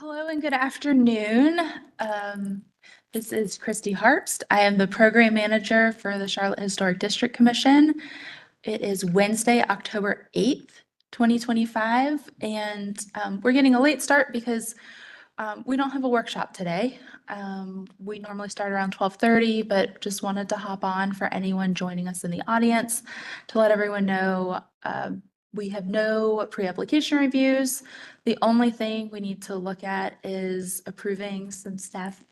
Hello and good afternoon. This is Christy Harpst. I am the program manager for the Charlotte Historic District Commission. It is Wednesday, October 8th, 2025, and we're getting a late start because we don't have a workshop today. We normally start around 12:30, but just wanted to hop on for anyone joining us in the audience to let everyone know we have no pre-application reviews. The only thing we need to look at is approving some staff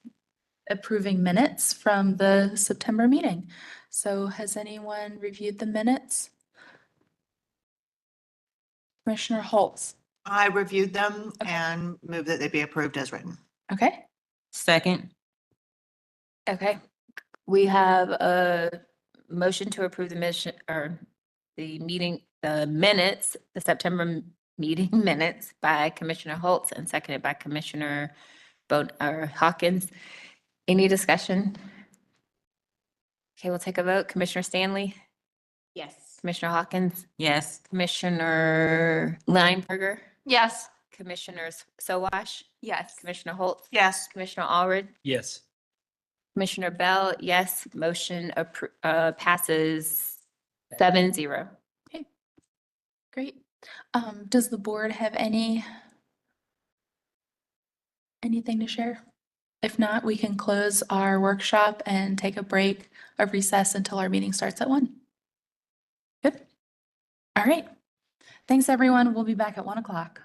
approving minutes from the September meeting. So has anyone reviewed the minutes? Commissioner Holtz. I reviewed them Okay. and move that they be approved as written. Okay. Second. Okay. We have a motion to approve the mission or the minutes, the September meeting minutes by Commissioner Holtz and seconded by Commissioner Hawkins. Any discussion? Okay, we'll take a vote. Commissioner Stanley, Yes. Commissioner Hawkins, Yes. Commissioner Lineberger, Yes. Commissioners Sowash, Yes. Commissioner Holtz, Yes. Commissioner Allred, Yes. Commissioner Bell, yes, motion passes 7-0. Great. Does the board have anything to share? If not, we can close our workshop and take a break, a recess until our meeting starts at 1. Good. All right. Thanks, everyone. We'll be back at 1 o'clock.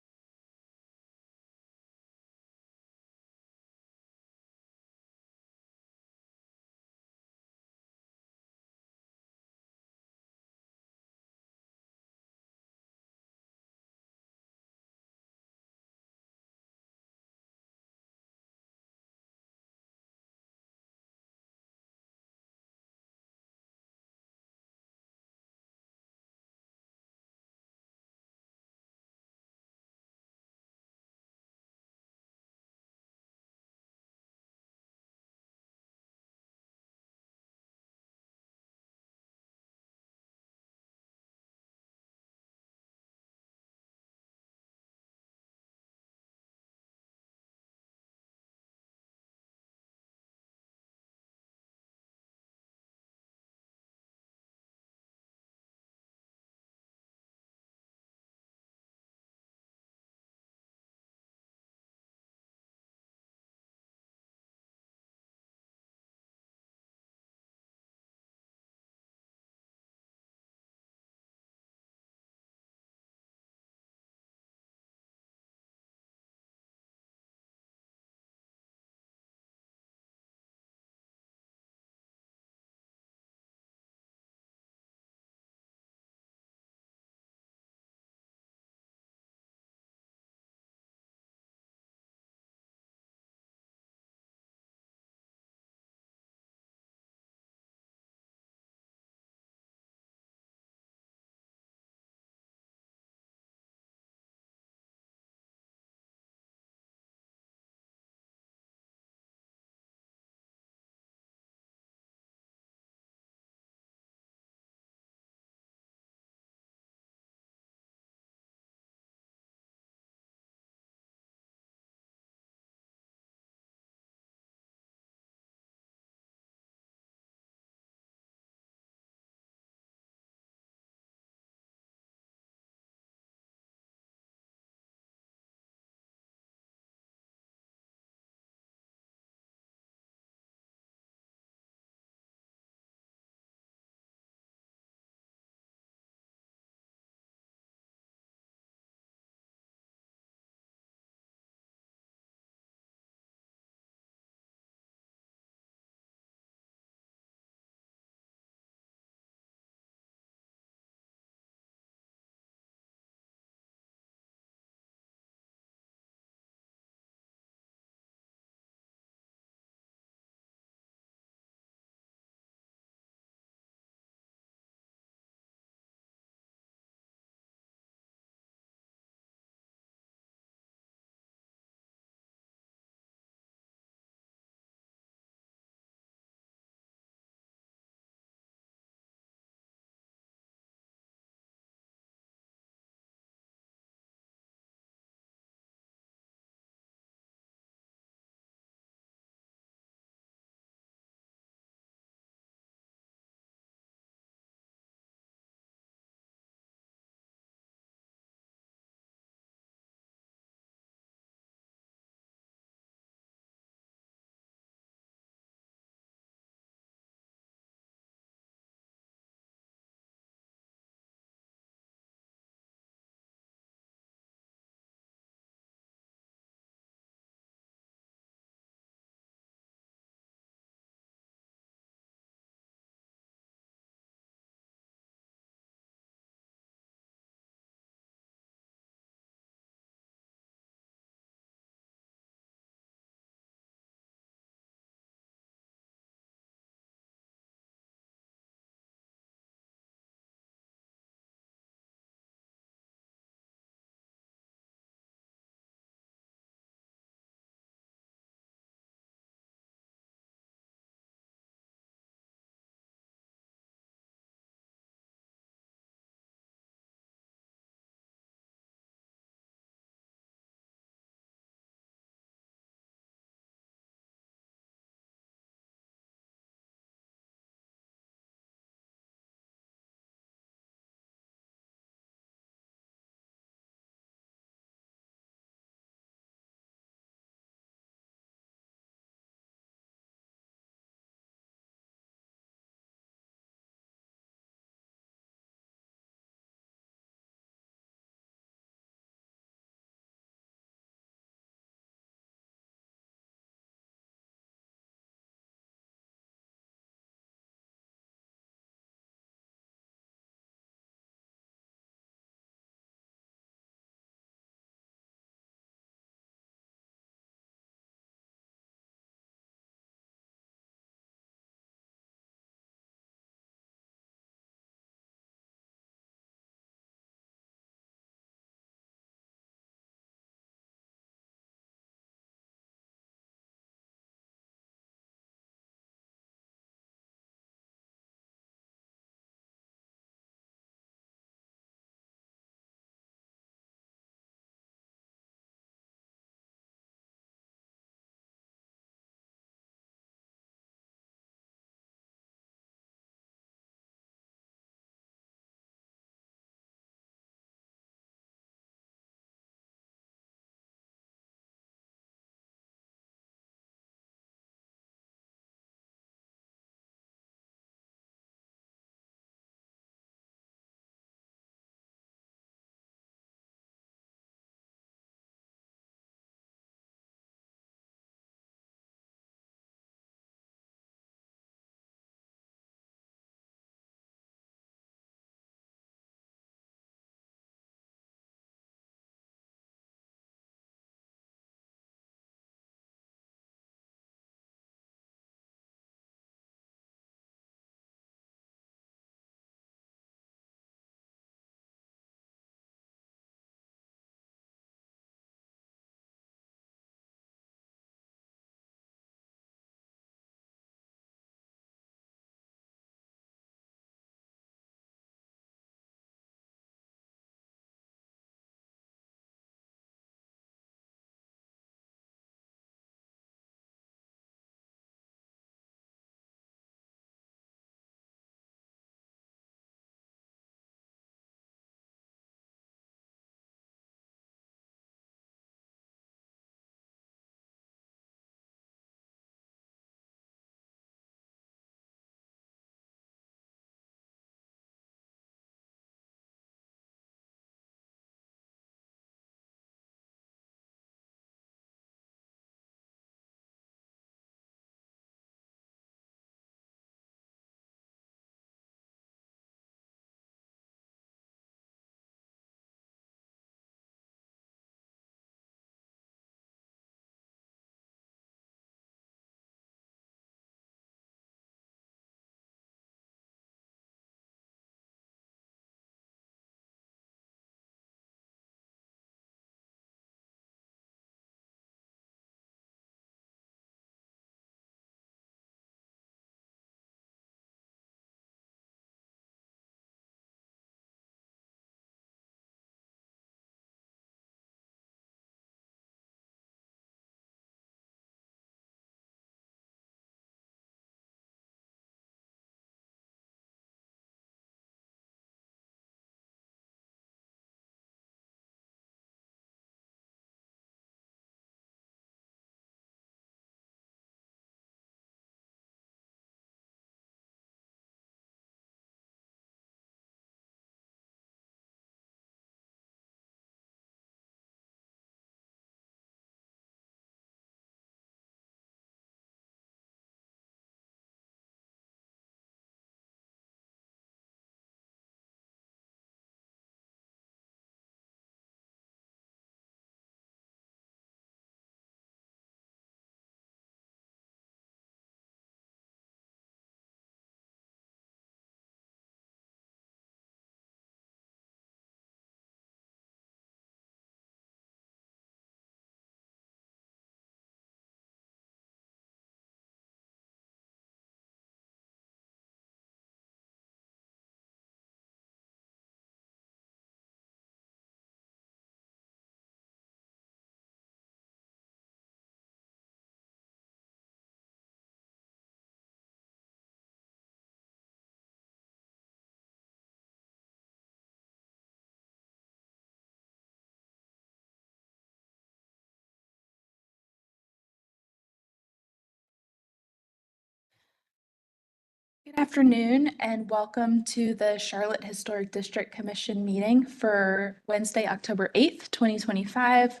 Good afternoon and welcome to the Charlotte Historic District Commission meeting for Wednesday, October 8th, 2025.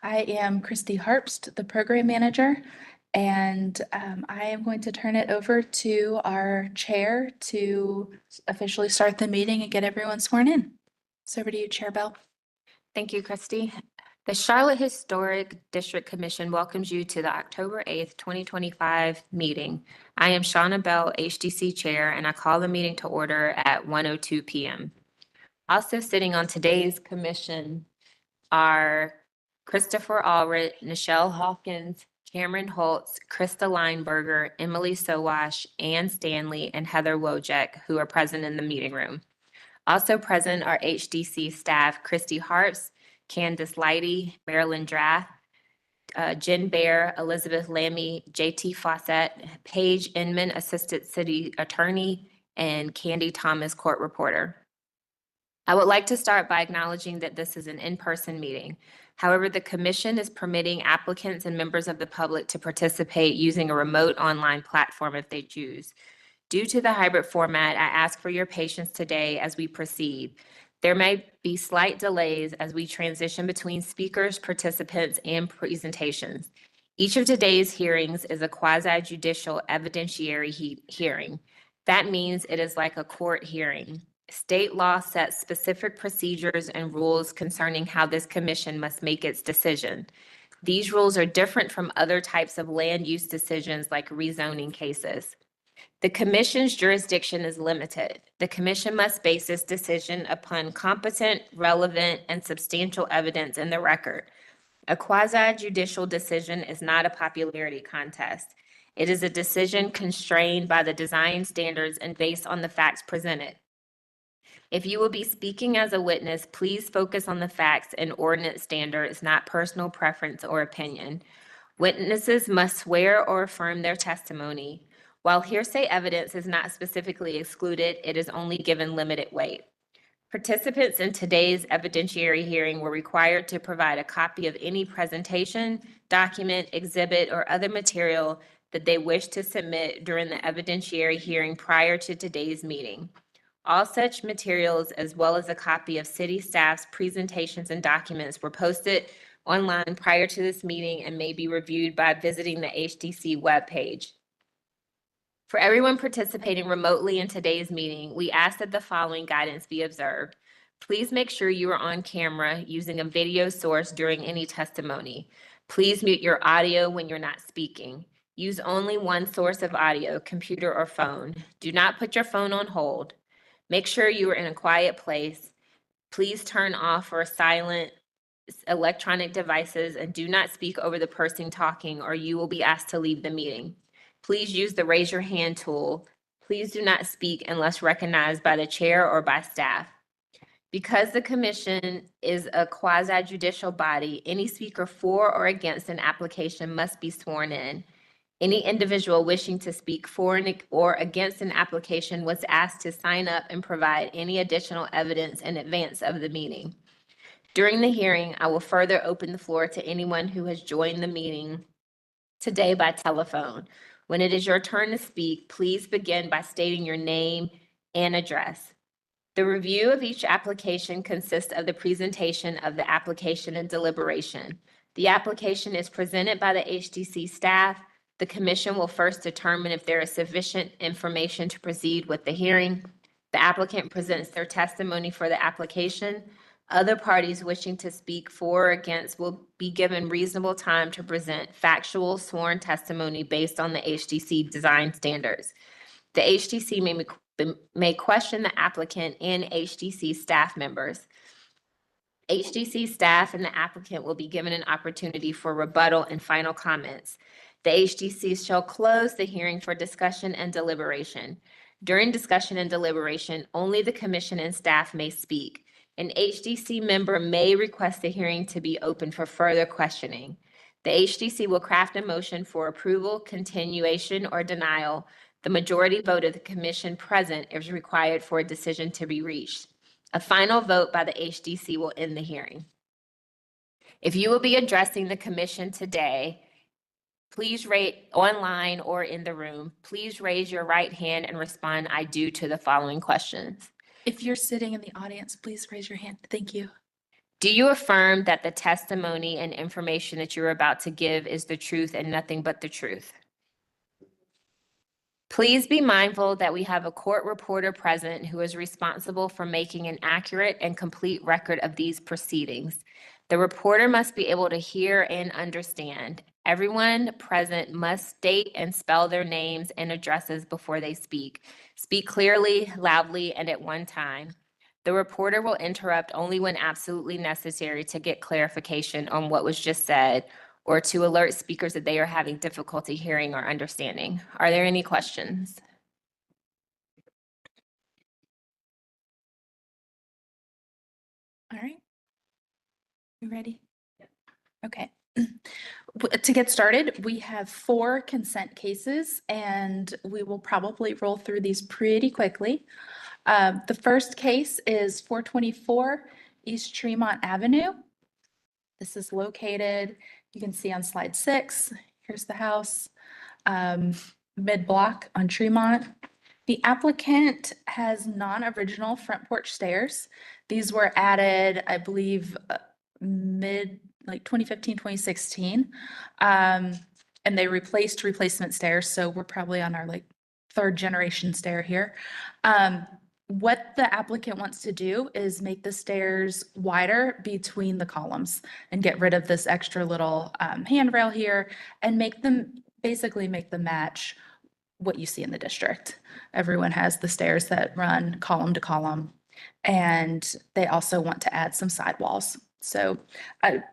I am Christy Harpst, the program manager, and I am going to turn it over to our chair to officially start the meeting and get everyone sworn in. So over to you, Chair Bell. Thank you, Christy. The Charlotte Historic District Commission welcomes you to the October 8th, 2025 meeting. I am Shauna Bell, HDC Chair, and I call the meeting to order at 1:02 p.m. Also sitting on today's commission are Christopher Allred, Nichelle Hawkins, Cameron Holtz, Krista Lineberger, Emily Sowash, Ann Stanley, and Heather Wojek, who are present in the meeting room. Also present are HDC staff Christy Harps, Candace Leidy, Marilyn Drath, Jen Bear, Elizabeth Lammy, JT Fawcett, Paige Inman, Assistant City Attorney, and Candy Thomas, Court Reporter. I would like to start by acknowledging that this is an in-person meeting. However, the commission is permitting applicants and members of the public to participate using a remote online platform if they choose. Due to the hybrid format, I ask for your patience today as we proceed. There may be slight delays as we transition between speakers, participants, and presentations. Each of today's hearings is a quasi-judicial evidentiary hearing. That means it is like a court hearing. State law sets specific procedures and rules concerning how this commission must make its decision. These rules are different from other types of land use decisions like rezoning cases. The commission's jurisdiction is limited. The commission must base its decision upon competent, relevant, and substantial evidence in the record. A quasi-judicial decision is not a popularity contest. It is a decision constrained by the design standards and based on the facts presented. If you will be speaking as a witness, please focus on the facts and ordinance standards, not personal preference or opinion. Witnesses must swear or affirm their testimony. While hearsay evidence is not specifically excluded, it is only given limited weight. Participants in today's evidentiary hearing were required to provide a copy of any presentation, document, exhibit, or other material that they wish to submit during the evidentiary hearing prior to today's meeting. All such materials, as well as a copy of city staff's presentations and documents, were posted online prior to this meeting and may be reviewed by visiting the HDC webpage. For everyone participating remotely in today's meeting, we ask that the following guidance be observed. Please make sure you are on camera using a video source during any testimony. Please mute your audio when you're not speaking. Use only one source of audio, computer or phone. Do not put your phone on hold. Make sure you are in a quiet place. Please turn off or silent electronic devices and do not speak over the person talking or you will be asked to leave the meeting. Please use the raise your hand tool. Please do not speak unless recognized by the chair or by staff. Because the commission is a quasi-judicial body, any speaker for or against an application must be sworn in. Any individual wishing to speak for or against an application was asked to sign up and provide any additional evidence in advance of the meeting. During the hearing, I will further open the floor to anyone who has joined the meeting today by telephone. When it is your turn to speak, please begin by stating your name and address. The review of each application consists of the presentation of the application and deliberation. The application is presented by the HDC staff. The commission will first determine if there is sufficient information to proceed with the hearing. The applicant presents their testimony for the application. Other parties wishing to speak for or against will be given reasonable time to present factual sworn testimony based on the HDC design standards. The HDC may question the applicant and HDC staff members. HDC staff and the applicant will be given an opportunity for rebuttal and final comments. The HDC shall close the hearing for discussion and deliberation. During discussion and deliberation, only the commission and staff may speak. An HDC member may request the hearing to be open for further questioning. The HDC will craft a motion for approval, continuation, or denial. The majority vote of the commission present is required for a decision to be reached. A final vote by the HDC will end the hearing. If you will be addressing the commission today, Please rate online or in the room. Please raise your right hand and respond, "I do," to the following questions. If you're sitting in the audience, please raise your hand. Thank you. Do you affirm that the testimony and information that you're about to give is the truth and nothing but the truth? Please be mindful that we have a court reporter present who is responsible for making an accurate and complete record of these proceedings. The reporter must be able to hear and understand. Everyone present must state and spell their names and addresses before they speak. Speak clearly, loudly, and at one time. The reporter will interrupt only when absolutely necessary to get clarification on what was just said or to alert speakers that they are having difficulty hearing or understanding. Are there any questions? All right. You ready? Okay. To get started, we have 4 consent cases and we will probably roll through these pretty quickly. The first case is 424 East Tremont Avenue. This is located, you can see on slide 6, here's the house, mid-block on Tremont. The applicant has non-original front porch stairs. These were added, I believe, like 2015, 2016. And they replaced replacement stairs, so we're probably on our like 3rd generation stair here. What the applicant wants to do is make the stairs wider between the columns and get rid of this extra little handrail here and basically make them match what you see in the district. Everyone has the stairs that run column to column, and they also want to add some sidewalls. So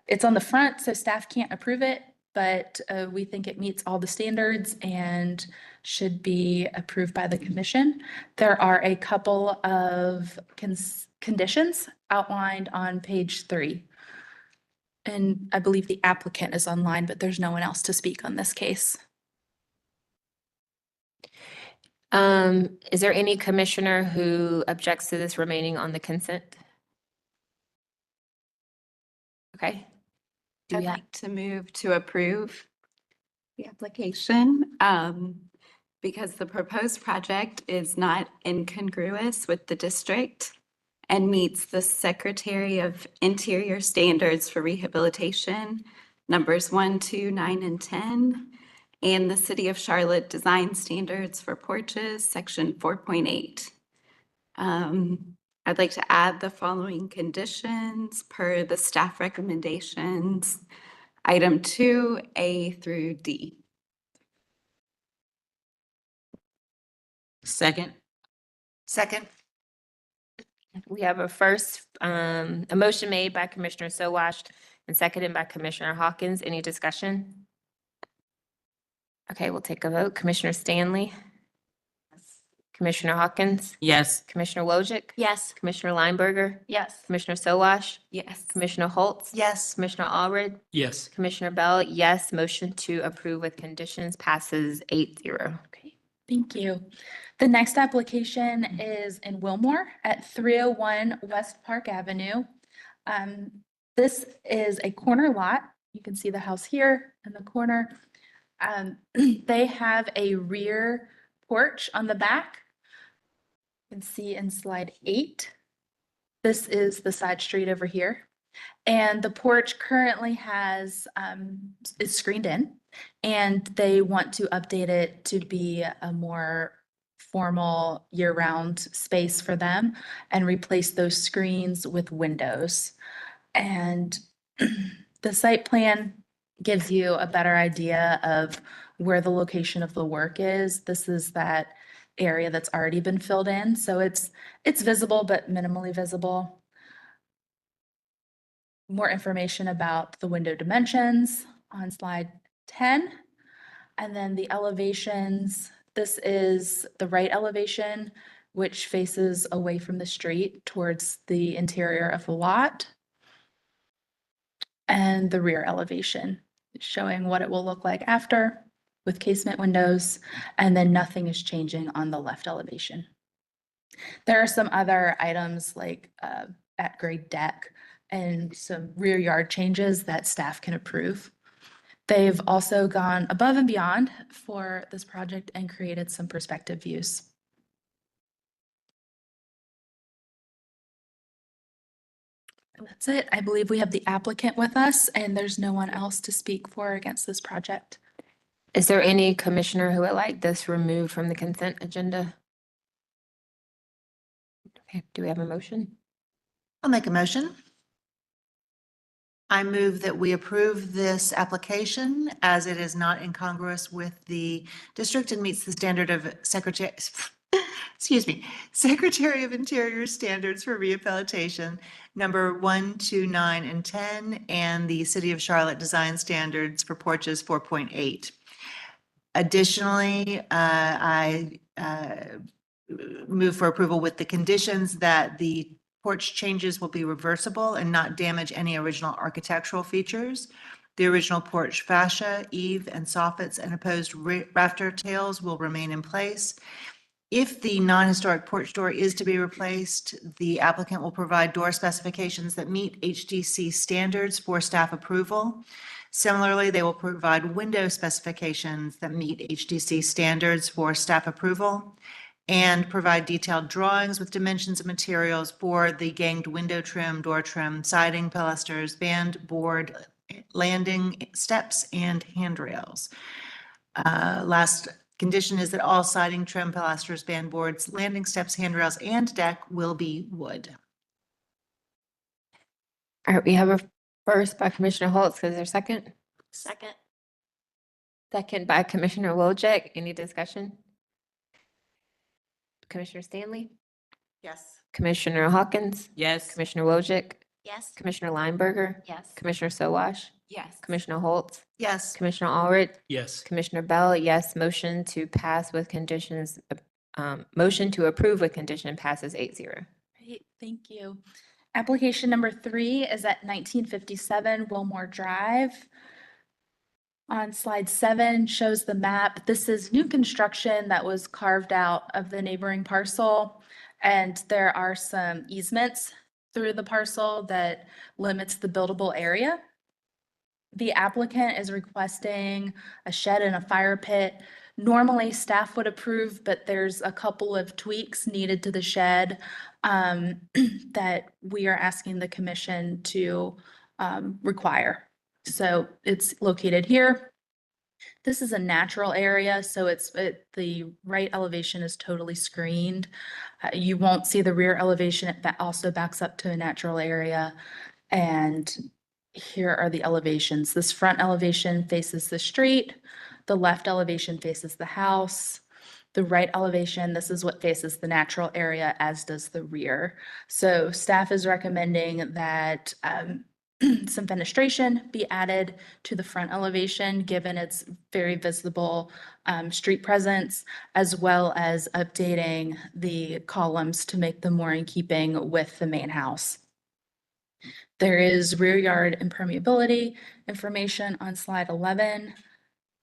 it's on the front, so staff can't approve it, but we think it meets all the standards and should be approved by the commission. There are a couple of conditions outlined on page 3. And I believe the applicant is online, but there's no one else to speak on this case. Is there any commissioner who objects to this remaining on the consent? Okay. Do I'd we have, like to move to approve the application because the proposed project is not incongruous with the district and meets the Secretary of Interior standards for rehabilitation, numbers 1, 2, 9, and 10, and the City of Charlotte design standards for porches, section 4.8. I'd like to add the following conditions per the staff recommendations. Item 2, A through D. Second. Second. we have a motion made by Commissioner Sowash and seconded by Commissioner Hawkins. Any discussion? Okay, we'll take a vote. Commissioner Stanley? Commissioner Hawkins? Yes. Commissioner Wojcik? Yes. Commissioner Lineberger? Yes. Commissioner Sowash? Yes. Commissioner Holtz? Yes. Commissioner Allred? Yes. Commissioner Bell? Yes. Motion to approve with conditions passes 8-0. Okay, thank you. The next application is in Wilmore at 301 West Park Avenue. This is a corner lot. You can see the house here in the corner. They have a rear porch on the back. You can see in slide 8. This is the side street over here. And the porch currently is screened in, and they want to update it to be a more formal year-round space for them and replace those screens with windows. And the site plan gives you a better idea of where the location of the work is. This is that area that's already been filled in, so it's visible but minimally visible. More information about the window dimensions on slide 10. And then the elevations, this is the right elevation, which faces away from the street towards the interior of the lot. And the rear elevation, showing what it will look like after with casement windows, and then nothing is changing on the left elevation. There are some other items like at-grade deck and some rear yard changes that staff can approve. They've also gone above and beyond for this project and created some perspective views. And that's it. I believe we have the applicant with us and there's no one else to speak for or against this project. Is there any commissioner who would like this removed from the consent agenda? Okay, do we have a motion? I'll make a motion. I move that we approve this application as it is not incongruous with the district and meets the standard of Secretary of Interior standards for rehabilitation, number 1, 2, 9, and 10, and the City of Charlotte design standards for porches 4.8. Additionally, I move for approval with the conditions that the porch changes will be reversible and not damage any original architectural features. The original porch fascia, eave, and soffits and opposed rafter tails will remain in place. If the non-historic porch door is to be replaced, the applicant will provide door specifications that meet HDC standards for staff approval. Similarly, they will provide window specifications that meet HDC standards for staff approval and provide detailed drawings with dimensions of materials for the ganged window trim, door trim, siding, pilasters, band, board, landing steps, and handrails. Last condition is that all siding, trim, pilasters, band boards, landing steps, handrails, and deck will be wood. All right, we have a first by Commissioner Holtz. Is there a second? Second. Second by Commissioner Wojcik. Any discussion? Commissioner Stanley? Yes. Commissioner Hawkins? Yes. Commissioner Wojcik? Yes. Commissioner Lineberger? Yes. Commissioner Sowash? Yes. Commissioner Holtz? Yes. Commissioner Allred? Yes. Commissioner Bell, yes. Motion to pass with conditions, motion to approve with condition passes 8-0. Great, thank you. Application number 3 is at 1957 Wilmore Drive. On slide 7 shows the map. This is new construction that was carved out of the neighboring parcel. And there are some easements through the parcel that limits the buildable area. The applicant is requesting a shed and a fire pit. Normally, staff would approve, but there's a couple of tweaks needed to the shed that we are asking the commission to require. So it's located here. This is a natural area, so the right elevation is totally screened. You won't see the rear elevation. It also backs up to a natural area. And here are the elevations. This front elevation faces the street. The left elevation faces the house. The right elevation, this is what faces the natural area, as does the rear. So staff is recommending that some fenestration be added to the front elevation, given its very visible street presence, as well as updating the columns to make them more in keeping with the main house. There is rear yard impermeability information on slide 11,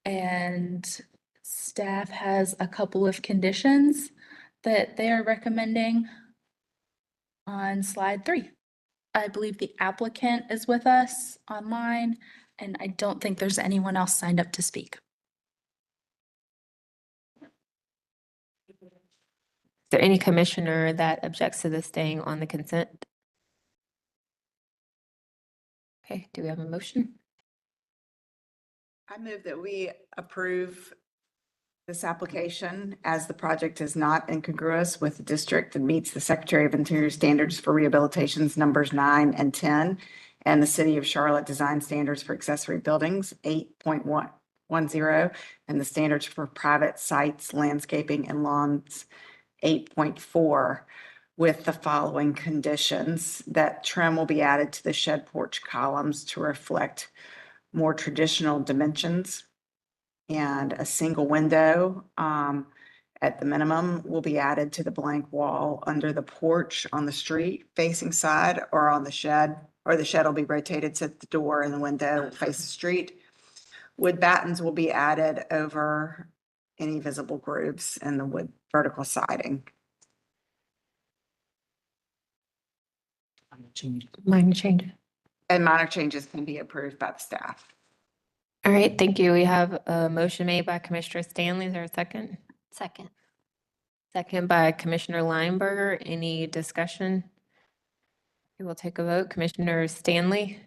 and staff has a couple of conditions that they are recommending on slide 3. I believe the applicant is with us online, and I don't think there's anyone else signed up to speak. Is there any commissioner that objects to this staying on the consent? Okay, do we have a motion? I move that we approve this application as the project is not incongruous with the district and meets the Secretary of Interior standards for rehabilitations numbers 9 and 10 and the City of Charlotte design standards for accessory buildings 8.10 and the standards for private sites, landscaping and lawns 8.4 with the following conditions: that trim will be added to the shed porch columns to reflect more traditional dimensions, and a single window at the minimum will be added to the blank wall under the porch on the street facing side or on the shed, or the shed will be rotated so that the door and the window face the street. Wood battens will be added over any visible grooves in the wood vertical siding. Minor change. And minor changes can be approved by the staff. All right, thank you. We have a motion made by Commissioner Stanley. Is there a second? Second. Second by Commissioner Lineberger. Any discussion? We will take a vote. Commissioner Stanley?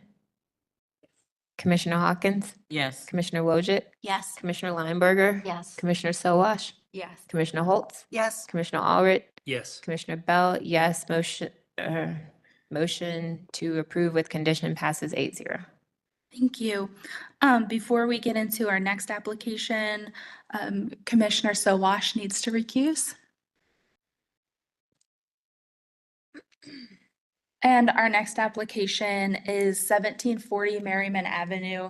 Commissioner Hawkins? Yes. Commissioner Wojcik? Yes. Commissioner Lineberger? Yes. Commissioner Sowash? Yes. Commissioner Holtz? Yes. Commissioner Allred? Yes. Commissioner Bell? Yes. Motion to approve with condition passes 8-0. Thank you. Before we get into our next application, Commissioner Sowash needs to recuse. And our next application is 1740 Merriman Avenue.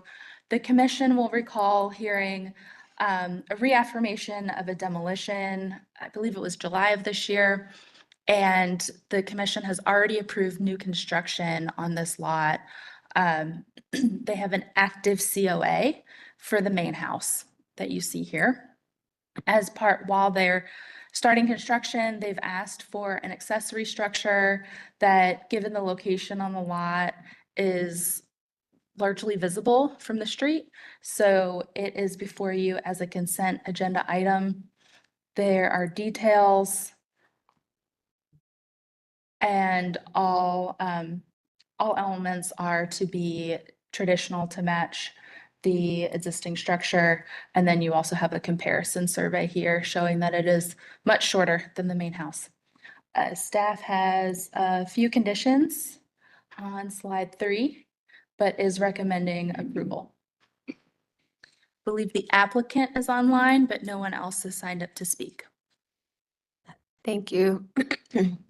The commission will recall hearing a reaffirmation of a demolition, I believe it was July of this year. And the commission has already approved new construction on this lot. They have an active COA for the main house that you see here. While they're starting construction, they've asked for an accessory structure that, given the location on the lot, is largely visible from the street. So it is before you as a consent agenda item. There are details and all elements are to be traditional to match the existing structure. And then you also have a comparison survey here showing that it is much shorter than the main house. Staff has a few conditions on slide 3, but is recommending approval. I believe the applicant is online, but no one else has signed up to speak. Thank you.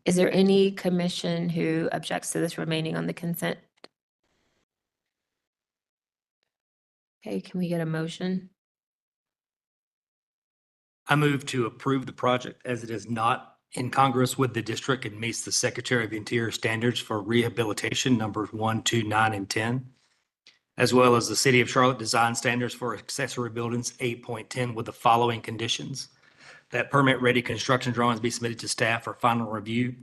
Is there any commission who objects to this remaining on the consent? Okay, can we get a motion? I move to approve the project as it is not incongruous with the district and meets the Secretary of the Interior standards for rehabilitation numbers 1, 2, 9, and 10, as well as the City of Charlotte design standards for accessory buildings 8.10 with the following conditions: that permit-ready construction drawings be submitted to staff for final review.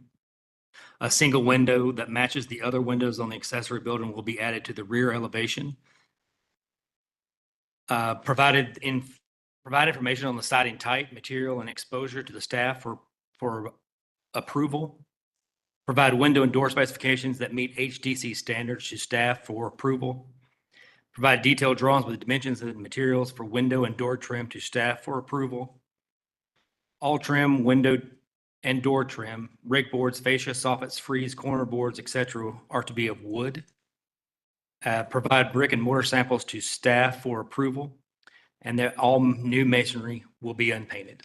A single window that matches the other windows on the accessory building will be added to the rear elevation. Provide information on the siding type, material, and exposure to the staff for approval. Provide window and door specifications that meet HDC standards to staff for approval. Provide detailed drawings with dimensions and materials for window and door trim to staff for approval. All trim, window and door trim, rig boards, fascia, soffits, frieze, corner boards, etc. are to be of wood. Provide brick and mortar samples to staff for approval, and that all new masonry will be unpainted.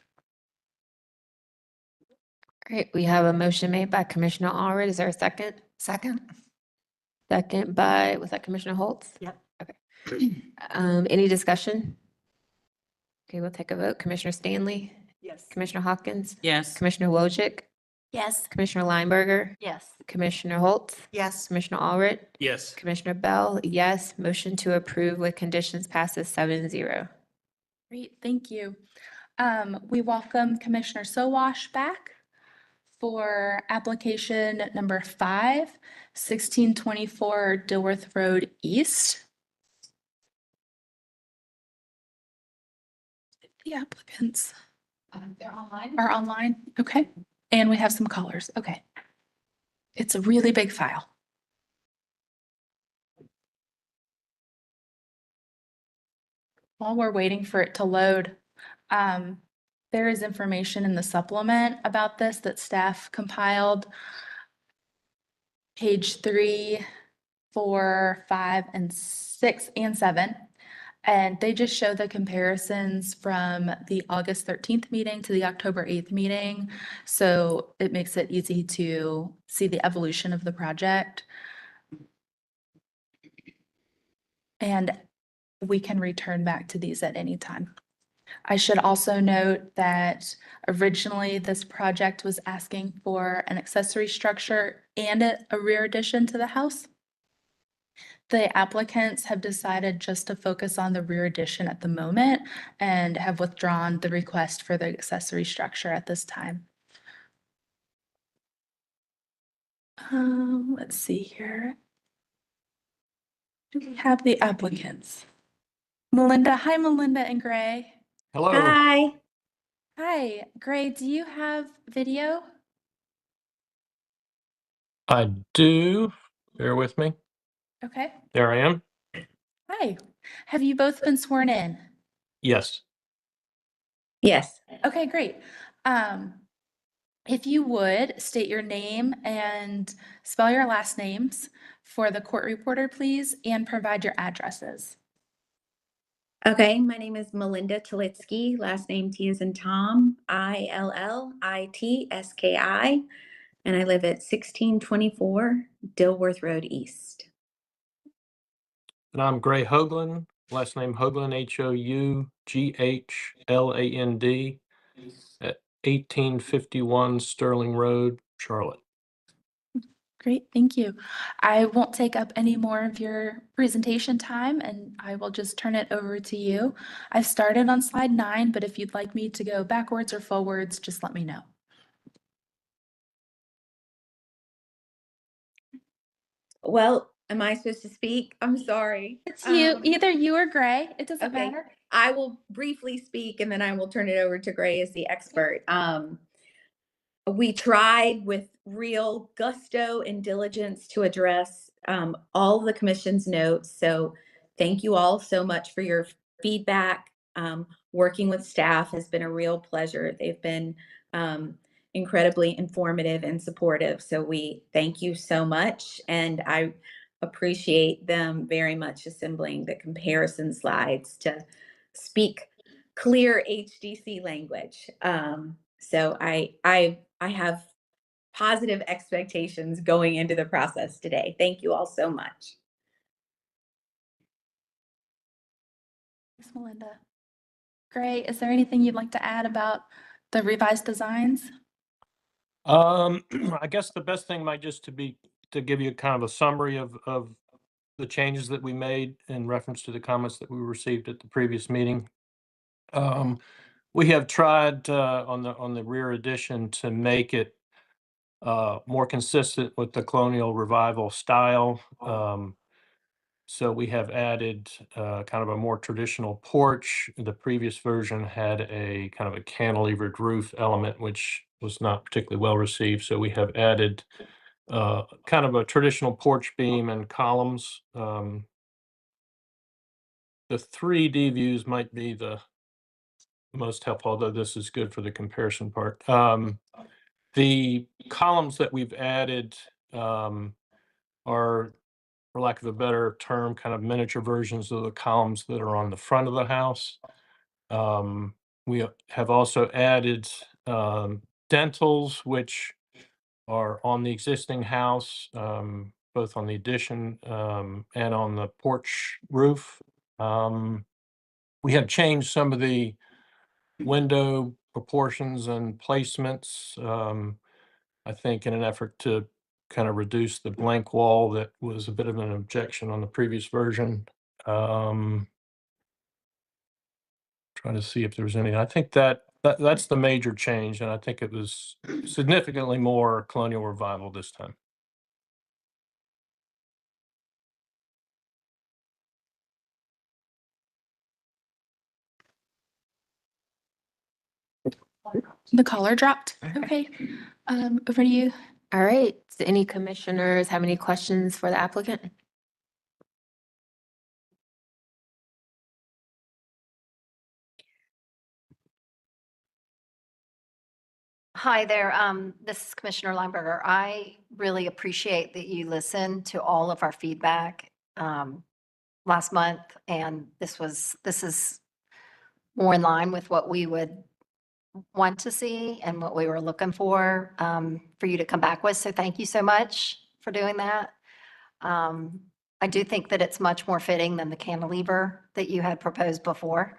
Great, we have a motion made by Commissioner Allred. Is there a second? Second? Second by, was that Commissioner Holtz? Yep. Okay. Any discussion? Okay, we'll take a vote. Commissioner Stanley? Yes. Commissioner Hawkins? Yes. Commissioner Wojcik? Yes. Commissioner Lineberger? Yes. Commissioner Holtz? Yes. Commissioner Allred? Yes. Commissioner Bell? Yes. Motion to approve with conditions passes 7-0. Great, thank you. We welcome Commissioner Sowash back for application number 5, 1624 Dilworth Road East. The applicants They're online. are online, okay? And we have some callers, okay. It's a really big file. While we're waiting for it to load, there is information in the supplement about this that staff compiled. Page 3, 4, 5, and 6, and 7. And they just show the comparisons from the August 13th meeting to the October 8th meeting. So it makes it easy to see the evolution of the project. And we can return back to these at any time. I should also note that originally this project was asking for an accessory structure and a rear addition to the house. The applicants have decided just to focus on the rear addition at the moment and have withdrawn the request for the accessory structure at this time. Let's see here. Do we have the applicants? Melinda. Hi, Melinda and Gray. Hello. Hi. Hi, Gray, do you have video? I do. Bear with me. Okay. There I am. Hi. Have you both been sworn in? Yes. Yes. Okay, great. Um, if you would state your name and spell your last names for the court reporter, please, and provide your addresses. Okay, my name is Melinda Talitsky, last name T as in Tom, Illitski, and I live at 1624 Dilworth Road East. And I'm Gray Hoagland, last name Hoagland, Hougland, at 1851 Sterling Road, Charlotte. Great, thank you. I won't take up any more of your presentation time and I will just turn it over to you. I've started on slide 9, but if you'd like me to go backwards or forwards, just let me know. Well, am I supposed to speak? I'm sorry. It's you, either you or Gray, it doesn't Okay. matter. I will briefly speak and then I will turn it over to Gray as the expert. We tried with real gusto and diligence to address all the commission's notes. So thank you all so much for your feedback. Working with staff has been a real pleasure. They've been incredibly informative and supportive. So we thank you so much. And I appreciate them very much assembling the comparison slides to speak clear HDC language. So I have positive expectations going into the process today. Thank you all so much. Thanks, Melinda. Gray, is there anything you'd like to add about the revised designs? I guess the best thing might just to give you kind of a summary of the changes that we made in reference to the comments that we received at the previous meeting. We have tried on the rear addition to make it more consistent with the colonial revival style. So we have added kind of a more traditional porch. The previous version had a kind of a cantilevered roof element, which was not particularly well received. So we have added kind of a traditional porch beam and columns. The 3D views might be the most helpful, although this is good for the comparison part. The columns that we've added are, for lack of a better term, kind of miniature versions of the columns that are on the front of the house. We have also added dentils, which are on the existing house, both on the addition and on the porch roof. We have changed some of the window proportions and placements, I think in an effort to kind of reduce the blank wall that was a bit of an objection on the previous version. Trying to see if there's any, I think that's the major change, and I think it was significantly more colonial revival this time. The color dropped. Okay. Over to you. All right. Do any commissioners have any questions for the applicant? Hi there, this is Commissioner Lineberger. I really appreciate that you listened to all of our feedback last month, and this is more in line with what we would want to see and what we were looking for you to come back with. So thank you so much for doing that. I do think that it's much more fitting than the cantilever that you had proposed before.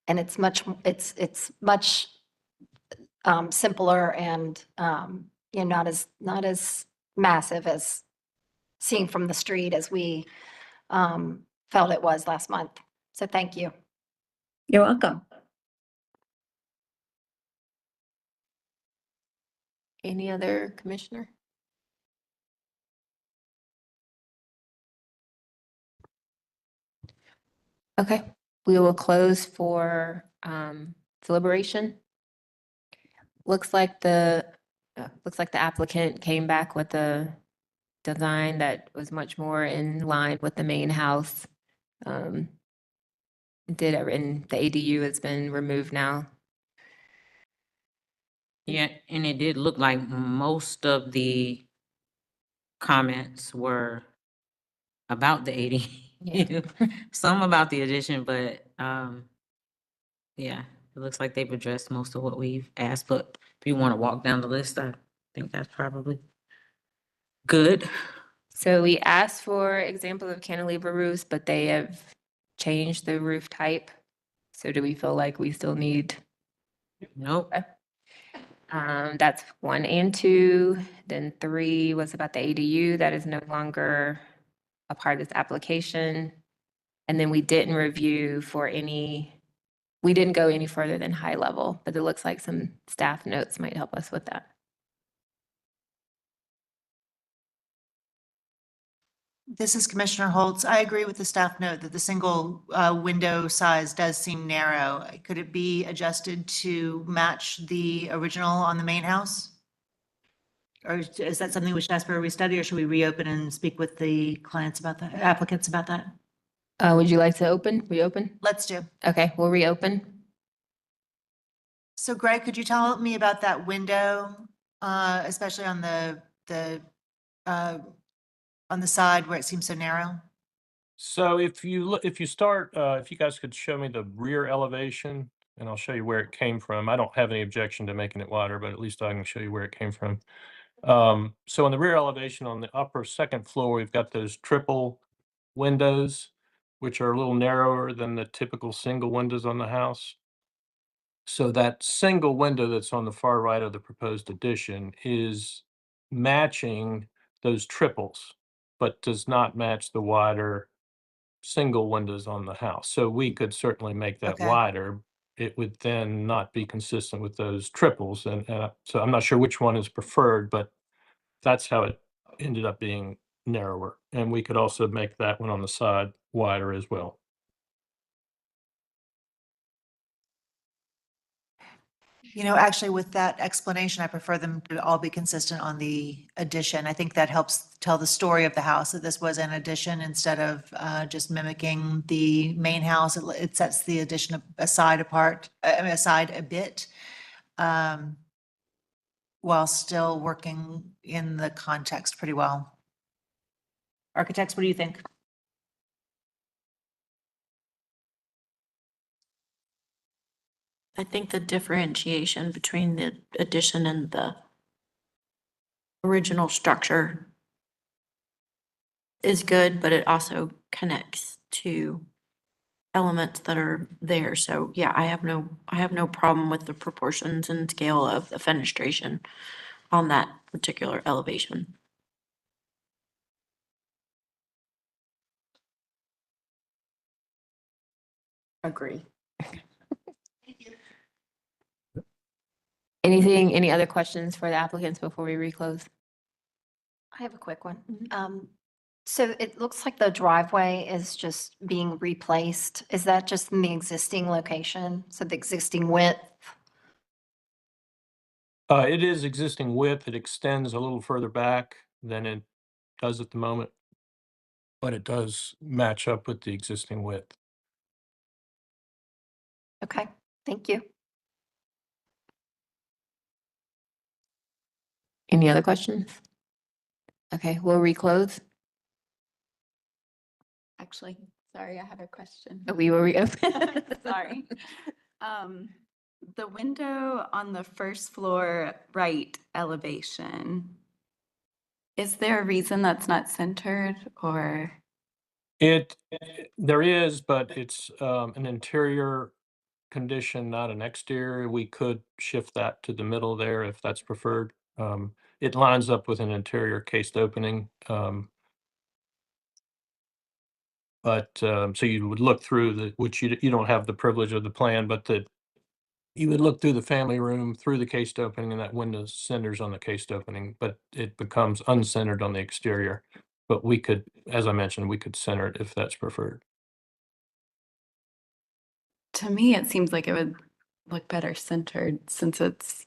And it's much simpler and, not as massive as seeing from the street as we felt it was last month. So thank you. You're welcome. Any other commissioner? Okay, we will close for deliberation. Looks like the applicant came back with a design that was much more in line with the main house. And the ADU has been removed now. Yeah, and it did look like most of the comments were about the ADU. Some about the addition, but, yeah, it looks like they've addressed most of what we've asked, but if you want to walk down the list, I think that's probably good. So we asked for examples of cantilever roofs, but they have changed the roof type. So do we feel like we still need? Nope. That's 1 and 2. Then 3 was about the ADU. That is no longer a part of this application. And then we didn't go any further than high level, but it looks like some staff notes might help us with that. This is Commissioner Holtz. I agree with the staff note that the single window size does seem narrow. Could it be adjusted to match the original on the main house? Or is that something we should ask for a restudy, or should we reopen and speak with the clients about that, applicants about that? Would you like to reopen? Let's do. Okay, we'll reopen. So Greg, could you tell me about that window, especially on the side where it seems so narrow? So if you start, if you guys could show me the rear elevation, and I'll show you where it came from. I don't have any objection to making it wider, but at least I can show you where it came from. So on the rear elevation on the upper second floor, we've got those triple windows, which are a little narrower than the typical single windows on the house. So that single window that's on the far right of the proposed addition is matching those triples, but does not match the wider single windows on the house. So we could certainly make that Okay. wider. It would then not be consistent with those triples. And so I'm not sure which one is preferred, but that's how it ended up being narrower. And we could also make that one on the side wider as well. You know, actually, with that explanation, I prefer them to all be consistent on the addition. I think that helps tell the story of the house, that this was an addition instead of just mimicking the main house. It sets the addition aside a bit, while still working in the context pretty well. Architects, what do you think? I think the differentiation between the addition and the original structure is good, but it also connects to elements that are there. So yeah, I have no problem with the proportions and scale of the fenestration on that particular elevation. Agree. Any other questions for the applicants before we reclose? I have a quick one. So it looks like the driveway is just being replaced. Is that just in the existing location? So the existing width? It is existing width. It extends a little further back than it does at the moment, but it does match up with the existing width. Okay, thank you. Any other questions? Okay, we'll reclose. Actually, sorry, I have a question. We will reopen. Sorry. The window on the first floor right elevation, is there a reason that's not centered or? There is, but it's an interior condition, not an exterior. We could shift that to the middle there if that's preferred. It lines up with an interior cased opening. But so you would look through which you don't have the privilege of the plan, but you would look through the family room, through the cased opening, and that window centers on the cased opening, but it becomes uncentered on the exterior. But we could, as I mentioned, we could center it if that's preferred. To me, it seems like it would look better centered since it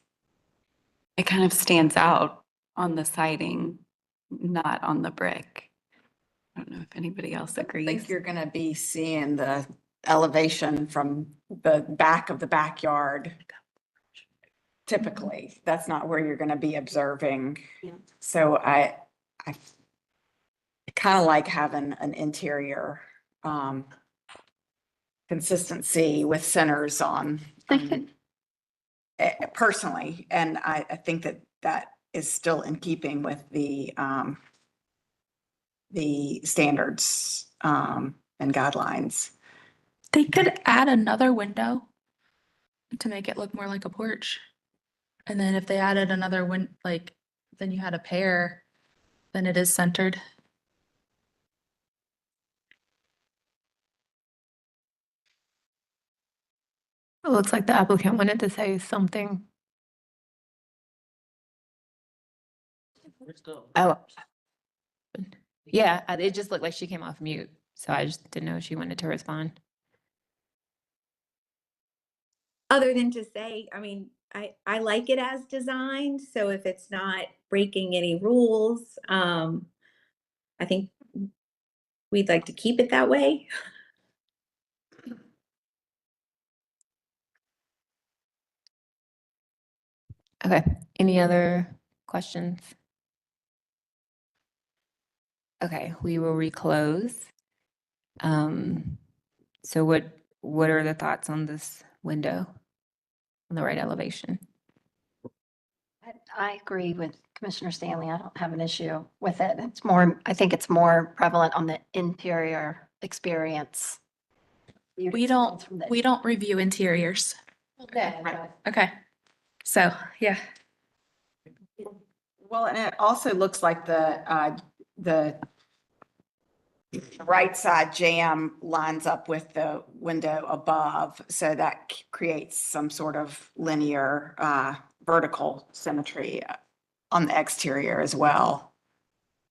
kind of stands out on the siding, not on the brick. I don't know if anybody else I think agrees. you're gonna be seeing the elevation from the back of the backyard. Typically, that's not where you're gonna be observing. Yeah. So I kind of like having an interior, consistency with centers on, personally, and I think that that is still in keeping with the standards, and guidelines. They could add another window to make it look more like a porch. And then if they added another then you had a pair, then it is centered. It looks like the applicant wanted to say something. Oh. Yeah, it just looked like she came off mute, so I just didn't know if she wanted to respond. Other than to say, I mean, I like it as designed, so if it's not breaking any rules, I think we'd like to keep it that way. Okay, any other questions? Okay, we will reclose. So what are the thoughts on this window on the right elevation? I agree with Commissioner Stanley. I don't have an issue with it. It's more, I think it's more prevalent on the interior experience. We don't review interiors. Okay. Okay. So, yeah. Well, and it also looks like the right side jamb lines up with the window above, so that creates some sort of linear, vertical symmetry on the exterior as well.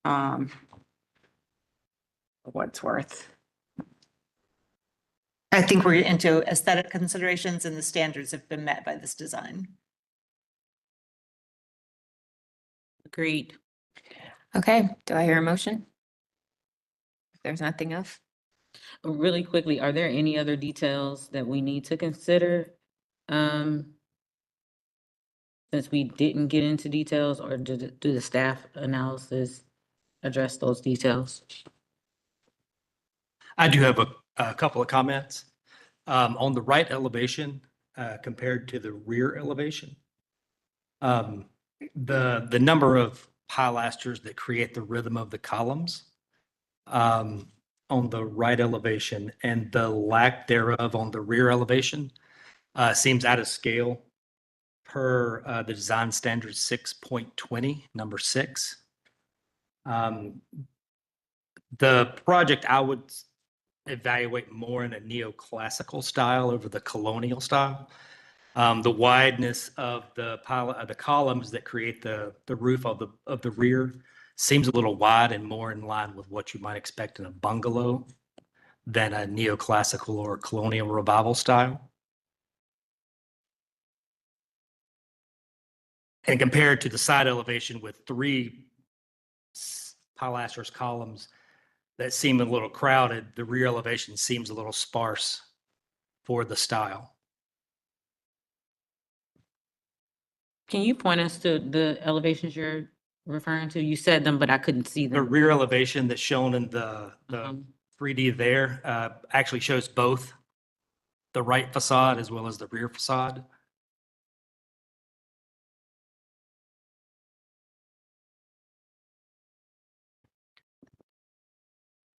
For what it's worth. I think we're into aesthetic considerations and the standards have been met by this design. Agreed. Okay, do I hear a motion? If there's nothing else? Really quickly, are there any other details that we need to consider? Since we didn't get into details, or do the staff analysis address those details? I do have a couple of comments. On the right elevation, compared to the rear elevation, the number of pilasters that create the rhythm of the columns, on the right elevation and the lack thereof on the rear elevation, seems out of scale per the design standard 6.20, number 6. The project I would evaluate more in a neoclassical style over the colonial style. The wideness of the columns that create the roof of the rear seems a little wide and more in line with what you might expect in a bungalow than a neoclassical or colonial revival style. And compared to the side elevation with 3 pilasters columns that seem a little crowded, the rear elevation seems a little sparse for the style. Can you point us to the elevations you're referring to? You said them, but I couldn't see The them. rear elevation that's shown in the 3D there actually shows both the right facade as well as the rear facade.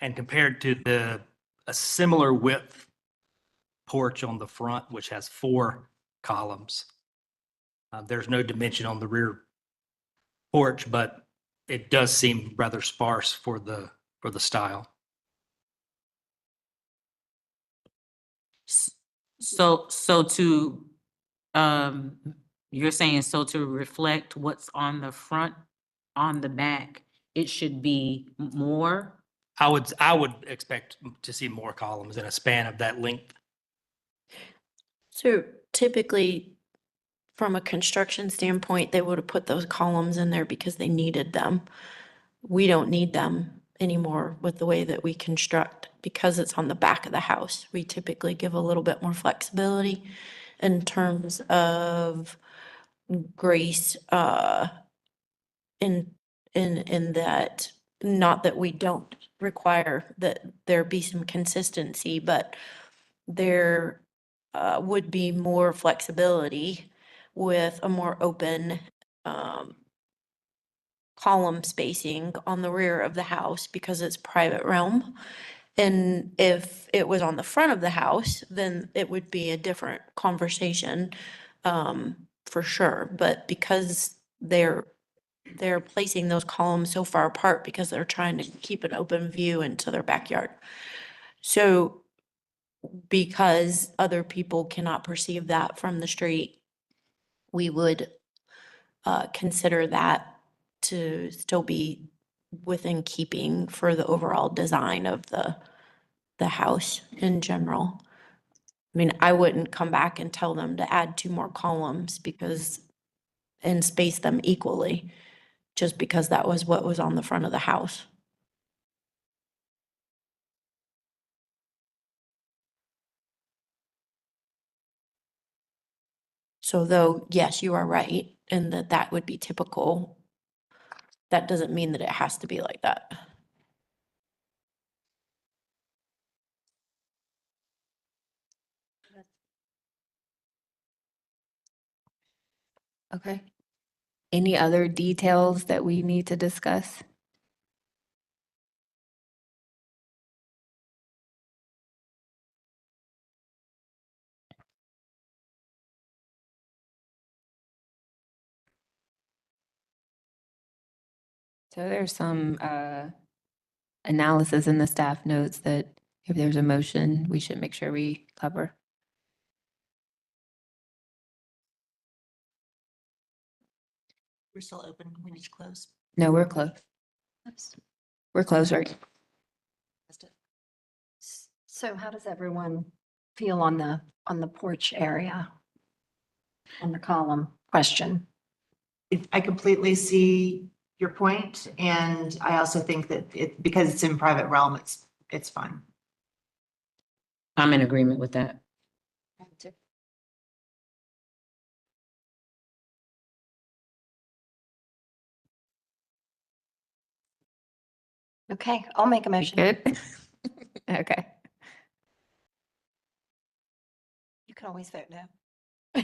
And compared to a similar width porch on the front, which has 4 columns. There's no dimension on the rear porch, but it does seem rather sparse for the style. So to, you're saying, so to reflect what's on the front, on the back, it should be more? I would expect to see more columns in a span of that length. So typically, from a construction standpoint, they would have put those columns in there because they needed them. We don't need them anymore with the way that we construct because it's on the back of the house. We typically give a little bit more flexibility in terms of grace, in that, not that we don't require that there be some consistency, but there would be more flexibility with a more open column spacing on the rear of the house because it's private realm. And if it was on the front of the house, then it would be a different conversation, for sure. But because they're placing those columns so far apart because they're trying to keep an open view into their backyard. So because other people cannot perceive that from the street, we would consider that to still be within keeping for the overall design of the house in general. I mean, I wouldn't come back and tell them to add 2 more columns and space them equally, just because that was what was on the front of the house. So though, yes, you are right, and that would be typical, that doesn't mean that it has to be like that. Okay. Any other details that we need to discuss? So there's some analysis in the staff notes that if there's a motion, we should make sure we cover. We're still open, we need to close. No, we're close. We're closed, right? So how does everyone feel on the porch area? On the column question? I completely see your point, and I also think that because it's in private realm, it's fine. I'm in agreement with that. Okay, I'll make a motion. Good. Okay. You can always vote no.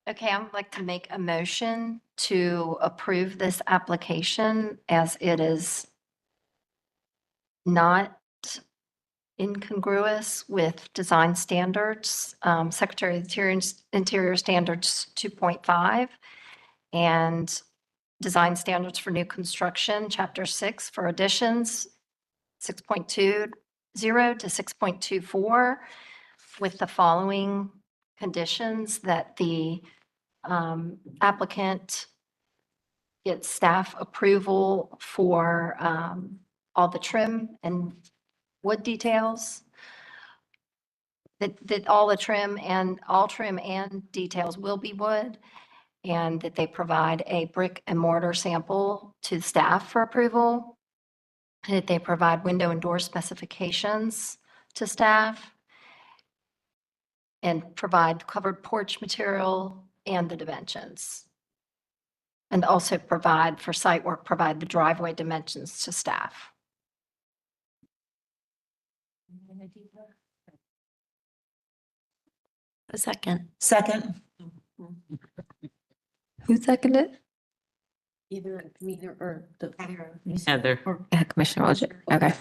Okay, I would like to make a motion to approve this application as it is not incongruous with design standards, Secretary of the Interior Standards 2.5, and design standards for new construction, Chapter 6 for additions, 6.20 to 6.24, with the following conditions: that the applicant gets staff approval for all the trim and wood details, that all trim and details will be wood, and that they provide a brick and mortar sample to staff for approval, and that they provide window and door specifications to staff, and provide covered porch material and the dimensions. And also provide for site work, provide the driveway dimensions to staff. A second. Second. Who seconded? Either me or the. Heather. Commissioner Wojcik. Okay.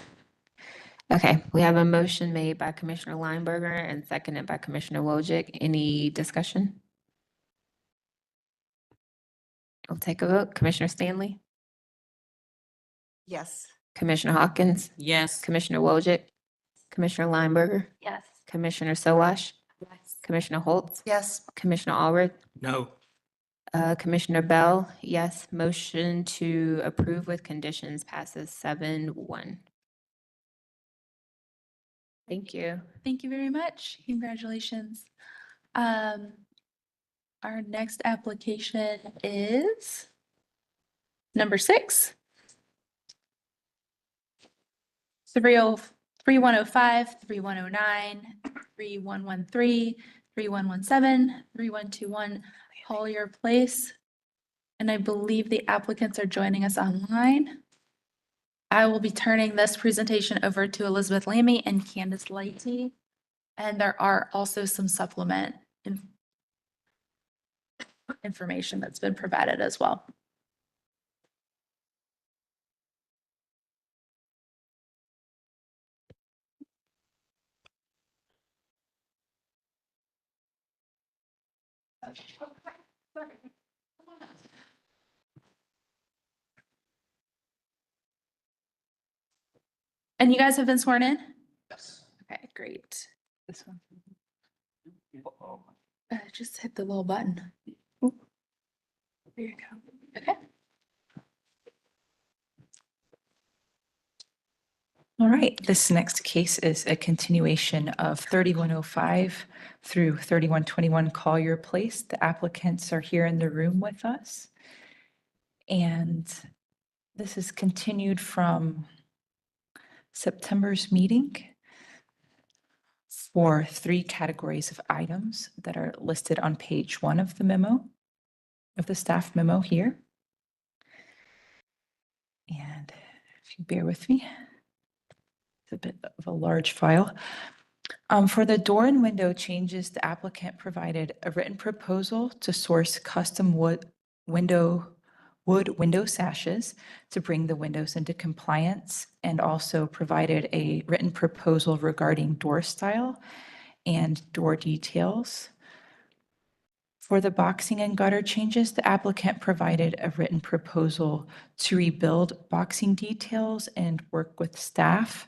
Okay, we have a motion made by Commissioner Lineberger and seconded by Commissioner Wojcik. Any discussion? We'll take a vote. Commissioner Stanley, Yes. Commissioner Hawkins, Yes. Commissioner Wojcik, Commissioner Lineberger, Yes. Commissioner Sowash, Commissioner Holtz, Yes. Commissioner Allred, No. Commissioner Bell, yes. Motion to approve with conditions passes 7-1. Thank you. Thank you very much. Congratulations. Our next application is number 6. 3105, 3109, 3113, 3117, 3121 Collier Place. And I believe the applicants are joining us online. I will be turning this presentation over to Elizabeth Lammy and Candace Lighty. And there are also some supplement information that's been provided as well. And you guys have been sworn in? Yes. Okay, great. This one. Just hit the little button. Oop. There you go. Okay. All right, this next case is a continuation of 3105 through 3121 Collier Place. The applicants are here in the room with us. And this is continued from September's meeting for 3 categories of items that are listed on page 1 of the memo, of the staff memo here. And if you bear with me. It's a bit of a large file. For the door and window changes, the applicant provided a written proposal to source custom wood window sashes to bring the windows into compliance, and also provided a written proposal regarding door style and door details. For the boxing and gutter changes, the applicant provided a written proposal to rebuild boxing details and work with staff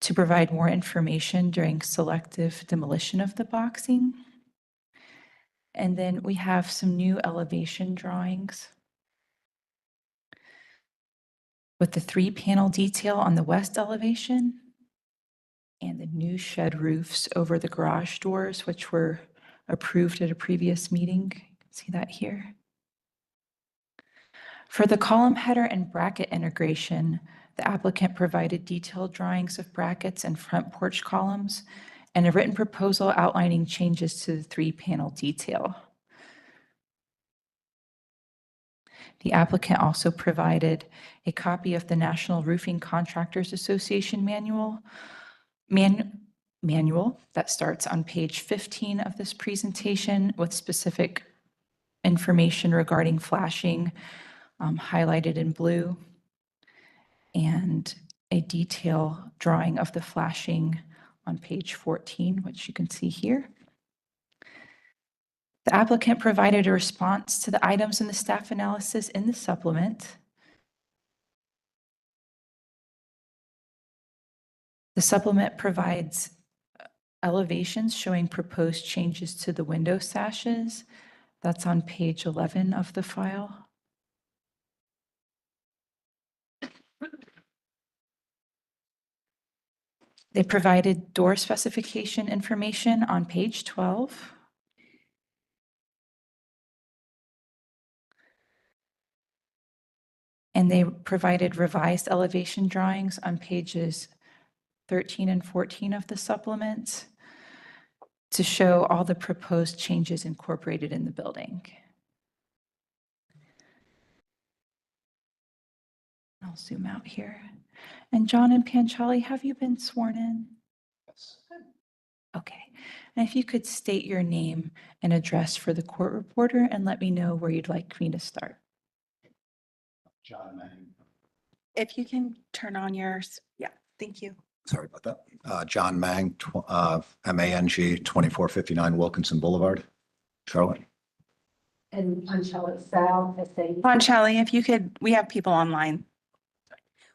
to provide more information during selective demolition of the boxing. And then we have some new elevation drawings with the 3-panel detail on the west elevation and the new shed roofs over the garage doors, which were approved at a previous meeting. You can see that here. For the column header and bracket integration, the applicant provided detailed drawings of brackets and front porch columns and a written proposal outlining changes to the 3-panel detail. The applicant also provided a copy of the National Roofing Contractors Association manual that starts on page 15 of this presentation with specific information regarding flashing, highlighted in blue, and a detail drawing of the flashing on page 14, which you can see here. The applicant provided a response to the items in the staff analysis in the supplement. The supplement provides elevations showing proposed changes to the window sashes. That's on page 11 of the file. They provided door specification information on page 12. And they provided revised elevation drawings on pages 13 and 14 of the supplement to show all the proposed changes incorporated in the building. I'll zoom out here. And John and Panchali, have you been sworn in? Yes. Okay. And if you could state your name and address for the court reporter and let me know where you'd like me to start. John Mang. If you can turn on yours. Yeah, thank you. Sorry about that. John Mang, M-A-N-G, 2459 Wilkinson Boulevard, Charlotte. And Panchali Sal, Panchali, if you could, we have people online.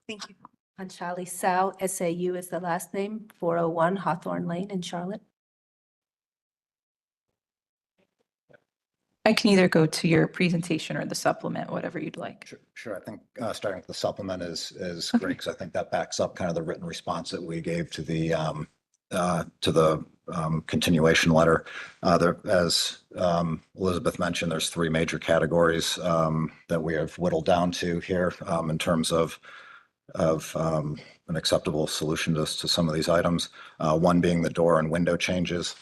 Thank you. Panchali Sal, S-A-U is the last name, 401 Hawthorne Lane in Charlotte. I can either go to your presentation or the supplement, whatever you'd like. Sure. I think starting with the supplement is great because I think that backs up kind of the written response that we gave to the to the continuation letter. There, as Elizabeth mentioned, there's three major categories that we have whittled down to here in terms of an acceptable solution to some of these items. One being the door and window changes.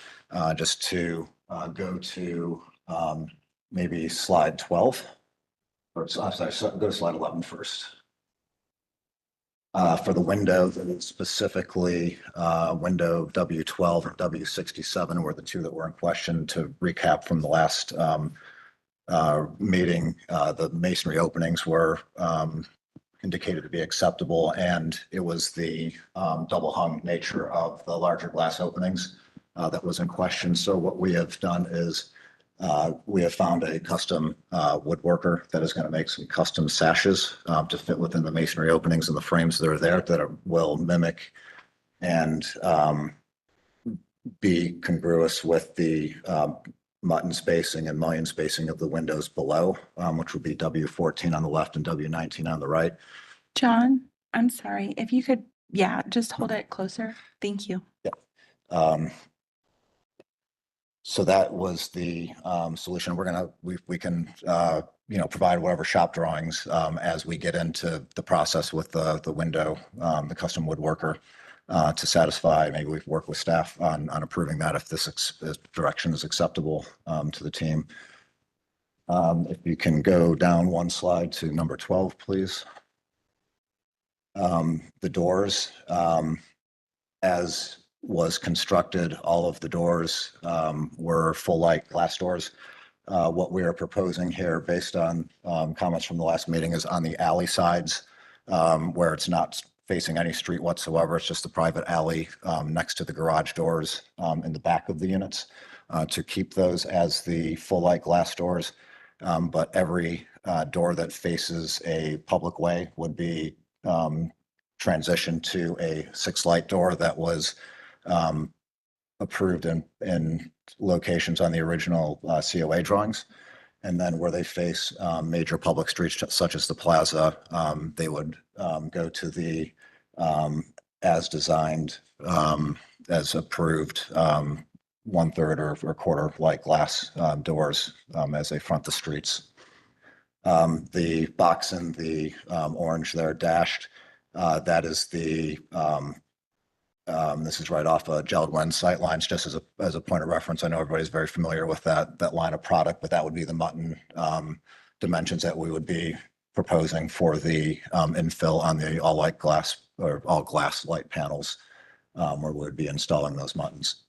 Just to go to maybe slide 12. Or I'm sorry, go to slide 11 first. For the window, specifically window W12 and W67 were the two that were in question. To recap from the last meeting, the masonry openings were indicated to be acceptable, and it was the double hung nature of the larger glass openings that was in question. So what we have done is we have found a custom woodworker that is going to make some custom sashes to fit within the masonry openings and the frames that are there that will mimic and be congruous with the mutton spacing and mullion spacing of the windows below, which would be W14 on the left and W19 on the right. John, I'm sorry, if you could, yeah, just hold it closer. Thank you. So that was the solution. We can provide whatever shop drawings as we get into the process with the window, the custom woodworker to satisfy. Maybe we've worked with staff on approving that if this direction is acceptable to the team. If you can go down one slide to number 12, please. The doors, as was constructed, all of the doors were full light glass doors. What we are proposing here, based on comments from the last meeting, is on the alley sides where it's not facing any street whatsoever. It's just the private alley next to the garage doors in the back of the units to keep those as the full light glass doors. But every door that faces a public way would be transitioned to a 6-light door that was approved in locations on the original COA drawings. And then where they face major public streets such as the plaza, they would go to the as designed, as approved 1/3 or quarter light glass doors as they front the streets. The box in the orange there dashed, that is the this is right off of Jeld-Wen sight lines, just as a point of reference. I know everybody's very familiar with that line of product, but that would be the mutton dimensions that we would be proposing for the infill on the all light glass or all glass light panels where we would be installing those muttons.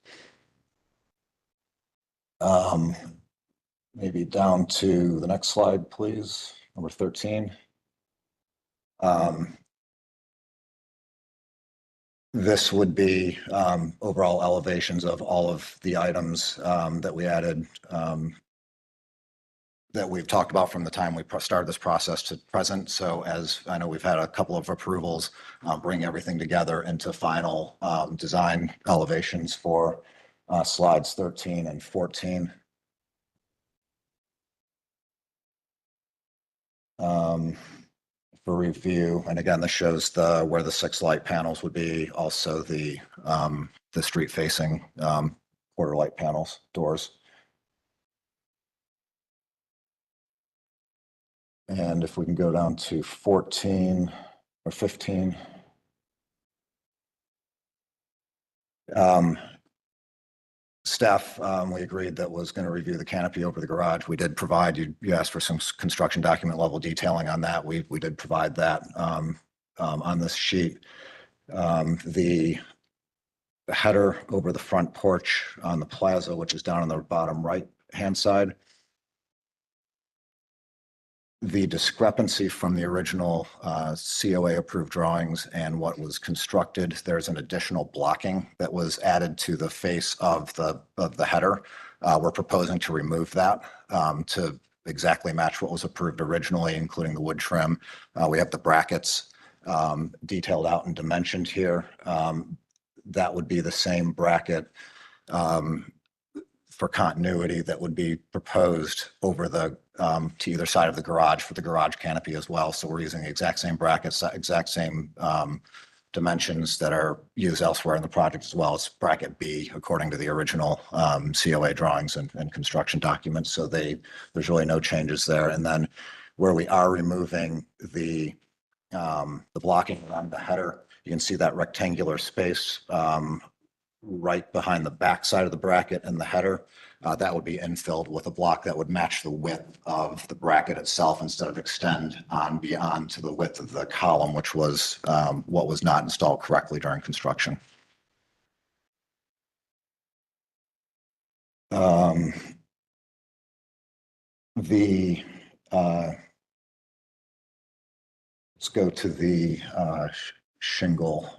Maybe down to the next slide, please, number 13. This would be overall elevations of all of the items that we added that we've talked about from the time we started this process to present. So as I know, we've had a couple of approvals, bring everything together into final design elevations for slides 13 and 14. For review, and again, this shows where the 6 light panels would be, also the street facing quarter light panels, doors. And if we can go down to 14 or 15. Staff, we agreed that was going to review the canopy over the garage. We did provide, you asked for some construction document level detailing on that. We did provide that on this sheet. The header over the front porch on the plaza, which is down on the bottom right-hand side. The discrepancy from the original COA approved drawings and what was constructed, there's an additional blocking that was added to the face of the header. We're proposing to remove that to exactly match what was approved originally, including the wood trim. We have the brackets detailed out and dimensioned here. That would be the same bracket for continuity that would be proposed over the to either side of the garage for the garage canopy as well. So we're using the exact same brackets, exact same dimensions that are used elsewhere in the project as well. It's bracket B according to the original COA drawings and construction documents. So there's really no changes there. And then where we are removing the blocking around the header, you can see that rectangular space right behind the back side of the bracket and the header. That would be infilled with a block that would match the width of the bracket itself instead of extend on beyond to the width of the column, which was what was not installed correctly during construction. Let's go to the shingle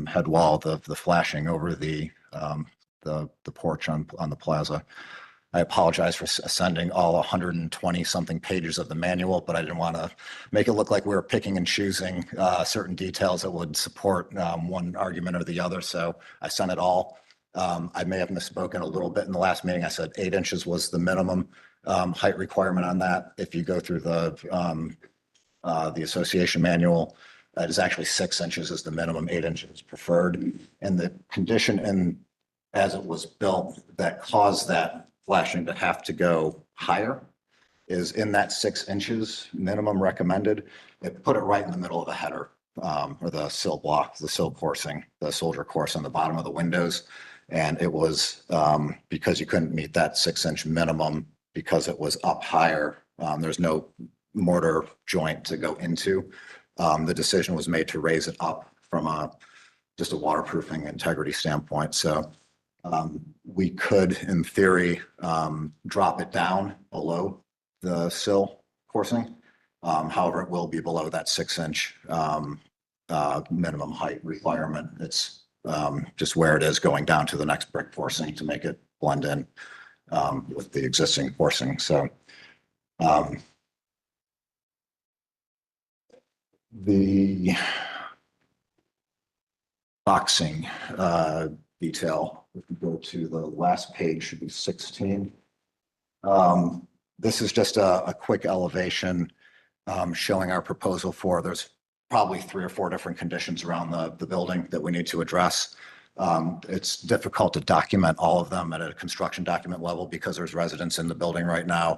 head wall, the flashing over the porch on the plaza. I apologize for sending all 120 something pages of the manual, but I didn't want to make it look like we were picking and choosing certain details that would support one argument or the other. So I sent it all. I may have misspoken a little bit in the last meeting. I said 8 inches was the minimum height requirement on that. If you go through the association manual, it is actually 6 inches is the minimum, 8 inches preferred. And the condition and as it was built that caused that flashing to have to go higher is in that 6 inches minimum recommended. It put it right in the middle of the header or the sill block, the sill coursing, the soldier course on the bottom of the windows. And it was because you couldn't meet that 6 inch minimum because it was up higher. There's no mortar joint to go into. The decision was made to raise it up from just a waterproofing integrity standpoint. So we could, in theory, drop it down below the sill coursing. However, it will be below that 6 inch minimum height requirement. It's just where it is going down to the next brick coursing to make it blend in with the existing coursing. So the boxing detail, if we go to the last page, should be 16. This is just a quick elevation showing our proposal for, there's probably 3 or 4 different conditions around the building that we need to address. It's difficult to document all of them at a construction document level because there's residents in the building right now.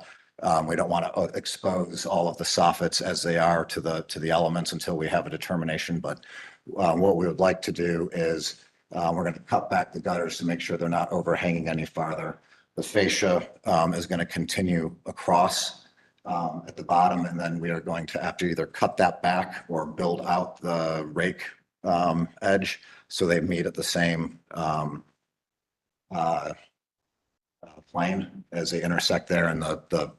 We don't want to expose all of the soffits as they are to the elements until we have a determination. But what we would like to do is we're going to cut back the gutters to make sure they're not overhanging any farther. The fascia is going to continue across at the bottom, and then we are going to have to either cut that back or build out the rake edge so they meet at the same plane as they intersect there. And the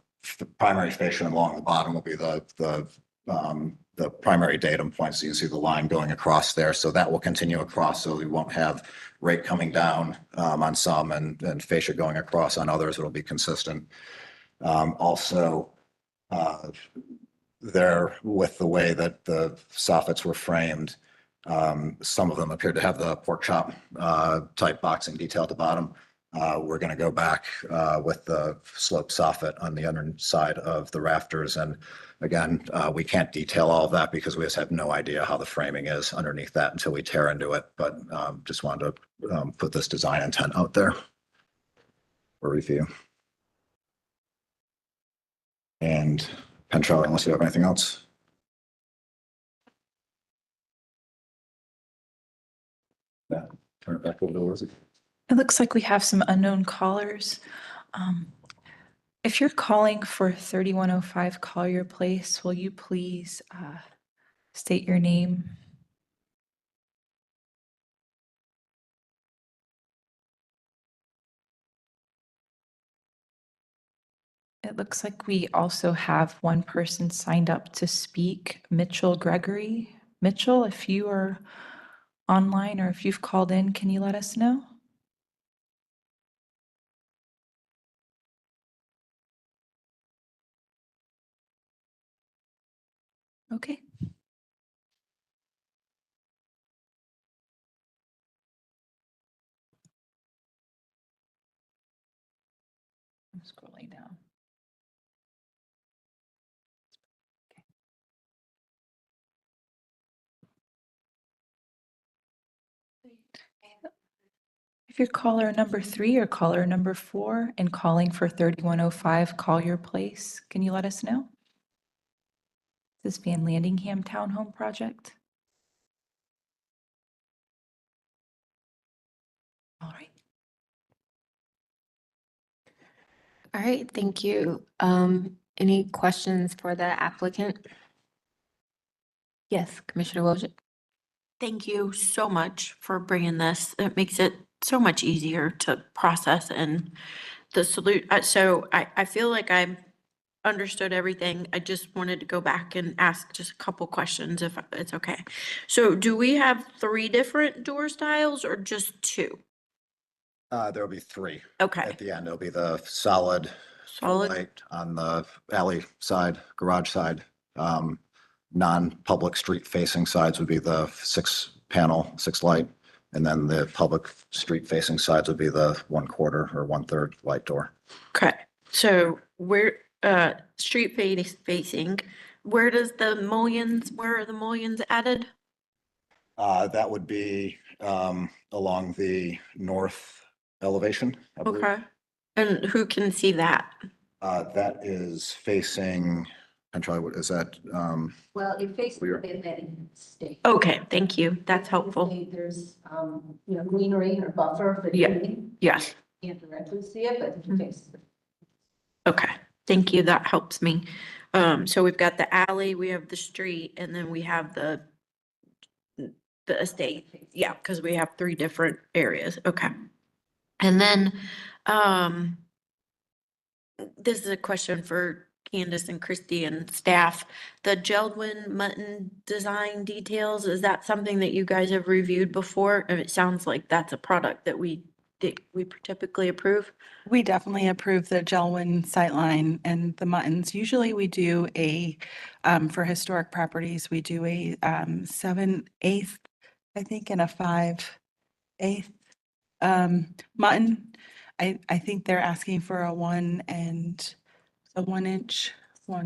primary fascia along the bottom will be the primary datum point. So you can see the line going across there. So that will continue across. So we won't have rake coming down on some and fascia going across on others. It'll be consistent. Also, there with the way that the soffits were framed, some of them appeared to have the pork chop type boxing detail at the bottom. We're going to go back with the slope soffit on the underside of the rafters. And again, we can't detail all of that because we just have no idea how the framing is underneath that until we tear into it. But just wanted to put this design intent out there for review. And Pentrell, unless you have anything else. Yeah, turn it back over to Elizabeth. It looks like we have some unknown callers. If you're calling for 3105 Collier Place, will you please state your name? It looks like we also have one person signed up to speak, Mitchell Gregory. Mitchell, if you are online or if you've called in, can you let us know? Okay. I'm scrolling down. If you're caller number 3 or caller number 4 and calling for 3105 Collier Place, can you let us know? This Van Landingham Townhome Project. All right. All right, thank you. Any questions for the applicant? Yes, Commissioner Wojcik. Thank you so much for bringing this. It makes it so much easier to process and the so I feel like I understood everything. I just wanted to go back and ask just a couple questions if it's okay. So do we have 3 different door styles or just 2? There'll be 3. Okay, At the end, it'll be the solid solid, light on the alley side, garage side. Non-public street facing sides would be the 6-panel, 6 light. And then the public street facing sides would be the 1/4 or 1/3 light door. okay. So where, street facing, where does the mullions, where are the mullions added? That would be along the north elevation, I believe. Okay. And who can see that? That is facing, I'm trying, what is that? Well, it faces We're- the Atlantic State. Okay, thank you. That's helpful. There's, greenery or buffer Yeah. between. Yes. Can't directly see it, but it faces. Okay, thank you. That helps me. So we've got the alley, we have the street, and then we have the estate. Yeah, because we have 3 different areas. Okay. And then, this is a question for Candace and Christy and staff. The Geldwin mutton design details, is that something that you guys have reviewed before? And it sounds like that's a product that we typically approve. We definitely approve the Gelwin sightline and the muttons. Usually we do a, for historic properties, we do a 7/8, I think, and a 5/8 mutton. I think they're asking for a 1 and a 1 inch, I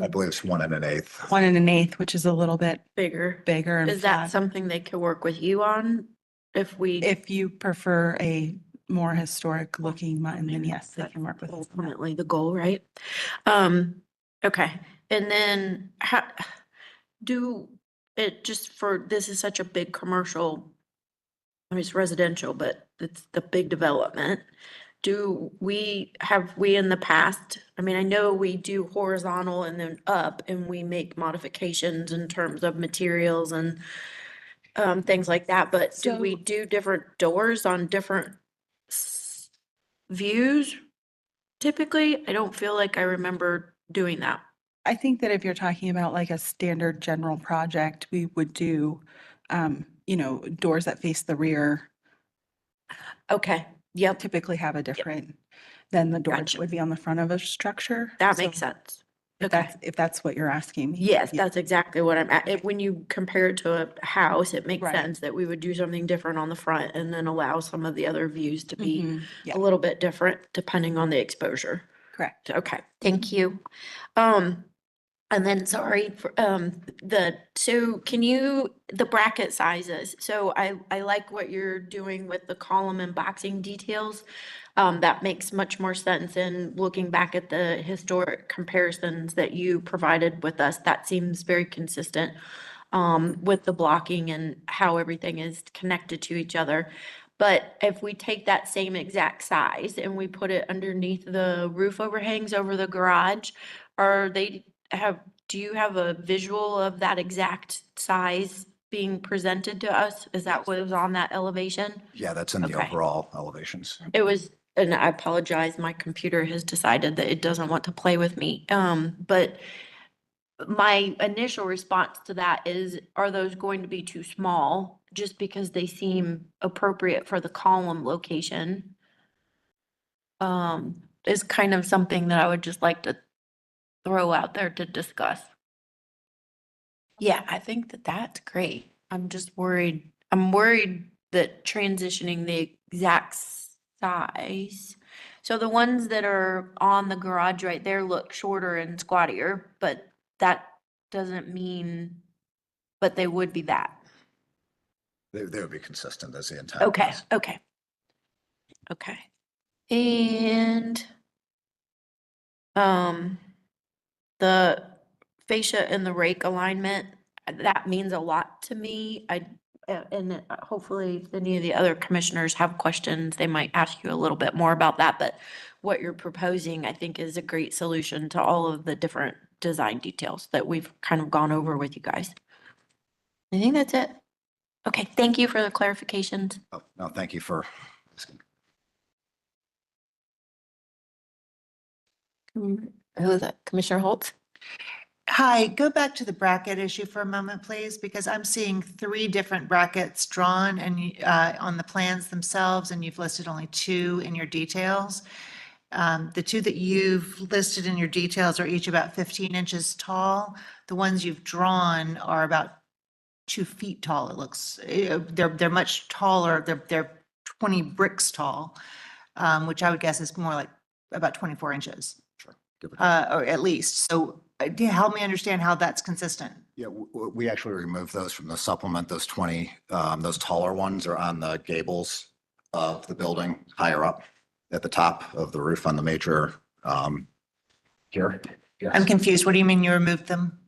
believe it's 1 1/8. 1 and an 1/8, which is a little bit Bigger. bigger and Is that flat. something they could work with you on if we? If you prefer a more historic looking mutton, then yes, they can work with us. on that. Ultimately the goal, right? Okay, and then how do it just for, this is such a big commercial, I mean, it's residential, but it's the big development. Have we in the past, I mean, I know we do horizontal and then up and we make modifications in terms of materials and things like that, but do we So- do different doors on different views? Typically, I don't feel like I remember doing that. I think that if you're talking about like a standard general project, we would do, doors that face the rear Okay, yep, typically have a different than the door that Gotcha. would be on the front of a structure. that makes So sense. If Okay. that's what you're asking me. Yes, Yeah. that's exactly what I'm at. When you compare it to a house, it makes Right. sense that we would do something different on the front and then allow some of the other views to be Mhm, yeah, a little bit different depending on the exposure. correct. Okay, thank you. And then, sorry, for, so can you, the bracket sizes, so I like what you're doing with the column and boxing details. That makes much more sense, and looking back at the historic comparisons that you provided with us, that seems very consistent with the blocking and how everything is connected to each other. But if we take that same exact size and we put it underneath the roof overhangs over the garage, do you have a visual of that exact size being presented to us? Is that what was on that elevation? Yeah, that's in the Okay. overall elevations. It was, and I apologize, my computer has decided that it doesn't want to play with me. But my initial response to that is, are those going to be too small? Just because they seem appropriate for the column location. Is kind of something that I would just like to throw out there to discuss. Yeah, I think that that's great. I'm just worried, that transitioning the exact size. So the ones that are on the garage right there look shorter and squattier, but that doesn't mean, but they would be that. They would be consistent as the intent. Okay, was. okay. Okay. And the fascia and the rake alignment, that means a lot to me. And hopefully if any of the other commissioners have questions, they might ask you a little bit more about that, but what you're proposing, I think, is a great solution to all of the different design details that we've kind of gone over with you guys. I think that's it. Okay, thank you for the clarifications. Oh, no, thank you for asking. Who is that? Commissioner Holtz? Hi, go back to the bracket issue for a moment, please, because I'm seeing 3 different brackets drawn and on the plans themselves, and you've listed only 2 in your details. The 2 that you've listed in your details are each about 15 inches tall. The ones you've drawn are about 2 feet tall, it looks. They're much taller. They're 20 bricks tall, which I would guess is more like about 24 inches. Sure. Give it- Or at least. So help me understand how that's consistent. Yeah, we actually removed those from the supplement. Those 20, those taller ones are on the gables of the building higher up at the top of the roof on the major, here. Yes. I'm confused. What do you mean you removed them?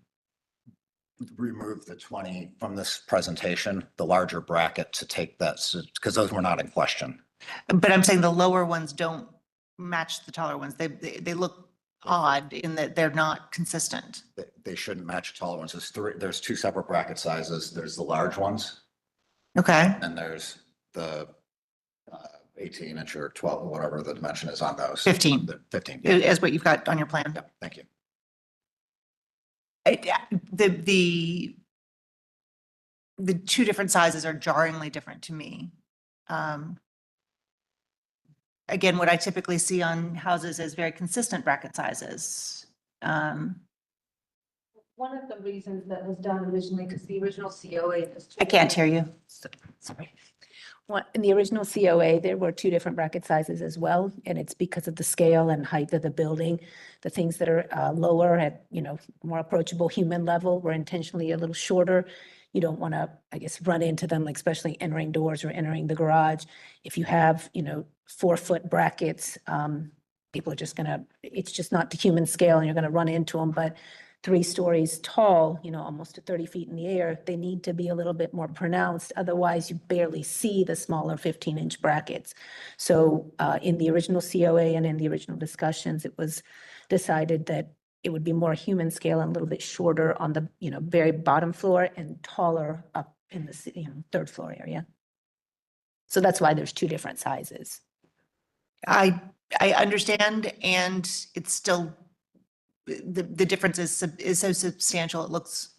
Remove the 20 from this presentation, the larger bracket to take that, because those were not in question. But I'm saying the lower ones don't match the taller ones. They look odd in that they're not consistent. They shouldn't match taller ones. There's 2 separate bracket sizes. There's the large ones Okay. and there's the 18 inch or 12, whatever the dimension is on those. 15. 15. Is what you've got on your plan. Yep, thank you. The 2 different sizes are jarringly different to me. Again, what I typically see on houses is very consistent bracket sizes. One of the reasons that was done originally, because the original COA is. I can't hear you. Sorry. In the original COA, there were 2 different bracket sizes as well, and it's because of the scale and height of the building. The things that are lower at, more approachable human level were intentionally a little shorter. You don't want to, I guess, run into them, like especially entering doors or entering the garage. If you have, 4-foot brackets, people are just it's just not to human scale and you're going to run into them. But 3 stories tall, almost to 30 feet in the air, they need to be a little bit more pronounced. Otherwise, you barely see the smaller 15-inch brackets. So in the original COA and in the original discussions, it was decided that it would be more human scale and a little bit shorter on the, very bottom floor and taller up in the, 3rd floor area. So that's why there's 2 different sizes. I understand, and it's still, the difference is so substantial. It looks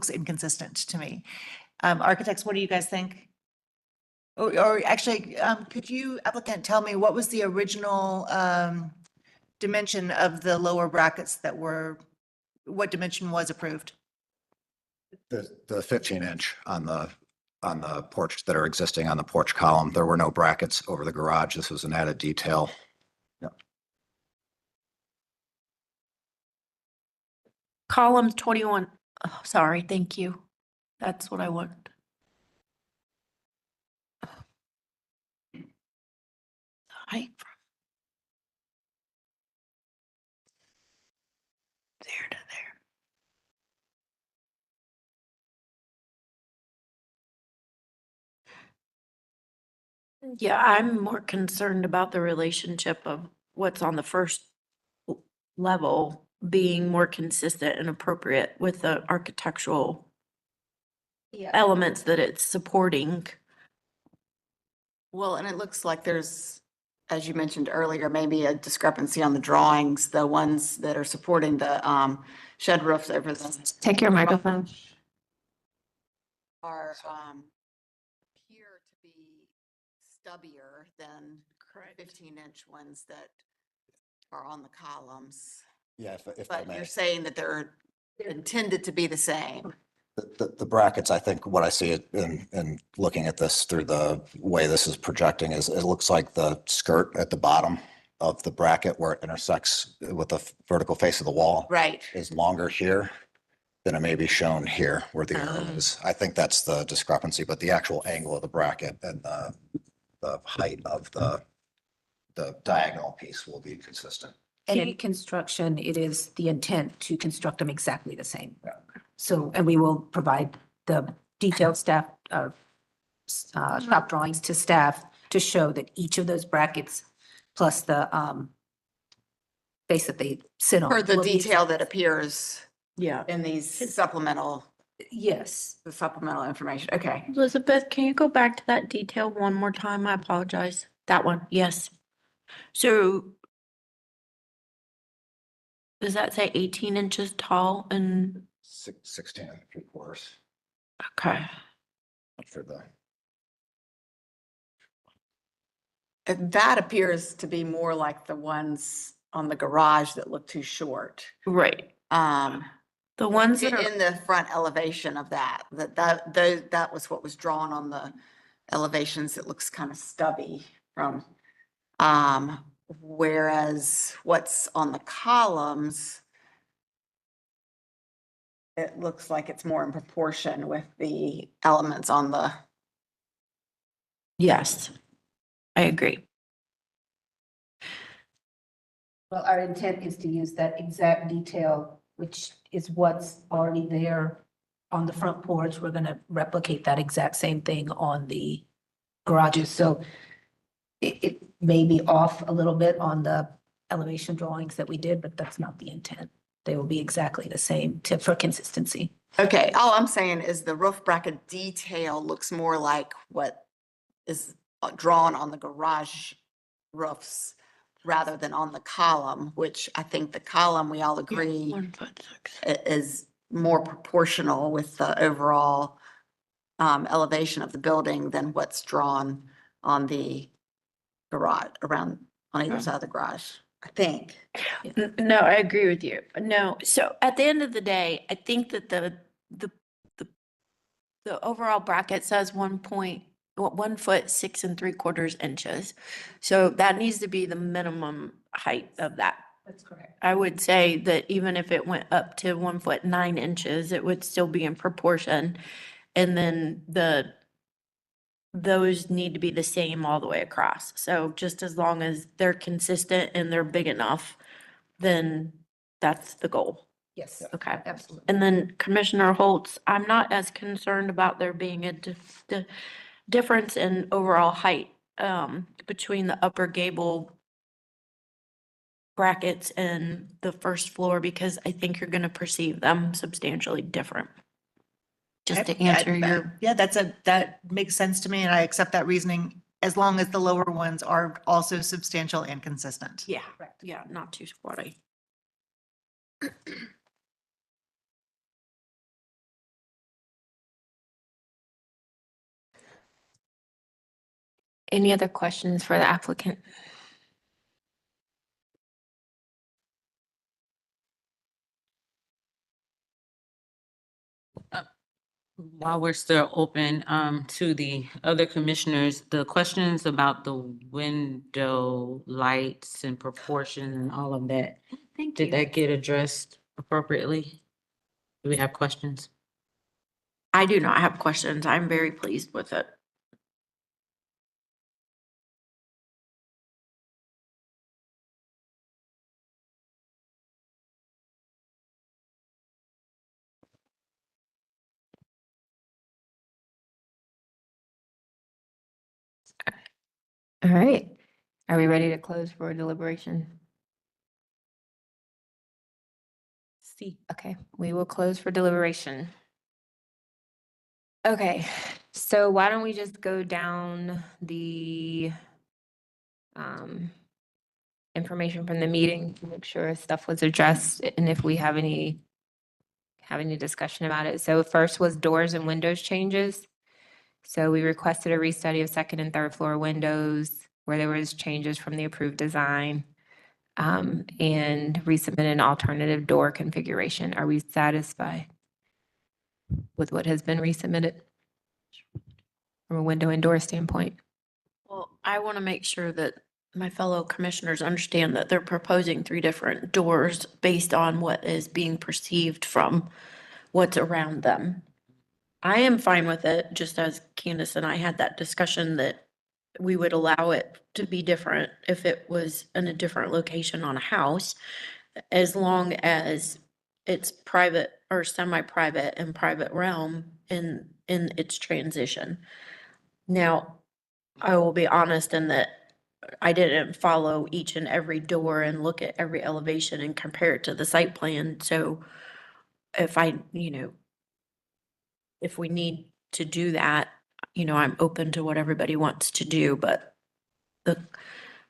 inconsistent to me. Architects, what do you guys think? Or actually, could you, applicant, tell me what was the original dimension of the lower brackets what dimension was approved? The 15 inch on the porch that are existing on the porch column. There were no brackets over the garage. This was an added detail. Yep. Column 21. Oh, sorry, thank you. That's what I want. Height from there to there. Yeah, I'm more concerned about the relationship of what's on the first level being more consistent and appropriate with the architectural elements that it's supporting. Well, and it looks like there's, as you mentioned earlier, maybe a discrepancy on the drawings, the ones that are supporting the shed roofs over the. Take your microphone. Are appear to be stubbier than 15-inch ones that are on the columns. Yeah, if I But may. you're saying that they're intended to be the same. The brackets, I think what I see it in looking at this through the way this is projecting is it looks like the skirt at the bottom of the bracket where it intersects with the vertical face of the wall. Right. Is longer here than it may be shown here where the arrow is. I think that's the discrepancy, but the actual angle of the bracket and the height of the diagonal piece will be consistent. And in construction, it is the intent to construct them exactly the same. So, and we will provide the detailed staff, shop drawings to staff to show that each of those brackets plus the, base that they sit on. For the will be detail that appears Yeah. in these supplemental, Yes. the supplemental information. Okay. Elizabeth, can you go back to that detail one more time? I apologize. That one, yes. So does that say 18 inches tall and, 16 3/4. okay, For the, That appears to be more like the ones on the garage that look too short. right. The ones that are, In the front elevation of that was what was drawn on the elevations. It looks kind of stubby from, whereas what's on the columns, it looks like it's more in proportion with the elements on the, yes, I agree. Well, our intent is to use that exact detail, which is what's already there on the front porch. We're gonna replicate that exact same thing on the garages. So it may be off a little bit on the elevation drawings that we did, but that's not the intent. They will be exactly the same for consistency. okay, all I'm saying is the roof bracket detail looks more like what is drawn on the garage roofs rather than on the column, which I think the column, we all agree, 1'6". is more proportional with the overall elevation of the building than what's drawn on the garage, around on either side of the garage, I think. No, I agree with you. No, so at the end of the day, I think that the overall bracket says 1 foot 6 3/4 inches. So that needs to be the minimum height of that. That's correct. I would say that even if it went up to 1 foot 9 inches, it would still be in proportion. And then those need to be the same all the way across. So just as long as they're consistent and they're big enough, then that's the goal. Yes, Okay. absolutely. And then Commissioner Holtz, I'm not as concerned about there being a difference in overall height between the upper gable brackets and the first floor, because I think you're gonna perceive them substantially different. Just to answer your, Yeah, that makes sense to me, and I accept that reasoning as long as the lower ones are also substantial and consistent. yeah, yeah, not too squatty. Any other questions for the applicant? While we're still open to the other commissioners, the questions about the window lights and proportion and all of that, did that get addressed appropriately? Do we have questions? I do not have questions. I'm very pleased with it. All right. Are we ready to close for deliberation? See, okay, we will close for deliberation. Okay, so why don't we just go down the information from the meeting, to make sure stuff was addressed and if we have any discussion about it. So first was doors and windows changes. So we requested a restudy of second and third floor windows where there was changes from the approved design. And resubmit an alternative door configuration. Are we satisfied with what has been resubmitted from a window and door standpoint? Well, I want to make sure that my fellow commissioners understand that they're proposing 3 different doors based on what is being perceived from what's around them. I am fine with it, just as Candace and I had that discussion that we would allow it to be different if it was in a different location on a house, as long as it's private or semi-private and private realm in its transition. Now, I will be honest in that I didn't follow each and every door and look at every elevation and compare it to the site plan, so if if we need to do that, I'm open to what everybody wants to do, but the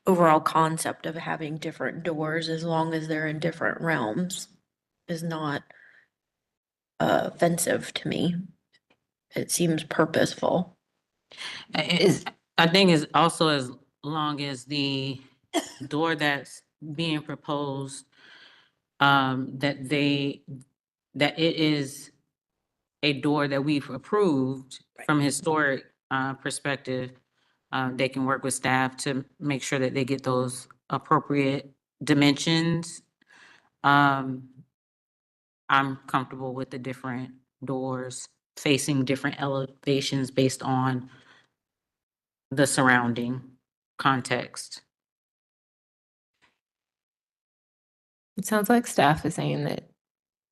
overall concept of having different doors, as long as they're in different realms, is not offensive to me. It seems purposeful. I think is also as long as the door that's being proposed, that it is a door that we've approved from historic perspective. They can work with staff to make sure that they get those appropriate dimensions. I'm comfortable with the different doors facing different elevations based on the surrounding context. It sounds like staff is saying that,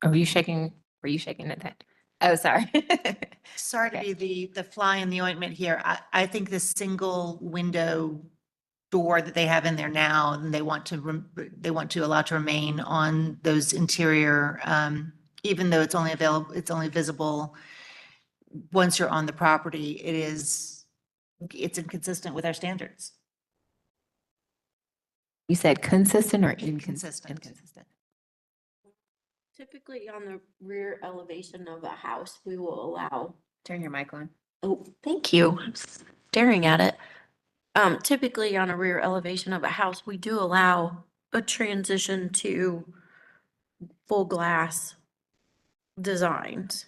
were you shaking at that? Oh, sorry. Sorry to be the fly in the ointment here. I think the single window door that they have in there now, and they want to allow to remain on those interior, even though it's only visible once you're on the property, it's inconsistent with our standards. You said consistent or Inconsistent. inconsistent? Typically on the rear elevation of a house, we will allow. Turn your mic on. Oh, thank you. I'm staring at it. Typically on a rear elevation of a house, we do allow a transition to full glass designs.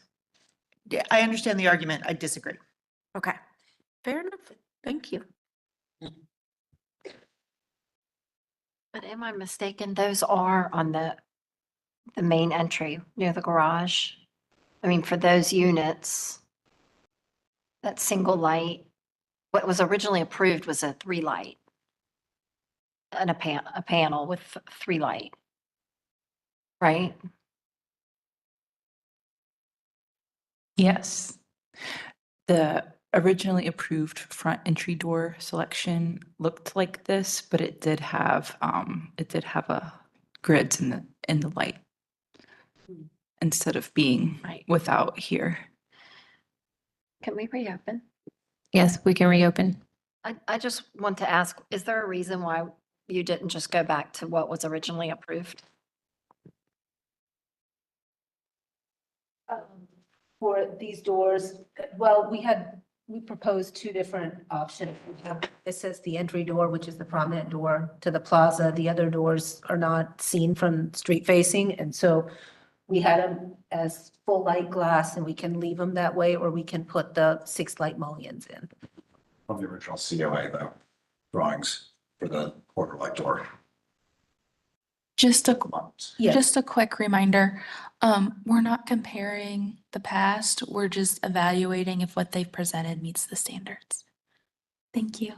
Yeah, I understand the argument. I disagree. Okay, fair enough. Thank you. But am I mistaken? Those are on the main entry near the garage. I mean, for those units, that single light, what was originally approved was a 3-light. And a panel with 3-light. Right? Yes. The originally approved front entry door selection looked like this, but it did have a grids in the light instead of being Right. without here. Can we reopen? Yes, we can reopen. I just want to ask, is there a reason why you didn't just go back to what was originally approved? For these doors, well, we proposed two different options. This is the entry door, which is the prominent door to the plaza. The other doors are not seen from street facing, and so we had them as full light glass, and we can leave them that way, or we can put the 6 light mullions in. Of the original COA though, drawings for the quarter light door. Just a Yeah. Just a quick reminder, we're not comparing the past, we're just evaluating if what they've presented meets the standards. Thank you.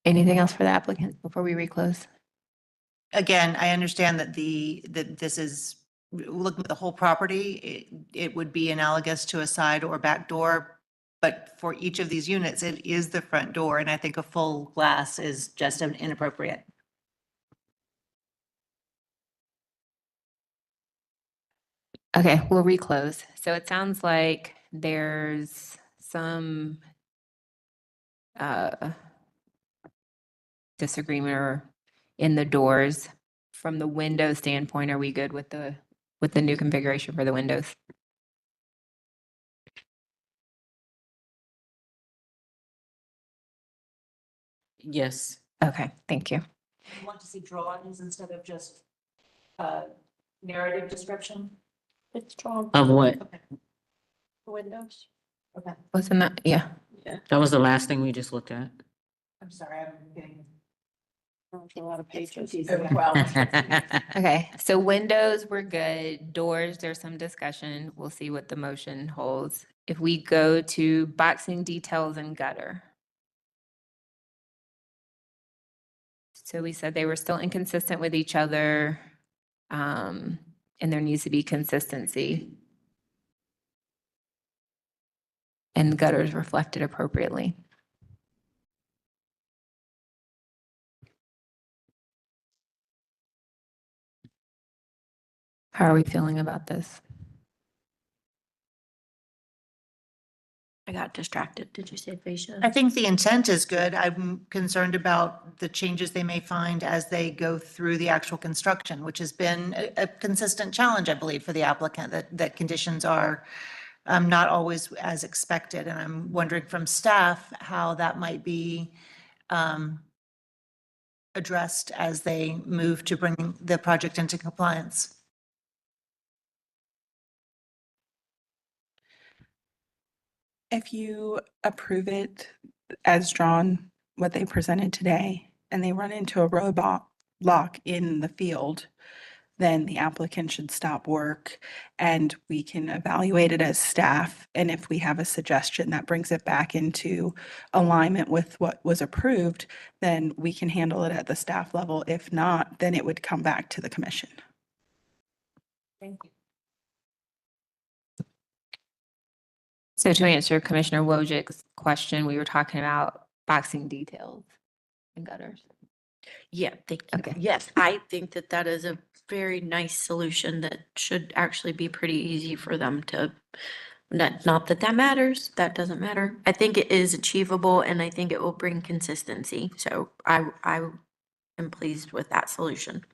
Anything else for the applicant before we reclose? Again, I understand that that this is, looking at the whole property, it would be analogous to a side or back door. But for each of these units, it is the front door, and I think a full glass is just inappropriate. Okay, we'll reclose. So it sounds like there's some disagreement or in the doors. From the window standpoint, are we good with the new configuration for the windows? Yes. Okay, thank you. You want to see drawings instead of just narrative description? It's drawn. Of what? Windows? Okay. Wasn't that, yeah. That was the last thing we just looked at. I'm sorry, I'm getting A lot of pages. Okay, so windows, we're good. Doors, there's some discussion. We'll see what the motion holds. If we go to boxing details and gutter. So we said they were still inconsistent with each other, and there needs to be consistency. And gutters reflected appropriately. How are we feeling about this? I got distracted. Did you say fascia? I think the intent is good. I'm concerned about the changes they may find as they go through the actual construction, which has been a consistent challenge, I believe, for the applicant, that conditions are not always as expected. And I'm wondering from staff how that might be addressed as they move to bring the project into compliance. If you approve it as drawn, what they presented today, and they run into a roadblock in the field, then the applicant should stop work and we can evaluate it as staff. And if we have a suggestion that brings it back into alignment with what was approved, then we can handle it at the staff level. If not, then it would come back to the commission. Thank you. So to answer Commissioner Wojcik's question, we were talking about boxing details and gutters. Yeah, thank you. Okay. Yes, I think that that is a very nice solution that should actually be pretty easy for them to, not that that matters, that doesn't matter. I think it is achievable and I think it will bring consistency. So I am pleased with that solution.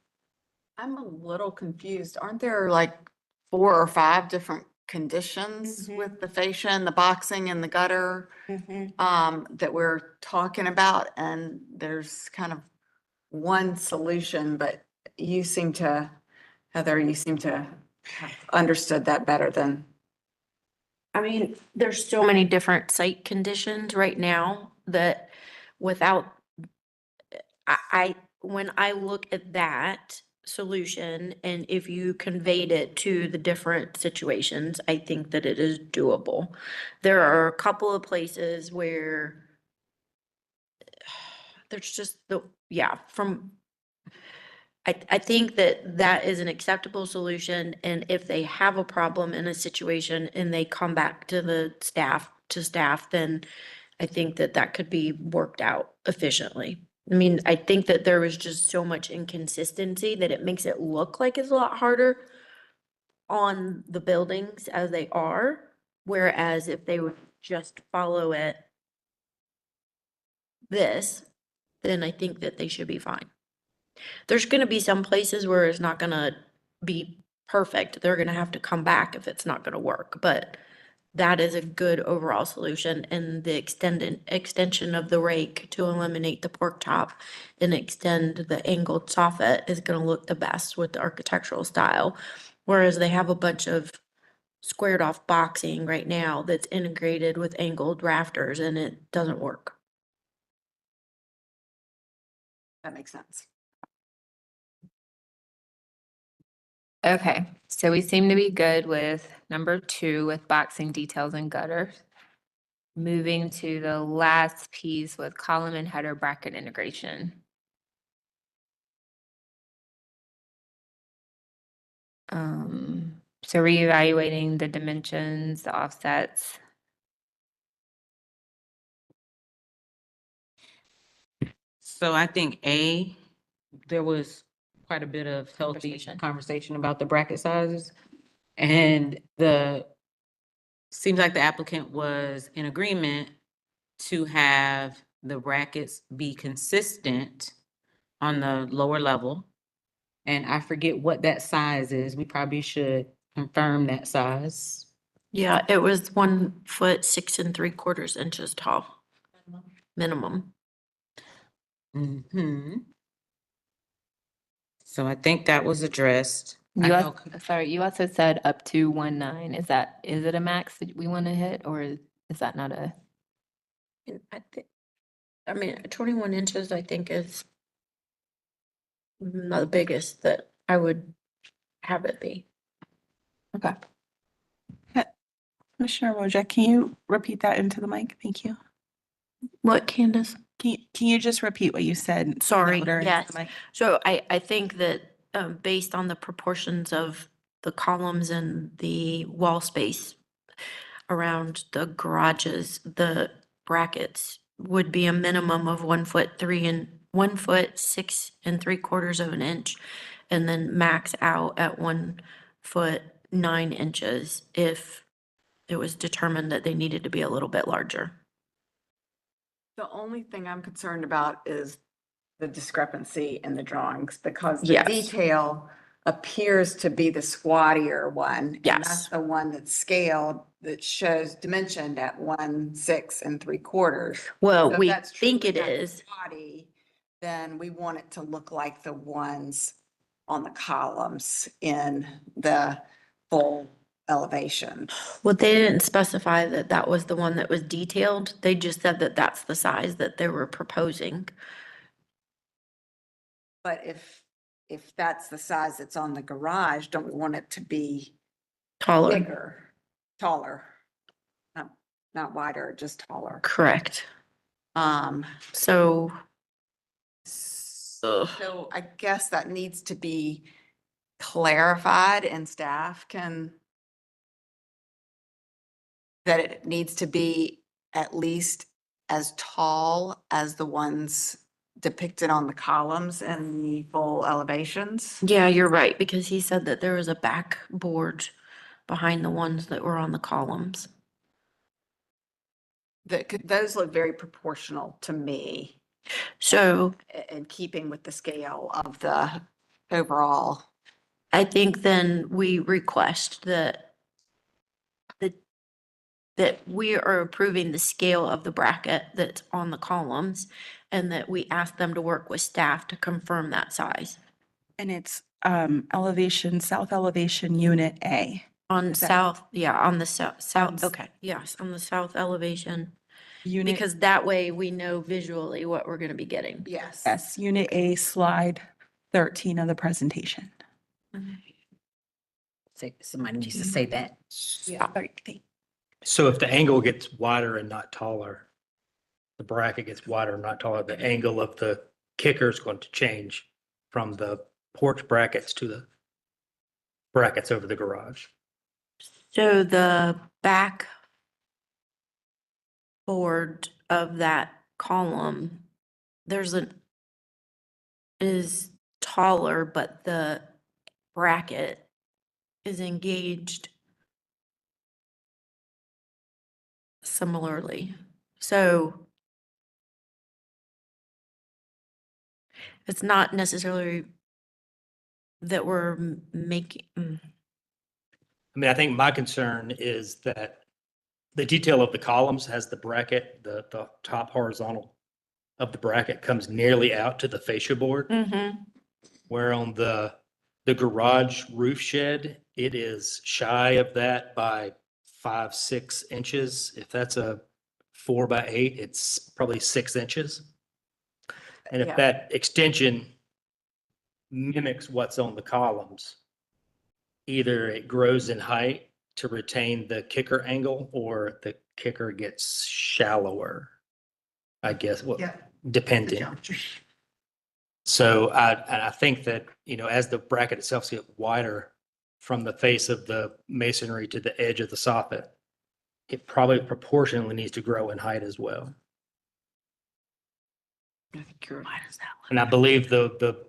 I'm a little confused. Aren't there like 4 or 5 different conditions with the fascia and the boxing and the gutter that we're talking about? And there's kind of one solution, but you seem to, Heather, you seem to have understood that better than. I mean, there's so many different site conditions right now that without, when I look at that solution and if you conveyed it to the different situations, I think that it is doable. There are a couple of places where there's just I think that that is an acceptable solution, and if they have a problem in a situation and they come back to the staff, then I think that that could be worked out efficiently. I mean, I think that there was just so much inconsistency that it makes it look like it's a lot harder on the buildings as they are, whereas if they would just follow then I think that they should be fine. There's gonna be some places where it's not gonna be perfect. They're gonna have to come back if it's not gonna work, but that is a good overall solution. And the extension of the rake to eliminate the pork chop and extend the angled soffit is gonna look the best with the architectural style. Whereas they have a bunch of squared off boxing right now that's integrated with angled rafters and it doesn't work. That makes sense. Okay, so we seem to be good with number 2 with boxing details and gutters. Moving to the last piece with column and header bracket integration. So reevaluating the dimensions, the offsets. So I think there was quite a bit of healthy conversation about the bracket sizes. And seems like the applicant was in agreement to have the brackets be consistent on the lower level. And I forget what that size is. We probably should confirm that size. Yeah, it was 1 foot 6 3/4 inches tall. Minimum. So I think that was addressed. You also said up to 1.9. Is it a max that we want to hit, or is that not a? I mean, 21 inches, I think the biggest that I would have it be. Okay. Commissioner Wojcik, can you repeat that into the mic? Thank you. What, Candace? Can you just repeat what you said? Sorry, louder into yes. the mic? So I think that, based on the proportions of the columns and the wall space around the garages, the brackets would be a minimum of 1 foot 6 3/4 of an inch, and then max out at 1 foot 9 inches if it was determined that they needed to be a little bit larger. The only thing I'm concerned about is the discrepancy in the drawings because the Yes. detail appears to be the squattier one. And that's Yes. the one that's scaled that shows dimensioned at 1 6 3/4. Well, So if we that's think truly it that is. squatty, then we want it to look like the ones on the columns in the full elevation. Well, they didn't specify that that was the one that was detailed. They just said that that's the size that they were proposing. But if that's the size that's on the garage, don't we want it to be Taller. bigger, taller? Not wider, just taller. Correct. Um, So, so I guess that needs to be clarified and staff can that it needs to be at least as tall as the ones depicted on the columns and the full elevations. yeah, you're right, because he said that there was a backboard behind the ones that were on the columns. Those look very proportional to me. So In keeping with the scale of the overall. I think then we request that we are approving the scale of the bracket that's on the columns, and that we ask them to work with staff to confirm that size. And it's elevation, south elevation, unit A. On Is that- south, yeah, on the south, On okay, yes, on the south elevation. Unit, Because that way we know visually what we're gonna be getting. Yes. yes, unit A, slide 13 of the presentation. Say, somebody needs to say that. Yeah. 13. So if the angle gets wider and not taller, the bracket gets wider and not taller, the angle of the kicker is going to change from the porch brackets to the brackets over the garage. So the back board of that column, is taller, but the bracket is engaged similarly. So it's not necessarily that we're making, I mean, I think my concern is that the detail of the columns has the bracket, the top horizontal of the bracket comes nearly out to the fascia board, where on the garage roof shed, it is shy of that by 5, 6 inches. If that's a 4x8, it's probably 6 inches. And if Yeah. that extension mimics what's on the columns, either it grows in height to retain the kicker angle or the kicker gets shallower, I guess, well, depending. So I think that, as the bracket itself gets wider from the face of the masonry to the edge of the soffit, it probably proportionally needs to grow in height as well. And I believe the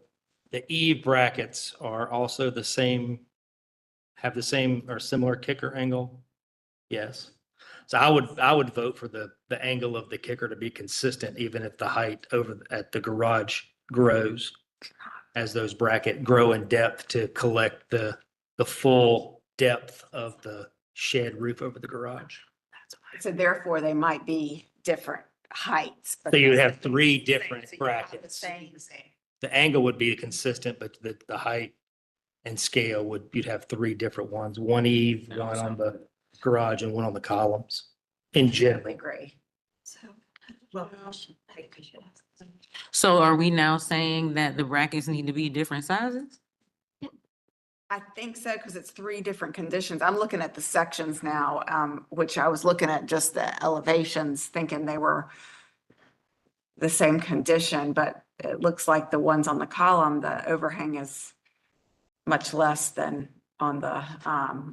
eave brackets are also the same, have the same or similar kicker angle. Yes. So I would vote for the angle of the kicker to be consistent, even if the height at the garage grows as those bracket grow in depth to collect the full depth of the shed roof over the garage. So therefore, they might be different heights. So you would have because- 3 different So you have the brackets. same. The angle would be consistent, but the height and scale you'd have 3 different ones, one eave, one on the garage and one on the columns in I general. agree. So are we now saying that the brackets need to be different sizes? I think so, because it's 3 different conditions. I'm looking at the sections now, which I was looking at just the elevations, thinking they were the same condition, but it looks like the ones on the column, the overhang is much less than on the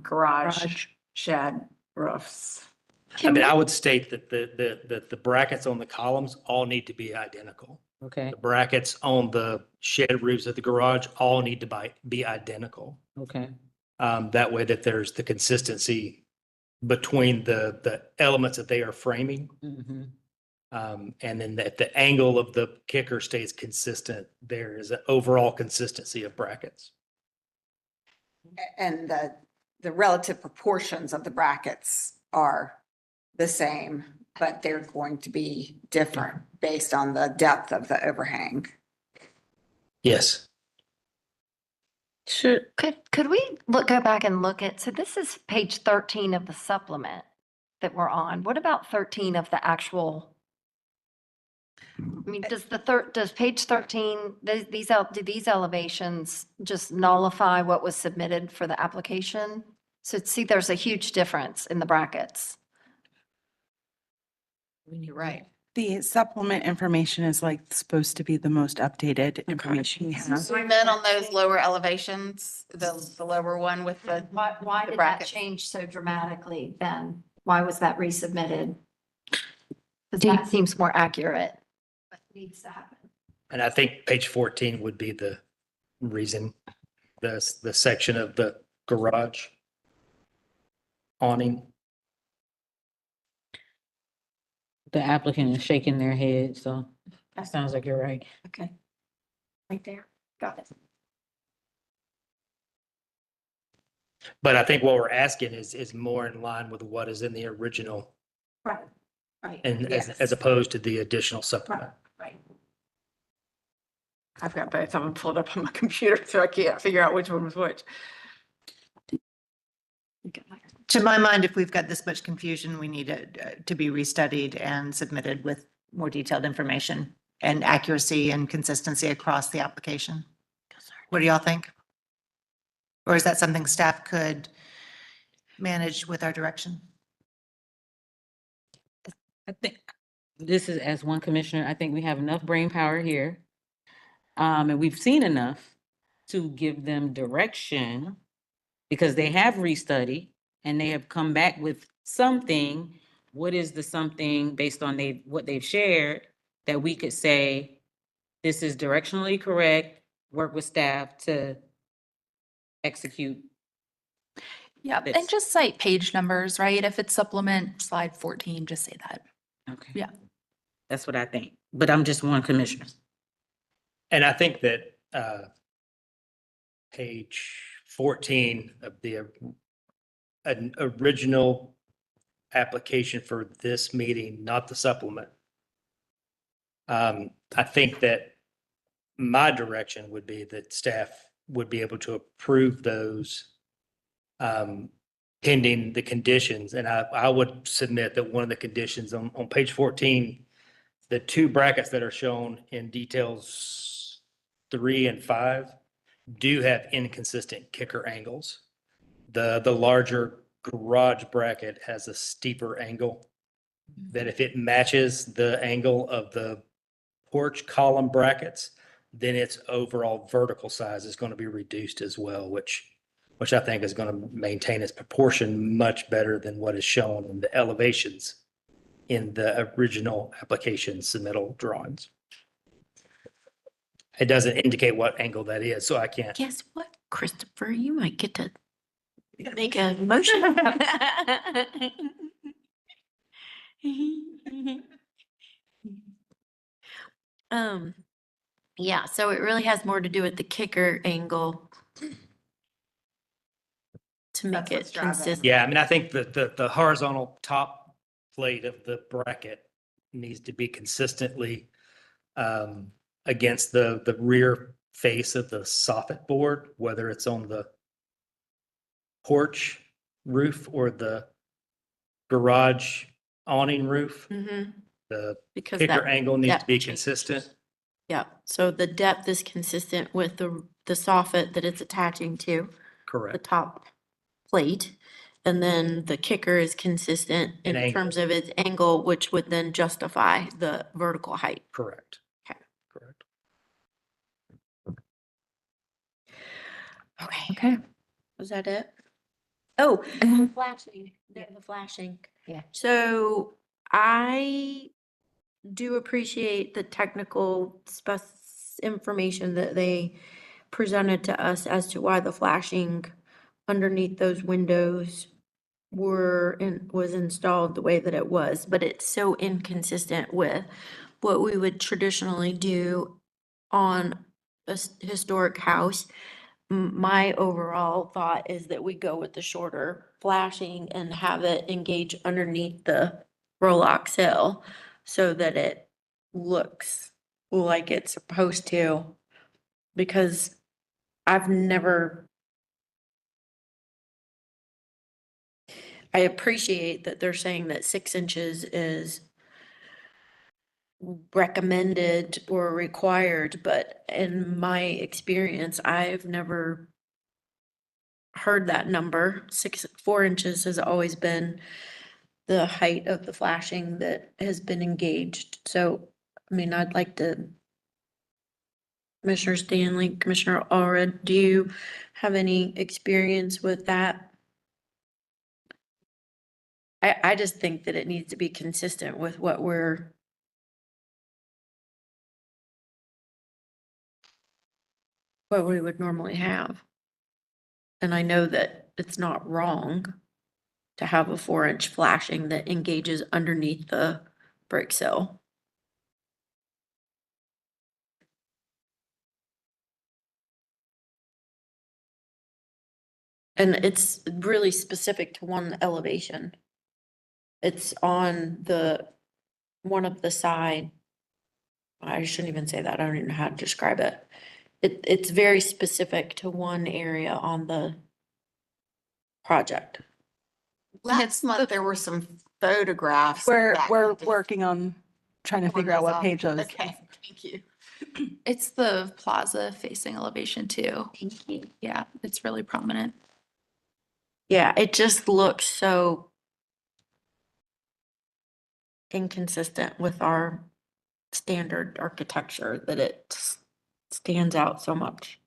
garage shed roofs. I mean, I would state that the brackets on the columns all need to be identical. Okay, The brackets on the shed roofs at the garage all need to be identical. okay. That way that there's the consistency between the elements that they are framing. Mhm. And then that the angle of the kicker stays consistent. There is an overall consistency of brackets. And the relative proportions of the brackets are the same, but they're going to be different based on the depth of the overhang. Yes. Could we go back and look at, so this is page 13 of the supplement that we're on. What about 13 of the actual? I mean, does page 13, do these elevations just nullify what was submitted for the application? So see, there's a huge difference in the brackets. You're right. The supplement information is like supposed to be the most updated information we have. Zoom in on those lower elevations, the lower one with the. Why the did that brackets. change so dramatically then? Why was that resubmitted? Because that seems more accurate. What needs to happen? And I think page 14 would be the reason, the section of the garage awning. The applicant is shaking their head, so that sounds like you're right. Okay. Right there. Got it. But I think what we're asking is more in line with what is in the original Right. Right. and Yes. as opposed to the additional supplement. Right. I've got both of them pulled up on my computer, so I can't figure out which one was which. To my mind, if we've got this much confusion, we need it to be restudied and submitted with more detailed information and accuracy and consistency across the application. What do y'all think? Or is that something staff could manage with our direction? I think this is, as one commissioner, I think we have enough brain power here. And we've seen enough to give them direction because they have restudied and they have come back with something. What is the something based on what they've shared that we could say, this is directionally correct, work with staff to execute? Yeah, This. and just cite page numbers, right? If it's supplement slide 14, just say that. Okay. Yeah. That's what I think, but I'm just one commissioner. And I think that page 14 of the an original application for this meeting, not the supplement. I think that my direction would be that staff would be able to approve those pending the conditions. And I would submit that one of the conditions on page 14, the 2 brackets that are shown in details 3 and 5 do have inconsistent kicker angles. The larger garage bracket has a steeper angle that if it matches the angle of the porch column brackets, then its overall vertical size is going to be reduced as well, which I think is going to maintain its proportion much better than what is shown in the elevations in the original application submittal drawings. It doesn't indicate what angle that is, so I can't. Guess what, Christopher? You might get to make a motion. Yeah, so it really has more to do with the kicker angle to make That's it what's driving. consistent. Yeah, I mean, I think that the horizontal top plate of the bracket needs to be consistently against the rear face of the soffit board, whether it's on the porch roof or the garage awning roof. Mhm. The Because kicker that angle needs to be depth changes. consistent. Yeah, so the depth is consistent with the soffit that it's attaching to, the Correct. top plate. And then the kicker is consistent in In angle. terms of its angle, which would then justify the vertical height. Correct. Okay. Correct. Okay, Okay. was that it? Oh, the flashing, the flashing. Yeah. So I do appreciate the technical information that they presented to us as to why the flashing underneath those windows was installed the way that it was, but it's so inconsistent with what we would traditionally do on a historic house. My overall thought is that we go with the shorter flashing and have it engage underneath the Rolox hill so that it looks like it's supposed to. Because I've never, I appreciate that they're saying that 6 inches is recommended or required, but in my experience, I've never heard that number. 4 inches has always been the height of the flashing that has been engaged. So, I mean, I'd like to, Commissioner Stanley, Commissioner Allred, do you have any experience with that? I just think that it needs to be consistent with what we would normally have. And I know that it's not wrong to have a 4-inch flashing that engages underneath the brick sill. And it's really specific to one elevation. It's on one of the side. I shouldn't even say that. I don't even know how to describe it. It's very specific to one area on the project. Last month, there were some photographs. We're that just- working on trying to pulling figure out those what off. page those. Okay, thank you. It's the plaza facing elevation too. Thank you. Yeah, it's really prominent. Yeah, it just looks so inconsistent with our standard architecture that it stands out so much.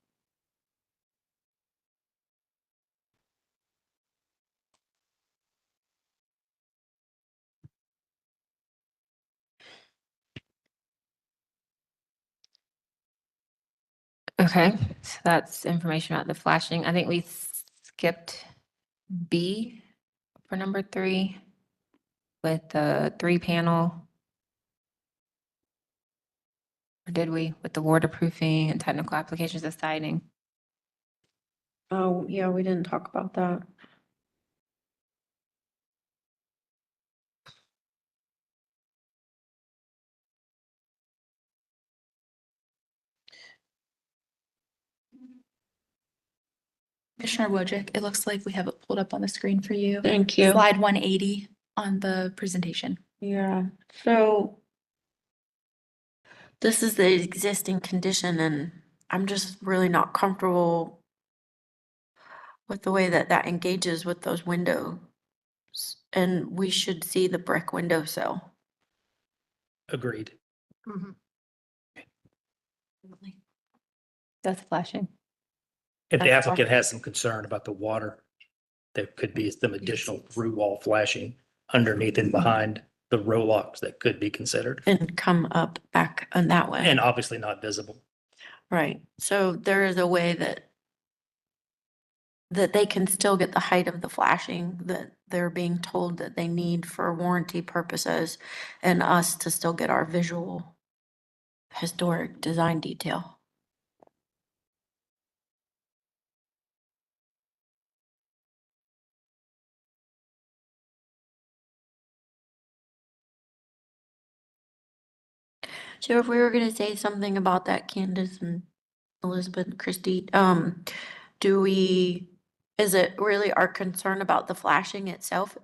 Okay, so that's information about the flashing. I think we skipped B for number 3 with the 3-panel. Or did we, with the waterproofing and technical applications of siding? Oh, yeah, we didn't talk about that. Commissioner Wojcik, it looks like we have it pulled up on the screen for you. Thank you. Slide 180 on the presentation. Yeah, so this is the existing condition and I'm just really not comfortable with the way that that engages with those windows. And we should see the brick windowsill. Agreed. That's flashing. If the That's applicant has some concern about the water, there could be some additional through wall flashing underneath and behind the row locks that could be considered. And come up back on that way. And obviously not visible. Right, so there is a way that they can still get the height of the flashing that they're being told that they need for warranty purposes and us to still get our visual historic design detail. So if we were gonna say something about that, Candace and Elizabeth and Christie, is it really our concern about the flashing itself?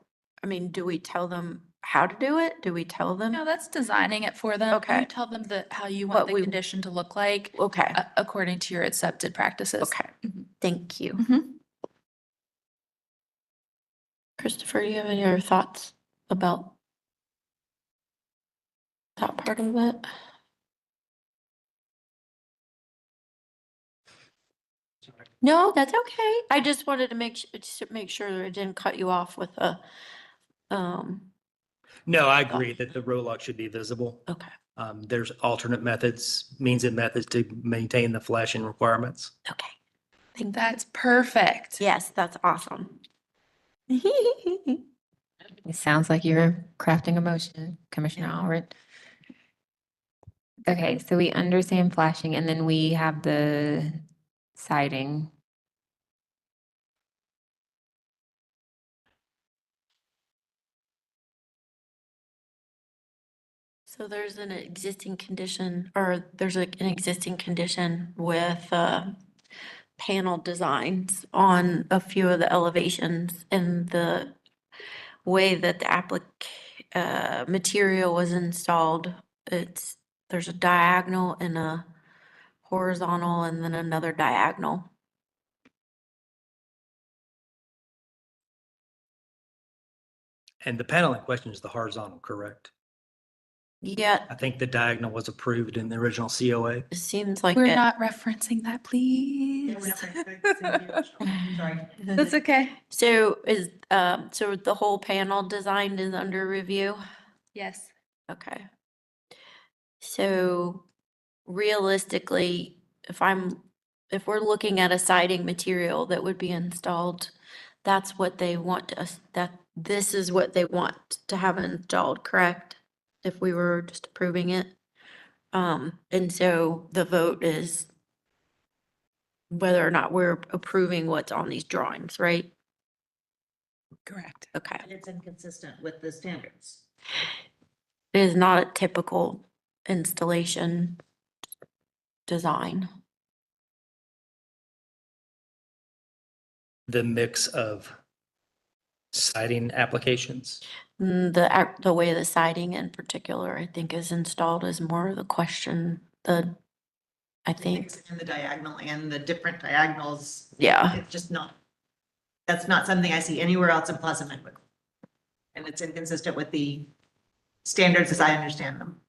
I mean, do we tell them how to do it? Do we tell them? No, that's designing it for them. Okay. You tell them how you want What the we- condition to look like Okay, according to your accepted practices. okay. Thank you. Mhm. Christopher, do you have any other thoughts about that part of it? No, that's okay. I just wanted to make sure that it didn't cut you off with a, No, I agree that the row lock should be visible. okay, There's alternate methods, means and methods to maintain the flashing requirements. okay. That's perfect. Yes, that's awesome. It sounds like you're crafting a motion, Commissioner Allred. Okay, so we understand flashing and then we have the siding. So there's an existing condition, or there's an existing condition with panel designs on a few of the elevations, and the way that the material was installed, there's a diagonal and a horizontal and then another diagonal. And the panel in question is the horizontal, correct? Yet, I think the diagonal was approved in the original COA. it seems like We're it. not referencing that, please. Sorry. That's okay. So so the whole panel design is under review? Yes. Okay. So realistically, if we're looking at a siding material that would be installed, that's what they want us, this is what they want to have installed, correct? If we were just approving it. And so the vote is whether or not we're approving what's on these drawings, right? Correct. Okay. It's inconsistent with the standards. It is not a typical installation design. The mix of siding applications. The way the siding in particular, I think, is installed is more the question, I think, And the diagonal and the different diagonals. yeah. It's just not, that's not something I see anywhere else in Pleasant Midwood. And it's inconsistent with the standards as I understand them.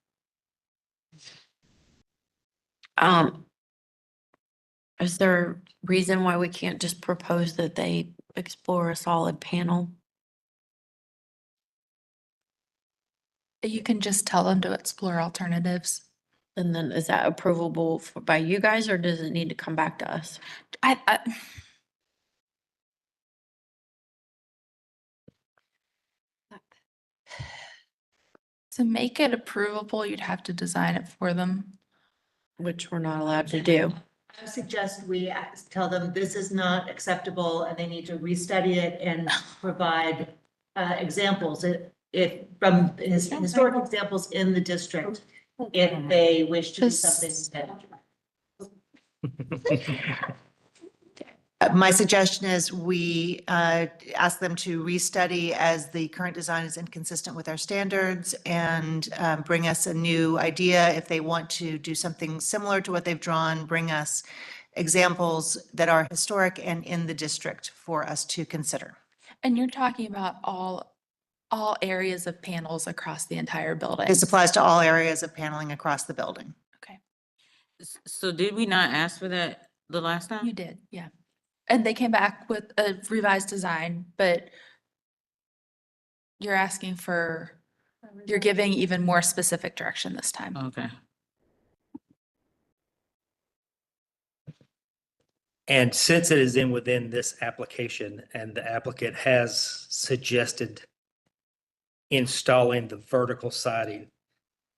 Is there a reason why we can't just propose that they explore a solid panel? You can just tell them to explore alternatives. And then is that approvable by you guys, or does it need to come back to us? To make it approvable, you'd have to design it for them. Which we're not allowed to do. I suggest we tell them this is not acceptable and they need to restudy it and provide examples if from historic examples in the district, if they wish to do something that. My suggestion is we ask them to restudy as the current design is inconsistent with our standards and bring us a new idea. If they want to do something similar to what they've drawn, bring us examples that are historic and in the district for us to consider. And you're talking about all areas of panels across the entire building. This applies to all areas of paneling across the building. Okay, So did we not ask for that the last time? you did, yeah. And they came back with a revised design, but you're giving even more specific direction this time. Okay. And since it is within this application and the applicant has suggested installing the vertical siding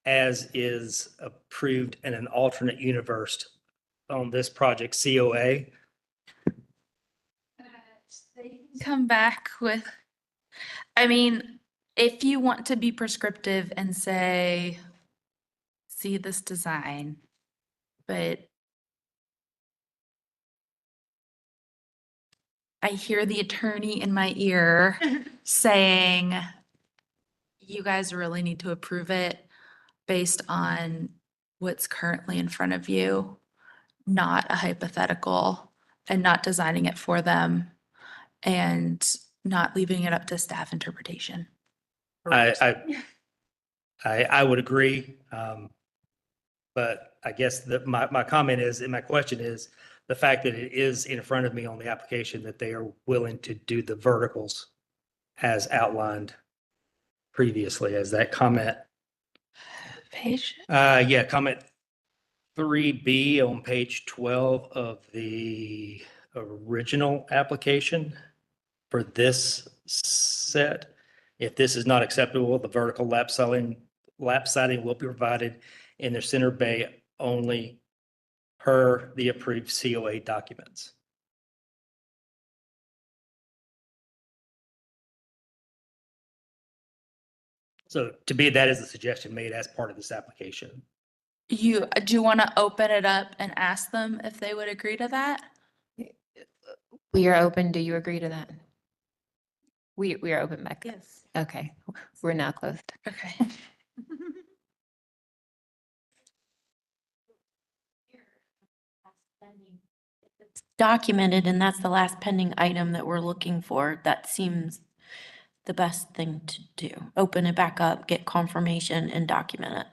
as is approved in an alternate universe on this project COA, Come back with, I mean, if you want to be prescriptive and say, see this design, but I hear the attorney in my ear saying, you guys really need to approve it based on what's currently in front of you, not a hypothetical, and not designing it for them, and not leaving it up to staff interpretation. I would agree. But I guess that my comment is, and my question is, the fact that it is in front of me on the application that they are willing to do the verticals as outlined previously, as that comment. Page? Yeah, comment 3B on page 12 of the original application for this set. If this is not acceptable, the vertical lap siding will be provided in their center bay only per the approved COA documents. So to me, that is a suggestion made as part of this application. Do you want to open it up and ask them if they would agree to that? We are open. Do you agree to that? We are open, Beck. Yes. Okay, we're now closed. Okay. Documented, and that's the last pending item that we're looking for. That seems the best thing to do. Open it back up, get confirmation and document it.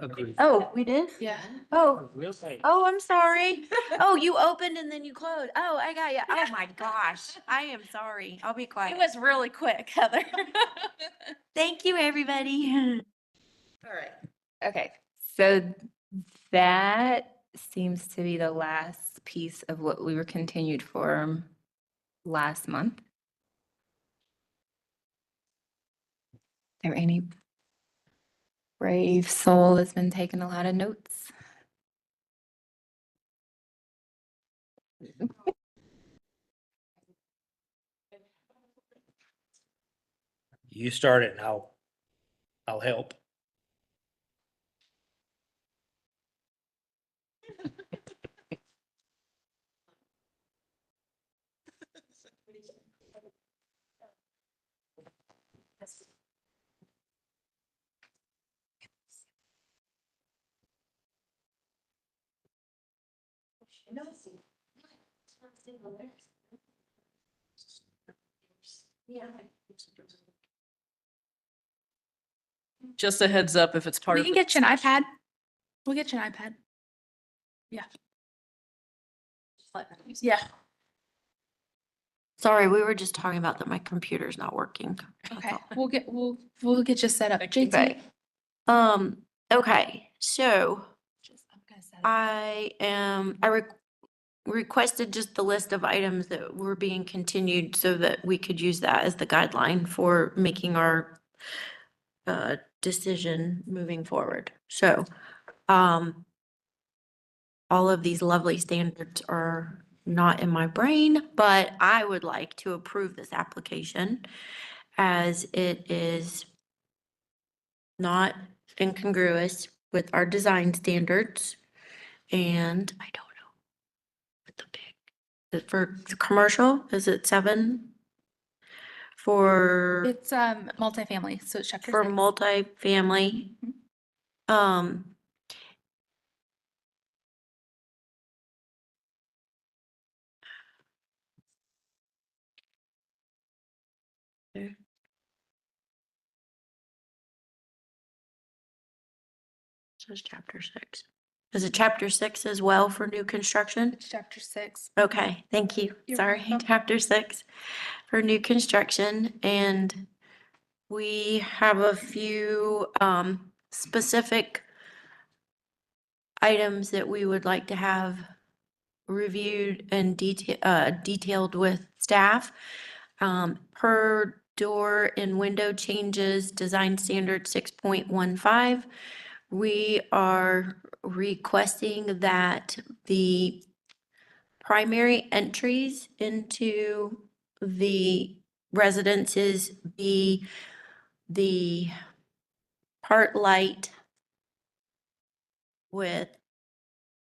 Agreed. Oh, we did? Yeah. Oh, oh, I'm sorry. Oh, you opened and then you closed. Oh, I got you. Oh my gosh. I am sorry. I'll be quiet. It was really quick, Heather. Thank you, everybody. All right. Okay, so that seems to be the last piece of what we were continued for last month. There any brave soul that's been taking a lot of notes? You start it and I'll help. Just a heads up if it's part We of. can get you an iPad. We'll get you an iPad. Yeah. Yeah. Sorry, we were just talking about that my computer's not working. That's Okay. all. We'll get you set up. JT. Okay. Okay, so I'm gonna set up. I requested just the list of items that were being continued so that we could use that as the guideline for making our decision moving forward. So, all of these lovely standards are not in my brain, but I would like to approve this application as it is not incongruous with our design standards. And I don't know. What the big, for commercial, is it 7? For It's multifamily, so it's chapter for 6. multifamily. Says chapter 6. Is it chapter 6 as well for new construction? It's chapter 6. Okay, thank you. You're Sorry, welcome. chapter 6 for new construction. And we have a few specific items that we would like to have reviewed and detailed with staff. Per door and window changes, design standard 6.15. We are requesting that the primary entries into the residences be the part light with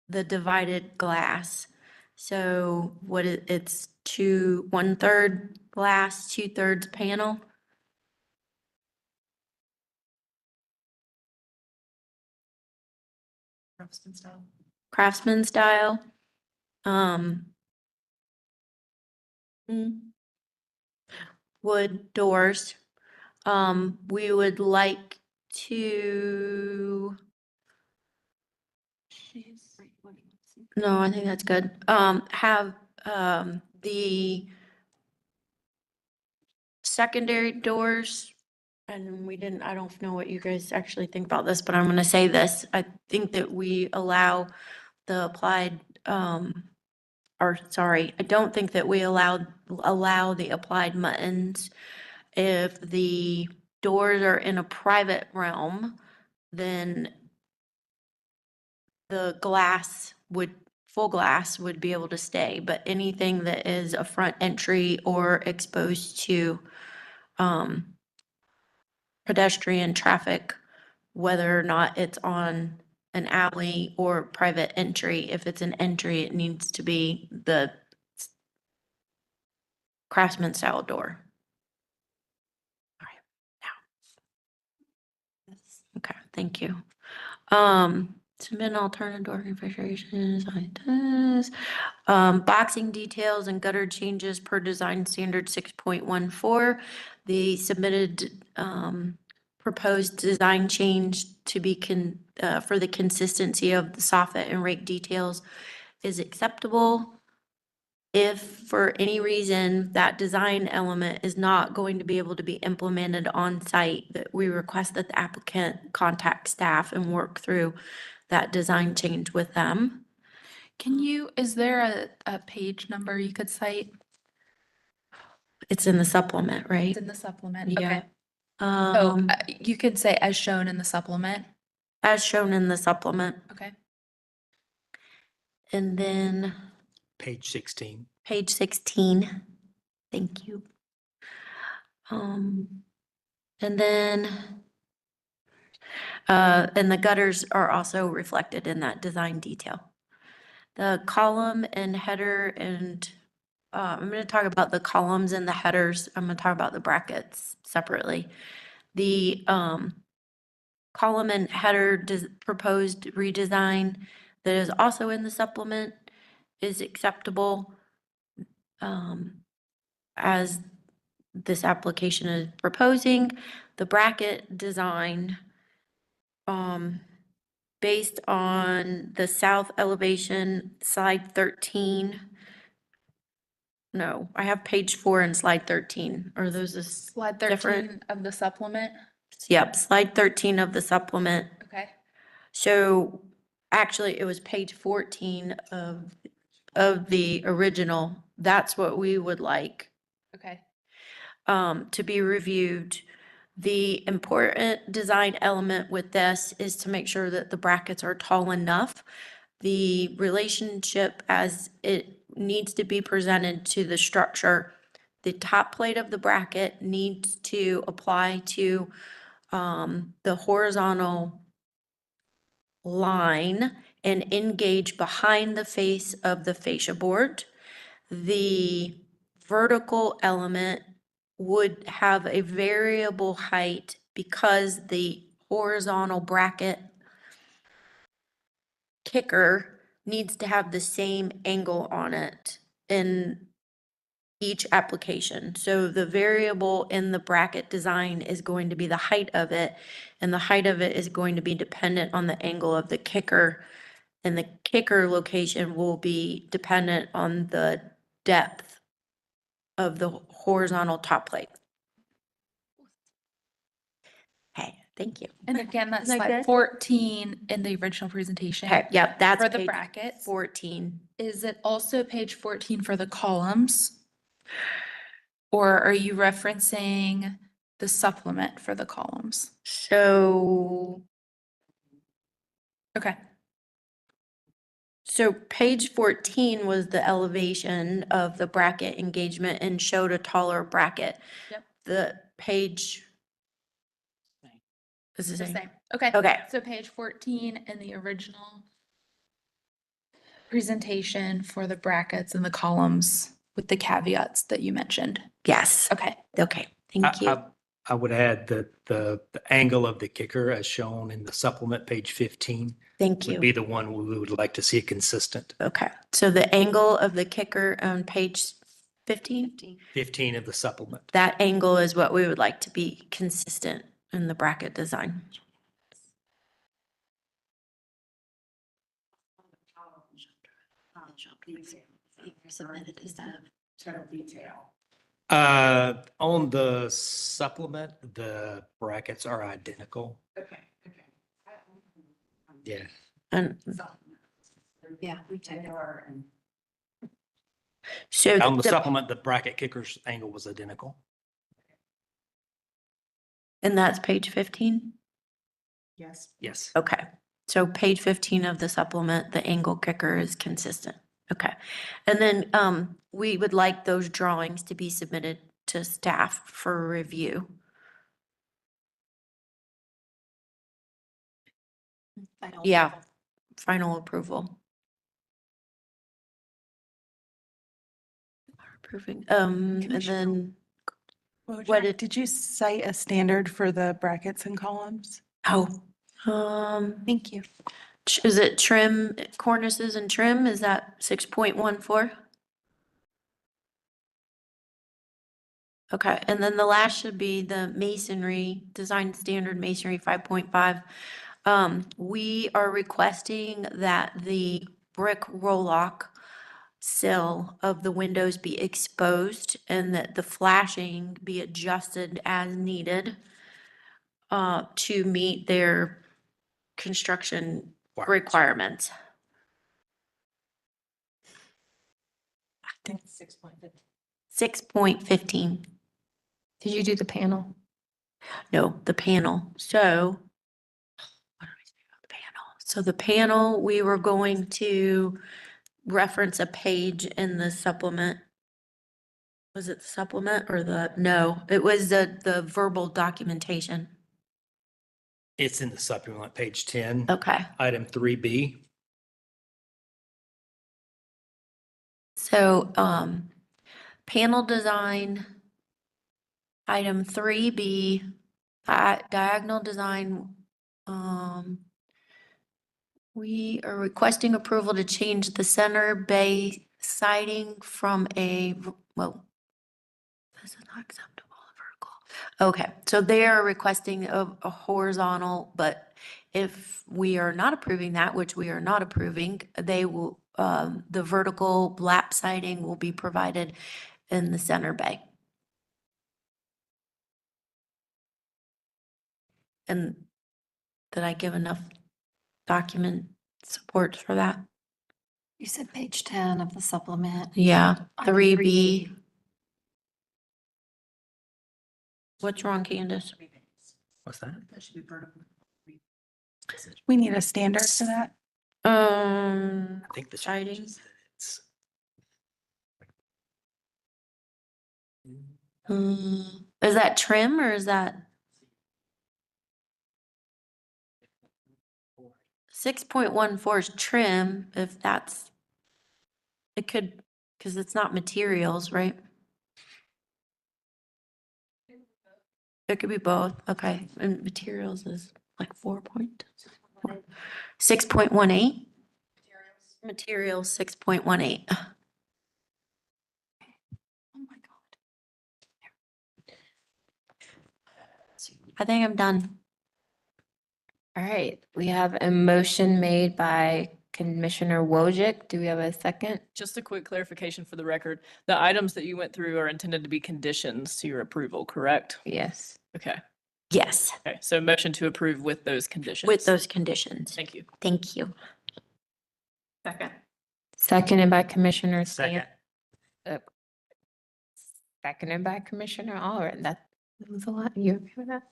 the divided glass. So it's 1/3 glass, 2/3 panel. Craftsman style. Craftsman style. Um, wood doors. We would like to. No, I think that's good. Have, the secondary doors. And we didn't, I don't know what you guys actually think about this, but I'm gonna say this. I think that we allow the applied, or sorry, I don't think that we allow the applied muttons. If the doors are in a private realm, then the full glass would be able to stay, but anything that is a front entry or exposed to, pedestrian traffic, whether or not it's on an alley or private entry, if it's an entry, it needs to be the Craftsman style door. All right, now. Okay, thank you. Submit an alternative door configuration, design test. Boxing details and gutter changes per design standard 6.14. The submitted, proposed design change to be for the consistency of the soffit and rake details is acceptable. If for any reason that design element is not going to be able to be implemented on site, that we request that the applicant contact staff and work through that design change with them. Is there a page number you could cite? It's in the supplement, right? It's in the supplement, Yeah. okay. So Um, you could say as shown in the supplement, as shown in the supplement. okay? And then Page 16. page 16. Thank you. And then, and the gutters are also reflected in that design detail. The column and header and, I'm gonna talk about the columns and the headers. I'm gonna talk about the brackets separately. The, column and header proposed redesign that is also in the supplement is acceptable, as this application is proposing. The bracket design, based on the south elevation, slide 13. No, I have page 4 and slide 13. Are those Slide different? 13 of the supplement, Yep, slide 13 of the supplement. okay? So actually, it was page 14 of the original. That's what we would like, Okay. to be reviewed. The important design element with this is to make sure that the brackets are tall enough. The relationship as it needs to be presented to the structure, the top plate of the bracket needs to apply to, the horizontal line and engage behind the face of the fascia board. The vertical element would have a variable height because the horizontal bracket kicker needs to have the same angle on it in each application. So the variable in the bracket design is going to be the height of it, and the height of it is going to be dependent on the angle of the kicker. And the kicker location will be dependent on the depth of the horizontal top plate. Okay, thank you. And again, that's Isn't that slide good? 14 in the original presentation. Okay, yep, that's For the page brackets. 14. Is it also page 14 for the columns? Or are you referencing the supplement for the columns? So, Okay, so page 14 was the elevation of the bracket engagement and showed a taller bracket. Yep. The page is the the same. same. Okay. Okay. So page 14 in the original presentation for the brackets and the columns with the caveats that you mentioned. Yes. Okay. Okay, thank you. I would add that the angle of the kicker as shown in the supplement, page 15, Thank would be you. the one we would like to see consistent. Okay, so the angle of the kicker on page 15, 15 of the supplement. that angle is what we would like to be consistent in the bracket design. Submitted, is that? On the supplement, the brackets are identical. Okay. Yeah. And, Yeah. so. On the the- supplement, the bracket kicker's angle was identical. And that's page 15? Yes. Yes. Okay, so page 15 of the supplement, the angle kicker is consistent. Okay. And then we would like those drawings to be submitted to staff for review. Yeah, final approval. Approving, and Commissioner- then, Wojak, What did- did you cite a standard for the brackets and columns? oh, Thank you. is it trim, cornices and trim? Is that 6.14? Okay, and then the last should be the masonry, design standard masonry 5.5. We are requesting that the brick roll-lock sill of the windows be exposed and that the flashing be adjusted as needed to meet their construction requirements. I think 6.15. 6.15. Did you do the panel? No, the panel. So what do I say about the panel? So the panel, we were going to reference a page in the supplement. Was it the supplement or no, it was the verbal documentation. It's in the supplement, page 10, Okay, item 3B. so panel design, item 3B, diagonal design, we are requesting approval to change the center bay siding from well, this is not acceptable, vertical. Okay, so they are requesting a horizontal, but if we are not approving that, which we are not approving, they will, the vertical lap siding will be provided in the center bay. And did I give enough document support for that? You said page 10 of the supplement. Yeah, Item 3B. What's wrong, Candace? What's that? We need a standard for that. I think the Siding. change is that it's Is that trim or is that? 6.14 is trim, if that's, it could, because it's not materials, right? It could be both, okay, and materials is like 6.18? Materials, 6.18. Oh my God. I think I'm done. All right, we have a motion made by Commissioner Wojcik. Do we have a second? Just a quick clarification for the record. The items that you went through are intended to be conditions to your approval, correct? Yes. Okay. Yes, Okay, so motion to approve with those conditions. with those conditions. Thank you. Thank you. Second. Seconded by Commissioner second. Seconded by Commissioner Allred. That was a lot. You okay with that?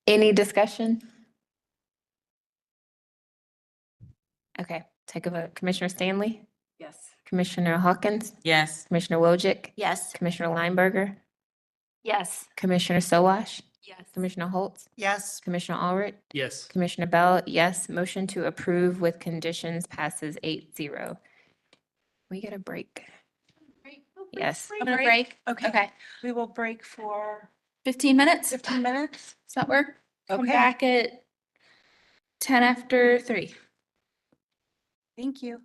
Any discussion? Okay, take a vote. Commissioner Stanley, Yes. Commissioner Hawkins, Yes. Commissioner Wojcik, Yes. Commissioner Lineberger, Yes. Commissioner Sowash, Yes. Commissioner Holtz, Yes. Commissioner Allred, Yes. Commissioner Bell, yes. Motion to approve with conditions passes 8-0. We get a break. Yes. I'm gonna break. Okay. Okay, we will break for 15 minutes? 15 minutes. Does that work? Come Okay. back at 10 after 3. Thank you.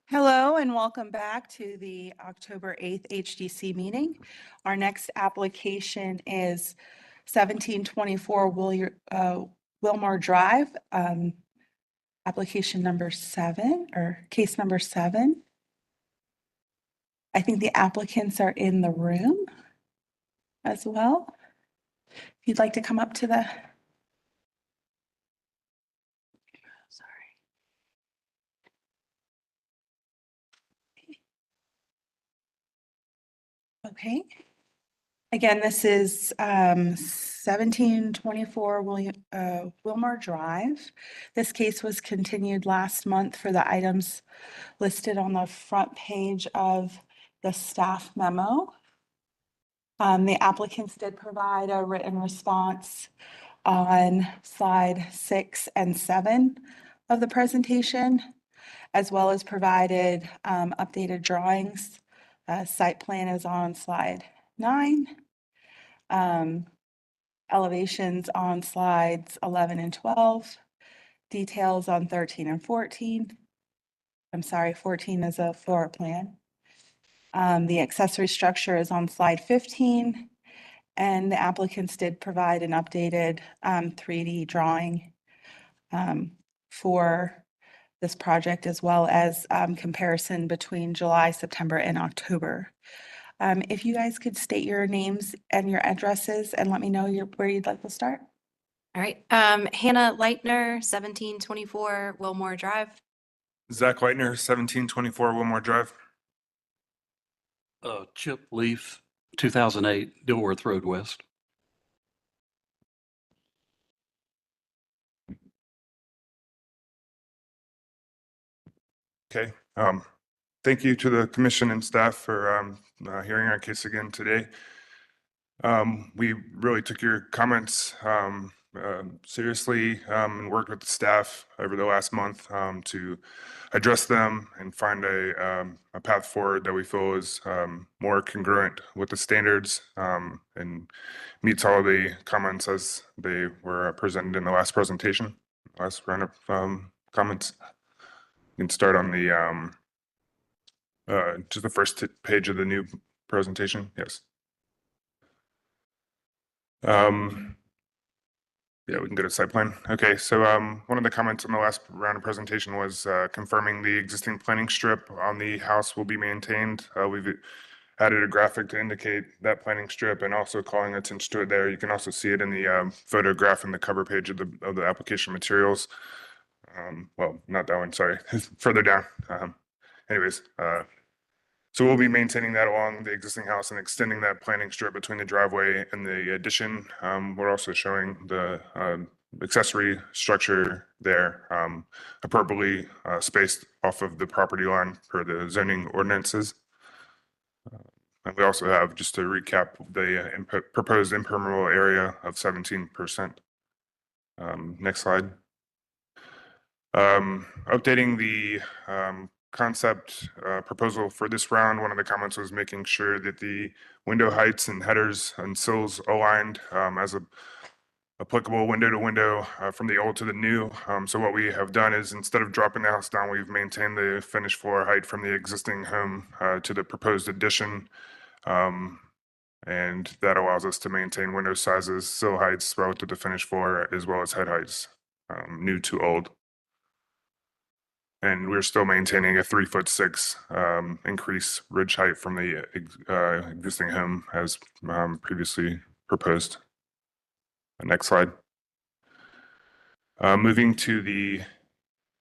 Hello and welcome back to the October 8th HDC meeting. Our next application is 1724 Wilmore Drive, application number 7 or case number 7. I think the applicants are in the room as well. If you'd like to come up to the Okay. Again, this is 1724 Wilmore Drive. This case was continued last month for the items listed on the front page of the staff memo. The applicants did provide a written response on slide 6 and 7 of the presentation, as well as provided updated drawings. Site plan is on slide 9. Elevations on slides 11 and 12. Details on 13 and 14. I'm sorry, 14 is a floor plan. The accessory structure is on slide 15. And the applicants did provide an updated 3D drawing for this project, as well as comparison between July, September, and October. If you guys could state your names and your addresses and let me know where you'd like to start. All right. Hannah Leitner, 1724 Wilmore Drive. Zach Leitner, 1724 Wilmore Drive. Chip Leaf, 2008 Dilworth Road West. Okay. Thank you to the commission and staff for hearing our case again today. We really took your comments seriously and worked with the staff over the last month to address them and find a path forward that we feel is more congruent with the standards and meets all the comments as they were presented in the last presentation, last round of comments. You can start on the just the first page of the new presentation. Yes. Yeah, we can go to site plan. Okay, so one of the comments in the last round of presentation was confirming the existing planning strip on the house will be maintained. We've added a graphic to indicate that planning strip and also calling attention to it there. You can also see it in the photograph in the cover page of the application materials. Well, not that one, sorry, further down. Anyways, so we'll be maintaining that along the existing house and extending that planning strip between the driveway and the addition. We're also showing the accessory structure there appropriately spaced off of the property line per the zoning ordinances. And we also have, just to recap, the proposed impermeable area of 17%. Next slide. Updating the concept proposal for this round, one of the comments was making sure that the window heights and headers and sills aligned as applicable window to window from the old to the new. So what we have done is, instead of dropping the house down, we've maintained the finished floor height from the existing home to the proposed addition. And that allows us to maintain window sizes, sill heights relative to finished floor, as well as head heights, new to old. And we're still maintaining a 3'6" increase ridge height from the existing home as previously proposed. Next slide. Moving to the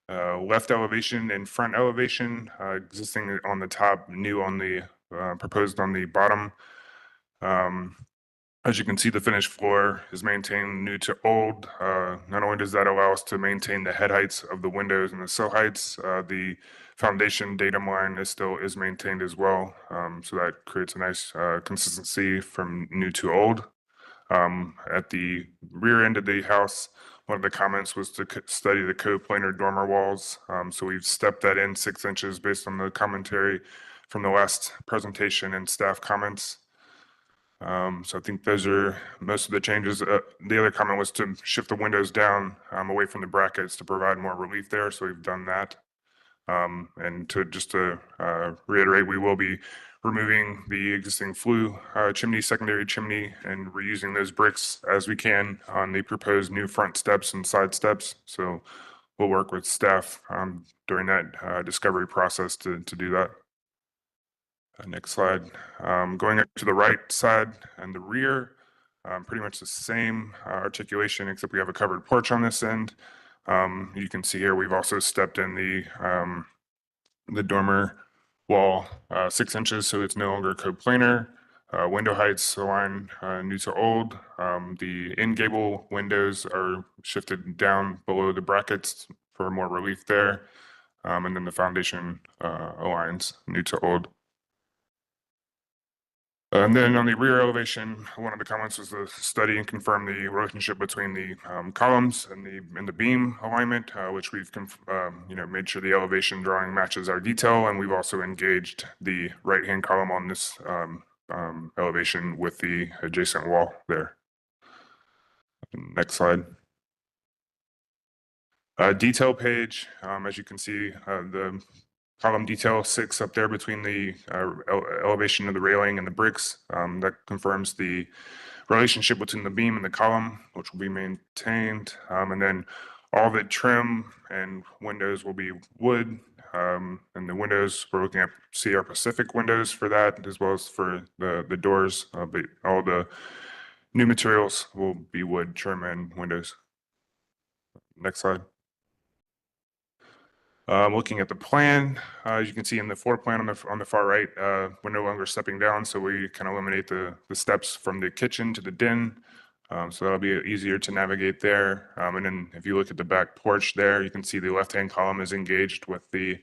left elevation and front elevation, existing on the top, new on the proposed on the bottom. As you can see, the finished floor is maintained new to old. Not only does that allow us to maintain the head heights of the windows and the sill heights, the foundation datum line is maintained as well. So that creates a nice consistency from new to old. At the rear end of the house, one of the comments was to study the coplanar dormer walls. So we've stepped that in 6 inches based on the commentary from the last presentation and staff comments. So I think those are most of the changes. The other comment was to shift the windows down away from the brackets to provide more relief there. So we've done that. And to reiterate, we will be removing the existing flue chimney, secondary chimney, and reusing those bricks as we can on the proposed new front steps and side steps. So we'll work with staff during that discovery process to do that. Next slide. Going up to the right side and the rear, pretty much the same articulation, except we have a covered porch on this end. You can see here, we've also stepped in the dormer wall 6 inches, so it's no longer coplanar. Window heights align new to old. The in gable windows are shifted down below the brackets for more relief there. And then the foundation aligns new to old. And then on the rear elevation, one of the comments was to study and confirm the relationship between the columns and the beam alignment, which we've made sure the elevation drawing matches our detail, and we've also engaged the right-hand column on this elevation with the adjacent wall there. Next slide. Detail page, as you can see, the column detail 6 up there between the elevation of the railing and the bricks. That confirms the relationship between the beam and the column, which will be maintained. And then all the trim and windows will be wood. And the windows, we're looking at Sierra Pacific windows for that, as well as for the doors. But all the new materials will be wood, trim, and windows. Next slide. Looking at the plan, as you can see in the floor plan on the far right, we're no longer stepping down, so we can eliminate the steps from the kitchen to the den. So that'll be easier to navigate there. And then if you look at the back porch there, you can see the left-hand column is engaged with the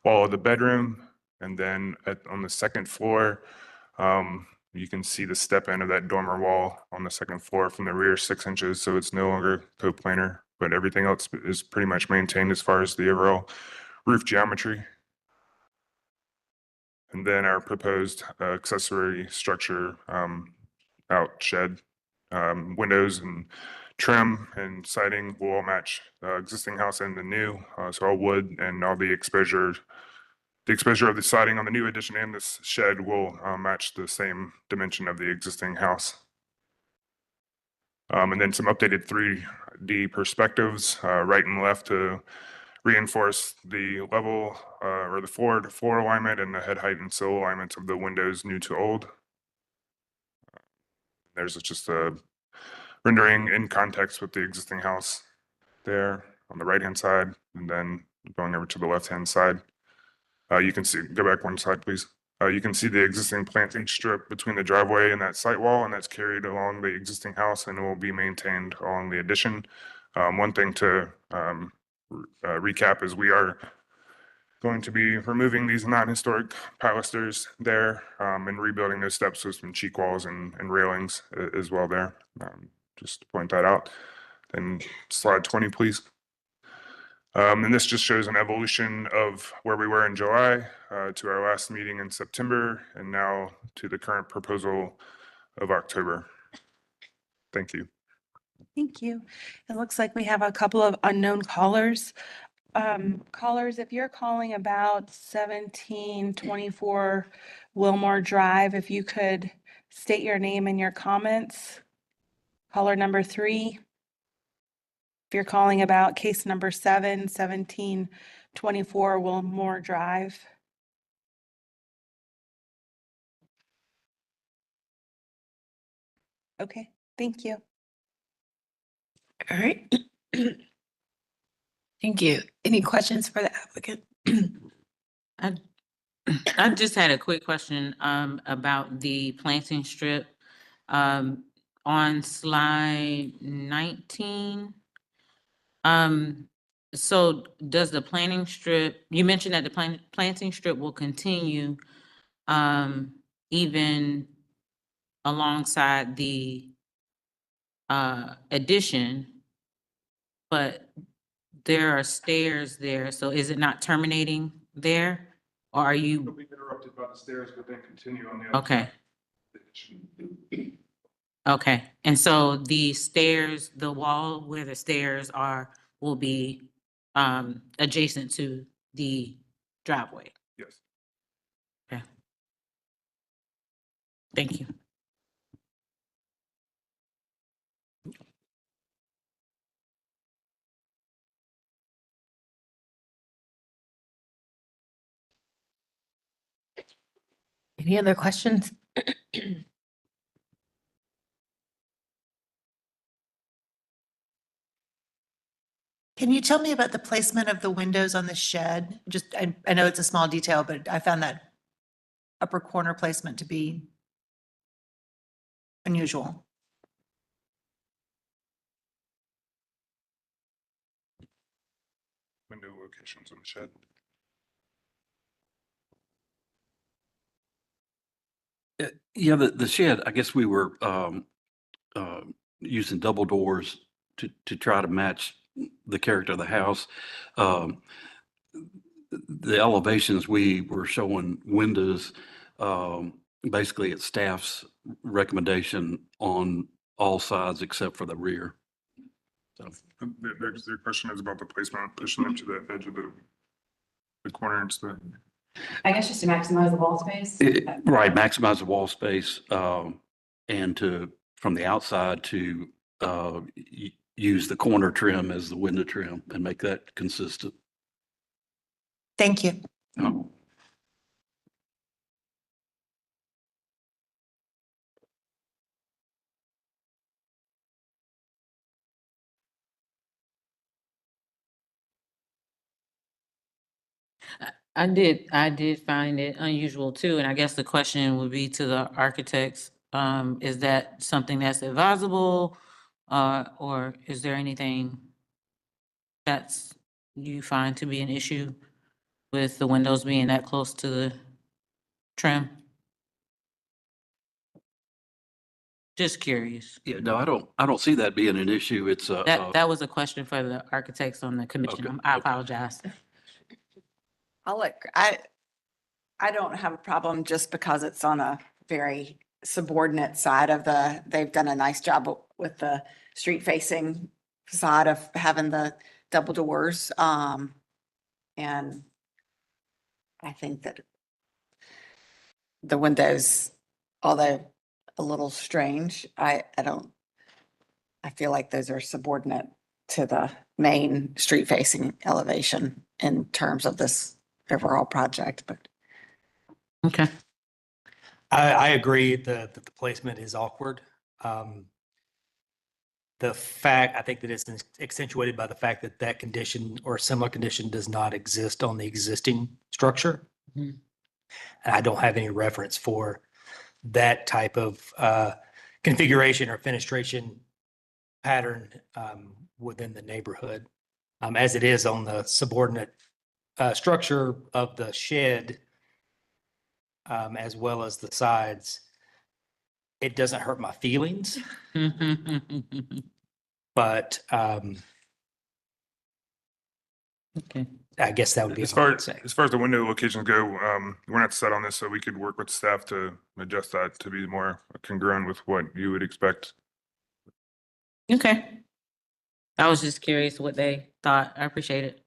wall of the bedroom. And then on the second floor, you can see the step end of that dormer wall on the second floor from the rear 6 inches, so it's no longer coplanar. But everything else is pretty much maintained as far as the overall roof geometry. And then our proposed accessory structure out shed, windows and trim and siding will all match the existing house and the new. So all wood and all the exposure of the siding on the new addition and this shed will match the same dimension of the existing house. And then some updated 3D perspectives, right and left, to reinforce the level or the floor to floor alignment and the head height and sill alignment of the windows new to old. There's just a rendering in context with the existing house there on the right-hand side, and then going over to the left-hand side. You can see, go back one slide, please. You can see the existing planting strip between the driveway and that site wall, and that's carried along the existing house and will be maintained along the addition. One thing to recap is we are going to be removing these non-historic pilasters there and rebuilding those steps with some cheek walls and railings as well there. Just to point that out. Then slide 20, please. And this just shows an evolution of where we were in July to our last meeting in September, and now to the current proposal of October. Thank you. Thank you. It looks like we have a couple of unknown callers. Callers, if you're calling about 1724 Wilmore Drive, if you could state your name and your comments. Caller number 3. If you're calling about case number 7, 1724 Wilmore Drive. Okay, thank you. All right. Thank you. Any questions for the applicant? I just had a quick question about the planting strip on slide 19. So does the planting strip, you mentioned that the planting strip will continue even alongside the addition, but there are stairs there, so is it not terminating there? Or are you? It'll be interrupted by the stairs, but then continue on the other Okay. side. Okay, and so the stairs, the wall where the stairs are, will be adjacent to the driveway. Yes. Okay. Thank you. Any other questions? Can you tell me about the placement of the windows on the shed? Just, I know it's a small detail, but I found that upper corner placement to be unusual. Window locations on the shed. Yeah, the shed, I guess we were using double doors to try to match the character of the house. The elevations, we were showing windows, basically at staff's recommendation on all sides except for the rear. So, Their question is about the placement, pushing them to the edge of the corner into the. I guess just to maximize the wall space. Right, maximize the wall space, and from the outside to use the corner trim as the window trim and make that consistent. Thank you. Oh. I did find it unusual too, and I guess the question would be to the architects, is that something that's advisable? Or is there anything that's you find to be an issue with the windows being that close to the trim? Just curious. Yeah, no, I don't see that being an issue. It's That was a question for the architects on the commission. Okay, I okay. apologize. I don't have a problem just because it's on a very subordinate side of they've done a nice job with the street facing facade of having the double doors. And I think that the windows, although a little strange, I feel like those are subordinate to the main street facing elevation in terms of this overall project, but. Okay. I agree that the placement is awkward. The fact, I think that it's accentuated by the fact that that condition or a similar condition does not exist on the existing structure. Mhm. And I don't have any reference for that type of configuration or fenestration pattern within the neighborhood, as it is on the subordinate structure of the shed, as well as the sides. It doesn't hurt my feelings, but okay. I guess that would be As all far I'd say. as far as the window locations go, we're not set on this, so we could work with staff to adjust that to be more congruent with what you would expect. Okay. I was just curious what they thought. I appreciate it.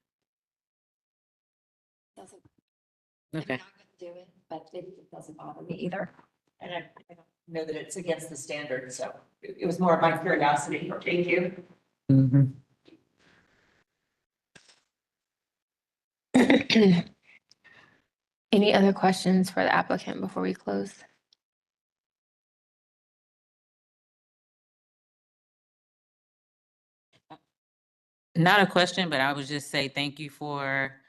Okay. Do it, but it doesn't bother me either. And I don't know that it's against the standard, so it was more of my curiosity. Thank you. Mhm. Any other questions for the applicant before we close? Not a question, but I would just say thank you for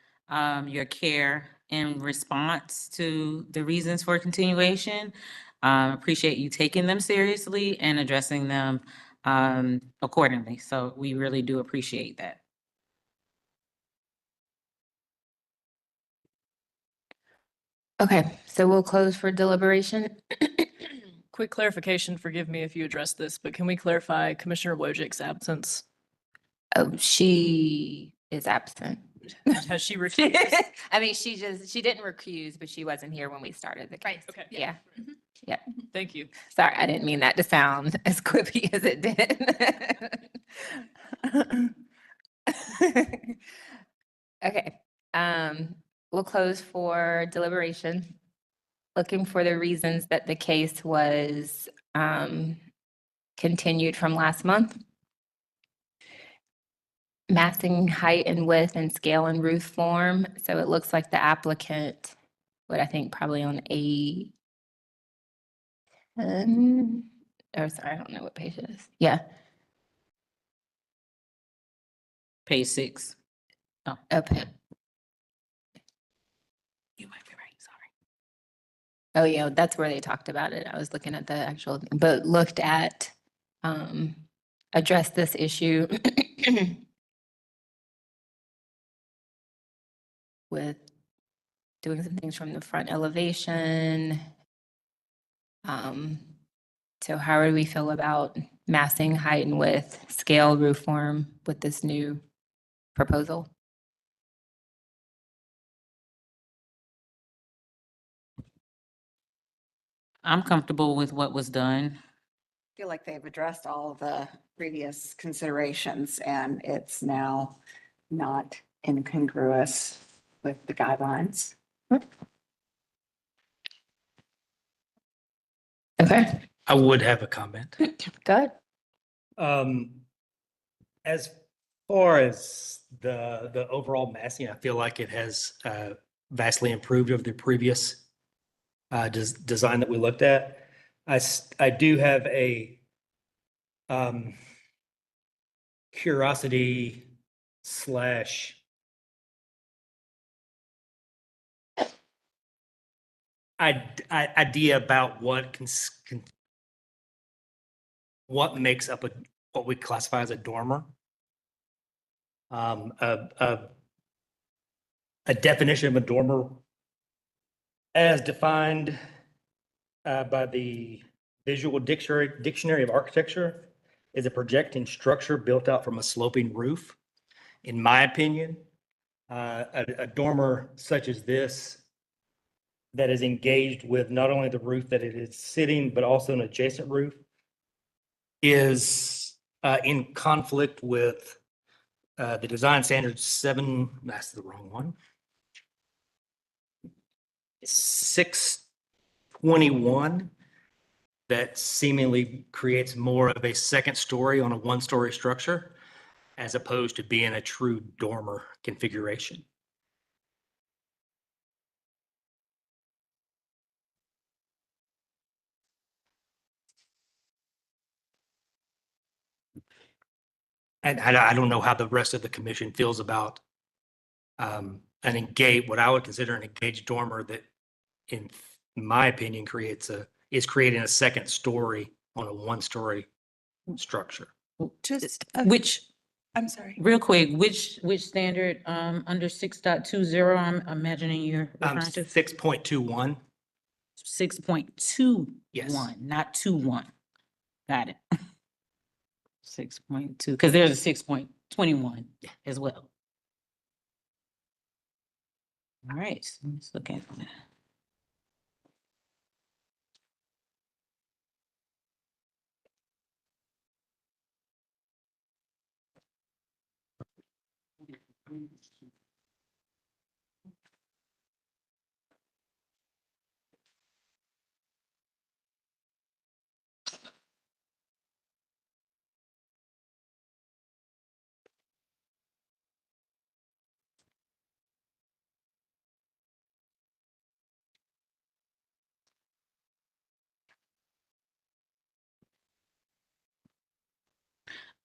your care in response to the reasons for continuation. Appreciate you taking them seriously and addressing them accordingly. So we really do appreciate that. Okay, so we'll close for deliberation. Quick clarification, forgive me if you addressed this, but can we clarify Commissioner Wojcik's absence? Oh, she is absent. Has she recused? I mean, she didn't recuse, but she wasn't here when we started the case. Okay. Yeah. Yeah. Thank you. Sorry, I didn't mean that to sound as quippy as it did. Okay, We'll close for deliberation, looking for the reasons that the case was continued from last month. Massing height and width and scale and roof form. So it looks like the applicant would, I think, probably on A10, or sorry, I don't know what page it is. Yeah. Page 6. Oh, okay. You might be right, sorry. Oh, yeah, that's where they talked about it. I was looking at the actual, but looked at, address this issue with doing some things from the front elevation. So how do we feel about massing height and width, scale, roof form with this new proposal? I'm comfortable with what was done. I feel like they've addressed all of the previous considerations and it's now not incongruous with the guidelines. Okay. I would have a comment. Good. As far as the overall massing, I feel like it has vastly improved over the previous design that we looked at. I do have a curiosity slash idea about what makes up what we classify as a dormer. A definition of a dormer as defined by the Visual Dictionary of Architecture is a projecting structure built out from a sloping roof. In my opinion, a dormer such as this that is engaged with not only the roof that it is sitting, but also an adjacent roof is in conflict with the design standards 7, that's the wrong one. 621 that seemingly creates more of a second story on a one-story structure as opposed to being a true dormer configuration. And I don't know how the rest of the commission feels about what I would consider an engaged dormer that, in my opinion, is creating a second story on a one-story structure. Just, I'm sorry. Real quick, which standard, under 6.20, I'm imagining you're referring to? 6.21. 6.21, Yes. not 21. Got it. 6.2, because there's a 6.21 as well. All right, so let's look at that.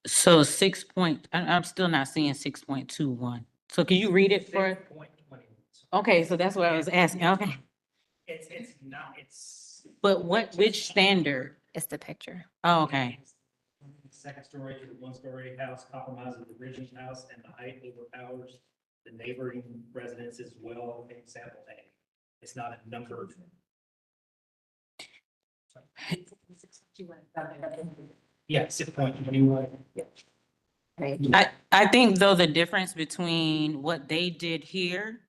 So I'm still not seeing 6.21. So can you read it for? Okay, so that's what I was asking. Okay. It's not, it's. But which standard? It's the picture. Oh, okay. Second story to the one-story house compromises the original house and the height overpowers the neighboring residence as well. Example A. It's not a number. Yeah, 6.21. I think though the difference between what they did here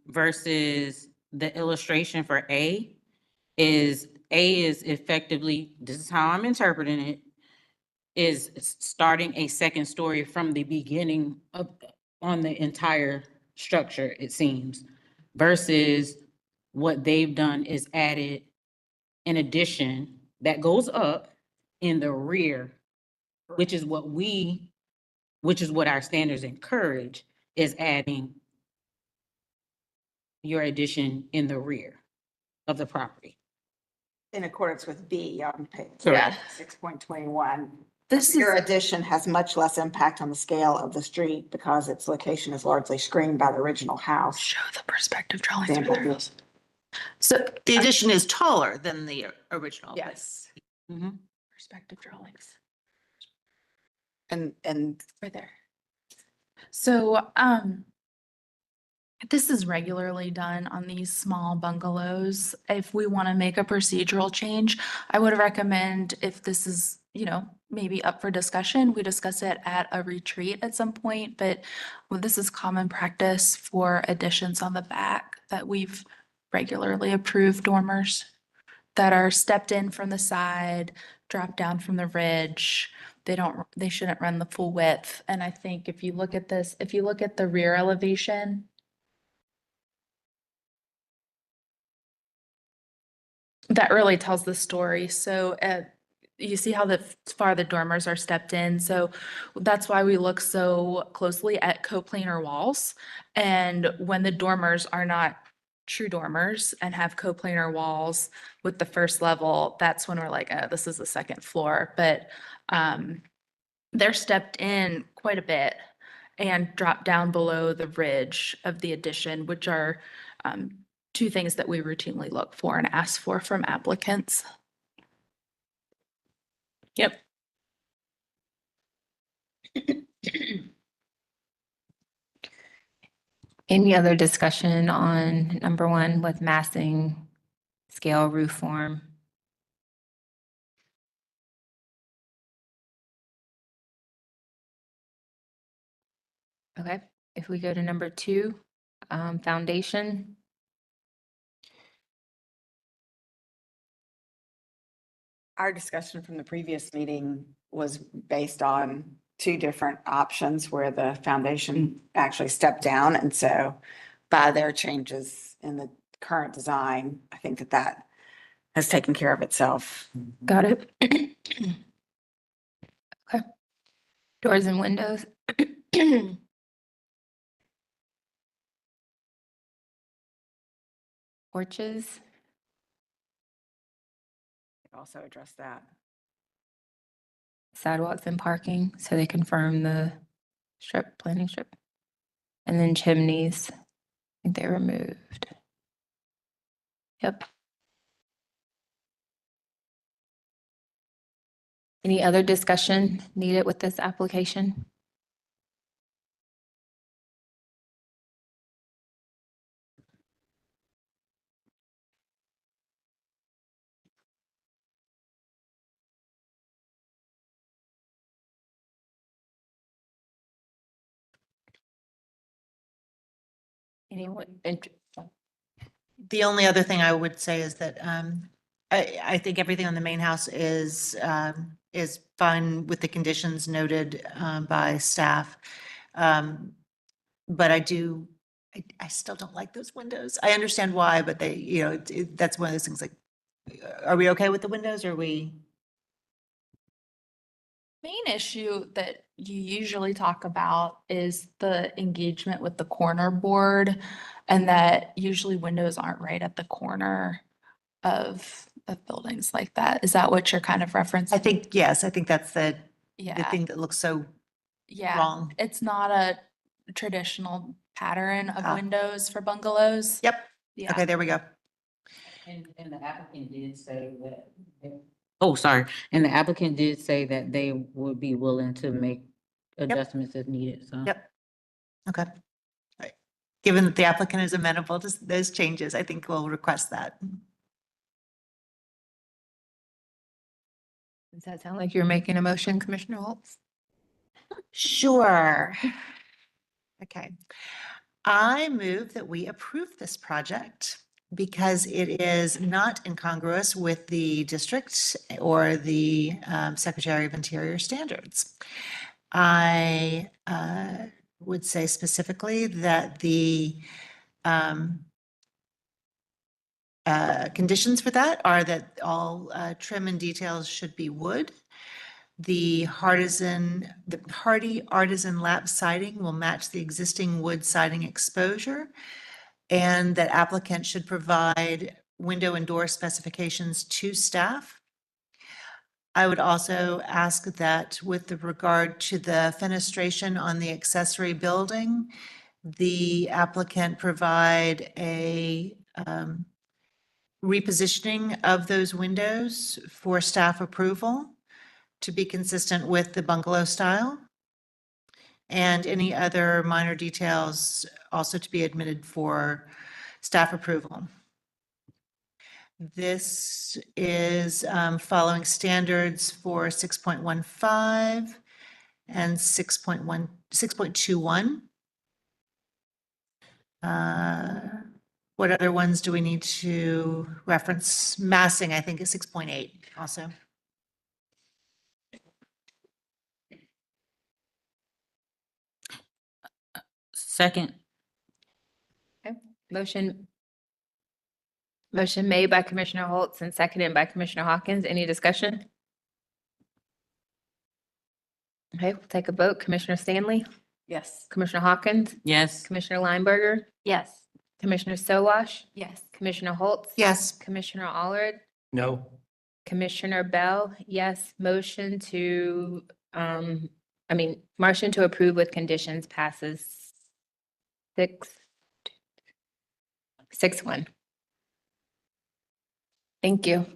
versus the illustration for A is effectively, this is how I'm interpreting it, is starting a second story from the beginning of on the entire structure, it seems, versus what they've done is added an addition that goes up in the rear, which is what our standards encourage, is adding your addition in the rear of the property. In accordance with B on page Correct. 6.21. This Your is, addition has much less impact on the scale of the street because its location is largely screened by the original house. show the perspective drawings. Example for B. those. So The addition is taller than the original. Yes. perspective drawings And right there. So, this is regularly done on these small bungalows. If we want to make a procedural change, I would recommend if this is, maybe up for discussion, we discuss it at a retreat at some point, but this is common practice for additions on the back that we've regularly approved dormers that are stepped in from the side, dropped down from the ridge. They shouldn't run the full width. And I think if you look at this, if you look at the rear elevation, that really tells the story. So you see how far the dormers are stepped in. So that's why we look so closely at coplanar walls. And when the dormers are not true dormers and have coplanar walls with the first level, that's when we're like, oh, this is the second floor. But they're stepped in quite a bit and dropped down below the ridge of the addition, which are two things that we routinely look for and ask for from applicants. Yep. Any other discussion on number 1 with massing, scale, roof form? Okay, if we go to number 2, foundation. our discussion from the previous meeting was based on 2 different options where the foundation actually stepped down. And so by their changes in the current design, I think that has taken care of itself. Got it. Okay. Doors and windows. Porches. Also address that. Sidewalks and parking, so they confirm the planning strip. And then chimneys, I think they removed. Yep. Any other discussion needed with this application? Anyone? The only other thing I would say is that I think everything on the main house is fine with the conditions noted by staff. But I still don't like those windows. I understand why, but they, that's one of those things like, are we okay with the windows? Or are we? Main issue that you usually talk about is the engagement with the corner board, and that usually windows aren't right at the corner of buildings like that. Is that what you're kind of referencing? I think, yes, I think that's the Yeah. thing that looks so Yeah, wrong. it's not a traditional pattern of Ah. windows for bungalows. Yep. Yeah. Okay, there we go. And the applicant did say that. Oh, sorry. And the applicant did say that they would be willing to make adjustments if needed, so. Yep. Okay. All right. Given that the applicant is amenable to those changes, I think we'll request that. Does that sound like you're making a motion, Commissioner Holtz? Sure. Okay. I move that we approve this project because it is not incongruous with the district or the Secretary of Interior standards. I would say specifically that the conditions for that are that all trim and details should be wood. The hardy artisan lap siding will match the existing wood siding exposure, and that applicant should provide window and door specifications to staff. I would also ask that with regard to the fenestration on the accessory building, the applicant provide a repositioning of those windows for staff approval to be consistent with the bungalow style, and any other minor details also to be admitted for staff approval. This is following standards for 6.15 and 6.21. What other ones do we need to reference? Massing, I think, is 6.8 also. Second. Okay. Motion made by Commissioner Holtz and seconded by Commissioner Hawkins. Any discussion? Okay, we'll take a vote. Commissioner Stanley? Yes. Commissioner Hawkins? Yes. Commissioner Lineberger? Yes. Commissioner Sowash? Yes. Commissioner Holtz? Yes. Commissioner Allard? No. Commissioner Bell? Yes. Motion to approve with conditions passes 6-1. Thank you.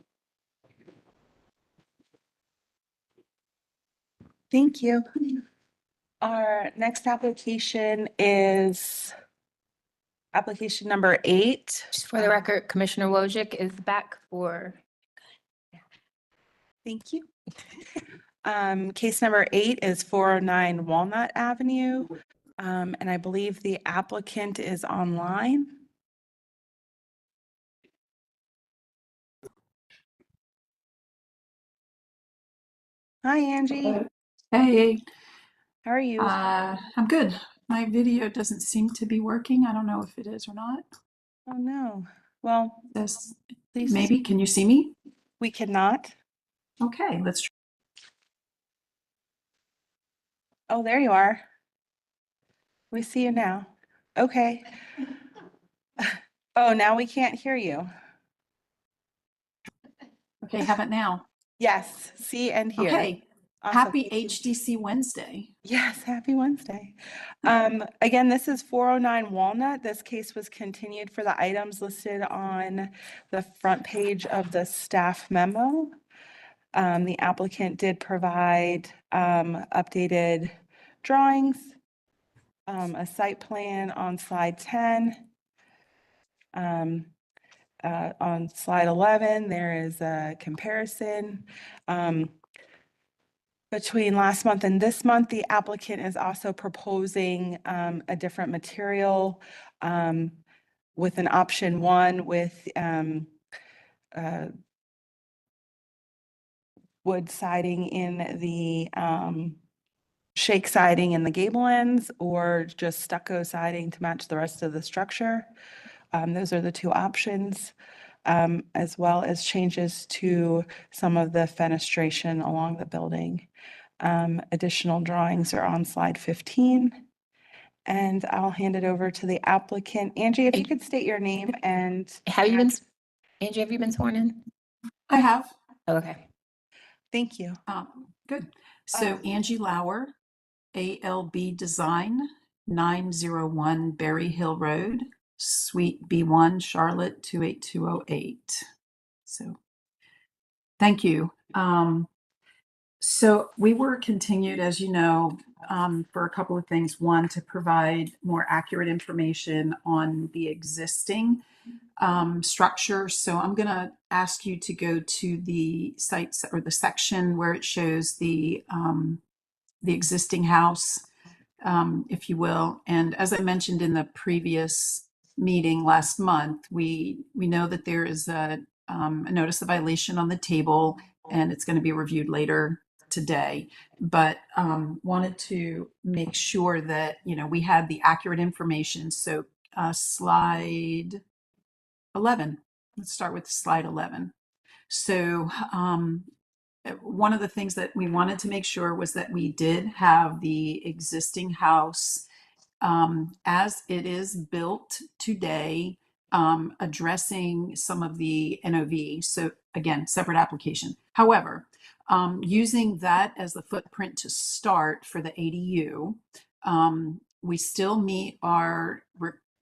Thank you. Our next application is application number 8. Just for the record, Commissioner Wojcik is back for. Thank you. Case number 8 is 409 Walnut Avenue. And I believe the applicant is online. Hi, Angie. Hey, How are you? I'm good. My video doesn't seem to be working. I don't know if it is or not. Oh, no. Well, This, please. maybe, can you see me? We cannot. Okay, let's try. Oh, there you are. We see you now. Okay. Oh, now we can't hear you. Okay, how about now? Yes, see and hear. Okay. Awesome. Happy HDC Wednesday. Yes, happy Wednesday. Again, this is 409 Walnut. This case was continued for the items listed on the front page of the staff memo. The applicant did provide updated drawings, a site plan on slide 10. On slide 11, there is a comparison. Between last month and this month, the applicant is also proposing a different material with an option 1 with wood siding in the shake siding in the gable ends, or just stucco siding to match the rest of the structure. Those are the 2 options, as well as changes to some of the fenestration along the building. Additional drawings are on slide 15. And I'll hand it over to the applicant. Angie, if you could state your name and. Angie, have you been sworn in? I have. Okay. Thank you. Good. So Angie Lauer, ALB Design, 901 Berry Hill Road, Suite B1, Charlotte 28208. So thank you. So we were continued, as you know, for a couple of things. One, to provide more accurate information on the existing structure. So I'm going to ask you to go to the sites or the section where it shows the existing house, if you will. And as I mentioned in the previous meeting last month, we know that there is a notice of violation on the table, and it's going to be reviewed later today, but wanted to make sure that, we had the accurate information. So slide 11, let's start with slide 11. So one of the things that we wanted to make sure was that we did have the existing house as it is built today, addressing some of the NOV. So again, separate application. However, using that as the footprint to start for the ADU, we still meet our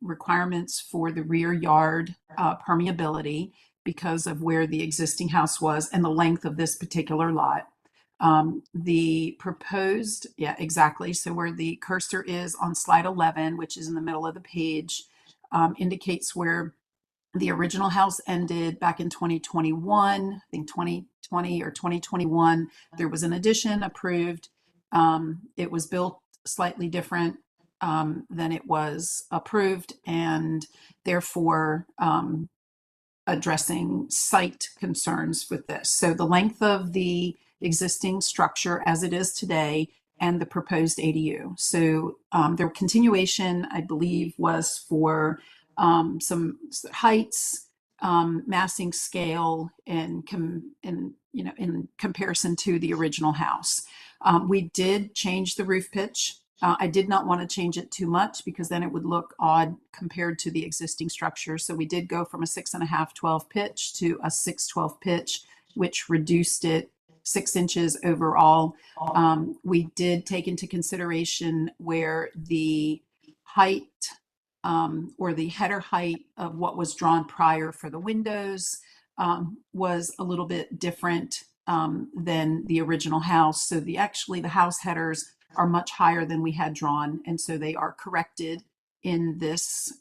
requirements for the rear yard permeability because of where the existing house was and the length of this particular lot. The proposed, yeah, exactly. So where the cursor is on slide 11, which is in the middle of the page, indicates where the original house ended back in 2021, I think 2020 or 2021. There was an addition approved. It was built slightly different than it was approved, and therefore addressing site concerns with this. So the length of the existing structure as it is today and the proposed ADU. So their continuation, I believe, was for some heights, massing scale, and in comparison to the original house. We did change the roof pitch. I did not want to change it too much because then it would look odd compared to the existing structure. So we did go from a 6.5 12 pitch to a 6 12 pitch, which reduced it 6 inches overall. We did take into consideration where the height or the header height of what was drawn prior for the windows was a little bit different than the original house. So the house headers are much higher than we had drawn, and so they are corrected in this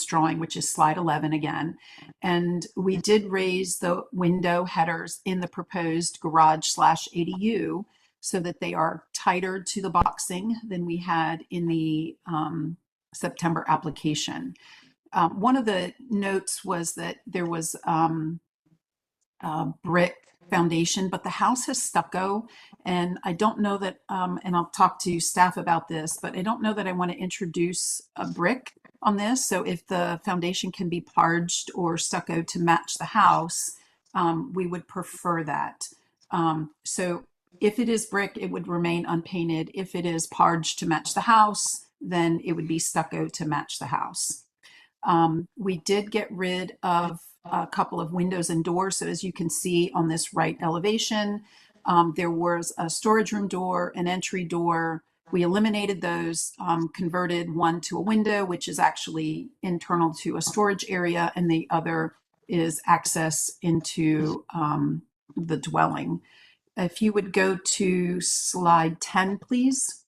drawing, which is slide 11 again. And we did raise the window headers in the proposed garage/ADU so that they are tighter to the boxing than we had in the September application. One of the notes was that there was brick foundation, but the house has stucco, and I don't know that, and I'll talk to staff about this, but I don't know that I want to introduce a brick on this. So if the foundation can be parged or stucco to match the house, we would prefer that. So if it is brick, it would remain unpainted. If it is parged to match the house, then it would be stucco to match the house. We did get rid of a couple of windows and doors. So as you can see on this right elevation, there was a storage room door, an entry door. We eliminated those, converted one to a window, which is actually internal to a storage area, and the other is access into the dwelling. If you would go to slide 10, please.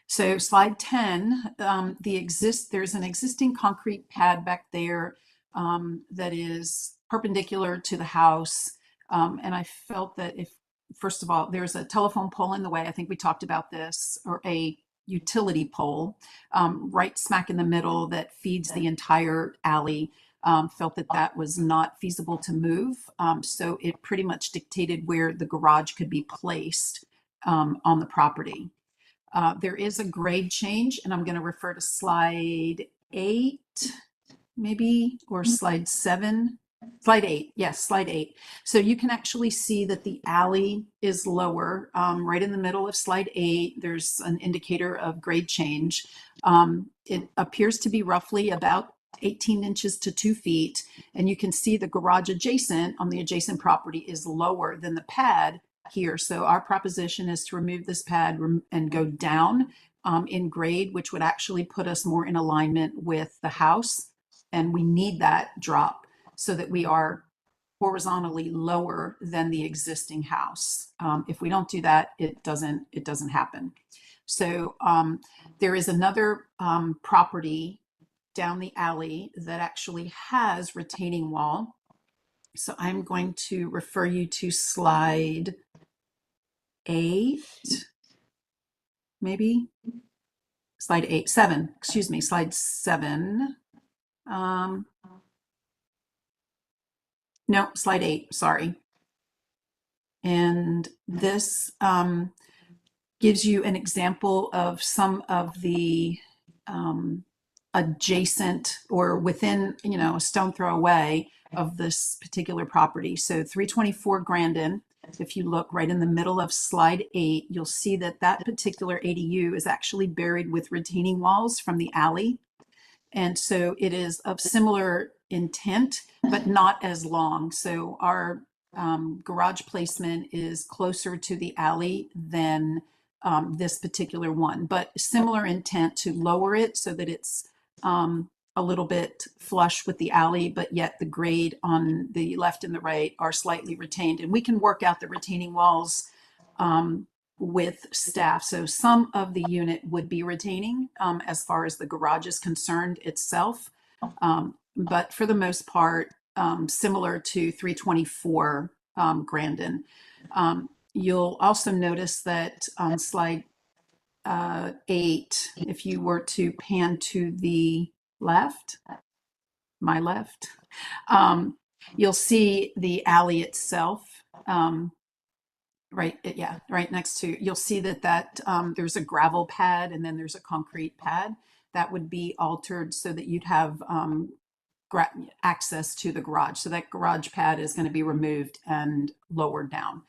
So slide 10, there's an existing concrete pad back there that is perpendicular to the house. And I felt that first of all, there's a telephone pole in the way. I think we talked about this, or a utility pole right smack in the middle that feeds the entire alley. Felt that was not feasible to move. So it pretty much dictated where the garage could be placed on the property. There is a grade change, and I'm going to refer to slide 8, maybe, or slide 7. Slide 8, yes, slide 8. So you can actually see that the alley is lower. Right in the middle of slide 8, there's an indicator of grade change. It appears to be roughly about 18 inches to 2 feet, and you can see the garage adjacent on the adjacent property is lower than the pad here. So our proposition is to remove this pad and go down in grade, which would actually put us more in alignment with the house. And we need that drop so that we are horizontally lower than the existing house. If we don't do that, it doesn't happen. So there is another property down the alley that actually has retaining wall. So I'm going to refer you to slide 8, maybe slide 8, 7, excuse me, slide 7. No, slide 8, sorry. And this gives you an example of some of the adjacent or within, a stone throw away of this particular property. So 324 Grandin, if you look right in the middle of slide 8, you'll see that that particular ADU is actually buried with retaining walls from the alley. And so it is of similar intent, but not as long. So our garage placement is closer to the alley than this particular one, but similar intent to lower it so that it's a little bit flush with the alley, but yet the grade on the left and the right are slightly retained. And we can work out the retaining walls with staff. So some of the unit would be retaining as far as the garage is concerned itself. But for the most part, similar to 324 Grandin. You'll also notice that on slide 8, if you were to pan to the left, my left, you'll see the alley itself. Right next to, you'll see that there's a gravel pad and then there's a concrete pad that would be altered so that you'd have access to the garage. So that garage pad is going to be removed and lowered down.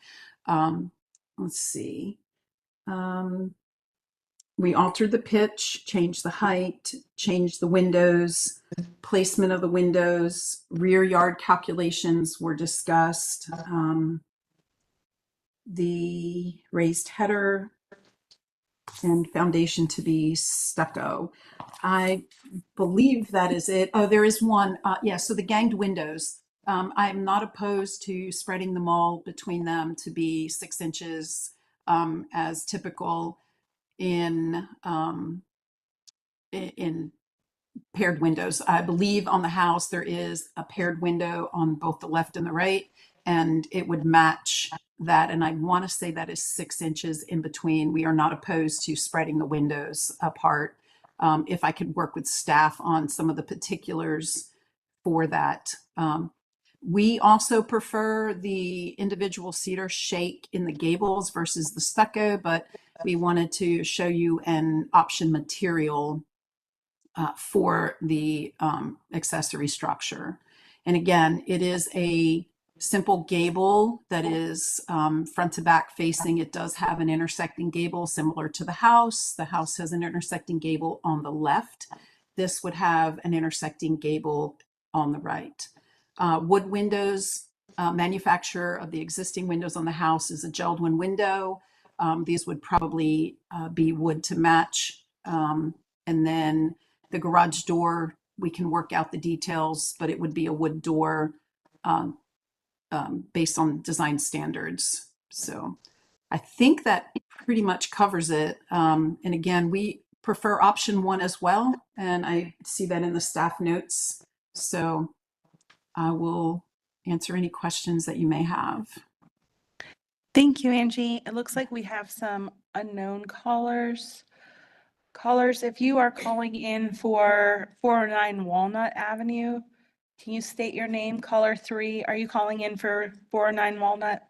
Let's see. We altered the pitch, changed the height, changed the windows, placement of the windows, rear yard calculations were discussed. The raised header and foundation to be stucco. I believe that is it. Oh, there is one. So the ganged windows. I'm not opposed to spreading them all between them to be 6 inches as typical in paired windows. I believe on the house there is a paired window on both the left and the right, and it would match that. And I want to say that is 6 inches in between. We are not opposed to spreading the windows apart. If I could work with staff on some of the particulars for that. We also prefer the individual cedar shake in the gables versus the stucco, but we wanted to show you an option material for the accessory structure. And again, it is a simple gable that is front to back facing. It does have an intersecting gable similar to the house. The house has an intersecting gable on the left. This would have an intersecting gable on the right. Wood windows, manufacturer of the existing windows on the house is a Jeld-Wen window. These would probably be wood to match. And then the garage door, we can work out the details, but it would be a wood door based on design standards. So I think that pretty much covers it. And again, we prefer option 1 as well. And I see that in the staff notes. So I will answer any questions that you may have. Thank you, Angie. It looks like we have some unknown callers. Callers, if you are calling in for 409 Walnut Avenue, can you state your name? Caller 3, are you calling in for 409 Walnut?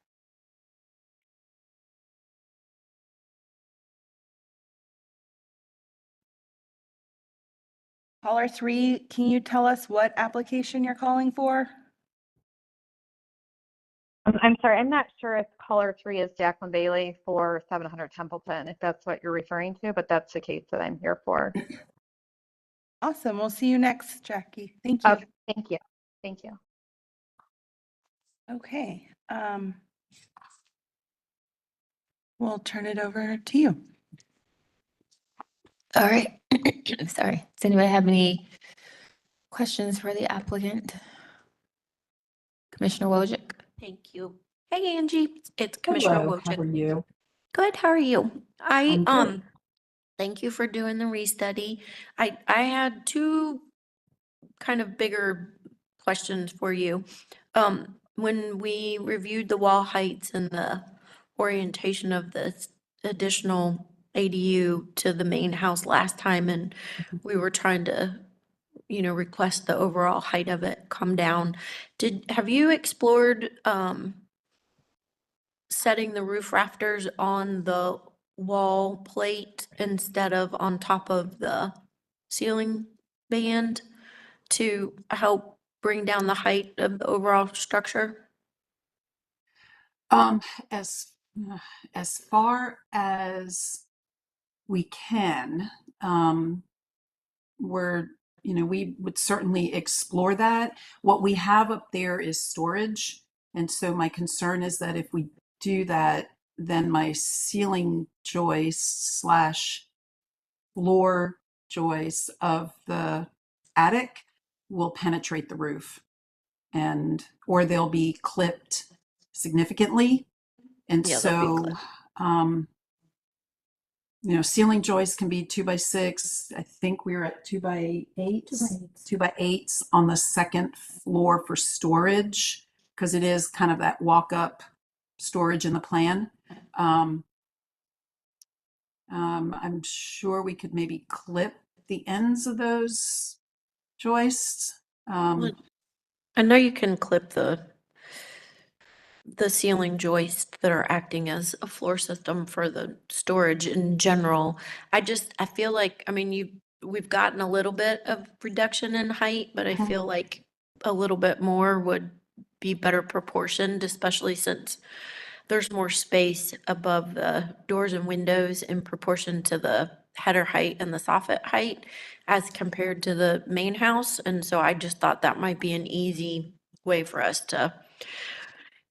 Caller 3, can you tell us what application you're calling for? I'm sorry, I'm not sure if caller 3 is Jacqueline Bailey for 700 Templeton, if that's what you're referring to, but that's the case that I'm here for. Awesome. We'll see you next, Jackie. Thank you. Okay, thank you. Thank you. Okay. We'll turn it over to you. All right. Sorry. Does anybody have any questions for the applicant? Commissioner Wojcik? Thank you. Hey, Angie, it's Commissioner Hello, Wojcik. how are you? Good, how are you? I'm good. Thank you for doing the restudy. I had 2 kind of bigger questions for you. When we reviewed the wall heights and the orientation of the additional ADU to the main house last time, and we were trying to, request the overall height of it come down. Have you explored setting the roof rafters on the wall plate instead of on top of the ceiling band to help bring down the height of the overall structure? Um, as, as far as we can, we're, we would certainly explore that. What we have up there is storage. And so my concern is that if we do that, then my ceiling joist / floor joist of the attic will penetrate the roof or they'll be clipped significantly. And Yeah, they'll be so, ceiling joists can be 2x6. I think we were at 2x8, 2x8s on the second floor for storage, because it is kind of that walk-up storage in the plan. I'm sure we could maybe clip the ends of those joists. I know you can clip the ceiling joists that are acting as a floor system for the storage in general. I feel like, I mean, we've gotten a little bit of reduction in height, but I feel like a little bit more would be better proportioned, especially since there's more space above the doors and windows in proportion to the header height and the soffit height as compared to the main house. And so I just thought that might be an easy way for us to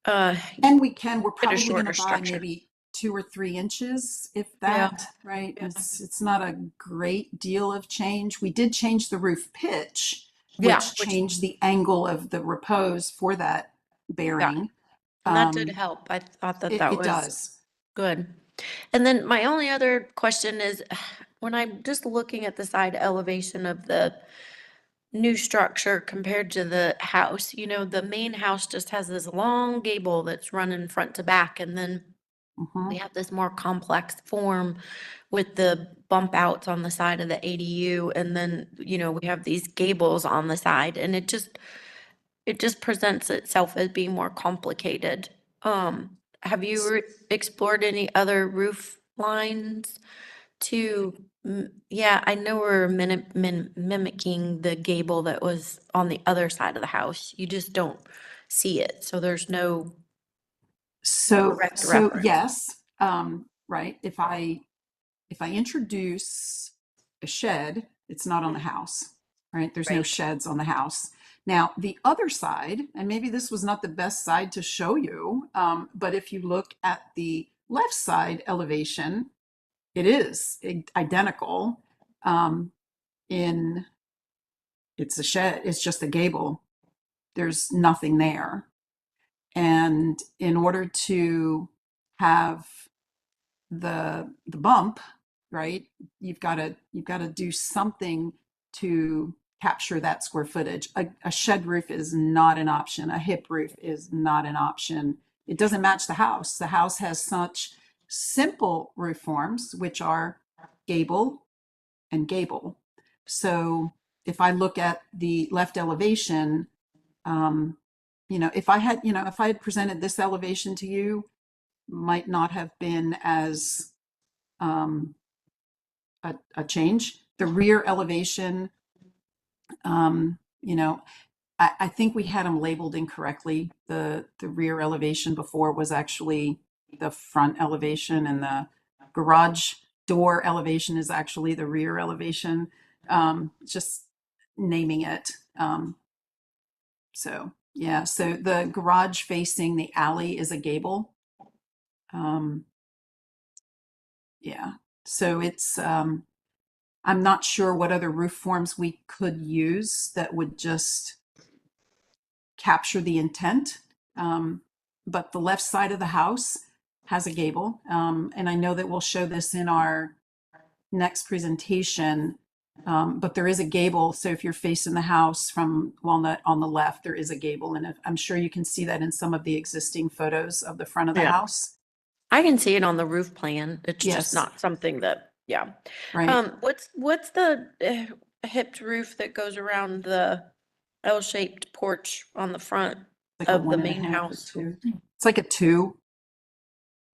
and we're probably shorter going to buy structure. maybe 2 or 3 inches, if that, right? It's not a great deal of change. We did change the roof pitch, which changed the angle of the repose for that bearing. And that did help. I thought that It was does. good. And then my only other question is, when I'm just looking at the side elevation of the new structure compared to the house, the main house just has this long gable that's running front to back, and then we have this more complex form with the bump outs on the side of the ADU, and then, we have these gables on the side, and it just presents itself as being more complicated. Have you explored any other roof lines yeah, I know we're mimicking the gable that was on the other side of the house. You just don't see it. So there's no direct reference. Yes, right. If I introduce a shed, it's not on the house, right? There's no sheds on the house. Now, the other side, and maybe this was not the best side to show you, but if you look at the left side elevation, it is identical. It's a shed, it's just a gable. There's nothing there. And in order to have the bump, right, you've got to do something to capture that square footage. A shed roof is not an option. A hip roof is not an option. It doesn't match the house. The house has such simple roof forms, which are gable and gable. So if I look at the left elevation, if I had presented this elevation to you, might not have been as a change. The rear elevation, I think we had them labeled incorrectly. The rear elevation before was actually the front elevation, and the garage door elevation is actually the rear elevation. Just naming it. So the garage facing the alley is a gable. So it's, I'm not sure what other roof forms we could use that would just capture the intent. But the left side of the house has a gable. And I know that we'll show this in our next presentation, but there is a gable. So if you're facing the house from Walnut on the left, there is a gable. And I'm sure you can see that in some of the existing photos of the front of the house. I can see it on the roof plan. It's Yes. just not something that, Right. What's the hipped roof that goes around the L-shaped porch on the front Like a of the 1.5 main or house? 2. It's like a 2.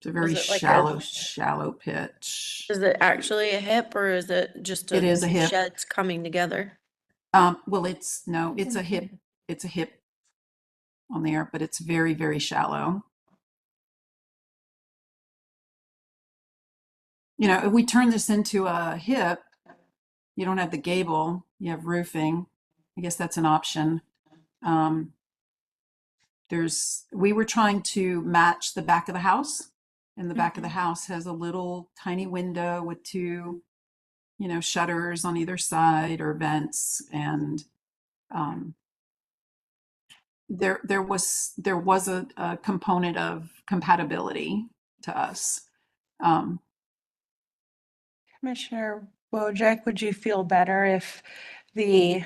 It's a very it like a- shallow pitch. Is it actually a hip or is it just It is a two hip. sheds coming together? Well, it's a hip. It's a hip on there, but it's very, very shallow. You know, if we turn this into a hip, you don't have the gable, you have roofing. I guess that's an option. We were trying to match the back of the house, and the back of the house has a little tiny window with two, shutters on either side or vents, and there was a component of compatibility to us. Commissioner Wojcik, would you feel better if the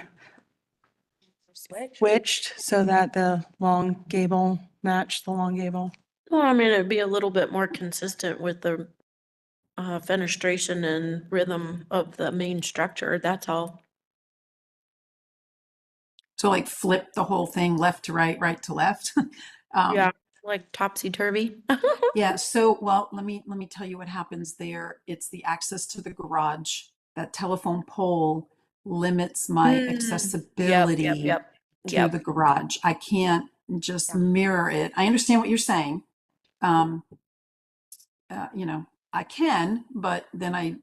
switched so that the long gable matched the long gable? Well, I mean, it'd be a little bit more consistent with the fenestration and rhythm of the main structure, that's all. So like flip the whole thing left to right, right to left. Yeah, like topsy-turvy. Yeah, so, well, let me tell you what happens there. It's the access to the garage. That telephone pole limits my accessibility Yep. to the garage. I can't just mirror it. I understand what you're saying. I can, but then I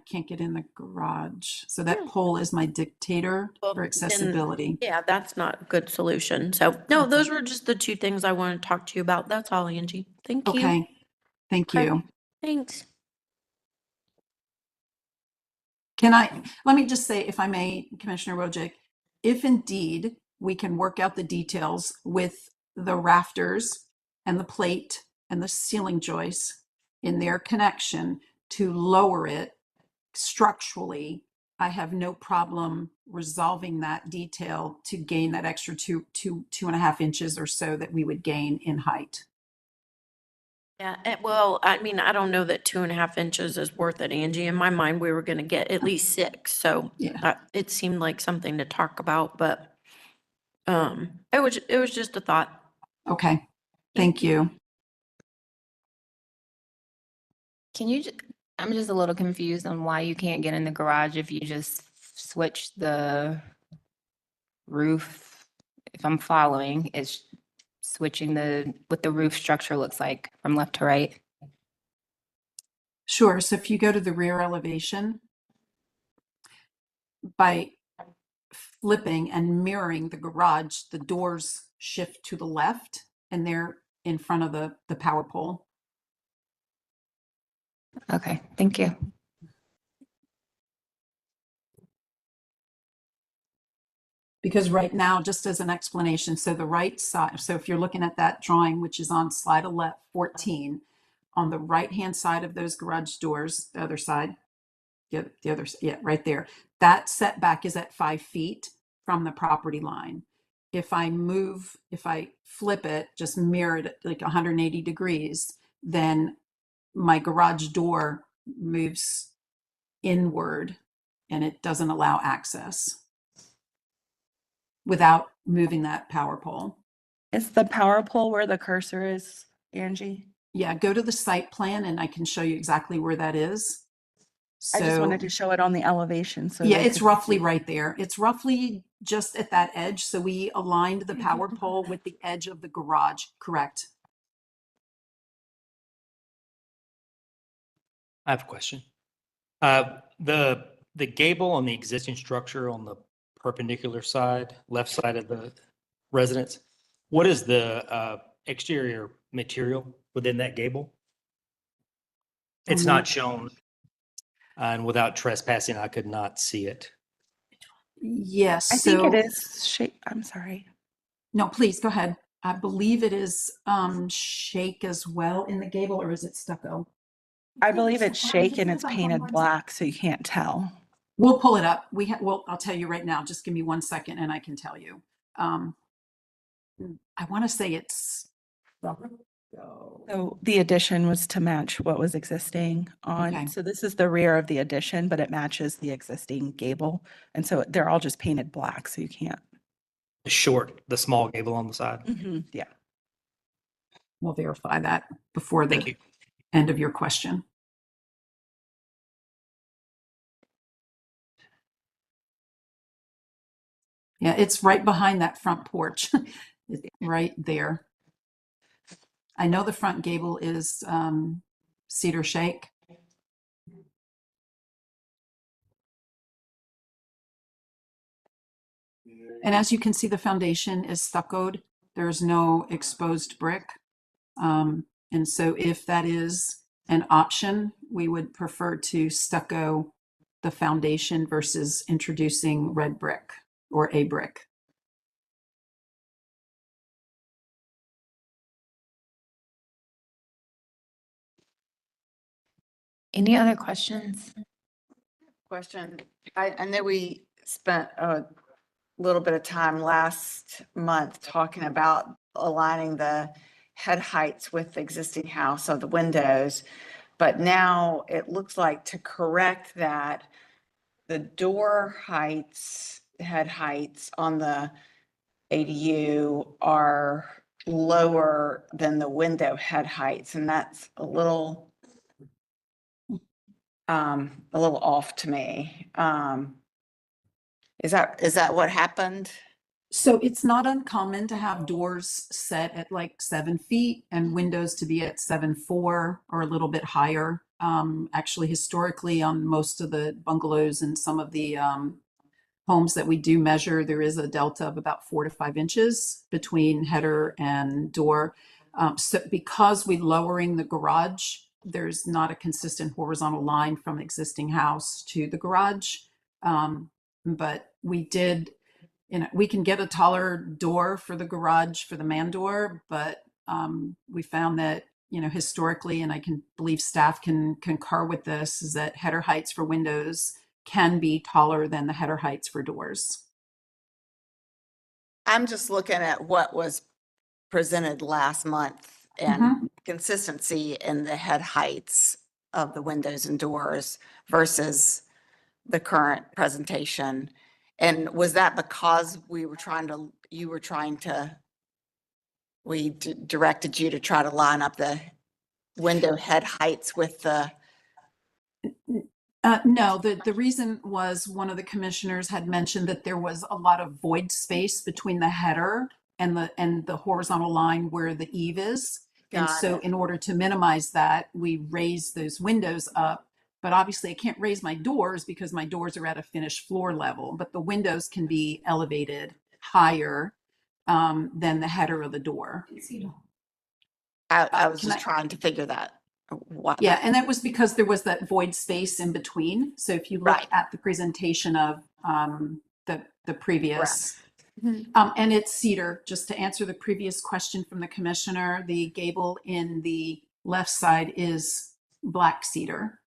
can't get in the garage. So that pole is my dictator for accessibility. Yeah, that's not a good solution. So, no, those were just the two things I wanted to talk to you about. That's all, Angie. Thank you. Okay, thank you. Thanks. Let me just say, if I may, Commissioner Wojcik, if indeed we can work out the details with the rafters and the plate and the ceiling joists in their connection to lower it structurally, I have no problem resolving that detail to gain that extra 2.5 inches or so that we would gain in height. Yeah, well, I mean, I don't know that 2.5 inches is worth it, Angie. In my mind, we were gonna get at least 6, so it seemed like something to talk about, but it was just a thought. Okay, thank you. I'm just a little confused on why you can't get in the garage if you just switch the roof. If I'm following, it's switching what the roof structure looks like from left to right. Sure. So if you go to the rear elevation, by flipping and mirroring the garage, the doors shift to the left and they're in front of the power pole. Okay, thank you. Because right now, just as an explanation, so the right side, so if you're looking at that drawing, which is on slide 14, on the right-hand side of those garage doors, the other side, the other, right there, that setback is at 5 feet from the property line. If I flip it, just mirror it like 180 degrees, then my garage door moves inward and it doesn't allow access without moving that power pole. Is the power pole where the cursor is, Angie? Yeah, go to the site plan and I can show you exactly where that is. I just wanted to show it on the elevation. So yeah, they it's could roughly see. right there. It's roughly just at that edge. So we aligned the power pole with the edge of the garage, correct? I have a question. The gable on the existing structure on the perpendicular side, left side of the residence, what is the exterior material within that gable? It's not shown, and without trespassing, I could not see it. Yes. I think it is shape. I'm sorry. No, please go ahead. I believe it is shake as well in the gable, or is it stucco? I believe it's shake and it's painted black, so you can't tell. We'll pull it up. I'll tell you right now. Just give me 1 second and I can tell you. I want to say it's. So the addition was to match what was existing on. Okay. So this is the rear of the addition, but it matches the existing gable. And so they're all just painted black, so you can't. The small gable on the side. Yeah. We'll verify that before Thank you. end of your question. Yeah, it's right behind that front porch. It's right there. I know the front gable is cedar shake. And as you can see, the foundation is stuccoed. There's no exposed brick. And so if that is an option, we would prefer to stucco the foundation versus introducing red brick or a brick. Any other questions? Question. I know we spent a little bit of time last month talking about aligning the head heights with the existing house of the windows. But now it looks like to correct that, the door heights, head heights on the ADU are lower than the window head heights, and that's a little off to me. Is that what happened? So it's not uncommon to have doors set at like 7 feet and windows to be at 7.4 or a little bit higher. Actually, historically, on most of the bungalows and some of the homes that we do measure, there is a delta of about 4 to 5 inches between header and door. So because we're lowering the garage, there's not a consistent horizontal line from existing house to the garage. But we did, we can get a taller door for the garage for the man door, but we found that, historically, and I can believe staff can concur with this, is that header heights for windows can be taller than the header heights for doors. I'm just looking at what was presented last month and consistency in the head heights of the windows and doors versus the current presentation. And was that because we directed you to try to line up the window head heights with the? No, the reason was one of the commissioners had mentioned that there was a lot of void space between the header and the horizontal line where the eave is. And so in order to minimize that, we raised those windows up. But obviously I can't raise my doors because my doors are at a finished floor level, but the windows can be elevated higher than the header of the door. I was just trying to figure that. Yeah, and that was because there was that void space in between. So if you look at the presentation of the previous, and it's cedar, just to answer the previous question from the commissioner, the gable in the left side is black cedar,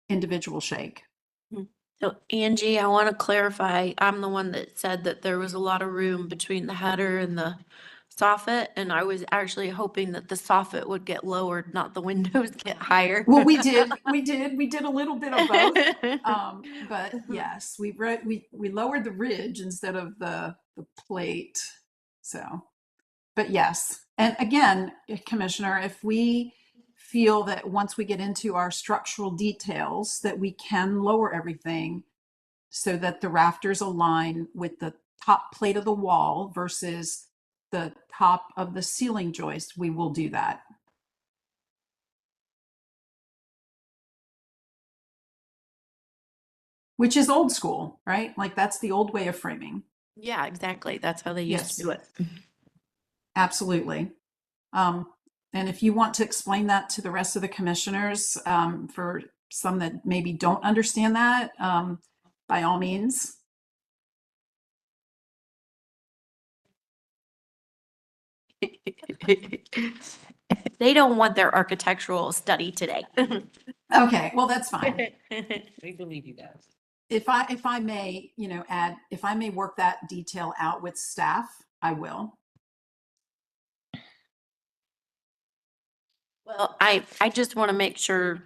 individual shake. So Angie, I want to clarify, I'm the one that said that there was a lot of room between the header and the soffit, and I was actually hoping that the soffit would get lowered, not the windows get higher. Well, we did a little bit of both. But yes, we lowered the ridge instead of the plate. So, but yes. And again, Commissioner, if we feel that once we get into our structural details that we can lower everything so that the rafters align with the top plate of the wall versus the top of the ceiling joist, we will do that. Which is old school, right? Like that's the old way of framing. Yeah, exactly. That's how they used to do it. Absolutely. And if you want to explain that to the rest of the commissioners, for some that maybe don't understand that, by all means. They don't want their architectural study today. Okay, well, that's fine. We believe you guys. If I may, if I may work that detail out with staff, I will. Well, I just want to make sure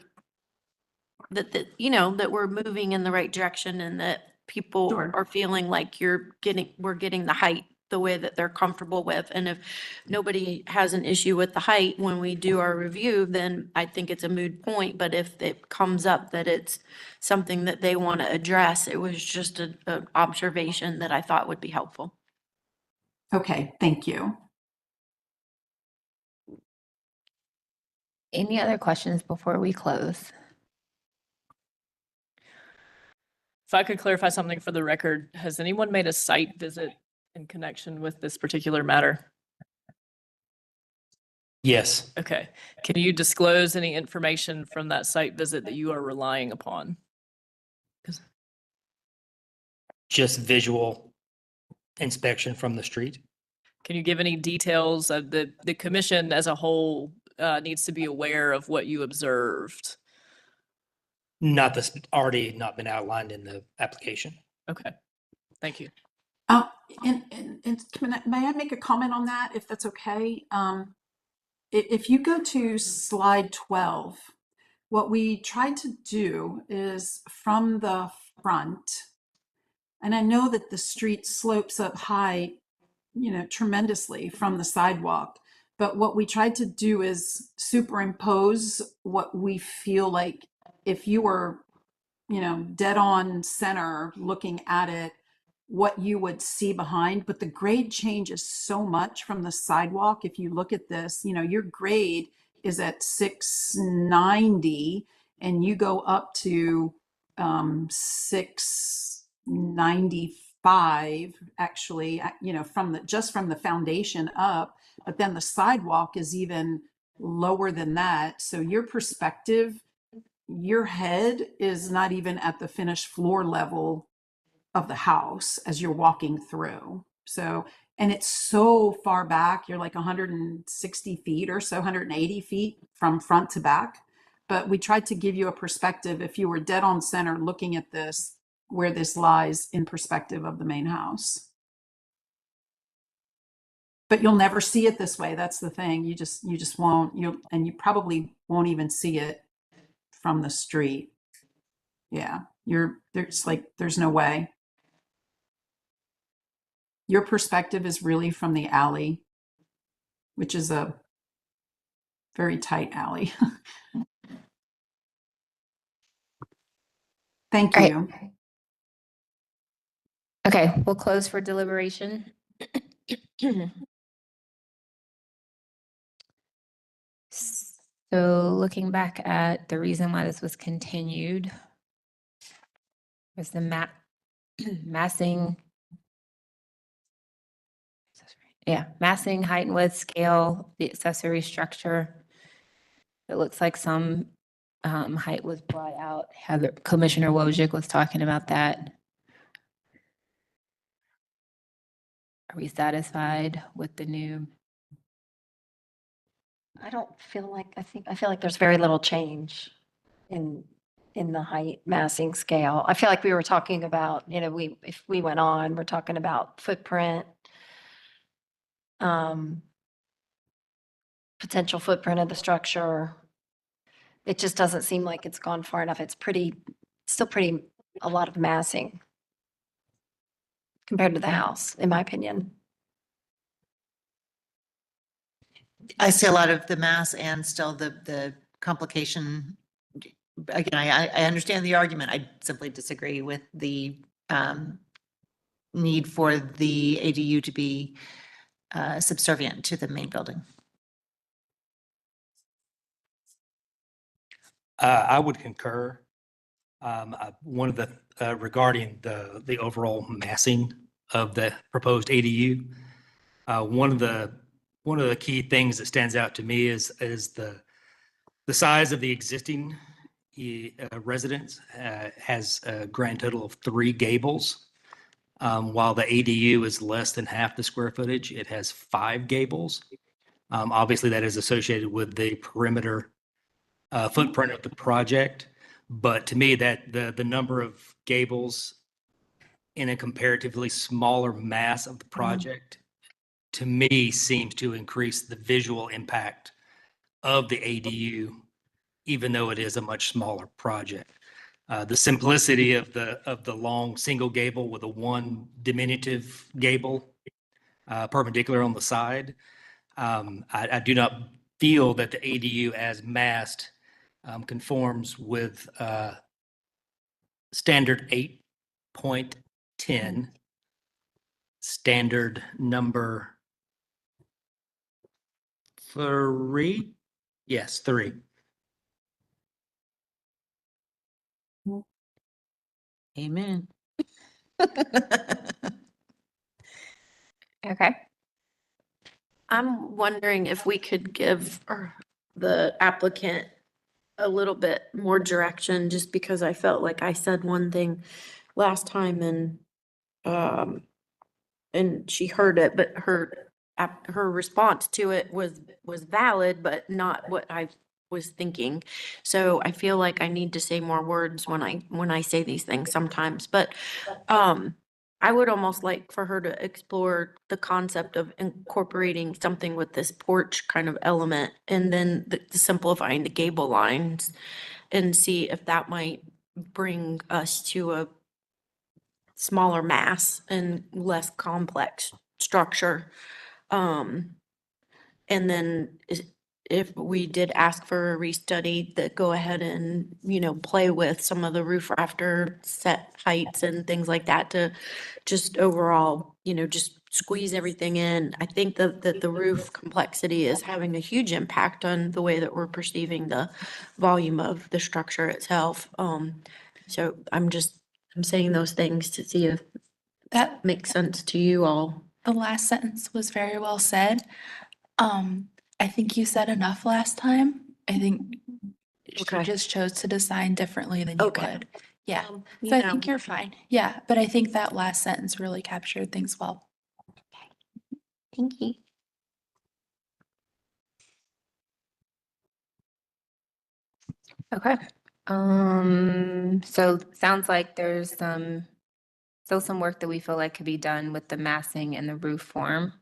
that that we're moving in the right direction and that people are feeling like we're getting the height the way that they're comfortable with. And if nobody has an issue with the height when we do our review, then I think it's a moot point. But if it comes up that it's something that they want to address, it was just an observation that I thought would be helpful. Okay, thank you. Any other questions before we close? If I could clarify something for the record, has anyone made a site visit in connection with this particular matter? Yes, Okay. Can you disclose any information from that site visit that you are relying upon? just visual inspection from the street. Can you give any details of the commission as a whole needs to be aware of what you observed? Not this, already not been outlined in the application. Okay, thank you. And may I make a comment on that, if that's okay? If you go to slide 12, what we tried to do is from the front, and I know that the street slopes up high, tremendously from the sidewalk, but what we tried to do is superimpose what we feel like if you were, dead on center looking at it, what you would see behind. But the grade changes so much from the sidewalk. If you look at this, your grade is at 690 and you go up to 695 actually, from the foundation up, but then the sidewalk is even lower than that. So your perspective, your head is not even at the finished floor level of the house as you're walking through. So, and it's so far back, you're like 160 feet or so, 180 feet from front to back. But we tried to give you a perspective if you were dead on center looking at this, where this lies in perspective of the main house. But you'll never see it this way. That's the thing. You just won't. And you probably won't even see it from the street. Yeah, there's no way. Your perspective is really from the alley, which is a very tight alley. Thank All you. right. Okay, we'll close for deliberation. So looking back at the reason why this was continued was the massing. Yeah, massing, height and width, scale, the accessory structure. It looks like some height was brought out. Commissioner Wojcik was talking about that. Are we satisfied with the new? I don't feel like, I feel like there's very little change in the height massing scale. I feel like we were talking about, if we went on, we're talking about footprint, potential footprint of the structure. It just doesn't seem like it's gone far enough. It's still a lot of massing compared to the house, in my opinion. I see a lot of the mass and still the complication. Again, I understand the argument. I simply disagree with the need for the ADU to be subservient to the main building. I would concur. One of the, regarding the overall massing of the proposed ADU, one of the key things that stands out to me is the size of the existing residence has a grand total of 3 gables. While the ADU is less than half the square footage, it has 5 gables. Obviously, that is associated with the perimeter footprint of the project. But to me, that the number of gables in a comparatively smaller mass of the project, to me, seems to increase the visual impact of the ADU, even though it is a much smaller project. The simplicity of the long single gable with a one diminutive gable perpendicular on the side. I do not feel that the ADU as massed conforms with standard 8.10, standard number 3. Yes, 3. Amen. Okay. I'm wondering if we could give the applicant a little bit more direction, just because I felt like I said one thing last time and she heard it, but her response to it was valid, but not what I was thinking. So I feel like I need to say more words when I say these things sometimes, but I would almost like for her to explore the concept of incorporating something with this porch kind of element, and then simplifying the gable lines, and see if that might bring us to a smaller mass and less complex structure. And then if we did ask for a restudy, that go ahead and, play with some of the roof rafter set heights and things like that to just overall, just squeeze everything in. I think that the roof complexity is having a huge impact on the way that we're perceiving the volume of the structure itself. So I'm saying those things to see if that makes sense to you all. The last sentence was very well said. I think you said enough last time. I think she just chose to design differently than you could. Yeah, so I think you're fine. Yeah, but I think that last sentence really captured things well. Thank you. Okay. So sounds like there's still some work that we feel like could be done with the massing and the roof form.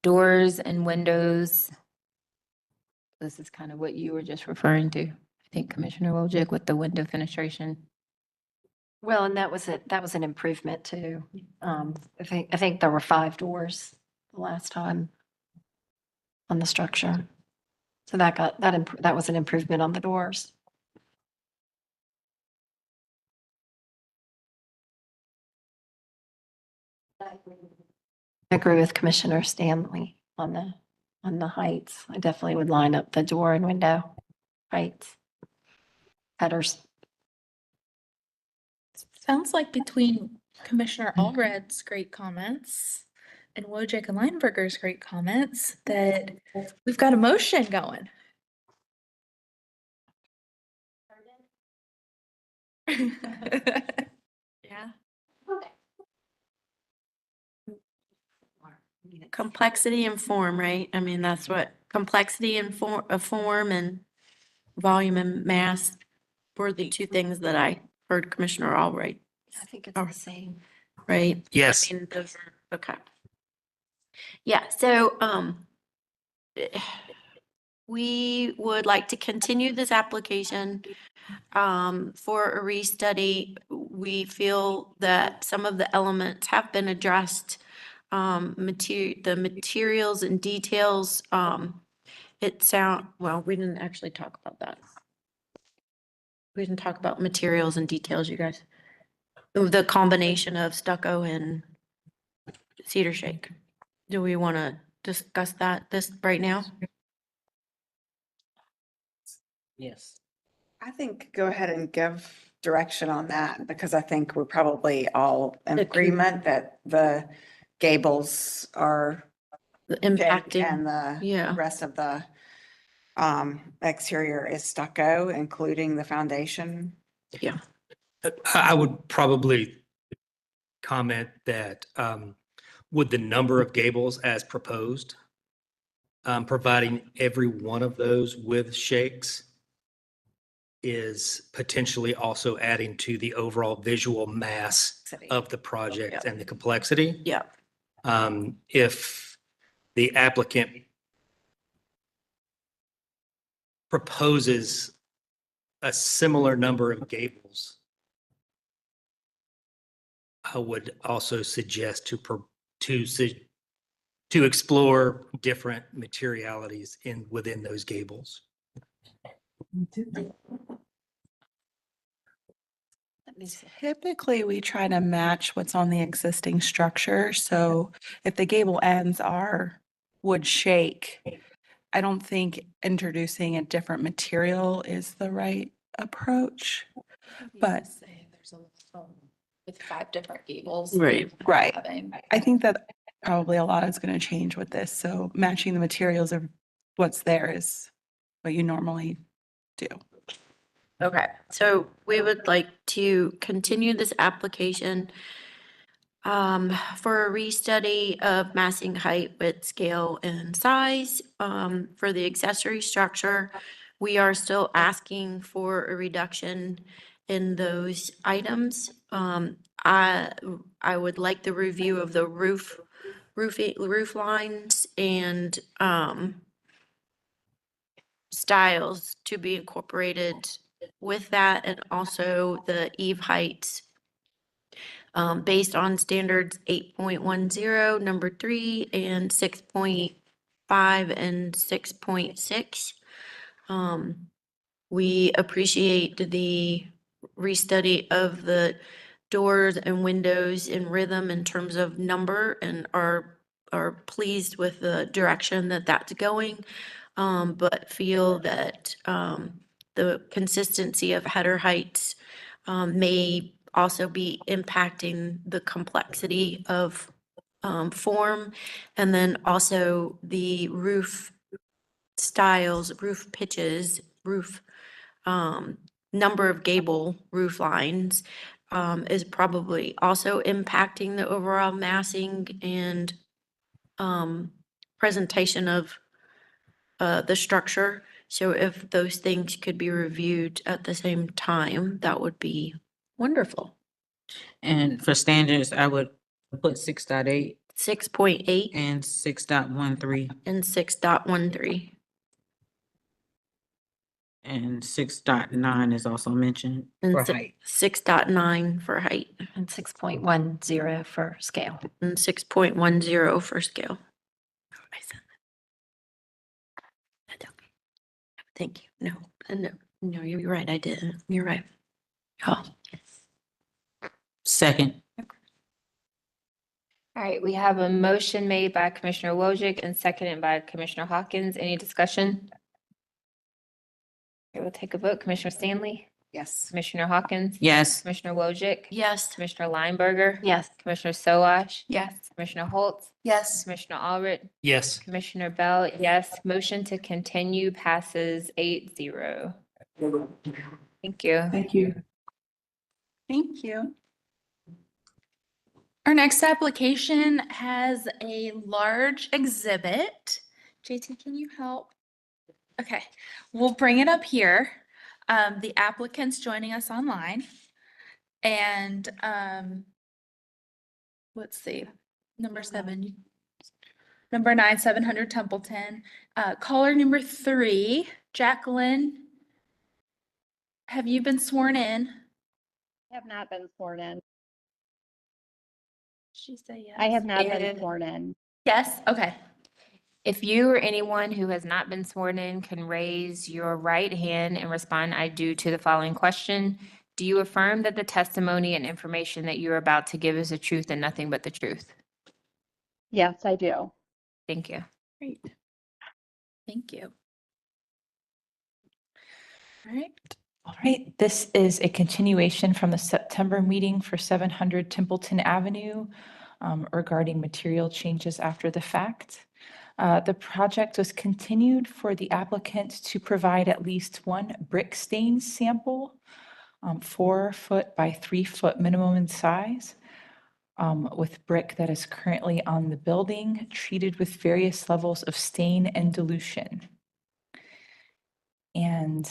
Doors and windows. This is kind of what you were just referring to, I think, Commissioner Wojcik, with the window fenestration. Well, and that was an improvement too. I think there were 5 doors the last time on the structure. So that was an improvement on the doors. I agree with Commissioner Stanley on the heights. I definitely would line up the door and window heights. Headers. Sounds like between Commissioner Allred's great comments and Wojcik and Lineberger's great comments that we've got a motion going. Yeah. Complexity and form, right? I mean, that's what complexity and form and volume and mass were the 2 things that I heard Commissioner Albright. I think it's the same. Right? Yes. I mean, those are, okay. Yeah, so we would like to continue this application for a restudy. We feel that some of the elements have been addressed. The materials and details, well, we didn't actually talk about that. We didn't talk about materials and details, you guys. The combination of stucco and cedar shake. Do we want to discuss this right now? Yes. I think go ahead and give direction on that, because I think we're probably all in agreement that the gables are impacting and the rest of the exterior is stucco, including the foundation. Yeah. I would probably comment that with the number of gables as proposed, providing every one of those with shakes is potentially also adding to the overall visual mass of the project and the complexity. Yeah. If the applicant proposes a similar number of gables I would also suggest to explore different materialities within those gables. Typically, we try to match what's on the existing structure. So if the gable ends are wood shake, I don't think introducing a different material is the right approach. But With 5 different gables. right. I think that probably a lot is going to change with this. So matching the materials of what's there is what you normally do. Okay, so we would like to continue this application for a restudy of massing height, width, scale, and size. For the accessory structure, we are still asking for a reduction in those items. I would like the review of the roof lines and styles to be incorporated with that, and also the eave heights based on standards 8.10, number 3, and 6.5 and 6.6. We appreciate the restudy of the doors and windows in rhythm in terms of number, and are pleased with the direction that that's going, but feel that the consistency of header heights may also be impacting the complexity of form, and then also the roof styles, roof pitches, roof number of gable roof lines is probably also impacting the overall massing and presentation of the structure. So if those things could be reviewed at the same time, that would be wonderful. And for standards, I would put 6.8 6.8 and 6.13 and 6.13. and 6.9 is also mentioned And for si- height. 6.9 for height And 6.10 for scale. and 6.10 for scale. I said that. That's okay. Thank you. No, you're right. I didn't. You're right. Oh, Second. All right, we have a motion made by Commissioner Wojcik and seconded by Commissioner Hawkins. Any discussion? Okay, we'll take a vote. Commissioner Stanley? Yes. Commissioner Hawkins? Yes. Commissioner Wojcik? yes. Commissioner Lineberger? Yes. Commissioner Soash? Yes. Commissioner Holtz? Yes. Commissioner Allred? Yes. Commissioner Bell, yes. Motion to continue passes 8-0. Thank you. Thank you. Thank you. Our next application has a large exhibit. JT, can you help? Okay, we'll bring it up here. The applicant's joining us online. And let's see, number 7. Number 9, 700 Templeton. Caller number 3, Jacqueline. Have you been sworn in? I have not been sworn in. She said yes. I have not been And- sworn in. Yes, okay. If you or anyone who has not been sworn in can raise your right hand and respond, I do, to the following question. Do you affirm that the testimony and information that you're about to give is the truth and nothing but the truth? Yes, I do. Thank you. Great. Thank you. All right. All right, this is a continuation from the September meeting for 700 Templeton Avenue regarding material changes after the fact. The project was continued for the applicant to provide at least one brick stain sample, 4 foot by 3 foot minimum in size, with brick that is currently on the building, treated with various levels of stain and dilution. And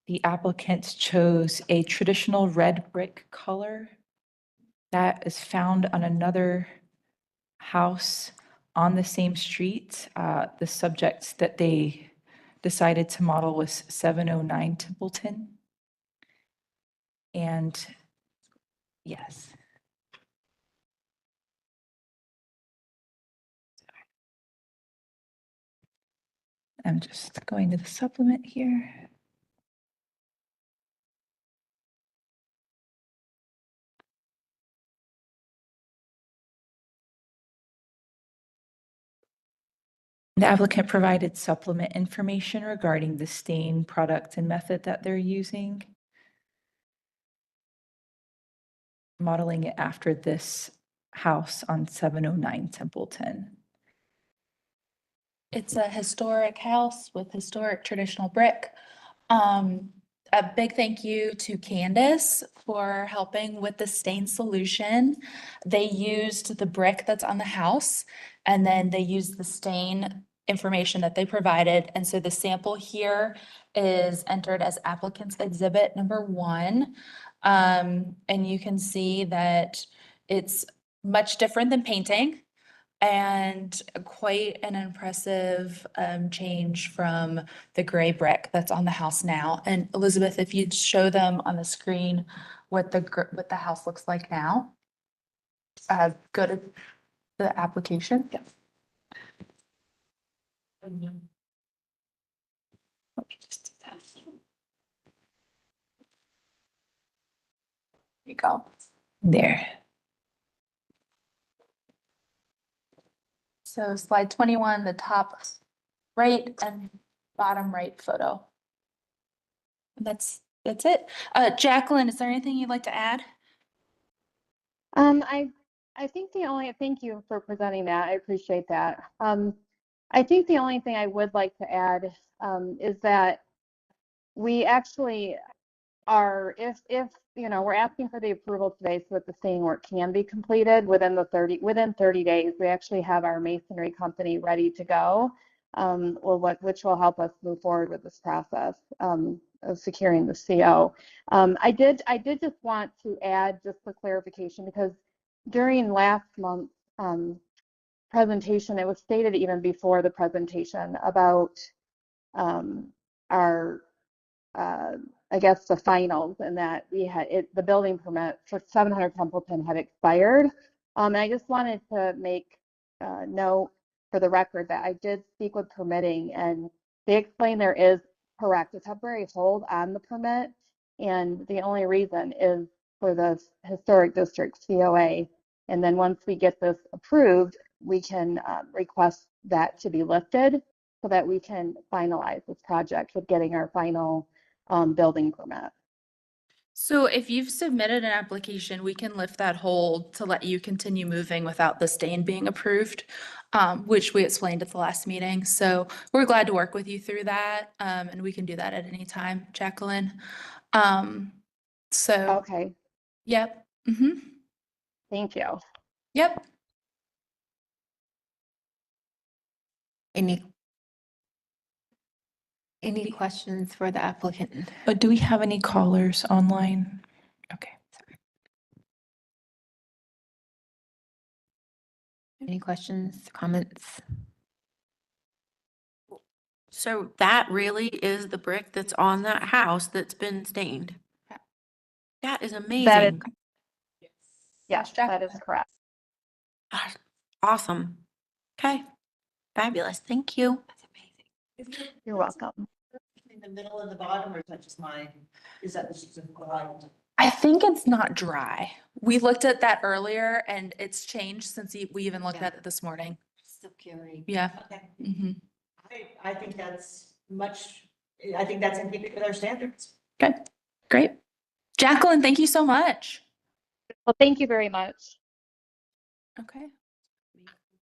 the applicant chose a traditional red brick color that is found on another house on the same street. The subject that they decided to model was 709 Templeton. And Yes. I'm just going to the supplement here. The applicant provided supplement information regarding the stain product and method that they're using. Modeling it after this house on 709 Templeton. It's a historic house with historic traditional brick. A big thank you to Candace for helping with the stain solution. They used the brick that's on the house, and then they used the stain information that they provided. And so the sample here is entered as applicant's exhibit number 1. And you can see that it's much different than painting and quite an impressive change from the gray brick that's on the house now. And Elizabeth, if you'd show them on the screen what the house looks like now. Go to the application. Yeah. Let me just do that. There you go. There. So slide 21, the top right and bottom right photo. And that's it. Jacqueline, is there anything you'd like to add? I think thank you for presenting that. I appreciate that. I think the only thing I would like to add is that we actually are, if we're asking for the approval today so that the staining work can be completed within 30 days. We actually have our masonry company ready to go, which will help us move forward with this process of securing the CO. I did just want to add just for clarification, because during last month's presentation, it was stated even before the presentation about our I guess the finals, and that we had the building permit for 700 Templeton had expired. And I just wanted to make note for the record that I did speak with permitting, and they explained there is a temporary hold on the permit, and the only reason is for the historic district COA. And then once we get this approved, we can request that to be lifted so that we can finalize this project with getting our final building permit. So if you've submitted an application, we can lift that hold to let you continue moving without the stain being approved, which we explained at the last meeting. So we're glad to work with you through that, and we can do that at any time, Jacqueline. Okay. Yep. Thank you. Yep. Any questions for the applicant? But do we have any callers online? Okay. Any questions, comments? So that really is the brick that's on that house that's been stained. That is amazing. Yes, that is correct. Awesome. Okay. Fabulous. Thank you. You're welcome. In the middle and the bottom, or is that just mine? Is that just line? I think it's not dry. We looked at that earlier and it's changed since we even looked at it this morning. Still curing. Yeah. Okay. I think that's in keeping with our standards. Okay, great. Jacqueline, thank you so much. Well, thank you very much. Okay.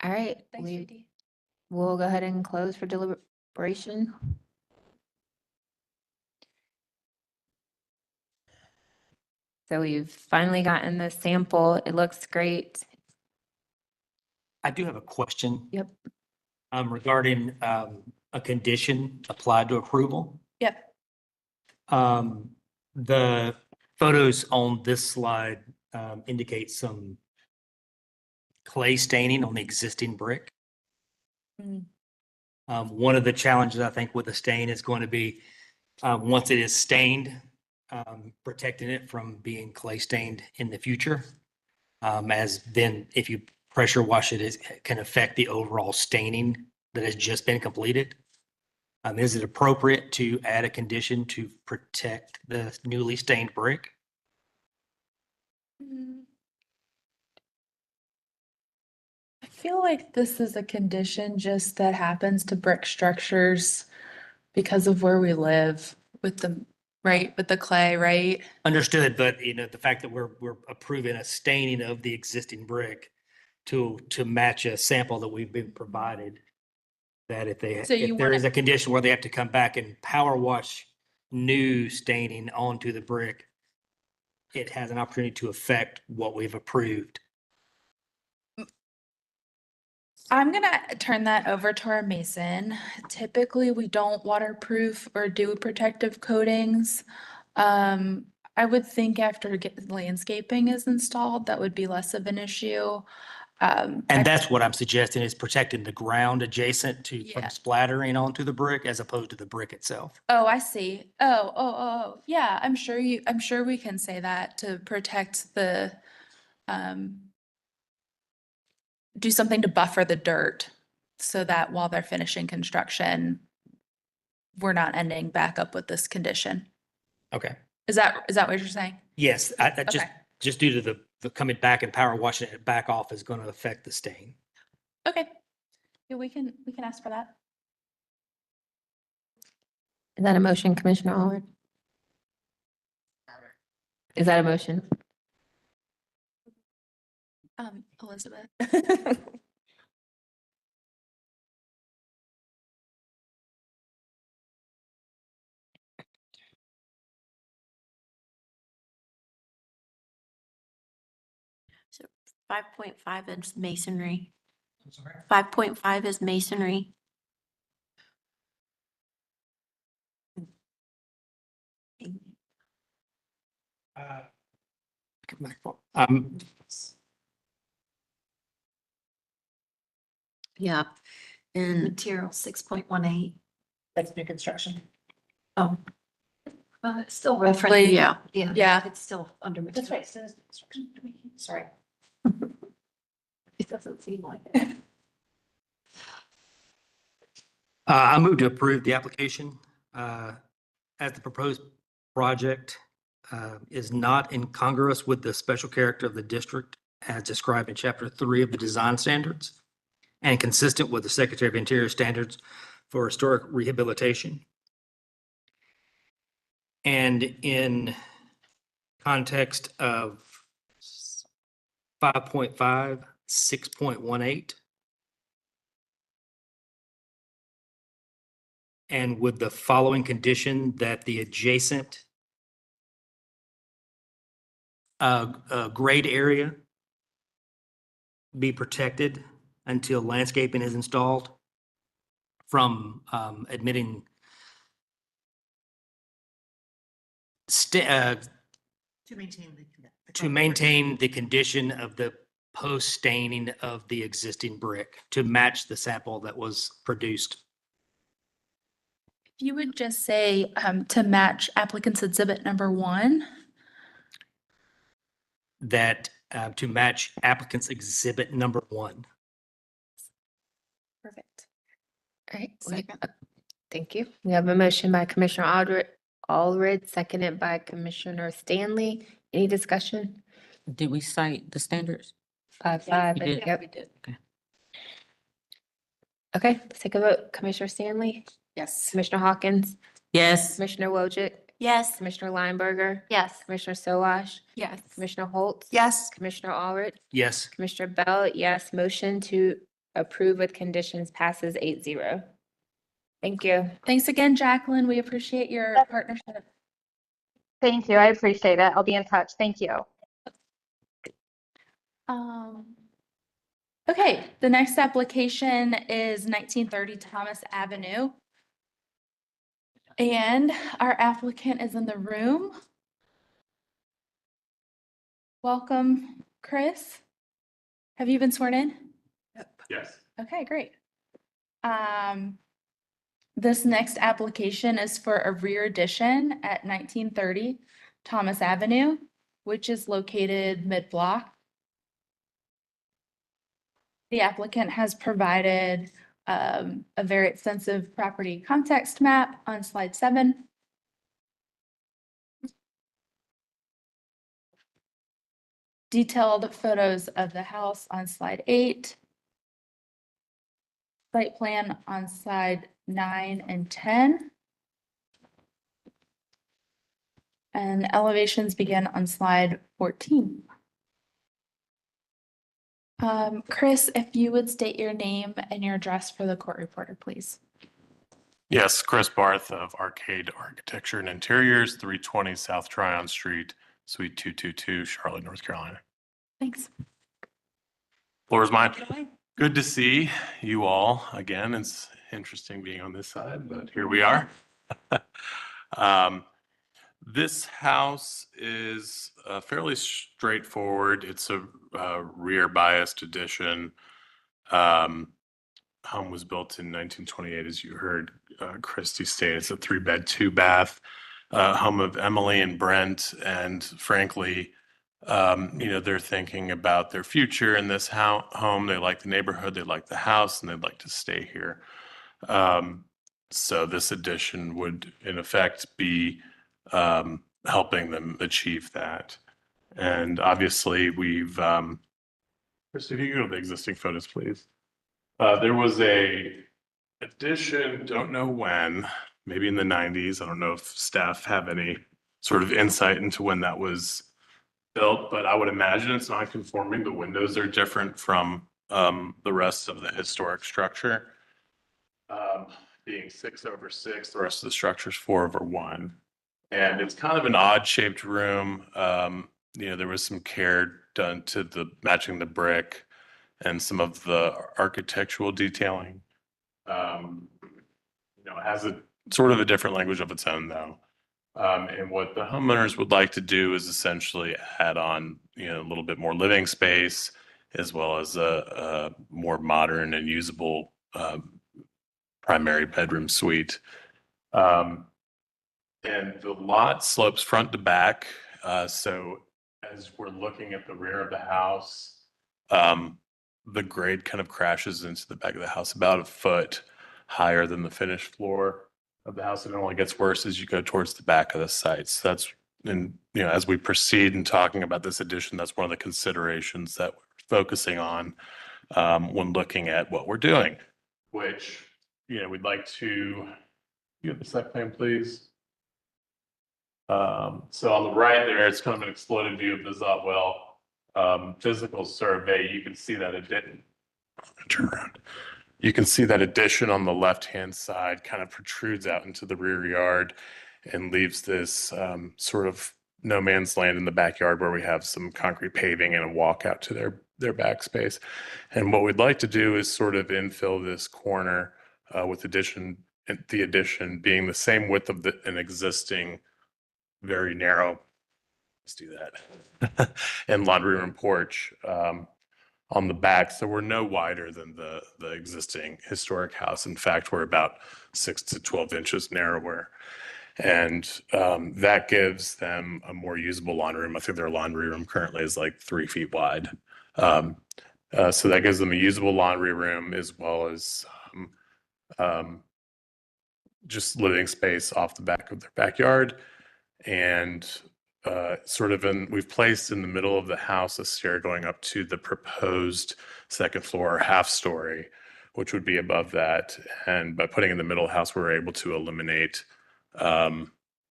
All right, Thanks, Judy. we'll go ahead and close for deliberation. So we've finally gotten the sample. It looks great. I do have a question. Yep. Regarding a condition applied to approval. Yep. The photos on this slide indicate some clay staining on the existing brick. One of the challenges I think with the stain is going to be once it is stained, protecting it from being clay stained in the future. As then if you pressure wash it, it can affect the overall staining that has just been completed. Is it appropriate to add a condition to protect the newly stained brick? I feel like this is a condition just that happens to brick structures because of where we live with the, right, with the clay, right? Understood, but you know, the fact that we're approving a staining of the existing brick to match a sample that we've been provided, that if they, So you if there is wanna- a condition where they have to come back and power wash new staining onto the brick, it has an opportunity to affect what we've approved. I'm gonna turn that over to our mason. Typically, we don't waterproof or do protective coatings. I would think after landscaping is installed, that would be less of an issue. And that's what I'm suggesting is protecting the ground adjacent to from Yeah. splattering onto the brick as opposed to the brick itself. Oh, I see. Oh, yeah, I'm sure we can say that to protect the, do something to buffer the dirt so that while they're finishing construction, we're not ending back up with this condition. Okay. Is that what you're saying? Yes, I just, Okay. just due to the coming back and power washing it back off is going to affect the stain. Okay. Yeah, we can ask for that. Is that a motion, Commissioner Allred? Is that a motion? Elizabeth. So 5.5 is masonry. 5.5 is masonry. Yeah. And material 6.18. That's new construction. Oh. Well, it's still Roughly, reference. Yeah. yeah. It's still under. That's right, it says construction. Sorry. It doesn't seem like it. I move to approve the application as the proposed project is not incongruous with the special character of the district as described in Chapter 3 of the design standards and consistent with the Secretary of Interior standards for historic rehabilitation. And in context of 5.5, 6.18, and with the following condition that the adjacent grade area be protected until landscaping is installed from admitting To maintain the condition of the post staining of the existing brick to match the sample that was produced. If you would just say, to match applicant's exhibit number 1. That to match applicant's exhibit number 1. Perfect. All right. Thank you. We have a motion by Commissioner Allred, seconded by Commissioner Stanley. Any discussion? Did we cite the standards? 5.5. We did. Yep. Okay. Okay, let's take a vote. Commissioner Stanley? Yes. Commissioner Hawkins? Yes. Commissioner Wojcik? Yes. Commissioner Lineberger? Yes. Commissioner Sowash? Yes. Commissioner Holtz? Yes. Commissioner Allred? Yes. Commissioner Bell, yes. Motion to approve with conditions passes 8-0. Thank you. Thanks again, Jacqueline. We appreciate your partnership. Thank you. I appreciate it. I'll be in touch. Thank you. Okay, the next application is 1930 Thomas Avenue. And our applicant is in the room. Welcome, Chris. Have you been sworn in? Yes. Okay, great. This next application is for a rear addition at 1930 Thomas Avenue, which is located mid-block. The applicant has provided a very extensive property context map on slide 7. Detailed photos of the house on slide 8. Site plan on slide 9 and 10. And elevations begin on slide 14. Chris, if you would state your name and your address for the court reporter, please. Yes, Chris Barth of Arcade Architecture and Interiors, 320 South Tryon Street, Suite 222, Charlotte, North Carolina. Thanks. Floor is mine. Good to see you all again. It's interesting being on this side, but here we are. This house is fairly straightforward. It's a rear biased addition. Home was built in 1928, as you heard Christy state. It's a 3-bed, 2-bath home of Emily and Brent. And frankly, they're thinking about their future in this home. They like the neighborhood, they like the house, and they'd like to stay here. So this addition would, in effect, be helping them achieve that. And obviously, we've, Christy, if you go to the existing photos, please. There was a addition, don't know when, maybe in the 90s. I don't know if staff have any sort of insight into when that was built, but I would imagine it's non-conforming. The windows are different from the rest of the historic structure. Being 6/6, the rest of the structure is 4/1. And it's kind of an odd shaped room. There was some care done to matching the brick and some of the architectural detailing. It has a sort of a different language of its own though. And what the homeowners would like to do is essentially add on, a little bit more living space, as well as a more modern and usable primary bedroom suite. And the lot slopes front to back. So as we're looking at the rear of the house, the grade kind of crashes into the back of the house about a foot higher than the finished floor of the house. It only gets worse as you go towards the back of the site. So that's, and as we proceed in talking about this addition, that's one of the considerations that we're focusing on when looking at what we're doing, which, we'd like to, you have the site plan, please. So on the right there, it's kind of an exploded view of the Zotwell physical survey. You can see that addition. Turn around. You can see that addition on the left-hand side kind of protrudes out into the rear yard and leaves this sort of no man's land in the backyard where we have some concrete paving and a walk out to their backspace. And what we'd like to do is sort of infill this corner with the addition being the same width of an existing very narrow, let's do that, and laundry room porch on the back. So we're no wider than the existing historic house. In fact, we're about 6 to 12 inches narrower. And that gives them a more usable laundry room. I think their laundry room currently is like 3 feet wide. So that gives them a usable laundry room as well as just living space off the back of their backyard. And we've placed in the middle of the house a stair going up to the proposed second floor or half story, which would be above that. And by putting in the middle of the house, we're able to eliminate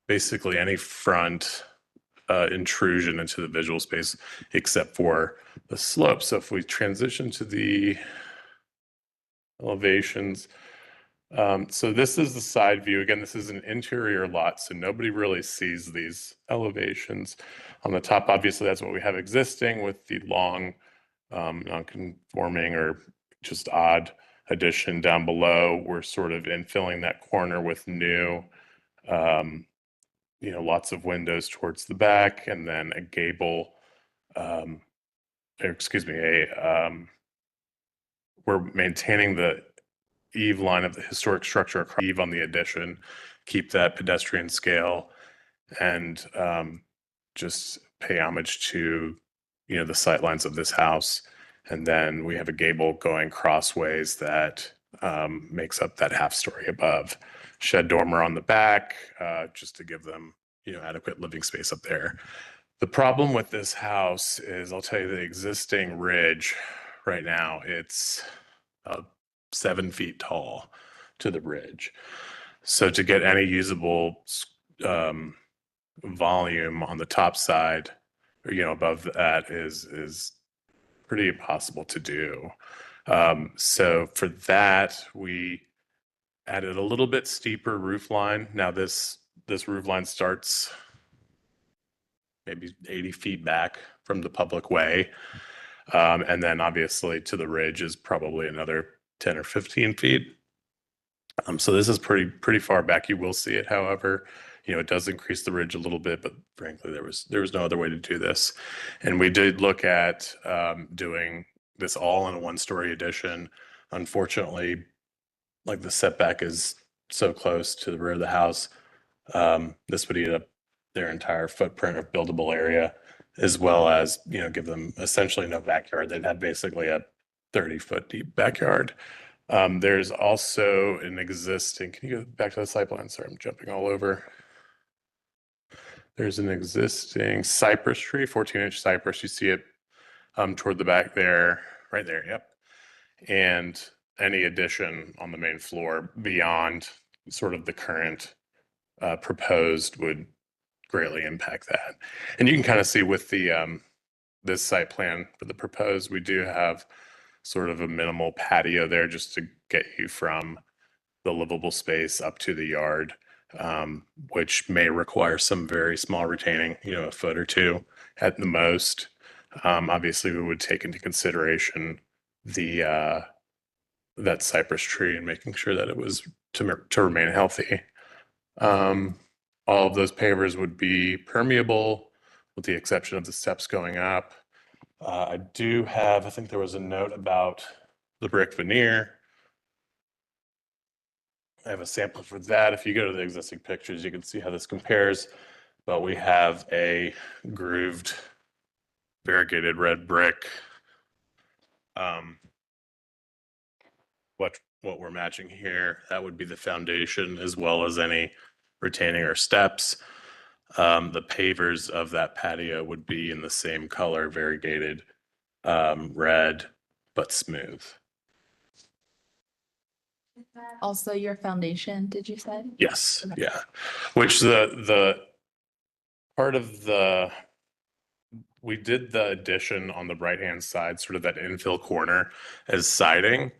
basically any front intrusion into the visual space except for the slope. So if we transition to the elevations, so this is the side view. Again, this is an interior lot, so nobody really sees these elevations. On the top, obviously, that's what we have existing with the long, non-conforming or just odd addition down below. We're sort of infilling that corner with new, lots of windows towards the back, and then a gable, we're maintaining the eave line of the historic structure, eave on the addition, keep that pedestrian scale, and just pay homage to, the sightlines of this house. And then we have a gable going crossways that makes up that half story above. Shed dormer on the back, just to give them, adequate living space up there. The problem with this house is, I'll tell you, the existing ridge right now, it's 7 feet tall to the ridge. So to get any usable volume on the top side, or, above that is pretty impossible to do. So for that, we added a little bit steeper roof line. Now this roof line starts maybe 80 feet back from the public way. And then obviously to the ridge is probably another 10 or 15 feet. So this is pretty far back. You will see it, however, it does increase the ridge a little bit, but frankly, there was no other way to do this. And we did look at doing this all in a 1-story addition. Unfortunately, like the setback is so close to the rear of the house, this would eat up their entire footprint of buildable area, as well as, give them essentially no backyard. They'd have basically a 30-foot deep backyard. There's also an existing, can you go back to the site plan? Sorry, I'm jumping all over. There's an existing cypress tree, 14-inch cypress. You see it toward the back there, right there, yep. And any addition on the main floor beyond sort of the current proposed would greatly impact that. And you can kind of see with the this site plan for the proposed, we do have sort of a minimal patio there just to get you from the livable space up to the yard, which may require some very small retaining, a foot or two at the most. Obviously, we would take into consideration the that cypress tree and making sure that it was to remain healthy. All of those pavers would be permeable with the exception of the steps going up. I think there was a note about the brick veneer. I have a sample for that. If you go to the existing pictures, you can see how this compares, but we have a grooved variegated red brick. What we're matching here, that would be the foundation as well as any retaining or steps. The pavers of that patio would be in the same color, variegated red, but smooth. Also your foundation, did you say? Yes, yeah. Which the part of we did the addition on the right-hand side, sort of that infill corner as siding,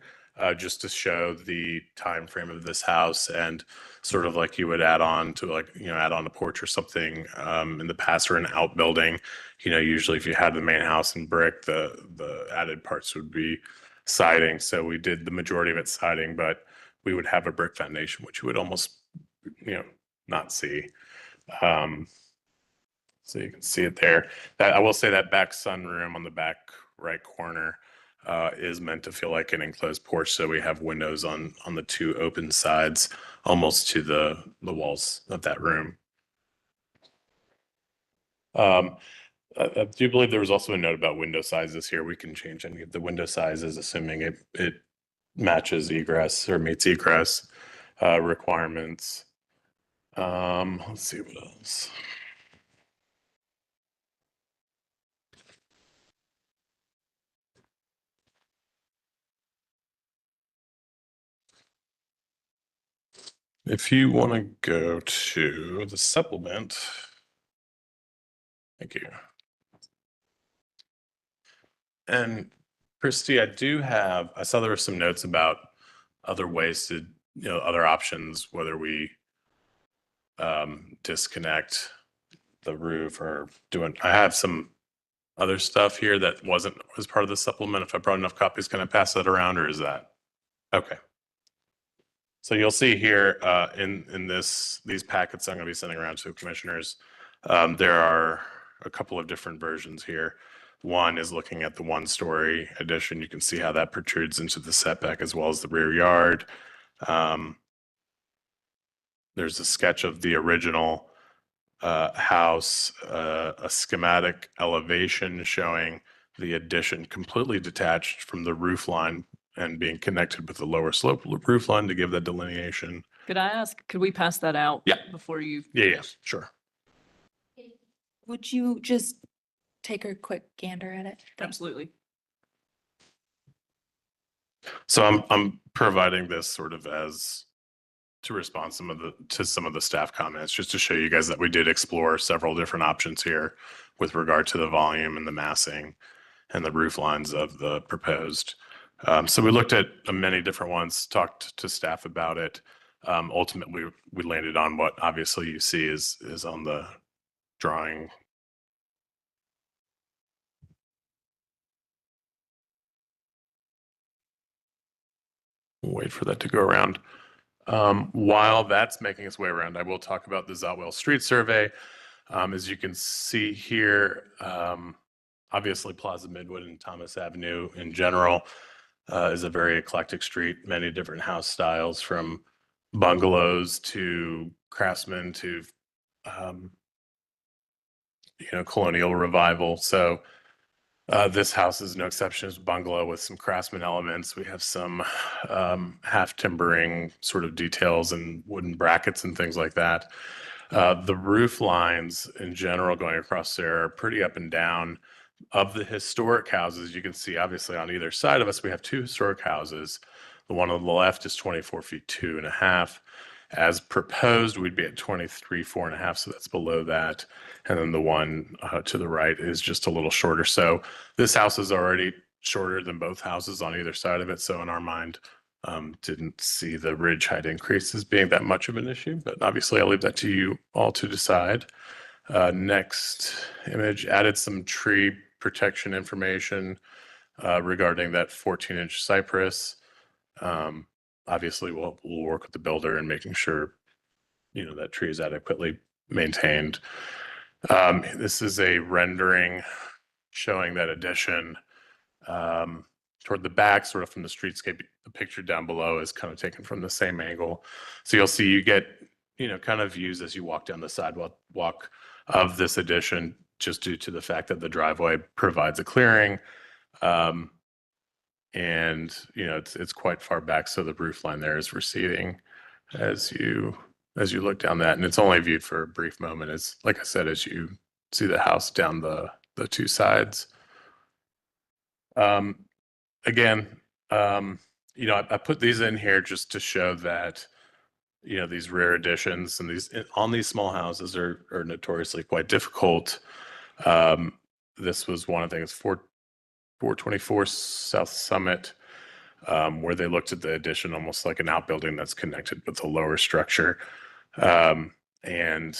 just to show the time frame of this house, and sort of like you would add on to add on a porch or something in the past, or an outbuilding. Usually if you had the main house in brick, the added parts would be siding. So we did the majority of it siding, but we would have a brick foundation, which you would almost, not see. So you can see it there. That I will say that back sunroom on the back right corner is meant to feel like an enclosed porch. So we have windows on the two open sides, almost to the walls of that room. I do believe there was also a note about window sizes here. We can change any of the window sizes, assuming it matches egress or meets egress requirements. Let's see what else. If you want to go to the supplement, thank you. And Christy, I saw there were some notes about other ways to, other options, whether we disconnect the roof or I have some other stuff here that was part of the supplement. If I brought enough copies, can I pass that around, or is that? Okay. So you'll see here in these packets I'm going to be sending around to commissioners, there are a couple of different versions here. One is looking at the 1-story addition. You can see how that protrudes into the setback as well as the rear yard. There's a sketch of the original house, a schematic elevation showing the addition completely detached from the roof line and being connected with the lower slope roof line to give that delineation. Could I ask, could we pass that out? Yeah. Before you? Yeah, sure. Would you just take a quick gander at it? Absolutely. So I'm providing this sort of as to respond to some of the staff comments, just to show you guys that we did explore several different options here with regard to the volume and the massing and the roof lines of the proposed. So we looked at many different ones, talked to staff about it. Ultimately, we landed on what obviously you see is on the drawing. Wait for that to go around. While that's making its way around, I will talk about the Zotwell Street Survey. As you can see here, obviously Plaza Midwood and Thomas Avenue in general is a very eclectic street, many different house styles from bungalows to craftsman to, colonial revival. So this house is no exception. It's a bungalow with some craftsman elements. We have some half timbering sort of details and wooden brackets and things like that. The roof lines in general going across there are pretty up and down. Of the historic houses, you can see obviously on either side of us, we have two historic houses. The one on the left is 24 feet 2.5. As proposed, we'd be at 23, 4.5, so that's below that. And then the one to the right is just a little shorter. So this house is already shorter than both houses on either side of it. So in our mind, didn't see the ridge height increase as being that much of an issue, but obviously I'll leave that to you all to decide. Next image, added some tree protection information regarding that 14-inch cypress. Obviously, we'll work with the builder in making sure, that tree is adequately maintained. This is a rendering showing that addition toward the back, sort of from the streetscape. The picture down below is kind of taken from the same angle. So you'll see you get, kind of views as you walk down the sidewalk of this addition, just due to the fact that the driveway provides a clearing. And it's quite far back, so the roof line there is receding as you look down that, and it's only viewed for a brief moment. As like I said, as you see the house down the two sides. Again, I put these in here just to show that these rear additions and these small houses are notoriously quite difficult. This was one of the things 424 South Summit, where they looked at the addition almost like an outbuilding that's connected with the lower structure. And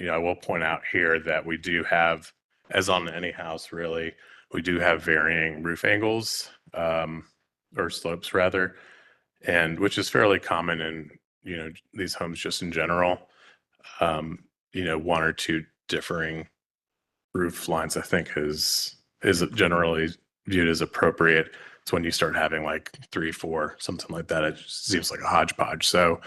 I will point out here that we do have, as on any house really, we do have varying roof angles, or slopes rather, and which is fairly common in these homes just in general. One or two differing roof lines I think is generally viewed as appropriate. It's when you start having like 3, 4, something like that, it just seems like a hodgepodge. So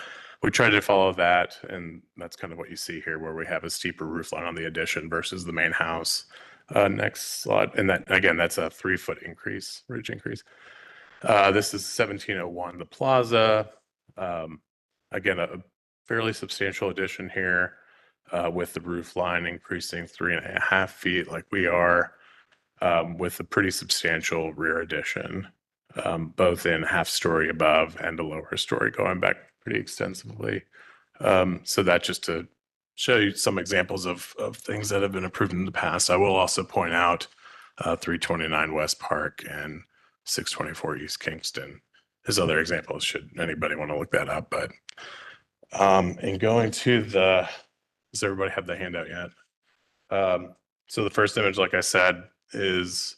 we tried to follow that, and that's kind of what you see here, where we have a steeper roof line on the addition versus the main house. Next slide, and that again, that's a 3-foot increase, ridge increase. This is 1701 The Plaza. Again, a fairly substantial addition here, with the roof line increasing 3.5 feet, like we are, with a pretty substantial rear addition, both in half-story above and a lower story going back pretty extensively. So that just to show you some examples of things that have been approved in the past. I will also point out 329 West Park and 624 East Kingston as other examples, should anybody want to look that up. But and going to does everybody have the handout yet? So the first image, like I said, is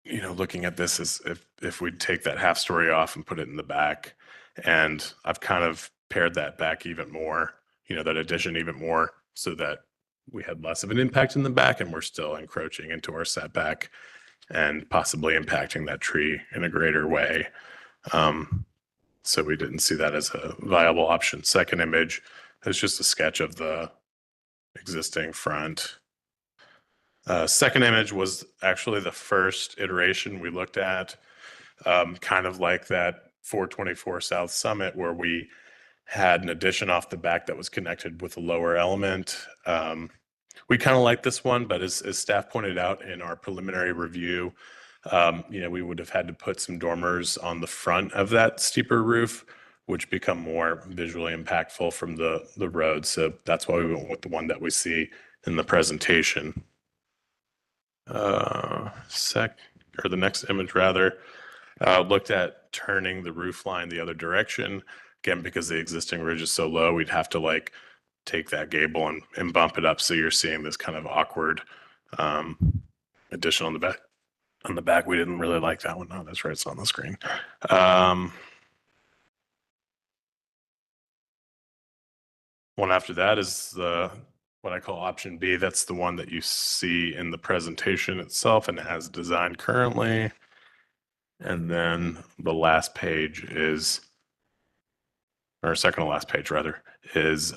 looking at this as if we'd take that half story off and put it in the back, and I've kind of pared that back even more, that addition even more, so that we had less of an impact in the back and we're still encroaching into our setback and possibly impacting that tree in a greater way. So we didn't see that as a viable option. Second image is just a sketch of the existing front. Second image was actually the first iteration we looked at, kind of like that 424 South Summit where we had an addition off the back that was connected with a lower element. We kind of like this one, but as staff pointed out in our preliminary review, we would have had to put some dormers on the front of that steeper roof, which become more visually impactful from the road. So that's why we went with the one that we see in the presentation. The next image rather, looked at turning the roof line the other direction. Again, because the existing ridge is so low, we'd have to like take that gable and bump it up. So you're seeing this kind of awkward addition on the back. On the back, we didn't really like that one. No, that's right, it's on the screen. One after that is what I call option B. That's the one that you see in the presentation itself and has designed currently. And then the last page is, or second to last page rather, is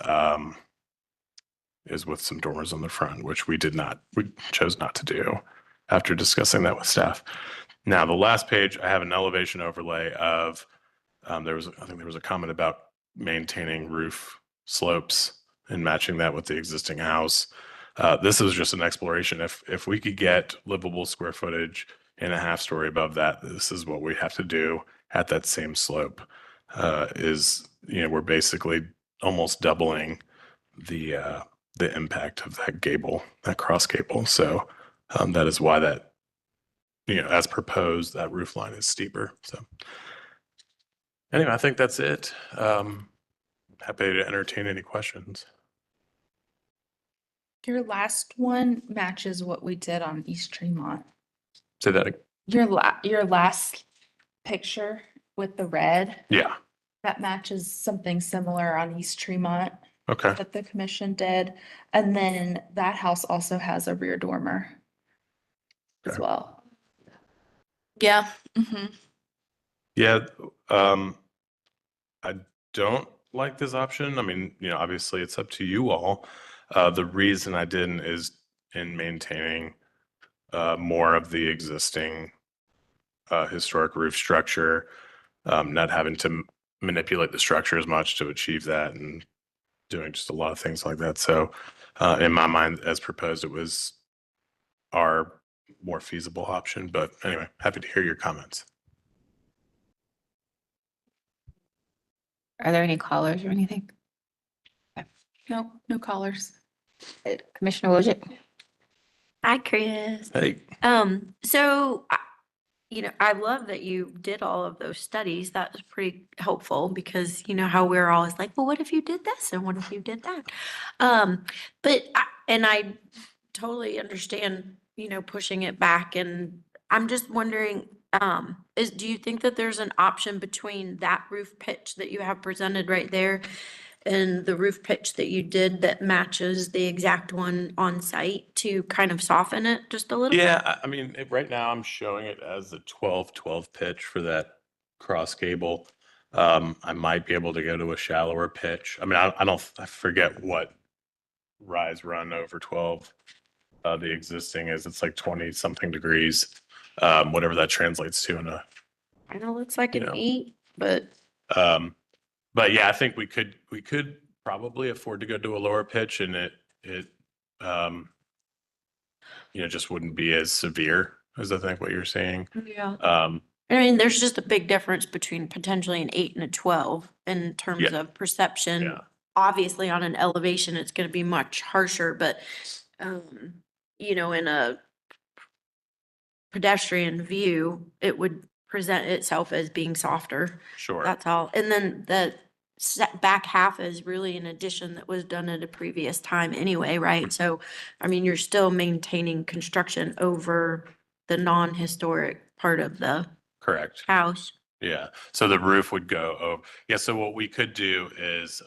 with some dormers on the front, which we chose not to do after discussing that with staff. Now, the last page, I have an elevation overlay of, I think there was a comment about maintaining roof slopes and matching that with the existing house. This is just an exploration. If we could get livable square footage and a half story above that, this is what we have to do at that same slope. We're basically almost doubling the impact of that gable, that cross gable. So that is why that, as proposed, that roof line is steeper. So anyway, I think that's it. Happy to entertain any questions. Your last one matches what we did on East Tremont. Say that again. Your last picture with the red, Yeah. that matches something similar on East Tremont Okay. that the commission did. And then that house also has a rear dormer as well. Yeah. Mm-hmm. Yeah. I don't like this option. I mean, obviously it's up to you all. The reason I didn't is in maintaining more of the existing historic roof structure, not having to manipulate the structure as much to achieve that and doing just a lot of things like that. So in my mind, as proposed, it was our more feasible option. But anyway, happy to hear your comments. Are there any callers or anything? No, no callers. Commissioner Wojcik? Hi, Chris. Hey. So, I love that you did all of those studies. That was pretty helpful because you know how we're always like, well, what if you did this and what if you did that? I totally understand, pushing it back, and I'm just wondering, do you think that there's an option between that roof pitch that you have presented right there and the roof pitch that you did that matches the exact one on site to kind of soften it just a little? Yeah, I mean, right now I'm showing it as the 12-12 pitch for that cross gable. I might be able to go to a shallower pitch. I mean, I forget what rise run over 12. The existing is, it's like 20 something degrees, whatever that translates to in a. I know it looks like an 8, but. But yeah, I think we could probably afford to go to a lower pitch, and it just wouldn't be as severe as I think what you're saying. Yeah. I mean, there's just a big difference between potentially an 8 and a 12 in terms of perception. Yeah. Obviously, on an elevation, it's going to be much harsher, but in a pedestrian view, it would present itself as being softer. Sure. That's all. And then the back half is really an addition that was done at a previous time anyway, right? So, I mean, you're still maintaining construction over the non-historic part of the Correct. house. Yeah. So the roof would go over. Yeah. So what we could do is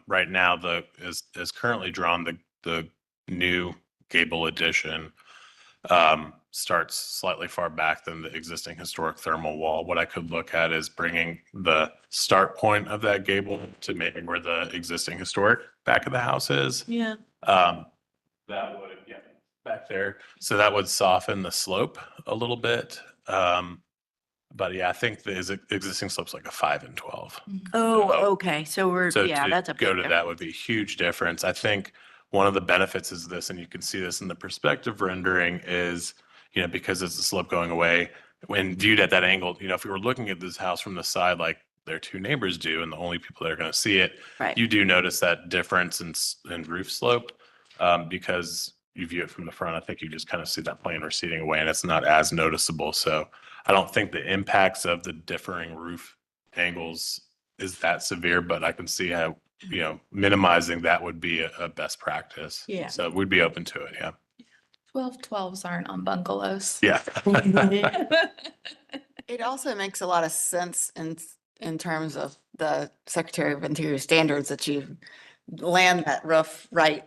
right now is currently drawn the new gable addition starts slightly far back than the existing historic thermal wall. What I could look at is bringing the start point of that gable to maybe where the existing historic back of the house is. Yeah. that would, yeah, back there. So that would soften the slope a little bit. But yeah, I think the existing slope's like a 5 and 12. Oh, okay. So we're, So yeah, to that's a go big to that would be a huge difference. I think one of the benefits is this, and you can see this in the perspective rendering is, because it's the slope going away, when viewed at that angle, if we were looking at this house from the side, like their two neighbors do, and the only people that are going to see it, Right. you do notice that difference in roof slope. Because you view it from the front, I think you just kind of see that plane receding away and it's not as noticeable. So I don't think the impacts of the differing roof angles is that severe, but I can see how, minimizing that would be a best practice. Yeah. So we'd be open to it. Yeah. 1212s aren't on bungalows. Yeah. It also makes a lot of sense in terms of the Secretary of Interior standards that you land that roof right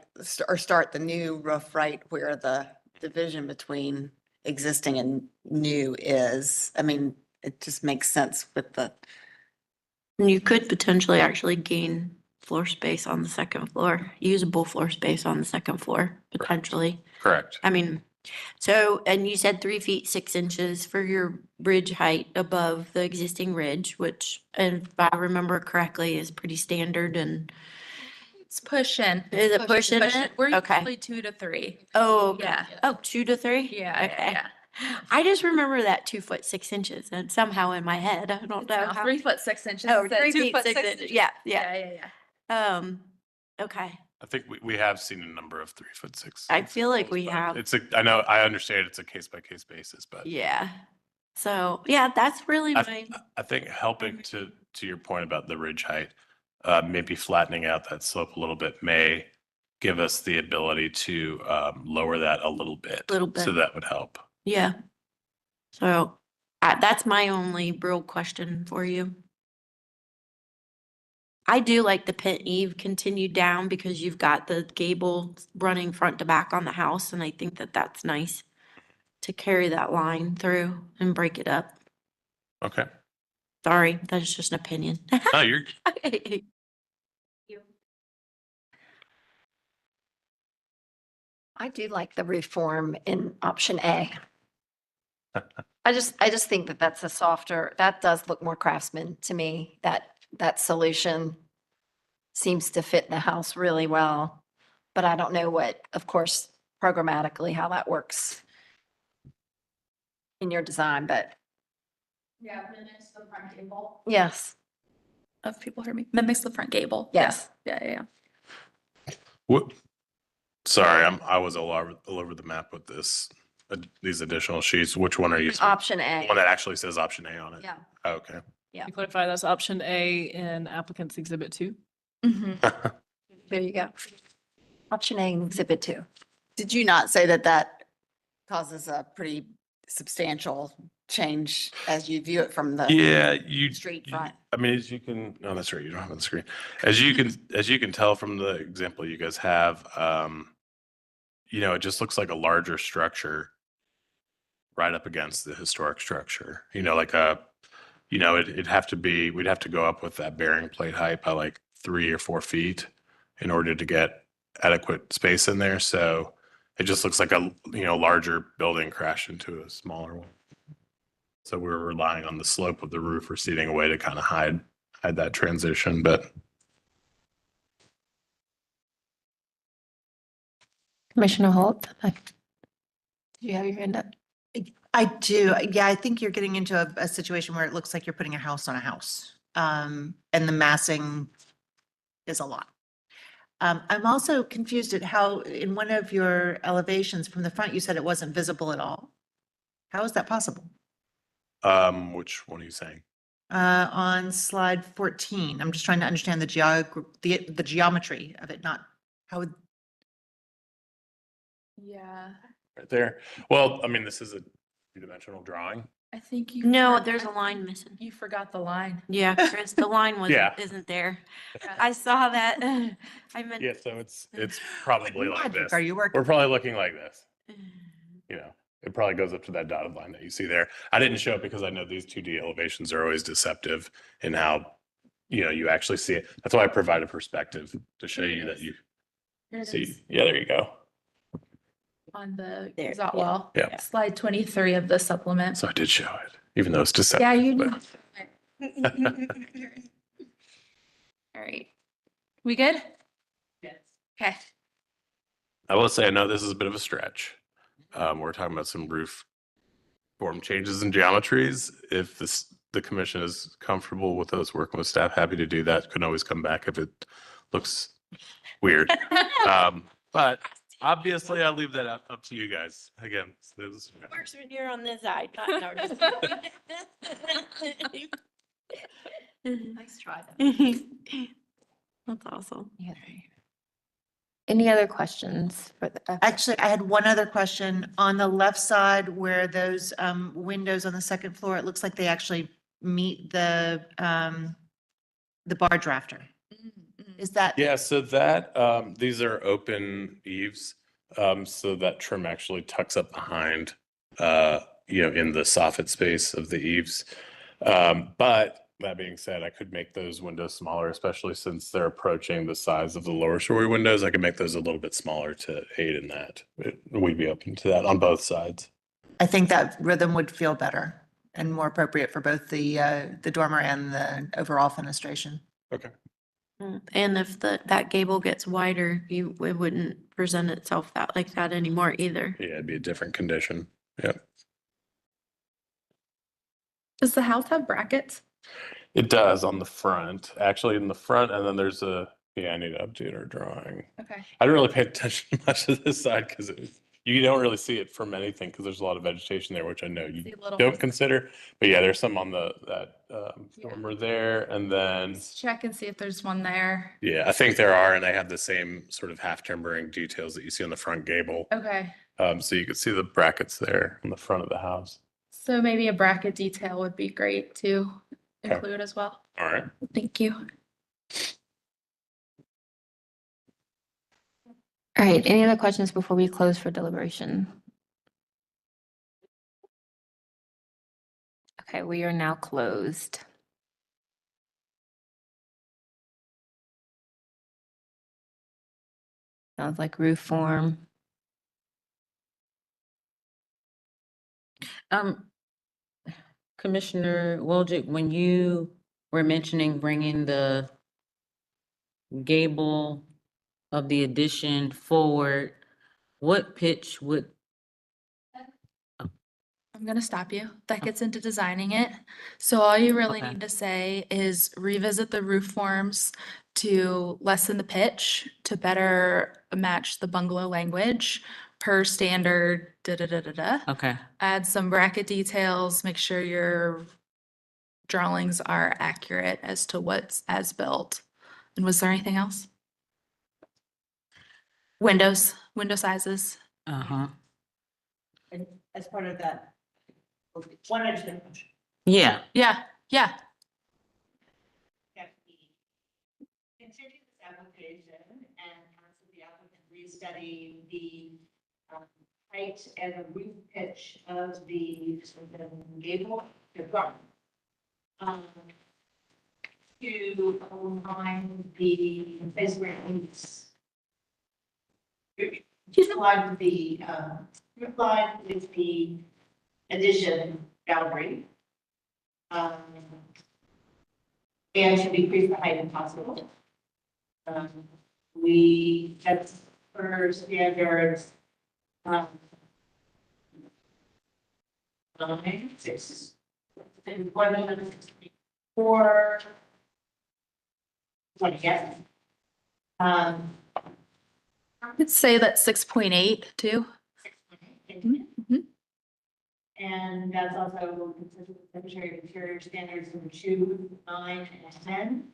or start the new roof right where the division between existing and new is. I mean, it just makes sense with the. And you could potentially actually gain floor space on the second floor, usable floor space on the second floor, potentially. Correct. I mean, so, and you said 3 feet 6 inches for your ridge height above the existing ridge, which, if I remember correctly, is pretty standard and. It's pushing. Is it pushing it? We're Okay. usually 2 to 3. Oh, okay. Yeah. Oh, 2 to 3? Yeah, Okay. yeah. I just remember that 2 foot 6 inches and somehow in my head, I don't know No, how. 3 foot 6 inches. Oh, instead of 3 2 feet foot 6 6 inches. Yeah, yeah. Yeah, yeah. Okay. I think we have seen a number of 3'6". I feel like we but have. I understand it's a case by case basis, but Yeah. So, yeah, that's really my, I think helping to your point about the ridge height, maybe flattening out that slope a little bit may give us the ability to lower that a little bit. Little bit. So that would help. yeah. So, that's my only real question for you. I do like the pent eve continued down because you've got the gable running front to back on the house, and I think that that's nice to carry that line through and break it up. Okay. Sorry, that's just an opinion. No, you're I do like the reform in option A. I just think that that's a softer, that does look more craftsman to me. That solution seems to fit the house really well. But I don't know what, of course, programmatically, how that works in your design, but Yeah, mimics the front gable. yes, If people heard me, mimics the front gable. Yes. Yeah, yeah, yeah. What? Sorry, I was all over the map with these additional sheets. Which one are you? option The A. one that actually says option A on it. Yeah. Okay. Yeah. To clarify, that's option A in applicant's exhibit 2. Mm-hmm. There you go. Option A in exhibit 2. Did you not say that causes a pretty substantial change as you view it from the Yeah, street front? I mean, as you can, no, that's right. You don't have it on the screen. As you can tell from the example you guys have, it just looks like a larger structure right up against the historic structure. It'd have to be, we'd have to go up with that bearing plate height by like 3 or 4 feet in order to get adequate space in there. So it just looks like a, larger building crashed into a smaller one. So we're relying on the slope of the roof receding away to kind of hide that transition, but Commissioner Holt, do you have your hand up? I do. Yeah, I think you're getting into a situation where it looks like you're putting a house on a house. And the massing is a lot. I'm also confused at how in one of your elevations from the front, you said it wasn't visible at all. How is that possible? which one are you saying? On slide 14, I'm just trying to understand the geometry of it, not how would. Yeah, Right there. Well, I mean, this is a two-dimensional drawing. I think you. No, forgot- there's a line missing. You forgot the line. Yeah, Chris, the line Yeah. isn't there. I saw that. I meant. Yeah, so it's probably like logic this. are you working We're probably looking like this. It probably goes up to that dotted line that you see there. I didn't show it because I know these 2D elevations are always deceptive in how, you actually see it. That's why I provided perspective to show you that you Here it see. is. Yeah, there you go. on the There, exhaust yeah. wall. Yeah. Slide 23 of the supplement. So I did show it, even though it's Yeah, deceptive. you but- did. All right. We good? Yes. Okay. I will say, I know this is a bit of a stretch. We're talking about some roof form changes and geometries. If the commission is comfortable with those, working with staff, happy to do that. Can always come back if it looks weird. But obviously I'll leave that up to you guys. Again, Works when you're on this side, not ours. Nice try. though. That's awesome. Any other questions for the? Actually, I had one other question. On the left side where those windows on the second floor, it looks like they actually meet the barge rafter. Is that? Yeah, so that, these are open eaves. So that trim actually tucks up behind, in the soffit space of the eaves. But that being said, I could make those windows smaller, especially since they're approaching the size of the lower story windows. I could make those a little bit smaller to aid in that. We'd be open to that on both sides. I think that rhythm would feel better and more appropriate for both the dormer and the overall fenestration. Okay. And if that gable gets wider, it wouldn't present itself like that anymore either. Yeah, it'd be a different condition. Yep. Does the house have brackets? It does on the front, actually in the front, and then there's I need to update our drawing. Okay. I didn't really pay attention much to this side because you don't really see it from anything because there's a lot of vegetation there, which I know you See a little- don't consider. But yeah, there's some on that dormer there, and then Let's check and see if there's one there. yeah, I think there are, and they have the same sort of half timbering details that you see on the front gable. Okay. So you could see the brackets there on the front of the house. So maybe a bracket detail would be great to Okay. include as well. All right. Thank you. All right, any other questions before we close for deliberation? Okay, we are now closed. Sounds like roof form. Commissioner Wojcik, when you were mentioning bringing the gable of the addition forward, what pitch would, I'm gonna stop you. That gets into designing it. So all you really Okay. need to say is revisit the roof forms to lessen the pitch, to better match the bungalow language per standard, da-da-da-da-da. okay, Add some bracket details, make sure your drawings are accurate as to what's as built. And was there anything else? Window sizes. uh-huh, And as part of that, one additional question. yeah, Yeah, yeah. Continue this application and ask the applicant restudy the height and the roof pitch of the gable, the garden. To align the basement needs. Just align with the, align with the addition boundary. And to decrease the height if possible. That's per standards. 9, 6, and 1, 4. Yes. I would say that 6.8 too. And that's also consistent with Secretary of Interior standards in 2, 9, and 10.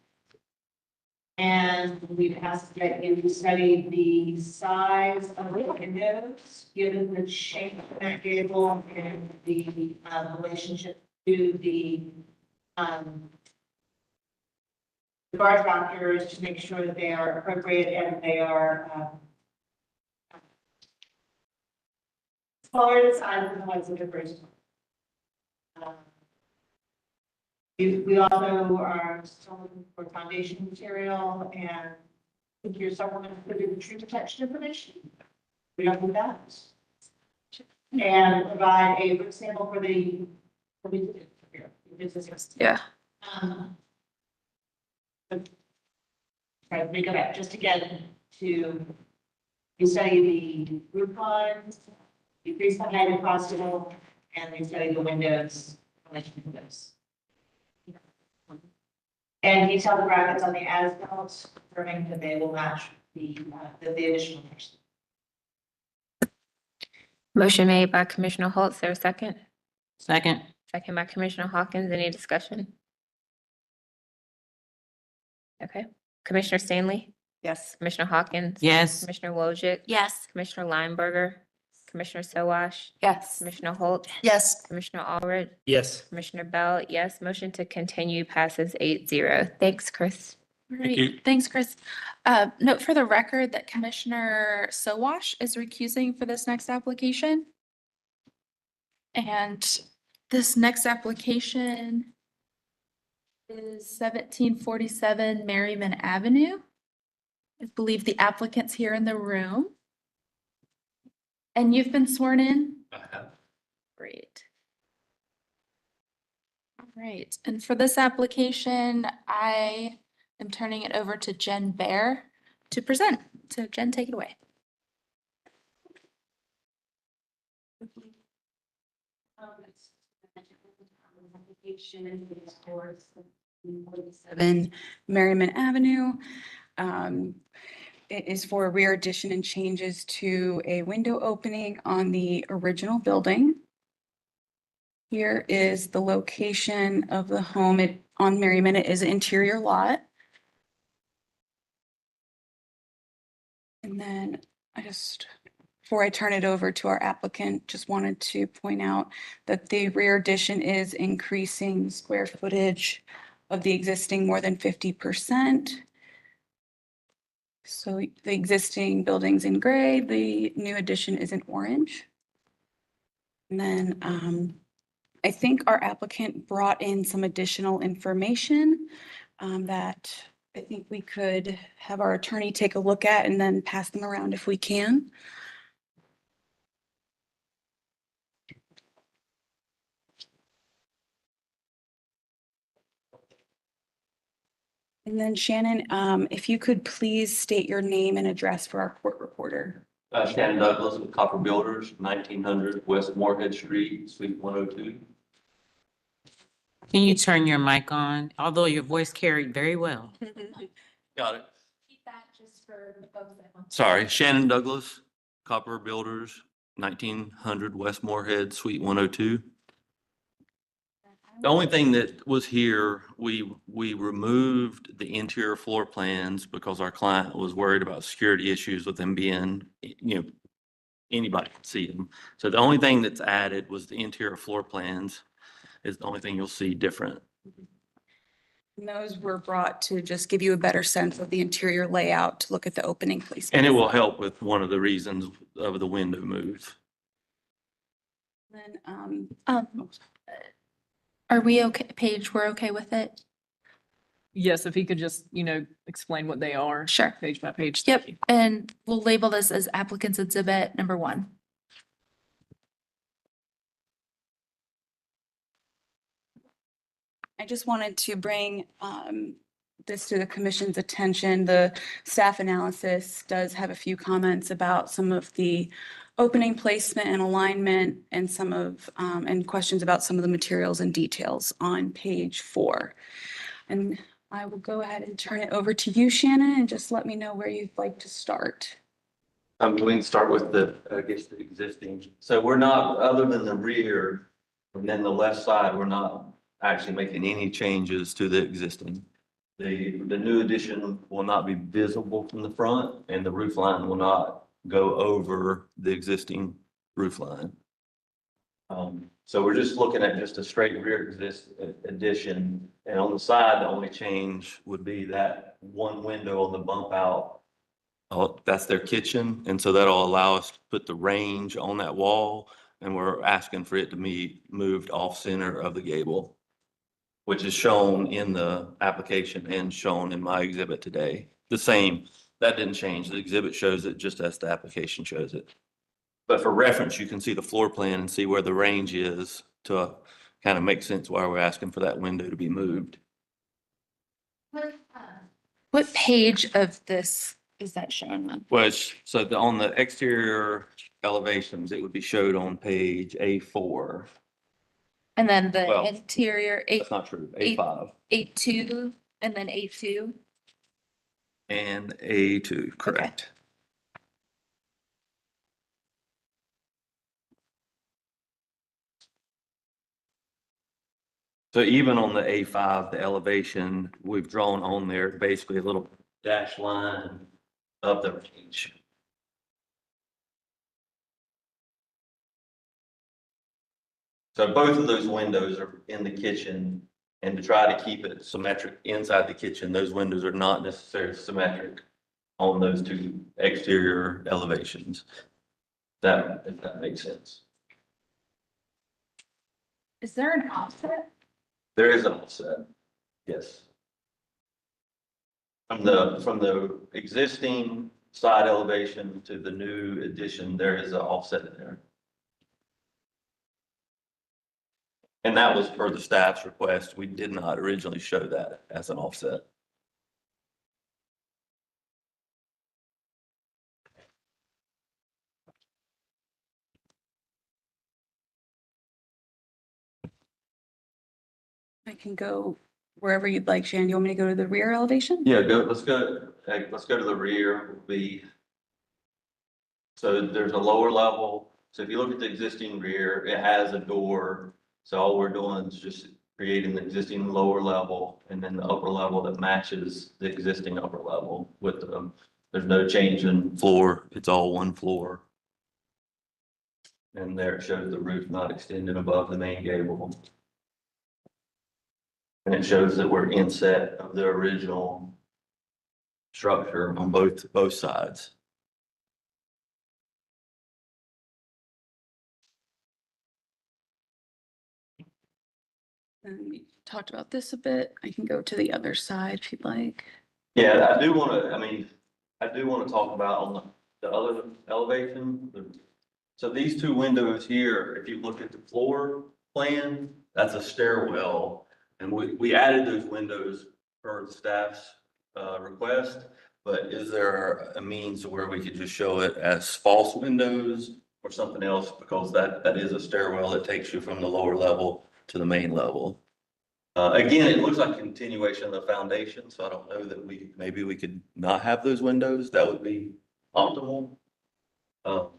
And we've asked that you study the size of the windows, given the shape of that gable and the relationship to the guard doctors to make sure that they are appropriate and they are smaller in size than the ones that are first. We also are still looking for foundation material and if you're someone who included the tree protection information. We don't do that. and provide a roof sample for the. Yeah. Right, we go back, just again, to study the roof lines, decrease the height if possible, and they study the windows, windows. And detail the brackets on the as-built, confirming that they will match the additional. Motion made by Commissioner Holtz, there a second? Second. Second by Commissioner Hawkins, any discussion? Okay, Commissioner Stanley? Yes. Commissioner Hawkins? Yes. Commissioner Wojcik? Yes. Commissioner Lineberger? Commissioner Sowash? Yes. Commissioner Holt? Yes. Commissioner Allred? Yes. Commissioner Bell, yes. Motion to continue passes 8-0. Thanks, Chris. All Thank you. right, thanks, Chris. Note for the record that Commissioner Sowash is recusing for this next application. And this next application is 1747 Merriman Avenue. I believe the applicant's here in the room. And you've been sworn in? Great. All right, and for this application, I am turning it over to Jen Bear to present. So Jen, take it away. Merriman Avenue. It is for a rear addition and changes to a window opening on the original building. Here is the location of the home on Merriman. It is an interior lot. And then before I turn it over to our applicant, just wanted to point out that the rear addition is increasing square footage of the existing more than 50%. So the existing building's in gray, the new addition is in orange. And then I think our applicant brought in some additional information that I think we could have our attorney take a look at and then pass them around if we can. And then Shannon, if you could please state your name and address for our court reporter. Shannon Douglas with Copper Builders, 1900 West Moorhead Street, Suite 102. Can you turn your mic on? Although your voice carried very well. Got it. Keep that just for the folks at home. Sorry, Shannon Douglas, Copper Builders, 1900 West Moorhead, Suite 102. The only thing that was here, we removed the interior floor plans because our client was worried about security issues with them being, anybody can see them. So the only thing that's added was the interior floor plans is the only thing you'll see different. And those were brought to just give you a better sense of the interior layout, to look at the opening placement. And it will help with one of the reasons of the window moves. Then, Are we okay, Paige, we're okay with it? Yes, if he could just, explain what they are. Sure. Page by page. Yep, and we'll label this as applicant's exhibit number 1. I just wanted to bring this to the commission's attention. The staff analysis does have a few comments about some of the opening placement and alignment and and questions about some of the materials and details on page 4. And I will go ahead and turn it over to you, Shannon, and just let me know where you'd like to start. We can start with the existing. So we're not, other than the rear, and then the left side, we're not actually making any changes to the existing. The new addition will not be visible from the front, and the roof line will not go over the existing roof line. So we're just looking at just a straight rear addition, and on the side, the only change would be that one window on the bump out. That's their kitchen, and so that'll allow us to put the range on that wall, and we're asking for it to be moved off center of the gable, which is shown in the application and shown in my exhibit today. The same, that didn't change. The exhibit shows it just as the application shows it. But for reference, you can see the floor plan and see where the range is to kind of make sense why we're asking for that window to be moved. What page of this is that shown on? On the exterior elevations, it would be showed on page A4. And then the Well, interior That's not true, A5 A2 and then A2. and A2, correct. So even on the A5, the elevation, we've drawn on there basically a little dash line of the range. So both of those windows are in the kitchen, and to try to keep it symmetric inside the kitchen, those windows are not necessarily symmetric on those two exterior elevations. If that makes sense. Is there an offset? There is an offset, yes. From the existing side elevation to the new addition, there is an offset in there. And that was per the staff's request. We did not originally show that as an offset. I can go wherever you'd like, Shannon. Do you want me to go to the rear elevation? Yeah, let's go to the rear. So there's a lower level. So if you look at the existing rear, it has a door. So all we're doing is just creating the existing lower level and then the upper level that matches the existing upper level with them. There's no change in floor. It's all one floor. And there it shows the roof not extending above the main gable. And it shows that we're inset of the original structure on both sides. And we talked about this a bit. I can go to the other side if you'd like. Yeah, I do want to talk about on the other elevation. So these two windows here, if you look at the floor plan, that's a stairwell. And we added those windows per the staff's request, but is there a means where we could just show it as false windows or something else? Because that is a stairwell that takes you from the lower level to the main level. Again, it looks like continuation of the foundation, so I don't know that maybe we could not have those windows. That would be optimal. Because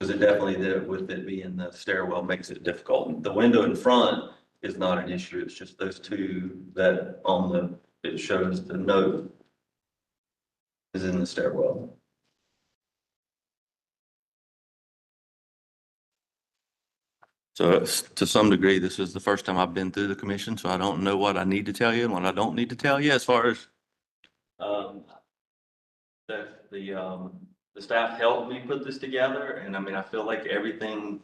it definitely did, with it being the stairwell, makes it difficult. The window in front is not an issue. It's just those two that it shows the note is in the stairwell. So to some degree, this is the first time I've been through the commission, so I don't know what I need to tell you and what I don't need to tell you as far as the staff helped me put this together. And I mean, I feel like everything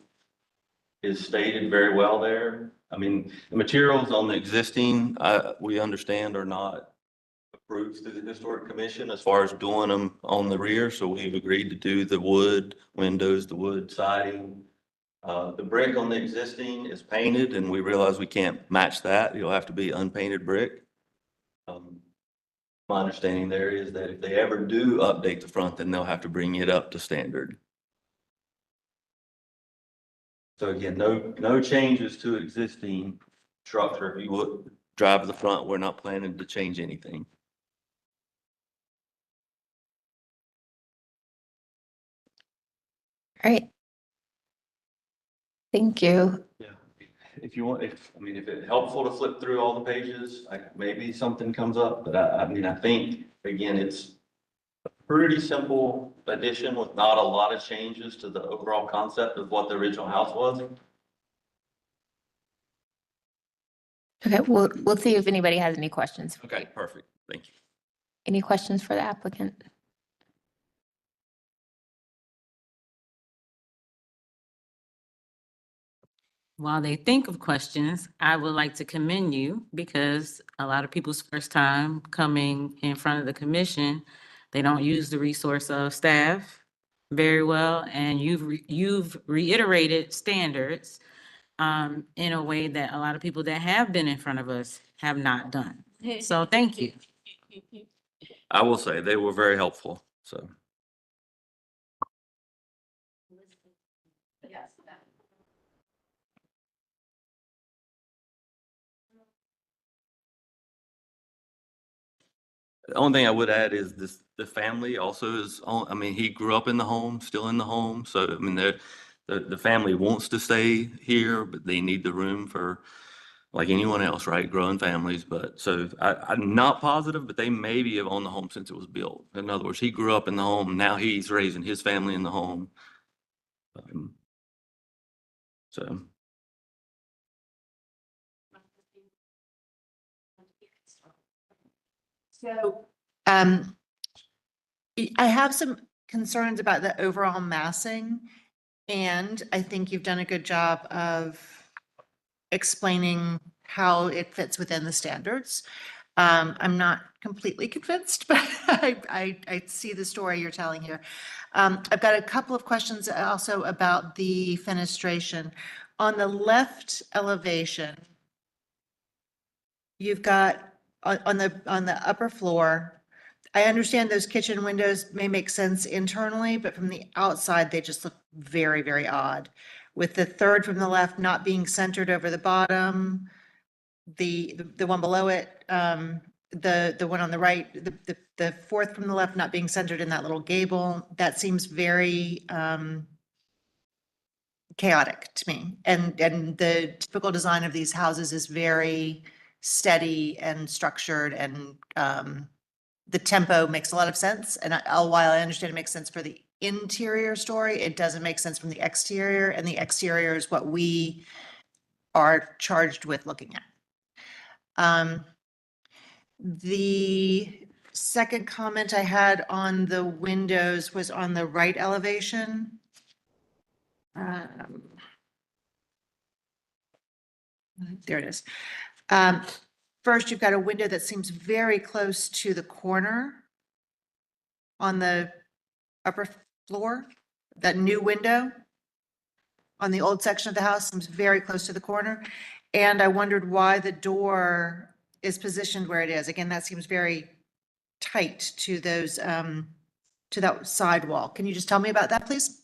is stated very well there. I mean, the materials on the existing, we understand are not approved through the historic commission as far as doing them on the rear. So we've agreed to do the wood windows, the wood siding. The brick on the existing is painted and we realize we can't match that. It'll have to be unpainted brick. My understanding there is that if they ever do update the front, then they'll have to bring it up to standard. So again, no changes to existing structure. If you would drive to the front, we're not planning to change anything. Great. Thank you. Yeah. If you want, if it's helpful to flip through all the pages, maybe something comes up, but I think, again, it's a pretty simple addition with not a lot of changes to the overall concept of what the original house was. Okay, we'll see if anybody has any questions. Okay, perfect. Thank you. Any questions for the applicant? While they think of questions, I would like to commend you because a lot of people's first time coming in front of the commission, they don't use the resource of staff very well, and you've reiterated standards in a way that a lot of people that have been in front of us have not done. So thank you. I will say they were very helpful, so. Yes. The only thing I would add is this, the family also is on, I mean, he grew up in the home, still in the home. So, I mean, the family wants to stay here, but they need the room for, like anyone else, right? Growing families. But so I'm not positive, but they maybe have owned the home since it was built. In other words, he grew up in the home. Now he's raising his family in the home. So. So, I have some concerns about the overall massing, and I think you've done a good job of explaining how it fits within the standards. I'm not completely convinced, but I see the story you're telling here. I've got a couple of questions also about the fenestration. On the left elevation, you've got on the upper floor, I understand those kitchen windows may make sense internally, but from the outside, they just look very, very odd. With the third from the left not being centered over the bottom, the one below it, the one on the right, the fourth from the left not being centered in that little gable, that seems very chaotic to me. And the typical design of these houses is very steady and structured, and the tempo makes a lot of sense. And while I understand it makes sense for the interior story, it doesn't make sense from the exterior, and the exterior is what we are charged with looking at. The second comment I had on the windows was on the right elevation. There it is. First, you've got a window that seems very close to the corner on the upper floor. That new window on the old section of the house seems very close to the corner. And I wondered why the door is positioned where it is. Again, that seems very tight to those, to that sidewall. Can you just tell me about that, please?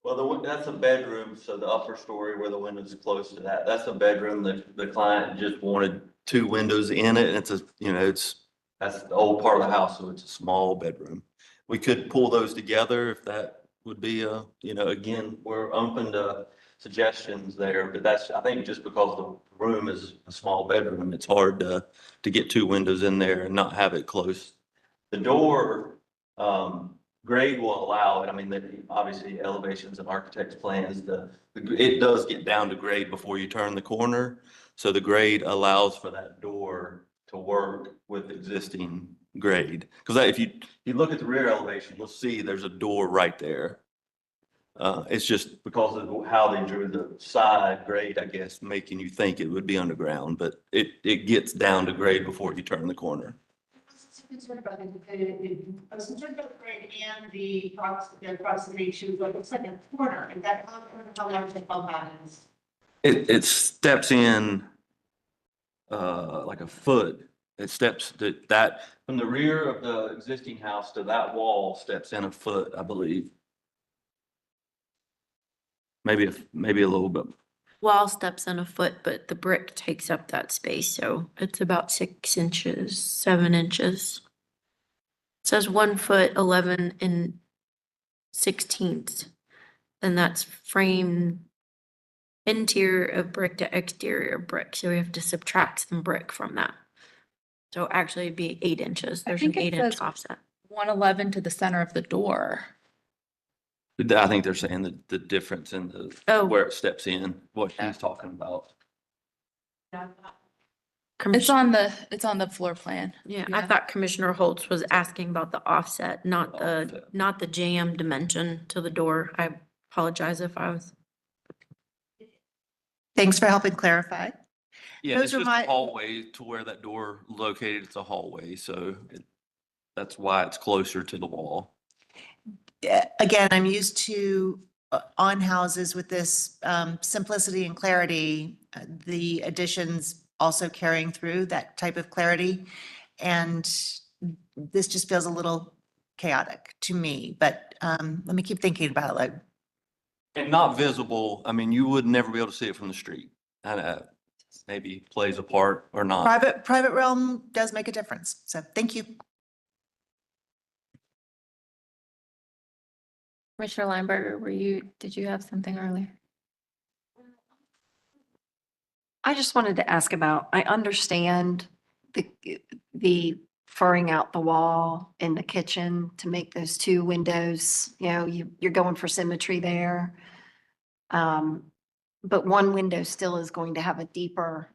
Well, that's a bedroom, so the upper story where the window's close to that, that's a bedroom that the client just wanted two windows in it, and it's a, you know, that's the old part of the house, so it's a small bedroom. We could pull those together if that would be a, you know, again, we're open to suggestions there, but that's, I think just because the room is a small bedroom, it's hard to get two windows in there and not have it close. The door, grade will allow it. I mean, obviously elevations and architect's plans, it does get down to grade before you turn the corner. So the grade allows for that door to work with existing grade. Because if you look at the rear elevation, you'll see there's a door right there. It's just because of how they drew the side grade, I guess, making you think it would be underground, but it gets down to grade before you turn the corner. Concerned about I was concerned about the grade and the approximation, but it looks like a corner, and that, how large the bump out is. It steps in like a foot. It steps that from the rear of the existing house to that wall steps in a foot, I believe. Maybe a little bit. Wall steps in a foot, but the brick takes up that space, so it's about 6 inches, 7 inches. It says 1 foot, 11 and 16ths, and that's framed interior of brick to exterior brick, so we have to subtract some brick from that. So actually it'd be 8 inches. There's an 8-inch offset. 111 to the center of the door. I think they're saying the difference in where it steps in, what she's talking about. It's on the floor plan. Yeah, I thought Commissioner Holtz was asking about the offset, not the jam dimension to the door. I apologize if I was. Thanks for helping clarify. Yeah, Those it's are just my- a hallway to where that door located. It's a hallway, so that's why it's closer to the wall. again, I'm used to on houses with this simplicity and clarity, the additions also carrying through that type of clarity. And this just feels a little chaotic to me, but let me keep thinking about it. Like, And not visible, I mean, you would never be able to see it from the street. And maybe plays a part or not. private realm does make a difference. So thank you. Commissioner Lineberger, did you have something earlier? I just wanted to ask about, I understand the furring out the wall in the kitchen to make those two windows, you're going for symmetry there. But one window still is going to have a deeper,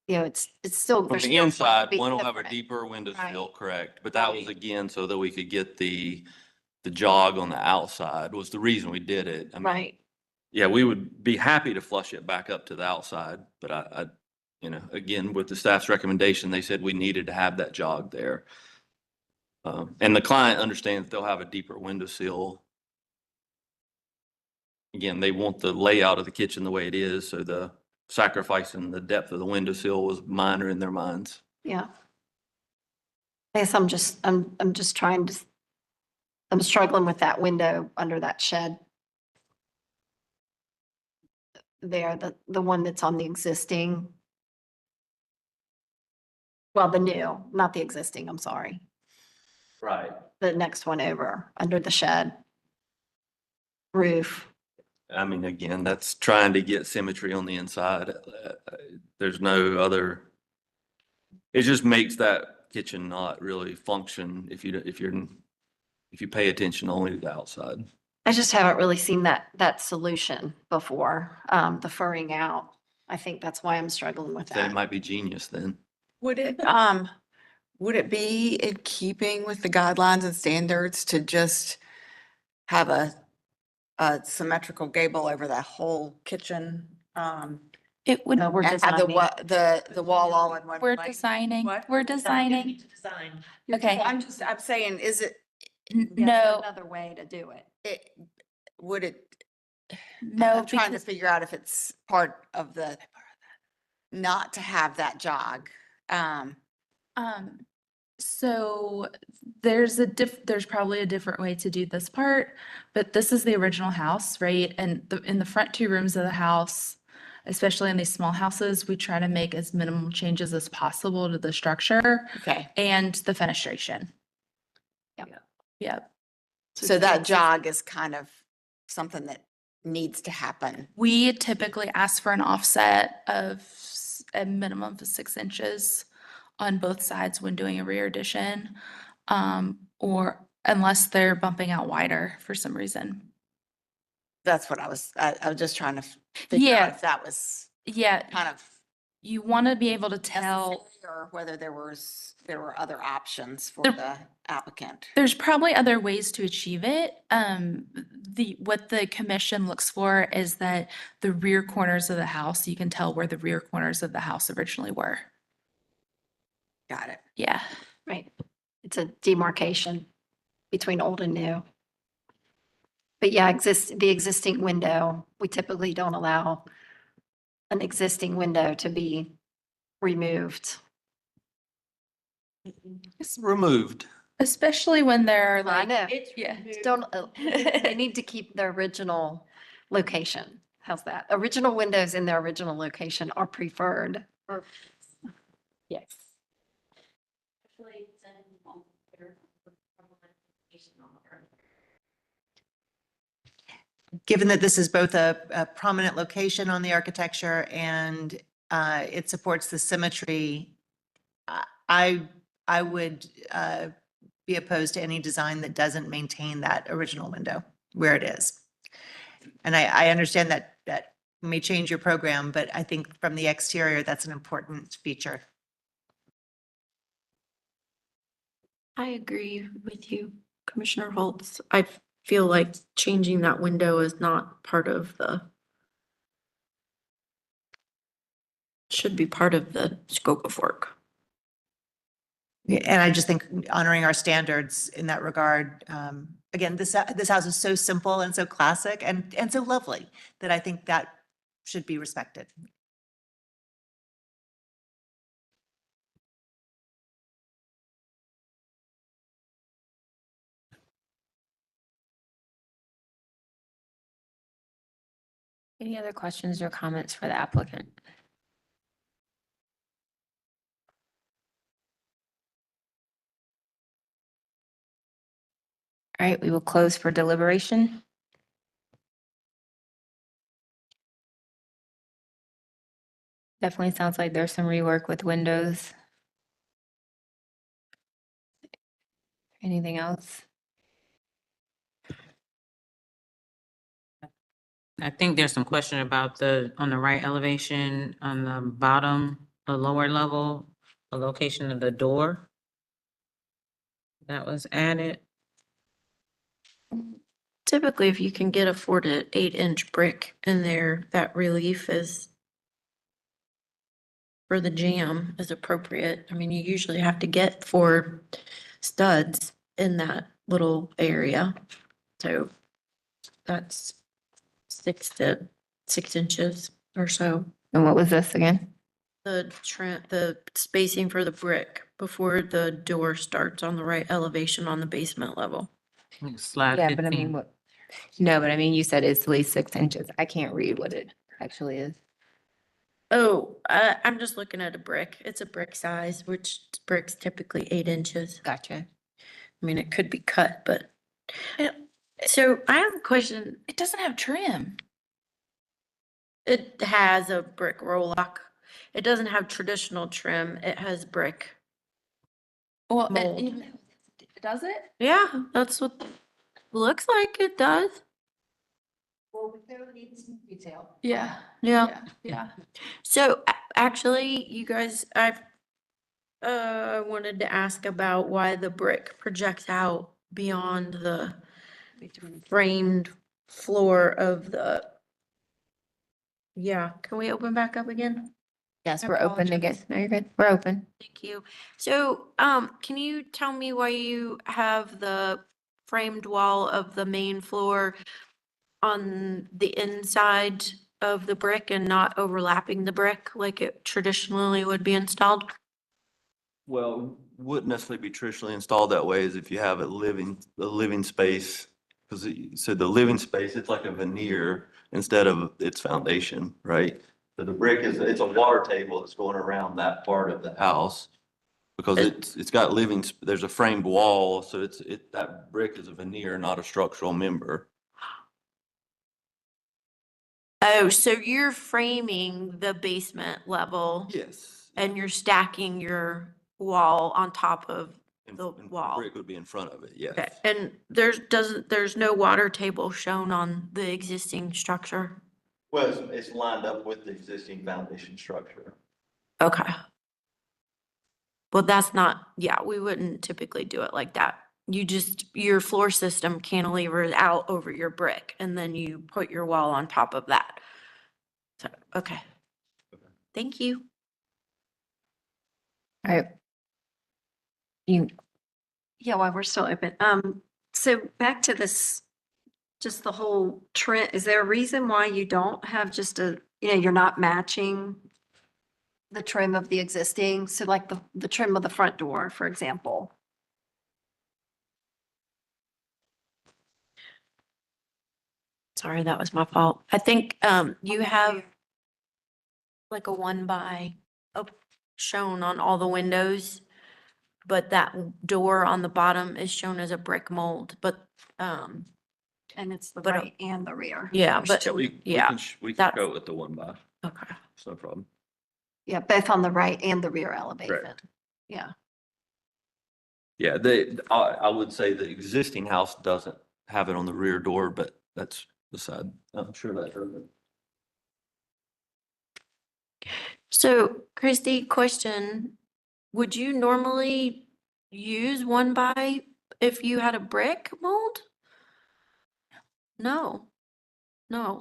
it's still. From there's the still going to inside, be one will have a different. deeper window Right. sill, correct? But that was again, so that we could get the jog on the outside was the reason we did it. I mean, Right. yeah, we would be happy to flush it back up to the outside, but I, again, with the staff's recommendation, they said we needed to have that jog there. And the client understands they'll have a deeper window sill. Again, they want the layout of the kitchen the way it is, so the sacrifice in the depth of the window sill was minor in their minds. Yeah. I guess I'm just trying to, I'm struggling with that window under that shed. There, the one that's on the existing. Well, the new, not the existing, I'm sorry. Right. The next one over, under the shed. Roof. I mean, again, that's trying to get symmetry on the inside. There's no other, it just makes that kitchen not really function if you pay attention only to the outside. I just haven't really seen that solution before, the furring out. I think that's why I'm struggling with Then it that. might be genius then. Would it be in keeping with the guidelines and standards to just have a symmetrical gable over that whole kitchen? It would, We're And have designing. the wall all in one we're place? designing, What? we're designing. Okay. I'm saying, is it, No, Another way to do it. would it? no, I'm trying to because figure out if it's part of the, not to have that jog. so there's probably a different way to do this part, but this is the original house, right? And in the front two rooms of the house, especially in these small houses, we try to make as minimal changes as possible to the structure Okay. and the fenestration. Yep. Yep. So that jog is kind of something that needs to happen. We typically ask for an offset of a minimum of 6 inches on both sides when doing a rear addition, or unless they're bumping out wider for some reason. That's what I was just trying to figure Yeah. out if that was Yeah, kind of you want to be able to tell. necessary or whether there were other options for There- the applicant. There's probably other ways to achieve it. What the commission looks for is that the rear corners of the house, you can tell where the rear corners of the house originally were. Got it. Yeah. Right. It's a demarcation between old and new. But yeah, the existing window, we typically don't allow an existing window to be removed. It's removed. Especially when they're I like, know. yeah. Don't, they need to keep their original location. How's that? Original windows in their original location are preferred. Yes. Given that this is both a prominent location on the architecture and it supports the symmetry, I would be opposed to any design that doesn't maintain that original window where it is. And I understand that may change your program, but I think from the exterior, that's an important feature. I agree with you, Commissioner Holtz. I feel like changing that window is not part of should be part of the scope of work. And I just think honoring our standards in that regard, again, this house is so simple and so classic and so lovely that I think that should be respected. Any other questions or comments for the applicant? All right, we will close for deliberation. Definitely sounds like there's some rework with windows. Anything else? I think there's some question about on the right elevation, on the bottom, the lower level, the location of the door that was added. Typically, if you can get a 4 to 8 inch brick in there, that relief is for the jam is appropriate. I mean, you usually have to get 4 studs in that little area. So that's 6 inches or so. And what was this again? The spacing for the brick before the door starts on the right elevation on the basement level. Slide Yeah, but I 15. mean, what? No, but I mean, you said it's at least 6 inches. I can't read what it actually is. Oh, I'm just looking at a brick. It's a brick size, which brick's typically 8 inches. Gotcha. I mean, it could be cut, but. So I have a question. It doesn't have trim. It has a brick roll lock. It doesn't have traditional trim. It has brick. Well, Mold. does it? Yeah, that's what looks like it does. Well, we clearly need some detail. Yeah. Yeah. Yeah. So actually, you guys, I've wanted to ask about why the brick projects out beyond the framed floor of the. Yeah, can we open back up again? Yes, I we're open again. apologize. No, you're good. We're open. Thank you. So, can you tell me why you have the framed wall of the main floor on the inside of the brick and not overlapping the brick like it traditionally would be installed? Well, wouldn't necessarily be traditionally installed that way, as if you have a living space. Because so the living space, it's like a veneer instead of its foundation, right? So the brick it's a water table that's going around that part of the house. Because it's got there's a framed wall, so that brick is a veneer, not a structural member. Oh, so you're framing the basement level Yes. and you're stacking your wall on top of the And wall. brick would be in front of it, yes. Okay, and there's no water table shown on the existing structure? Well, it's lined up with the existing foundation structure. Okay. Well, that's not, yeah, we wouldn't typically do it like that. Your floor system cantilevers out over your brick and then you put your wall on top of that. So, okay. Thank you. All right. Yeah, while we're still open, so back to this, just the whole trend, is there a reason why you don't have just you're not matching the trim of the existing, so like the trim of the front door, for example? Sorry, that was my fault. I think, you have like a 1x shown on all the windows, but that door on the bottom is shown as a brick mold, but, And it's the But, right and the rear. yeah, but, Yeah, we yeah, can that's- go with the 1x. okay. It's no problem. Yeah, both on the right and the rear elevation. Yeah. Yeah, I would say the existing house doesn't have it on the rear door, but that's beside, I'm sure that's. So Christy, question, would you normally use 1x if you had a brick mold? No,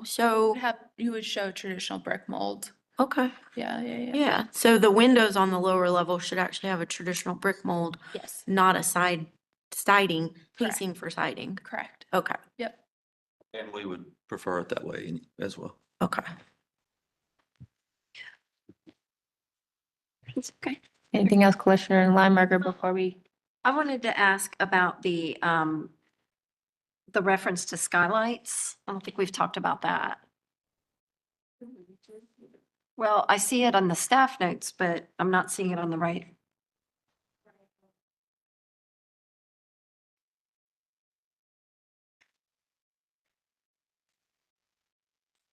so, You would show traditional brick mold. Okay. Yeah. Yeah, so the windows on the lower level should actually have a traditional brick mold, Yes, not a siding, Correct. casing for siding. correct. Okay, Yep. And we would prefer it that way as well. okay. It's okay. Anything else, Commissioner Lineberger, before we? I wanted to ask about the reference to skylights. I don't think we've talked about that. Well, I see it on the staff notes, but I'm not seeing it on the right.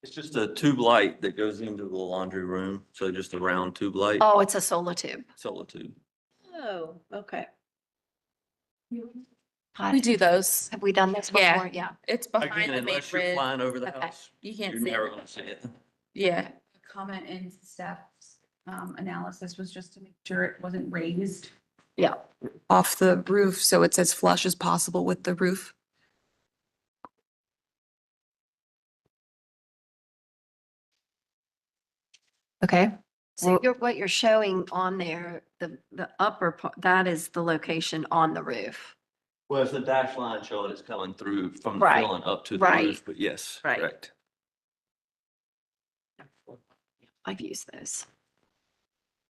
It's just a tube light that goes into the laundry room. So just a round tube light, Oh, it's a solar tube. solar tube. Oh, okay. We do those. Have we done this Yeah. before? Yeah. It's Again, behind the main unless you're bridge. flying over the Okay. house, You can't you're see never it. gonna see it. Yeah. Comment in staff's analysis was just to make sure it wasn't raised Yeah. off the roof, so it's as flush as possible with the roof. Okay. So what you're showing on there, the upper part, that is the location on the roof. Well, it's the dash line showing it's coming through from the Right, ceiling up to the right, roof, but yes, right. correct. I've used those.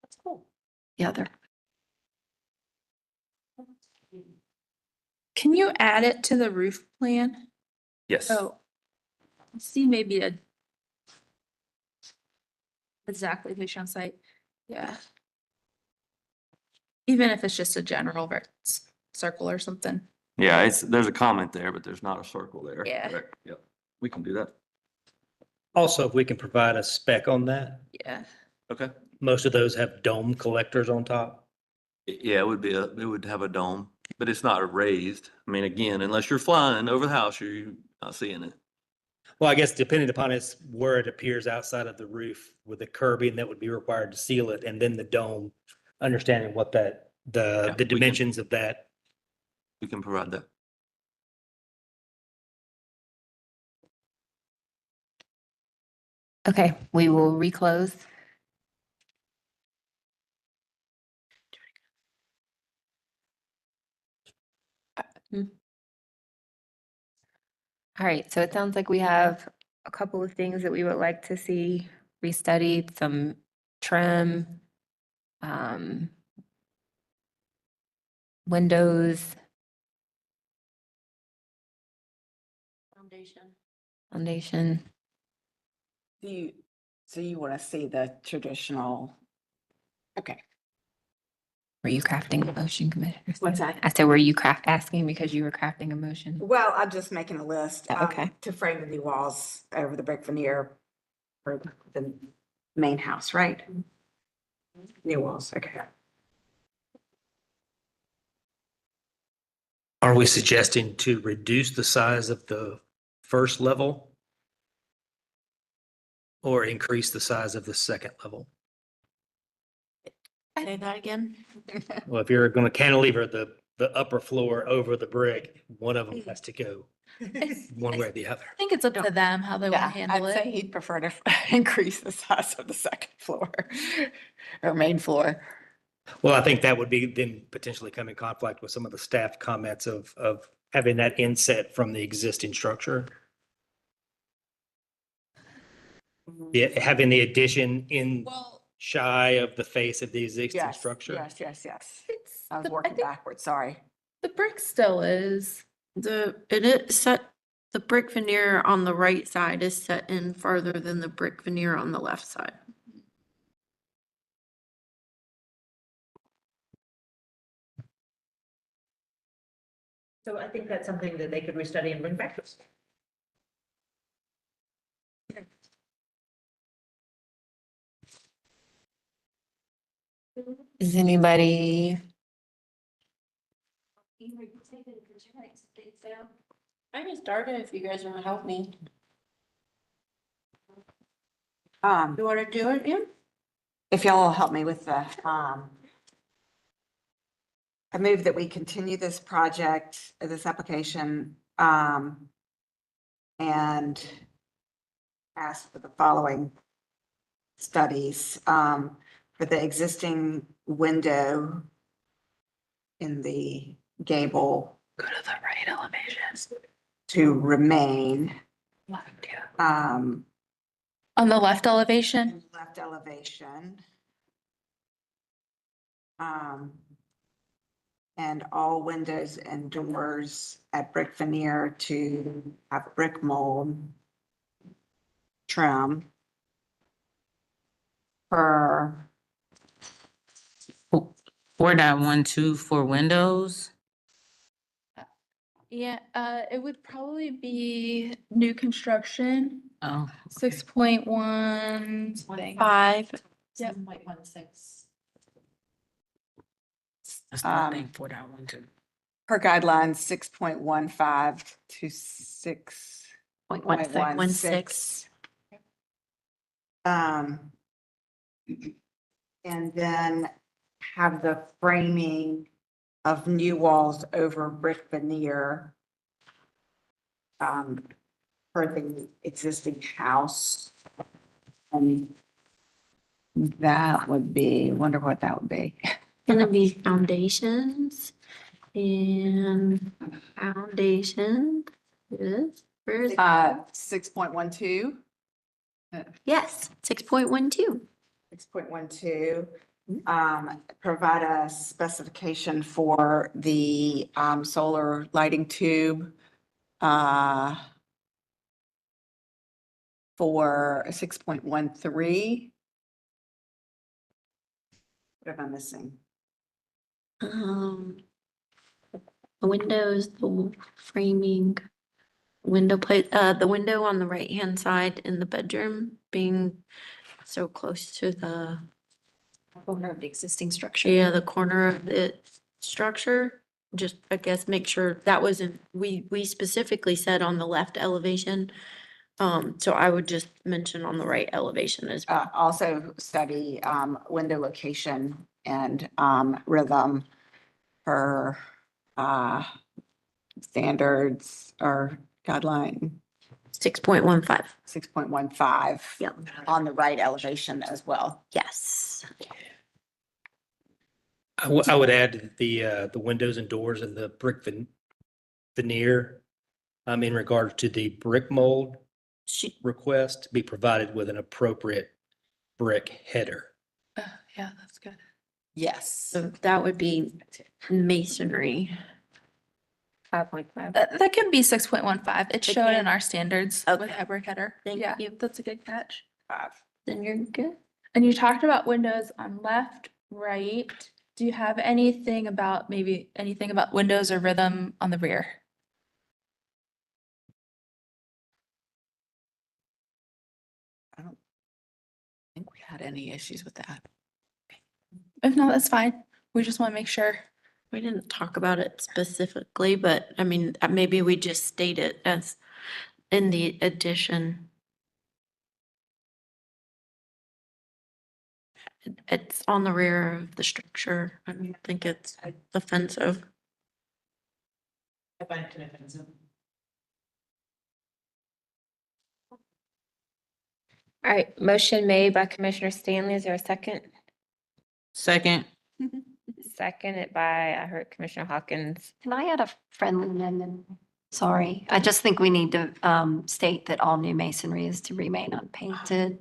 That's cool. Yeah, they're. Can you add it to the roof plan? Yes. Oh, let's see, maybe a exactly location on site. Yeah. Even if it's just a general circle or something. Yeah, there's a comment there, but there's not a circle there. Yeah. Correct. Yep, we can do that. Also, if we can provide a spec on that, Yeah. Okay. most of those have dome collectors on top. Yeah, it would have a dome, but it's not raised. I mean, again, unless you're flying over the house, you're not seeing it. Well, I guess depending upon where it appears outside of the roof with the curbing that would be required to seal it, and then the dome, understanding what Yeah, the we can- dimensions of that. We can provide that. Okay, we will reclose. All right, so it sounds like we have a couple of things that we would like to see restudied, some trim, windows, foundation. So you want to see the traditional? Okay. Were you crafting a motion, Commissioner? What's that? I said, were you asking because you were crafting a motion? Well, I'm just making a list. Okay. To frame the new walls over the brick veneer for the main house, right? New walls, okay. Are we suggesting to reduce the size of the first level? Or increase the size of the second level? Say that again? Well, if you're gonna cantilever the upper floor over the brick, one of them has to go one way or the other. I think it's up to them how they want Yeah, to handle I'd say it. he'd prefer to increase the size of the second floor or main floor. Well, I think that would be then potentially come in conflict with some of the staff comments of having that inset from the existing structure. Yeah, having the addition in shy of the face of the existing Yes, structure. yes. I was working backwards, sorry. The brick still is. It is set, the brick veneer on the right side is set in farther than the brick veneer on the left side. So I think that's something that they could restudy and bring back to us. Is anybody? I can start it if you guys want to help me. You want to do it, yeah? If y'all will help me with the, I move that we continue this project, this application, and ask for the following studies, for the existing window in the gable Go to the right elevations. to remain, Left, yeah. on On the left elevation? the left elevation. And all windows and doors at brick veneer to have brick mold trim per 4.12 for windows. Yeah, it would probably be new construction, Oh, 6.1. 5. Yep. 7.16. that's not thing 4.12. per guidelines, 6.15 to 6.16. And then have the framing of new walls over brick veneer for the existing house. And that would be, wonder what that would be. Gonna be foundations and foundation. Where is? 6.12. Yes, 6.12. 6.12, provide a specification for the, solar lighting tube, for 6.13. What am I missing? The windows, the framing, window plate, the window on the right-hand side in the bedroom being so close to the Corner of the existing structure. yeah, the corner of the structure. Just, I guess, make sure that wasn't, we specifically said on the left elevation. So I would just mention on the right elevation as well. Also study, window location and, rhythm per, standards or guideline. 6.15. 6.15. Yep. On the right elevation as well. Yes. I would add the windows and doors and the brick veneer, in regard to the brick mold request, be provided with an appropriate brick header. Yeah, that's good. Yes. So that would be masonry. 5.5. That can be 6.15. It's It shown can? in our standards with Okay. a brick header. Thank Yeah, you. that's a good catch. Then you're good. And you talked about windows on left, right. Do you have anything about windows or rhythm on the rear? I don't think we had any issues with that. If not, that's fine. We just want to make sure. We didn't talk about it specifically, but I mean, maybe we just state it as in the addition. It's on the rear of the structure. I don't think it's offensive. I find it offensive. All right, motion made by Commissioner Stanley. Is there a second? Second. Seconded by, I heard Commissioner Hawkins. Can I add a friendly amendment? Sorry, I just think we need to state that all new masonry is to remain unpainted.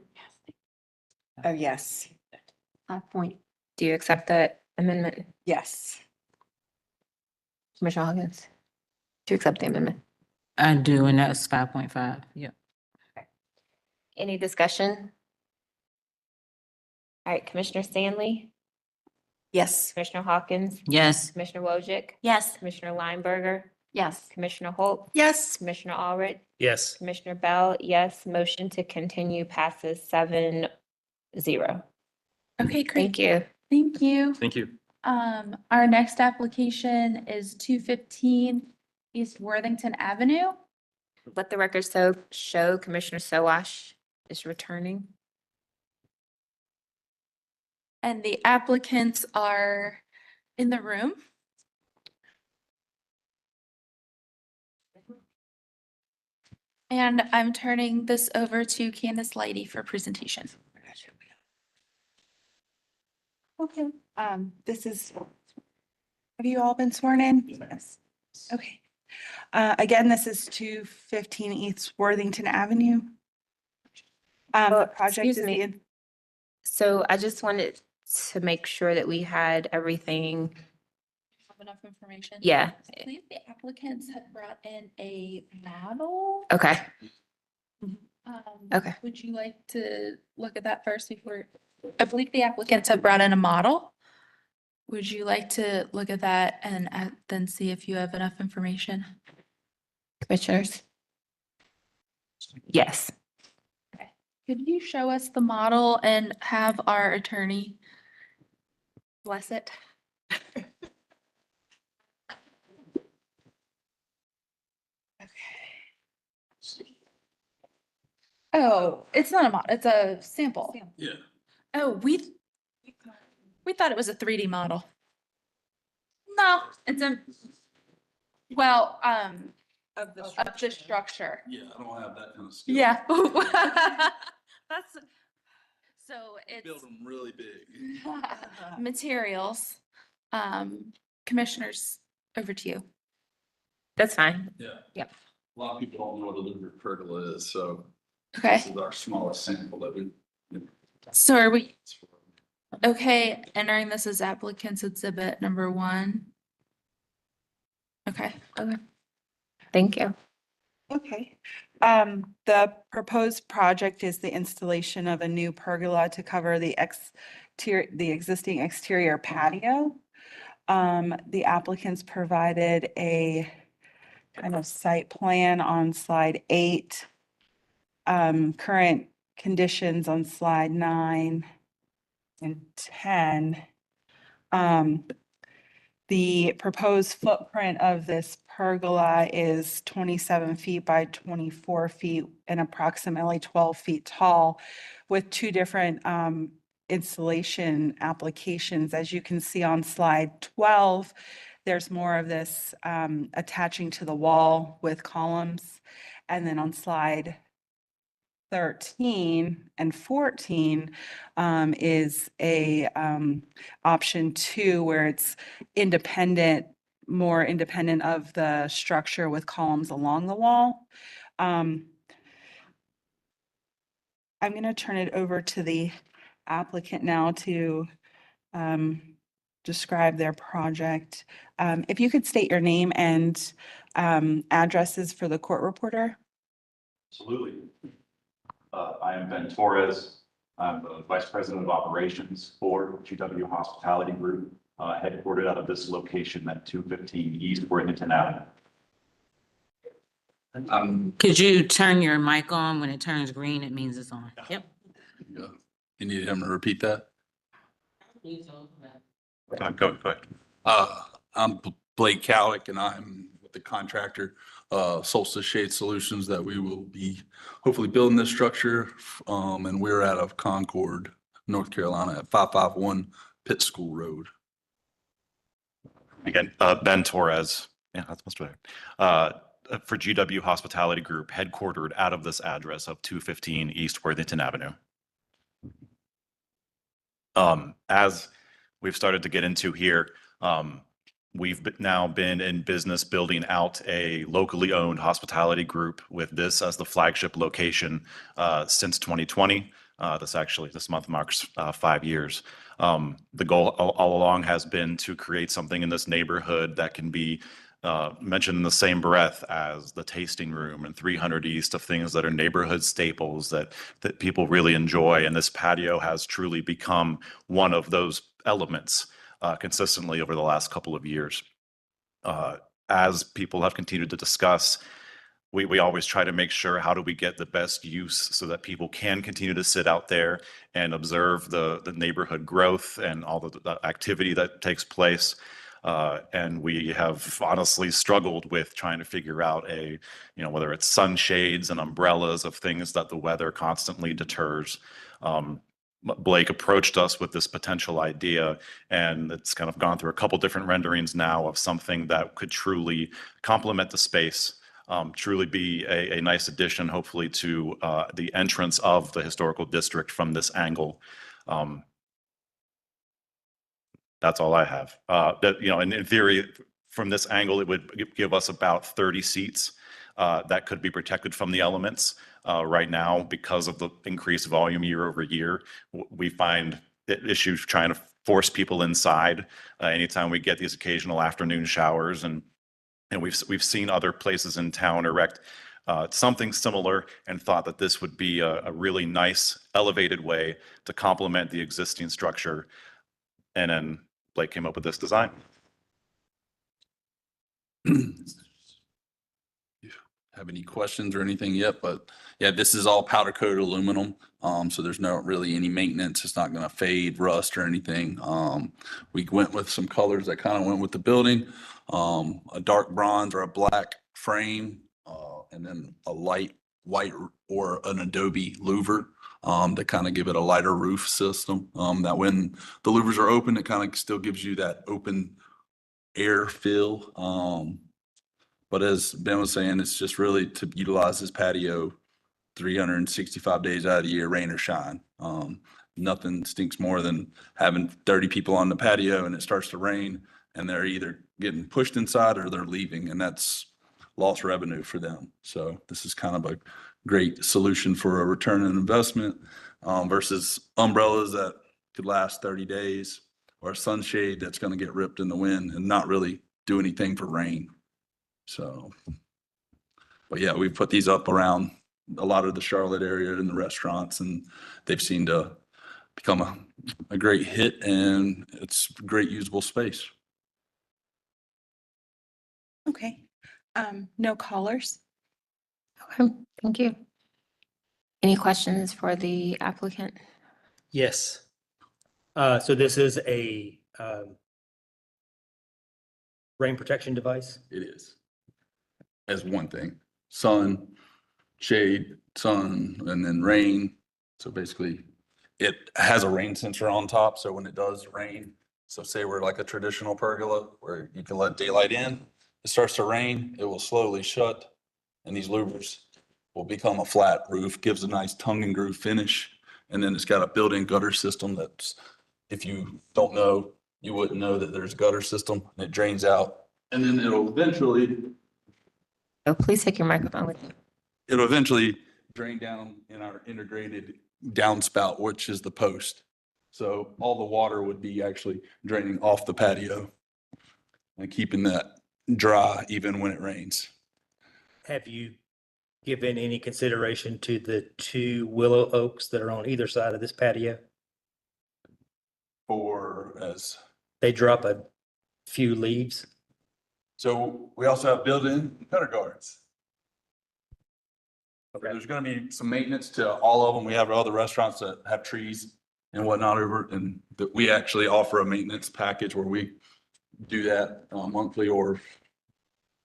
Oh, yes. 5 point. Do you accept that amendment, Yes. Commissioner Hawkins? Do you accept the amendment? I do, and that's 5.5. Yep. Any discussion? All right, Commissioner Stanley, Yes. Commissioner Hawkins, Yes. Commissioner Wojcik, Yes. Commissioner Lineberger, Yes. Commissioner Holt, Yes. Commissioner Allred, Yes. Commissioner Bell, yes. Motion to continue passes 7-0. Okay, great. Thank you. Thank you. Thank you. Our next application is 215 East Worthington Avenue. Let the record show Commissioner Sowash is returning. And the applicants are in the room. And I'm turning this over to Candace Lighty for presentation. Okay, this is, have you all been sworn in? Yes. Okay. Again, this is 215 East Worthington Avenue. The project Excuse is me. the, So I just wanted to make sure that we had everything. Have enough information? Yeah. I believe the applicants had brought in a model. Okay. Okay. Would you like to look at that first before? I believe the applicants have brought in a model. Would you like to look at that and then see if you have enough information? Commissioners? Yes. Could you show us the model and have our attorney bless it? Oh, it's not a model, it's a sample. Yeah. Oh, we thought it was a 3D model. No, it's a, well, of the structure. Yeah, I don't have that kind of skill. Yeah. That's, so it's. Build them really big. Materials. Commissioners, over to you. That's fine. Yeah. Yep. A lot of people don't know what a linear pergola is, so. Okay. This is our smallest sample that we. So are we, okay, entering this as applicants exhibit number 1? Okay. Okay. Thank you. okay. The proposed project is the installation of a new pergola to cover the existing exterior patio. The applicants provided a kind of site plan on slide 8. Current conditions on slide 9 and 10. The proposed footprint of this pergola is 27 feet by 24 feet and approximately 12 feet tall, with 2 different installation applications. As you can see on slide 12, there's more of this attaching to the wall with columns. And then on slide 13 and 14 is a option 2 where it's independent, more independent of the structure with columns along the wall. I'm going to turn it over to the applicant now to describe their project. If you could state your name and addresses for the court reporter. Absolutely. I am Ben Torres. I'm the Vice President of Operations for GW Hospitality Group, headquartered out of this location at 215 East Worthington Avenue. Could you turn your mic on? When it turns green, it means it's on. Yep. You need him to repeat that? Go ahead. I'm Blake Cowlick and I'm with the contractor, Solstice Shade Solutions, that we will be hopefully building this structure. And we're out of Concord, North Carolina at 551 Pitt School Road. Again, Ben Torres. Yeah, that's much better. For GW Hospitality Group, headquartered out of this address of 215 East Worthington Avenue. As we've started to get into here, we've now been in business building out a locally owned hospitality group with this as the flagship location since 2020. This month marks 5 years. The goal all along has been to create something in this neighborhood that can be mentioned in the same breath as the tasting room and 300 East, of things that are neighborhood staples that people really enjoy. And this patio has truly become one of those elements consistently over the last couple of years. As people have continued to discuss, we always try to make sure, how do we get the best use so that people can continue to sit out there and observe the neighborhood growth and all the activity that takes place. And we have honestly struggled with trying to figure out whether it's sunshades and umbrellas of things that the weather constantly deters. Blake approached us with this potential idea, and it's kind of gone through a couple different renderings now of something that could truly complement the space, truly be a nice addition, hopefully, to the entrance of the historical district from this angle. That's all I have. That, you know, and in theory, from this angle, it would give us about 30 seats that could be protected from the elements. Right now, because of the increased volume year over year, we find issues trying to force people inside anytime we get these occasional afternoon showers. And we've seen other places in town erect something similar and thought that this would be a really nice elevated way to complement the existing structure. And then Blake came up with this design. Have any questions or anything yet, but yeah, this is all powder coated aluminum. So there's not really any maintenance. It's not going to fade, rust or anything. We went with some colors that kind of went with the building, a dark bronze or a black frame, and then a light white or an Adobe louver, to kind of give it a lighter roof system. That when the louvers are open, it kind of still gives you that open air feel. But as Ben was saying, it's just really to utilize this patio 365 days out of the year, rain or shine. Nothing stinks more than having 30 people on the patio and it starts to rain and they're either getting pushed inside or they're leaving, and that's lost revenue for them. So this is kind of a great solution for a return on investment versus umbrellas that could last 30 days or a sunshade that's going to get ripped in the wind and not really do anything for rain. So, but yeah, we've put these up around a lot of the Charlotte area in the restaurants, and they've seemed to become a great hit, and it's great usable space. Okay, no callers? Okay, thank you. Any questions for the applicant? Yes. So this is a rain protection device? It is. As one thing, sun, shade, sun, and then rain. So basically it has a rain sensor on top. So when it does rain, so say we're like a traditional pergola where you can let daylight in, it starts to rain, it will slowly shut, and these louvers will become a flat roof, gives a nice tongue and groove finish. And then it's got a built-in gutter system that's, if you don't know, you wouldn't know that there's a gutter system, and it drains out. And then it'll eventually, Oh, please take your microphone with you. it'll eventually drain down in our integrated downspout, which is the post. So all the water would be actually draining off the patio and keeping that dry even when it rains. Have you given any consideration to the 2 willow oaks that are on either side of this patio? For as They drop a few leaves. So we also have built-in gutter guards. Okay. There's gonna be some maintenance to all of them. We have other restaurants that have trees and whatnot over, and that we actually offer a maintenance package where we do that monthly or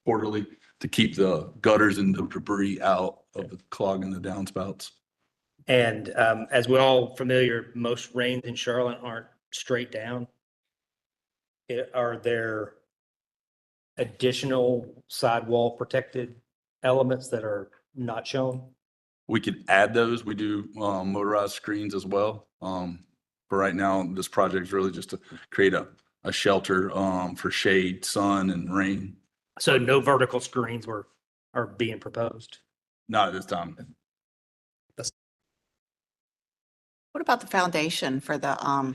quarterly to keep the gutters and the debris out of the clogging the downspouts. And as we're all familiar, most rains in Charlotte aren't straight down. Are there additional sidewall protected elements that are not shown? We could add those. We do motorized screens as well. But right now, this project is really just to create a shelter for shade, sun, and rain. So no vertical screens are being proposed? Not at this time. What about the foundation for the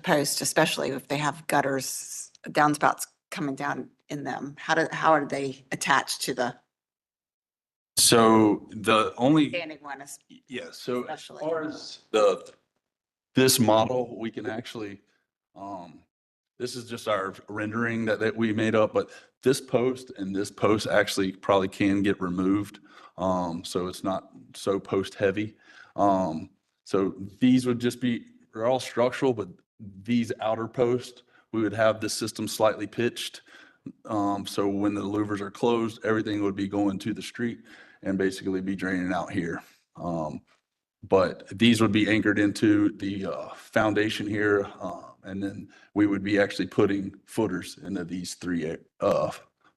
post, especially if they have gutters, downspouts coming down in them? How are they attached to the So the only, standing one? yeah, so as Especially. far as this model, we can actually, this is just our rendering that we made up, but this post and this post actually probably can get removed. So it's not so post heavy. So these would just be, they're all structural, but these outer posts, we would have the system slightly pitched. So when the louvers are closed, everything would be going to the street and basically be draining out here. But these would be anchored into the foundation here. And then we would be actually putting footers into these 3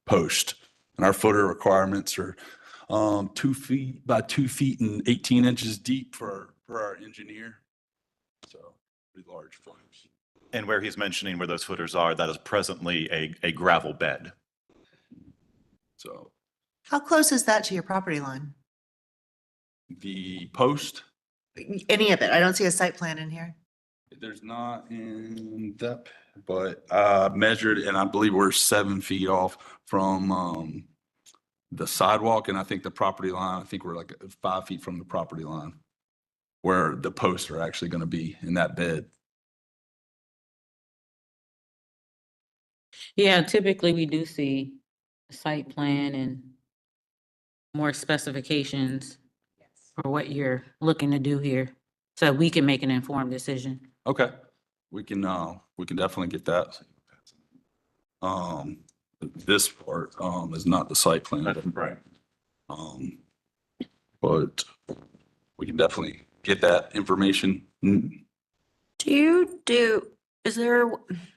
posts. And our footer requirements are 2 feet by 2 feet and 18 inches deep for our engineer. So Pretty large footers. And where he's mentioning where those footers are, that is presently a gravel bed. So How close is that to your property line? the post, Any of it? I don't see a site plan in here. there's not in depth, but measured, and I believe we're 7 feet off from the sidewalk, and I think the property line, I think we're like 5 feet from the property line where the posts are actually going to be in that bed. Yeah, typically we do see a site plan and more specifications for what you're looking to do here, so we can make an informed decision. Okay, we can definitely get that. This part, is not the site plan. Right. But we can definitely get that information.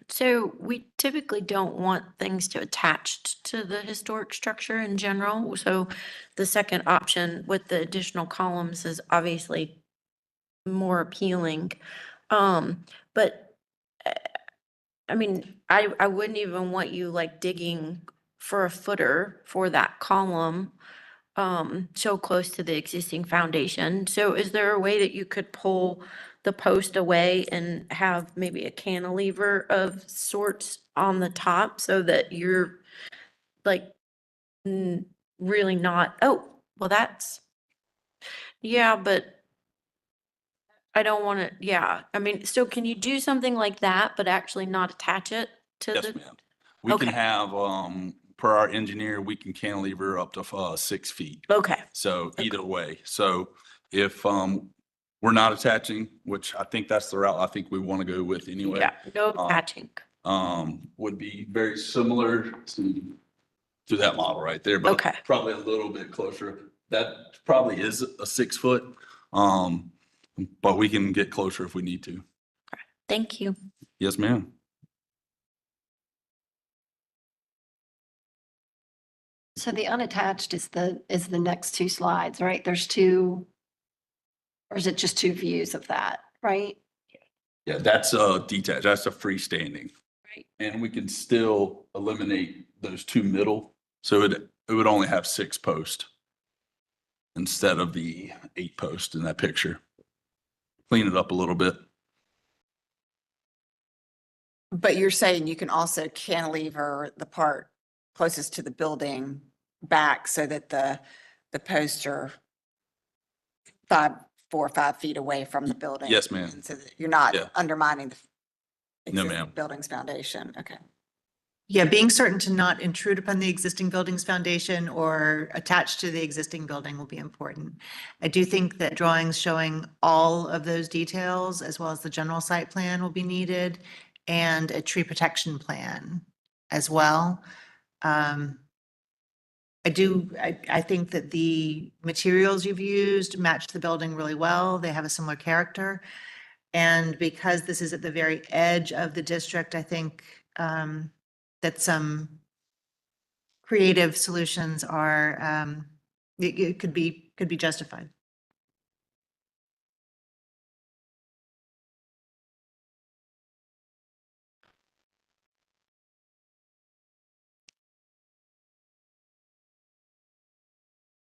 So we typically don't want things to attach to the historic structure in general. So the second option with the additional columns is obviously more appealing. But I mean, I wouldn't even want you like digging for a footer for that column so close to the existing foundation. So is there a way that you could pull the post away and have maybe a cantilever of sorts on the top so that you're like really not, oh, well, yeah, but I don't want to, yeah. I mean, so can you do something like that, but actually not attach it to Yes, the? ma'am. We can Okay. have, per our engineer, we can cantilever up to 6 feet. Okay. So either way, so if we're not attaching, which I think that's the route I think we want to go with anyway. Yeah, no attaching. Would be very similar to that model right there, but Okay. probably a little bit closer. That probably is a 6 foot, but we can get closer if we need to. Thank you. Yes, ma'am. So the unattached is the next two slides, right? There's two, or is it just two views of that, right? Yeah, that's a detached, that's a freestanding. Right. And we can still eliminate those 2 middle, so it would only have 6 posts instead of the 8 posts in that picture. Clean it up a little bit. But you're saying you can also cantilever the part closest to the building back so that the posts are 4 or 5 feet away from the building? Yes, ma'am. And so that you're not Yeah. undermining the No, existing ma'am. building's foundation. Okay. Yeah, being certain to not intrude upon the existing building's foundation or attach to the existing building will be important. I do think that drawings showing all of those details, as well as the general site plan, will be needed, and a tree protection plan as well. I think that the materials you've used match the building really well. They have a similar character. And because this is at the very edge of the district, I think that some creative solutions are, it could be justified.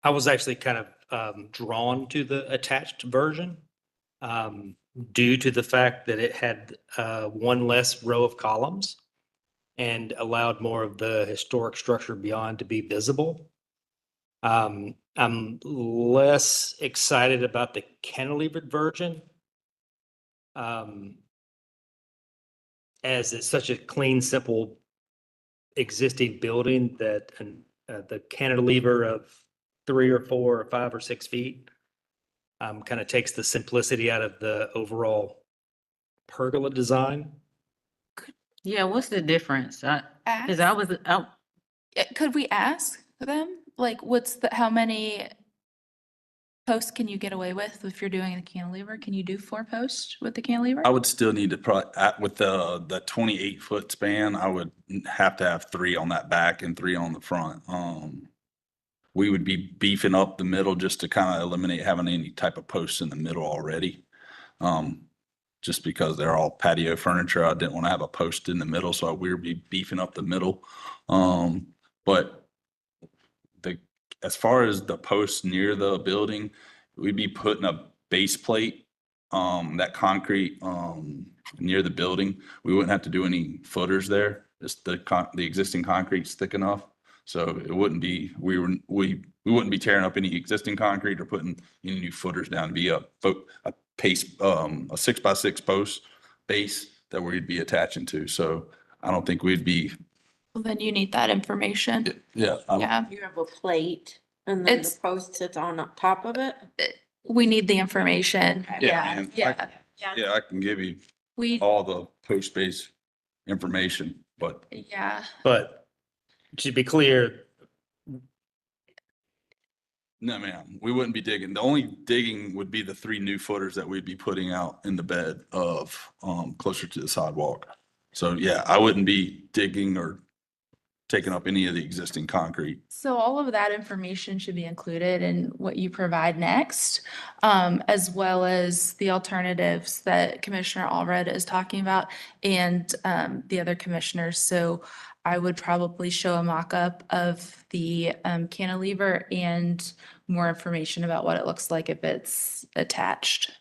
I was actually kind of drawn to the attached version due to the fact that it had one less row of columns and allowed more of the historic structure beyond to be visible. I'm less excited about the cantilevered version as it's such a clean, simple existing building that the cantilever of 3 or 4 or 5 or 6 feet kind of takes the simplicity out of the overall pergola design. Yeah, what's the difference? Cause Could we ask them, like, how many posts can you get away with if you're doing a cantilever? Can you do 4 posts with the cantilever? I would still need to with the 28-foot span, I would have to have 3 on that back and 3 on the front. We would be beefing up the middle just to kind of eliminate having any type of posts in the middle already. just because they're all patio furniture. I didn't want to have a post in the middle, so we would be beefing up the middle. But as far as the posts near the building, we'd be putting a base plate, that concrete, near the building. We wouldn't have to do any footers there. Just the existing concrete's thick enough. So it wouldn't be, we wouldn't be tearing up any existing concrete or putting any new footers down. It'd be a 6x6 post base that we'd be attaching to. So I don't think we'd be, Well, then you need that information. yeah. Yeah. You have a plate and then the It's, post sits on top of it? we need the information. Yeah, man. Yeah. Yeah, I can give you We, all the post-based information, but yeah. But to be clear, no, ma'am, we wouldn't be digging. The only digging would be the 3 new footers that we'd be putting out in the bed of, closer to the sidewalk. So yeah, I wouldn't be digging or taking up any of the existing concrete. So all of that information should be included in what you provide next, as well as the alternatives that Commissioner Allred is talking about and the other commissioners. So I would probably show a mock-up of the cantilever and more information about what it looks like if it's attached,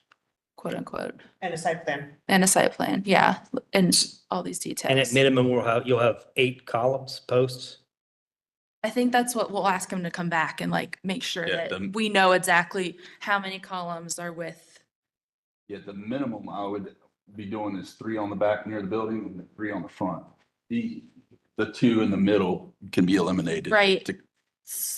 quote unquote. And a site plan. And a site plan, yeah, and all these details. and at minimum, you'll have 8 columns, posts. I think that's what we'll ask him to come back and like make sure Yeah, that we know exactly how many columns are with. Yeah, the minimum I would be doing is 3 on the back near the building and 3 on the front. The 2 in the middle can be eliminated. Right.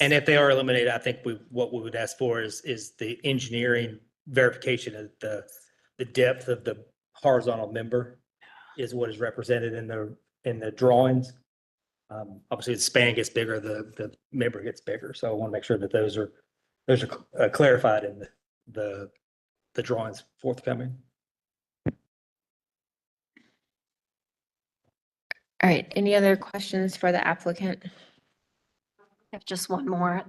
And if they are eliminated, I think what we would ask for is the engineering verification of the depth of the horizontal member is what is represented in the drawings. Obviously, the span gets bigger, the member gets bigger. So I want to make sure that those are clarified in the drawings forthcoming. All right, any other questions for the applicant? I have just one more,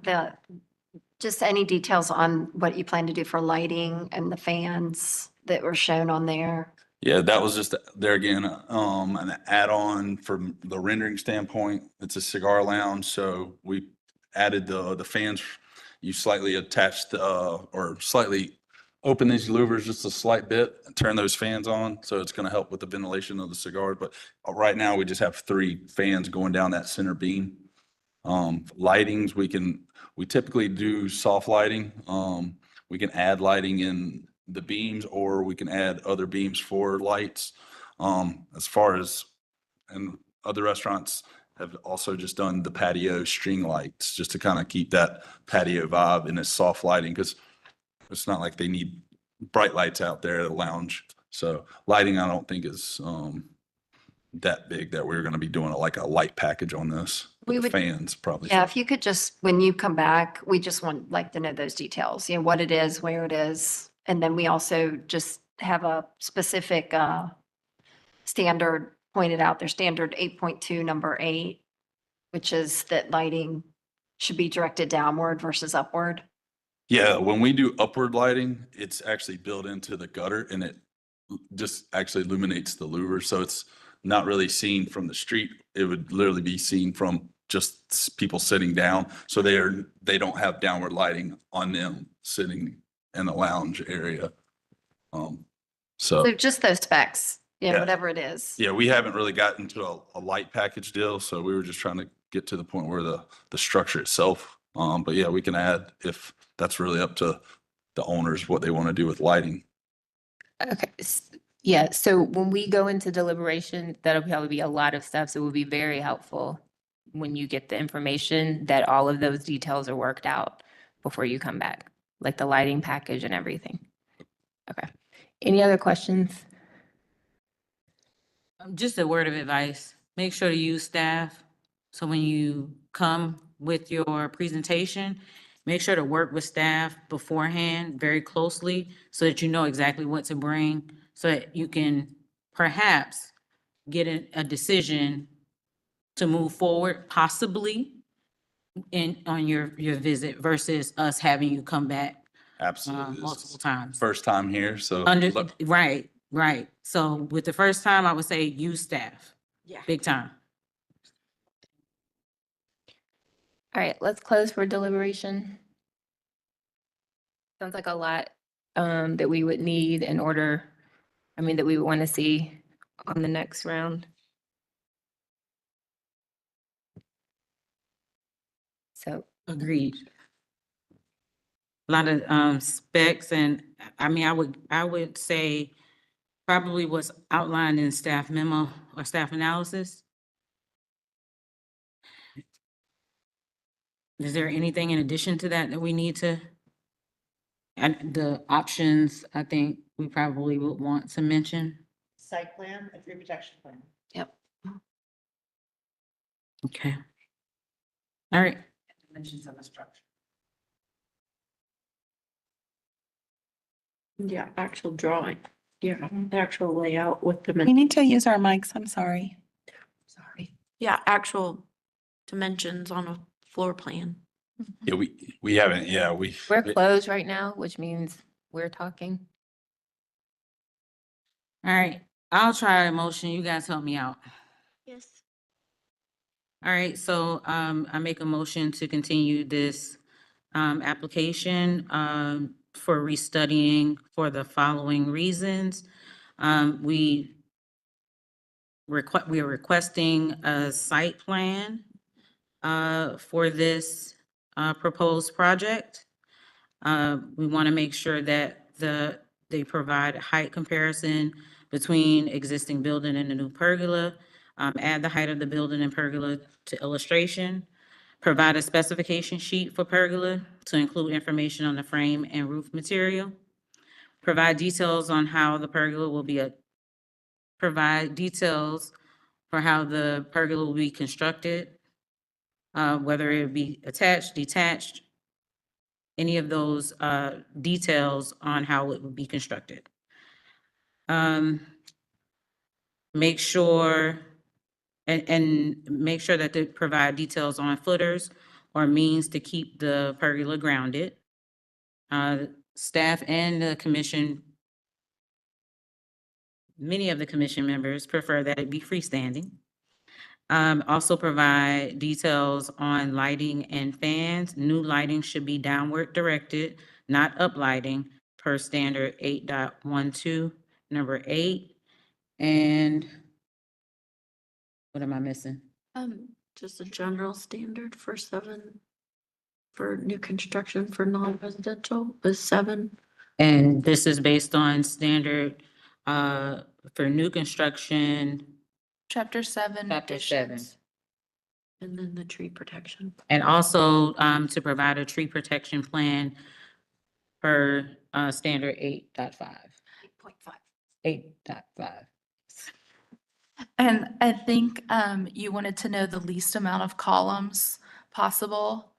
just any details on what you plan to do for lighting and the fans that were shown on there? Yeah, that was just there again, an add-on from the rendering standpoint. It's a cigar lounge, so we added the fans. You slightly attached or slightly open these louvers just a slight bit and turn those fans on. So it's going to help with the ventilation of the cigar. But right now we just have 3 fans going down that center beam. Lightings, we typically do soft lighting. We can add lighting in the beams or we can add other beams for lights. As far as, and other restaurants have also just done the patio string lights just to kind of keep that patio vibe and its soft lighting because it's not like they need bright lights out there at the lounge. So lighting, I don't think is that big that we're going to be doing like a light package on this. We would- Fans probably. Yeah, if you could just, when you come back, we just want like to know those details, what it is, where it is. And then we also just have a specific standard pointed out, their standard 8.2, number 8, which is that lighting should be directed downward versus upward. Yeah, when we do upward lighting, it's actually built into the gutter and it just actually illuminates the louver. So it's not really seen from the street. It would literally be seen from just people sitting down. So they don't have downward lighting on them sitting in the lounge area. So just those specs, Yeah. whatever it is. Yeah, we haven't really gotten to a light package deal. So we were just trying to get to the point where the structure itself. But yeah, we can add if that's really up to the owners, what they want to do with lighting. Okay, yeah, so when we go into deliberation, that'll probably be a lot of stuff, so it will be very helpful when you get the information that all of those details are worked out before you come back, like the lighting package and everything. Okay, any other questions? Just a word of advice, make sure to use staff. So when you come with your presentation, make sure to work with staff beforehand very closely so that you know exactly what to bring, so that you can perhaps get a decision to move forward, possibly on your visit versus us having you come back Absolutely. This multiple is times. First time here, so. Right. Right. So with the first time, I would say use staff, Yeah. big time. All right, let's close for deliberation. Sounds like a lot that we would need in order, that we would want to see on the next round. So, Agreed. A lot of specs and, I would say probably what's outlined in staff memo or staff analysis. Is there anything in addition to that that we need to? And the options, I think we probably would want to mention. Site plan, a tree protection plan. Yep. Okay. All right. Dimensions of the structure. Yeah, actual drawing. Yeah, the actual layout with the. We need to use our mics. I'm sorry. Sorry. Yeah, actual dimensions on a floor plan. Yeah, we haven't, we're closed right now, which means we're talking. All right. I'll try a motion. You guys help me out. Yes. All right, so I make a motion to continue this application for restudying for the following reasons. We are requesting a site plan for this proposed project. We want to make sure that they provide a height comparison between existing building and the new pergola. Add the height of the building and pergola to illustration. Provide a specification sheet for pergola to include information on the frame and roof material. Provide details on how the pergola will be provide details for how the pergola will be constructed, whether it be attached, detached, any of those details on how it would be constructed. Make sure and make sure that they provide details on footers or means to keep the pergola grounded. Staff and the commission, many of the commission members prefer that it be freestanding. Also provide details on lighting and fans. New lighting should be downward directed, not up lighting, per standard 8.12, number 8. And what am I missing? Just a general standard for 7 for new construction for non-residential is 7. And this is based on standard for new construction. Chapter 7. Chapter 7. additions. And then the tree protection. And also to provide a tree protection plan per standard 8.5. 8.5. 8.5. And I think you wanted to know the least amount of columns possible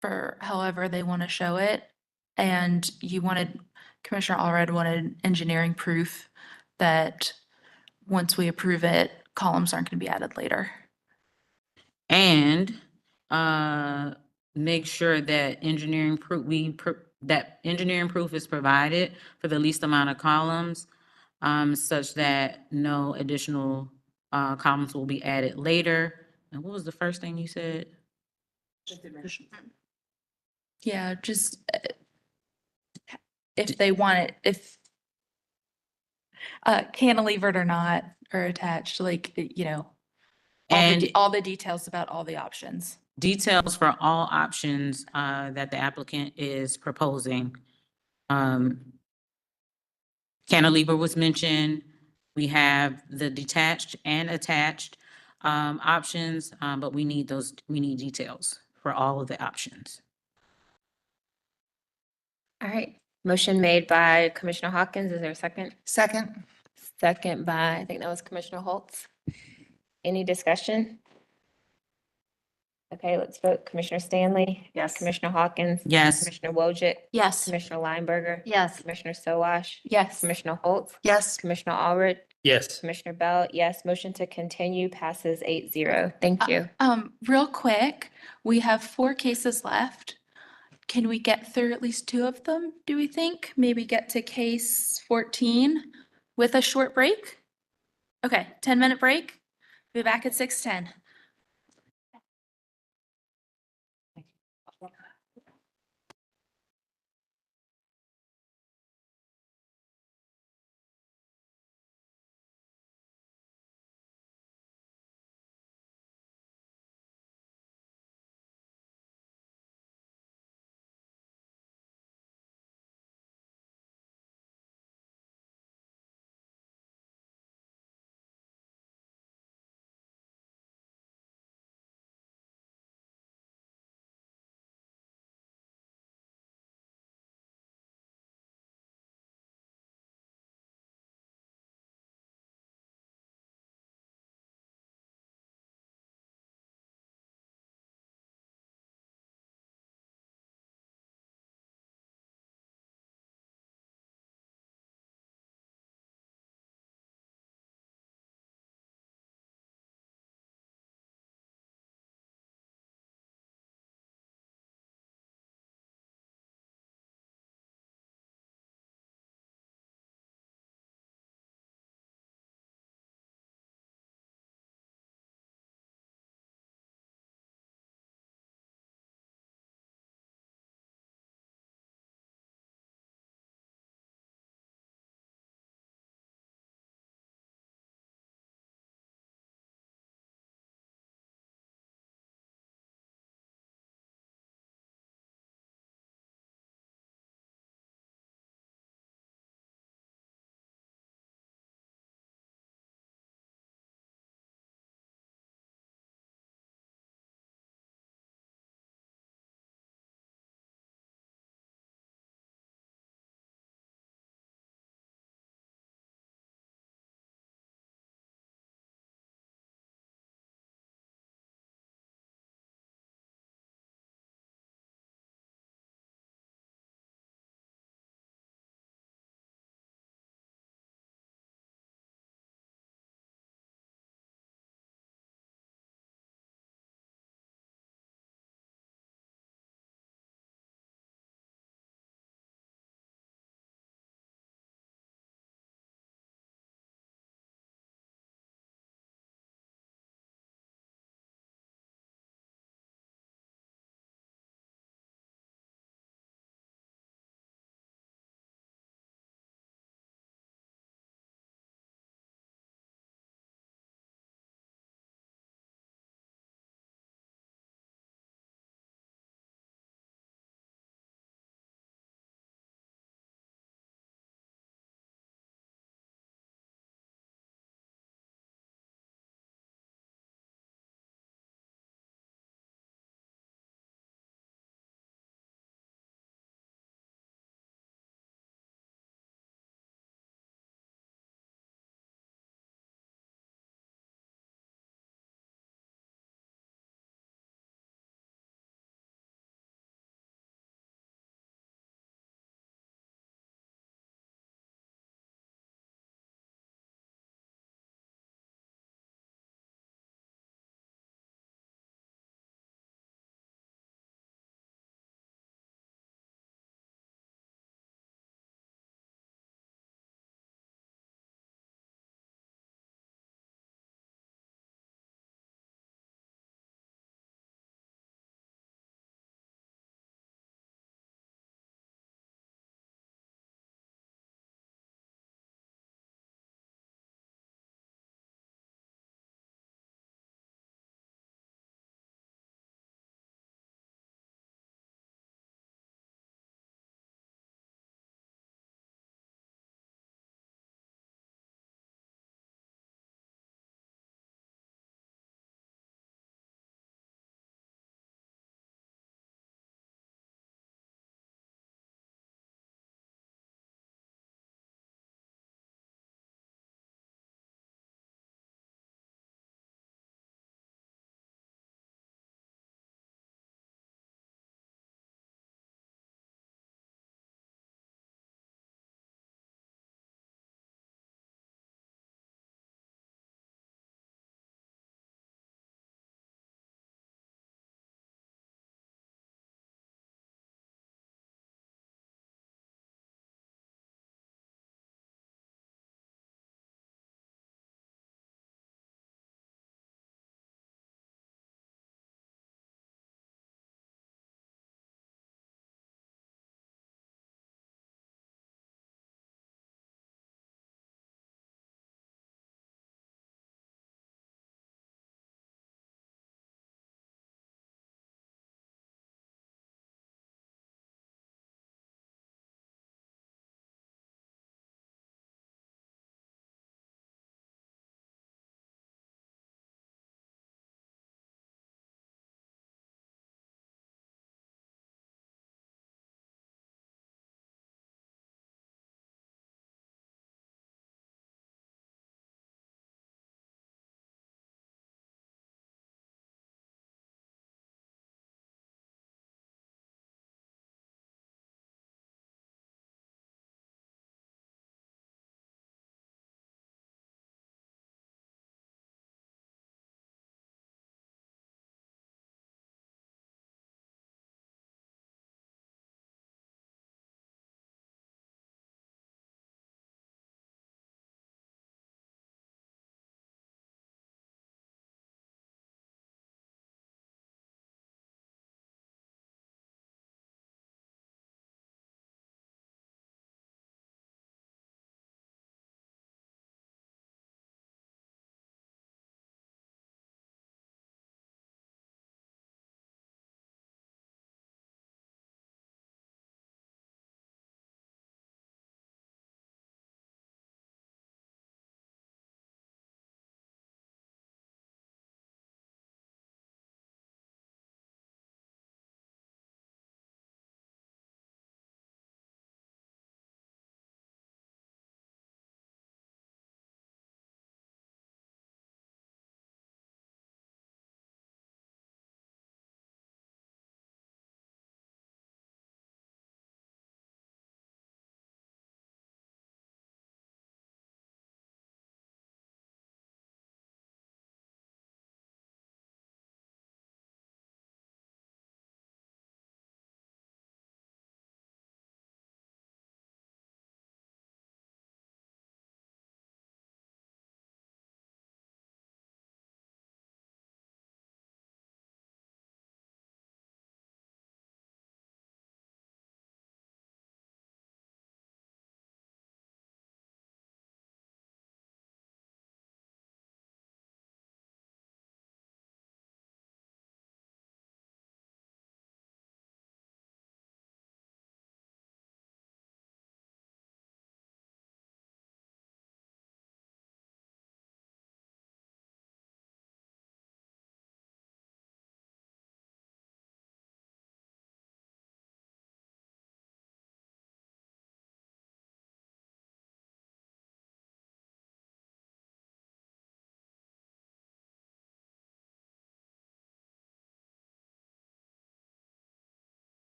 for however they want to show it. And Commissioner Allred wanted engineering proof that once we approve it, columns aren't going to be added later. And make sure that engineering proof is provided for the least amount of columns, such that no additional columns will be added later. And what was the first thing you said? Yeah, just if they want it, if cantilevered or not, or attached, And all the details about all the options. details for all options that the applicant is proposing. Cantilever was mentioned. We have the detached and attached options, but we need details for all of the options. All right, motion made by Commissioner Hawkins. Is there a second? Second. Second by, I think that was Commissioner Holtz. Any discussion? Okay, let's vote. Commissioner Stanley? Yes. Commissioner Hawkins? Yes. Commissioner Wojcik? Yes. Commissioner Lineberger? Yes. Commissioner Sowash? Yes. Commissioner Holtz? Yes. Commissioner Allred? Yes. Commissioner Bell? Yes. Motion to continue passes 8-0. Thank you. Real quick, we have 4 cases left. can we get through at least two of them, do we think? Maybe get to case 14 with a short break? Okay, 10-minute break. Be back at 6:10.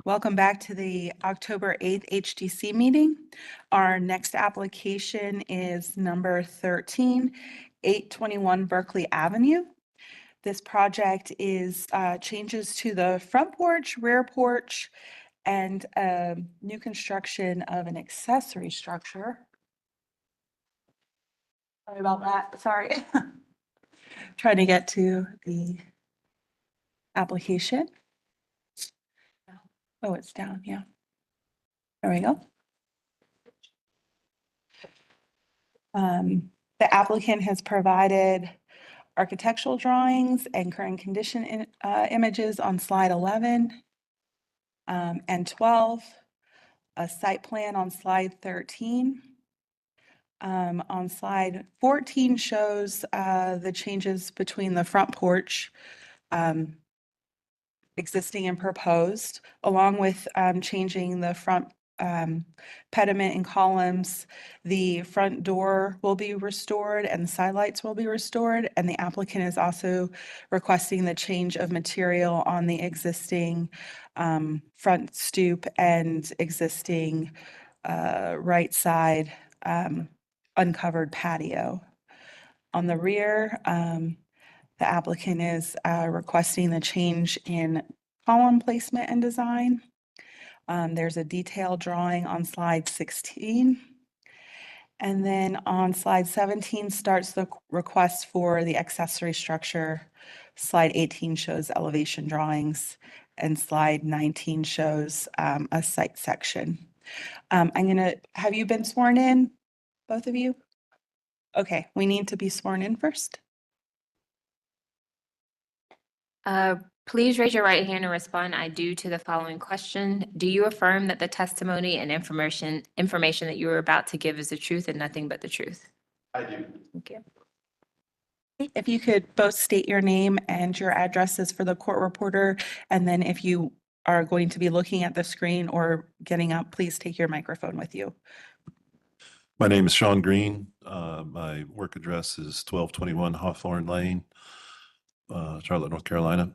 Welcome back to the October 8th HDC meeting. Our next application is number 13, 821 Berkeley Avenue. This project is changes to the front porch, rear porch, and new construction of an accessory structure. Sorry about that, sorry. Trying to get to the application. Oh, it's down, yeah. There we go. The applicant has provided architectural drawings and current condition images on slide 11 and 12, a site plan on slide 13. On slide 14 shows the changes between the front porch, existing and proposed, along with changing the front pediment and columns. The front door will be restored and the side lights will be restored. And the applicant is also requesting the change of material on the existing front stoop and existing right side uncovered patio. On the rear, the applicant is requesting the change in column placement and design. There's a detailed drawing on slide 16. And then on slide 17 starts the request for the accessory structure. Slide 18 shows elevation drawings and slide 19 shows a site section. Have you been sworn in, both of you? Okay, we need to be sworn in first. Please raise your right hand and respond, "I do," to the following question. Do you affirm that the testimony and information that you are about to give is the truth and nothing but the truth? I do. Thank you. If you could both state your name and your addresses for the court reporter, and then if you are going to be looking at the screen or getting up, please take your microphone with you. My name is Sean Green. My work address is 1221 Hawthorne Lane, Charlotte, North Carolina.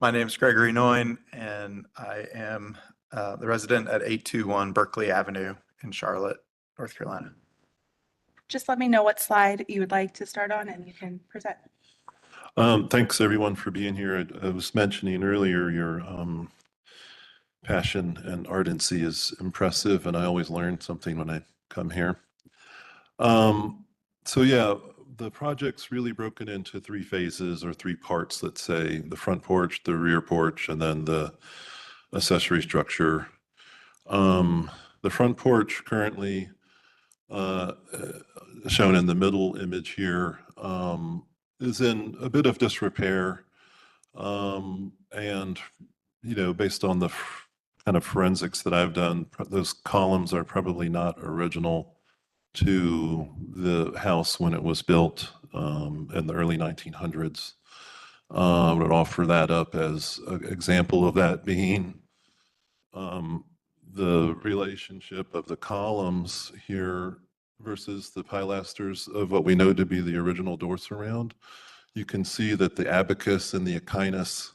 My name is Gregory Noyne, and I am the resident at 821 Berkeley Avenue in Charlotte, North Carolina. Just let me know what slide you would like to start on and you can present. Thanks everyone for being here. I was mentioning earlier your passion and ardency is impressive, and I always learn something when I come here. So yeah, the project's really broken into three phases or three parts, let's say: the front porch, the rear porch, and then the accessory structure. The front porch currently shown in the middle image here is in a bit of disrepair, and based on the kind of forensics that I've done, those columns are probably not original to the house when it was built in the early 1900s. I would offer that up as an example of that being the relationship of the columns here versus the pilasters of what we know to be the original door surround. You can see that the abacus and the echinus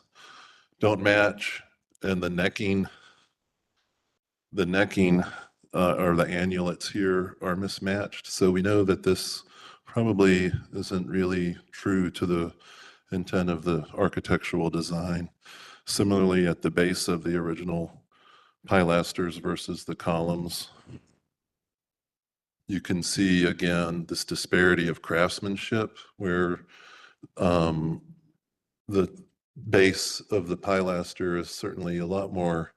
don't match, and the necking or the annulets here are mismatched. So we know that this probably isn't really true to the intent of the architectural design. Similarly, at the base of the original pilasters versus the columns, you can see again this disparity of craftsmanship where the base of the pilaster is certainly a lot more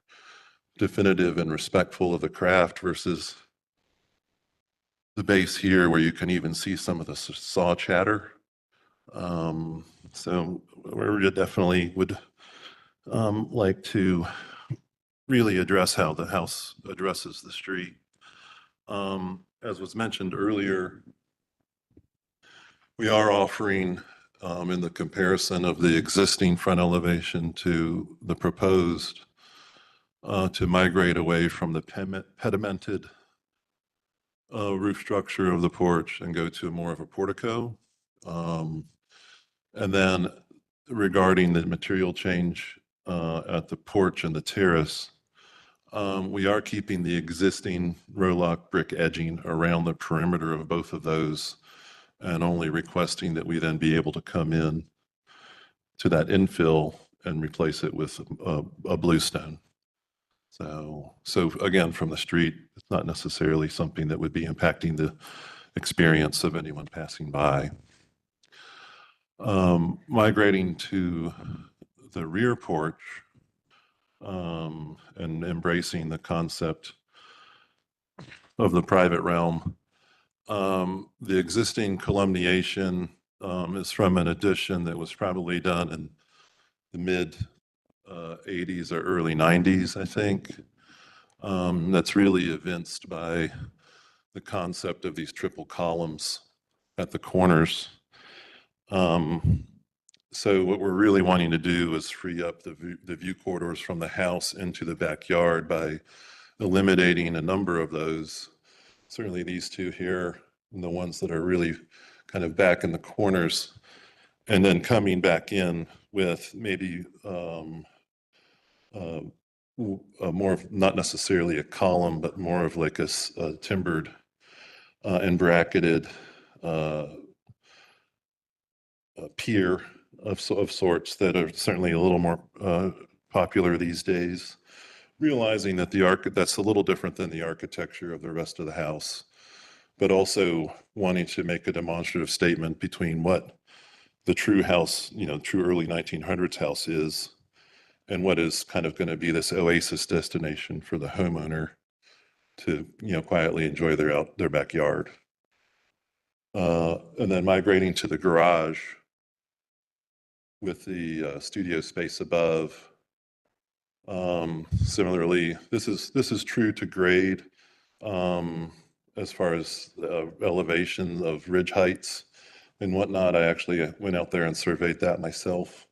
definitive and respectful of the craft versus the base here where you can even see some of the saw chatter. So we definitely would like to really address how the house addresses the street. As was mentioned earlier, we are offering in the comparison of the existing front elevation to the proposed to migrate away from the pedimented roof structure of the porch and go to more of a portico. And then regarding the material change at the porch and the terrace, we are keeping the existing Rolock brick edging around the perimeter of both of those and only requesting that we then be able to come in to that infill and replace it with a bluestone. So again, from the street, it's not necessarily something that would be impacting the experience of anyone passing by. Migrating to the rear porch and embracing the concept of the private realm. The existing columniation is from an addition that was probably done in the mid 80s or early 90s, I think. That's really evinced by the concept of these triple columns at the corners. So what we're really wanting to do is free up the view corridors from the house into the backyard by eliminating a number of those. Certainly these two here, and the ones that are really kind of back in the corners, and then coming back in with maybe more of, not necessarily a column, but more of like a timbered and bracketed pier of sorts that are certainly a little more popular these days. Realizing that that's a little different than the architecture of the rest of the house, but also wanting to make a demonstrative statement between what the true house, true early 1900s house is, and what is kind of going to be this oasis destination for the homeowner to, quietly enjoy their backyard. And then migrating to the garage with the studio space above. Similarly, this is true to grade as far as elevation of ridge heights and whatnot. I actually went out there and surveyed that myself.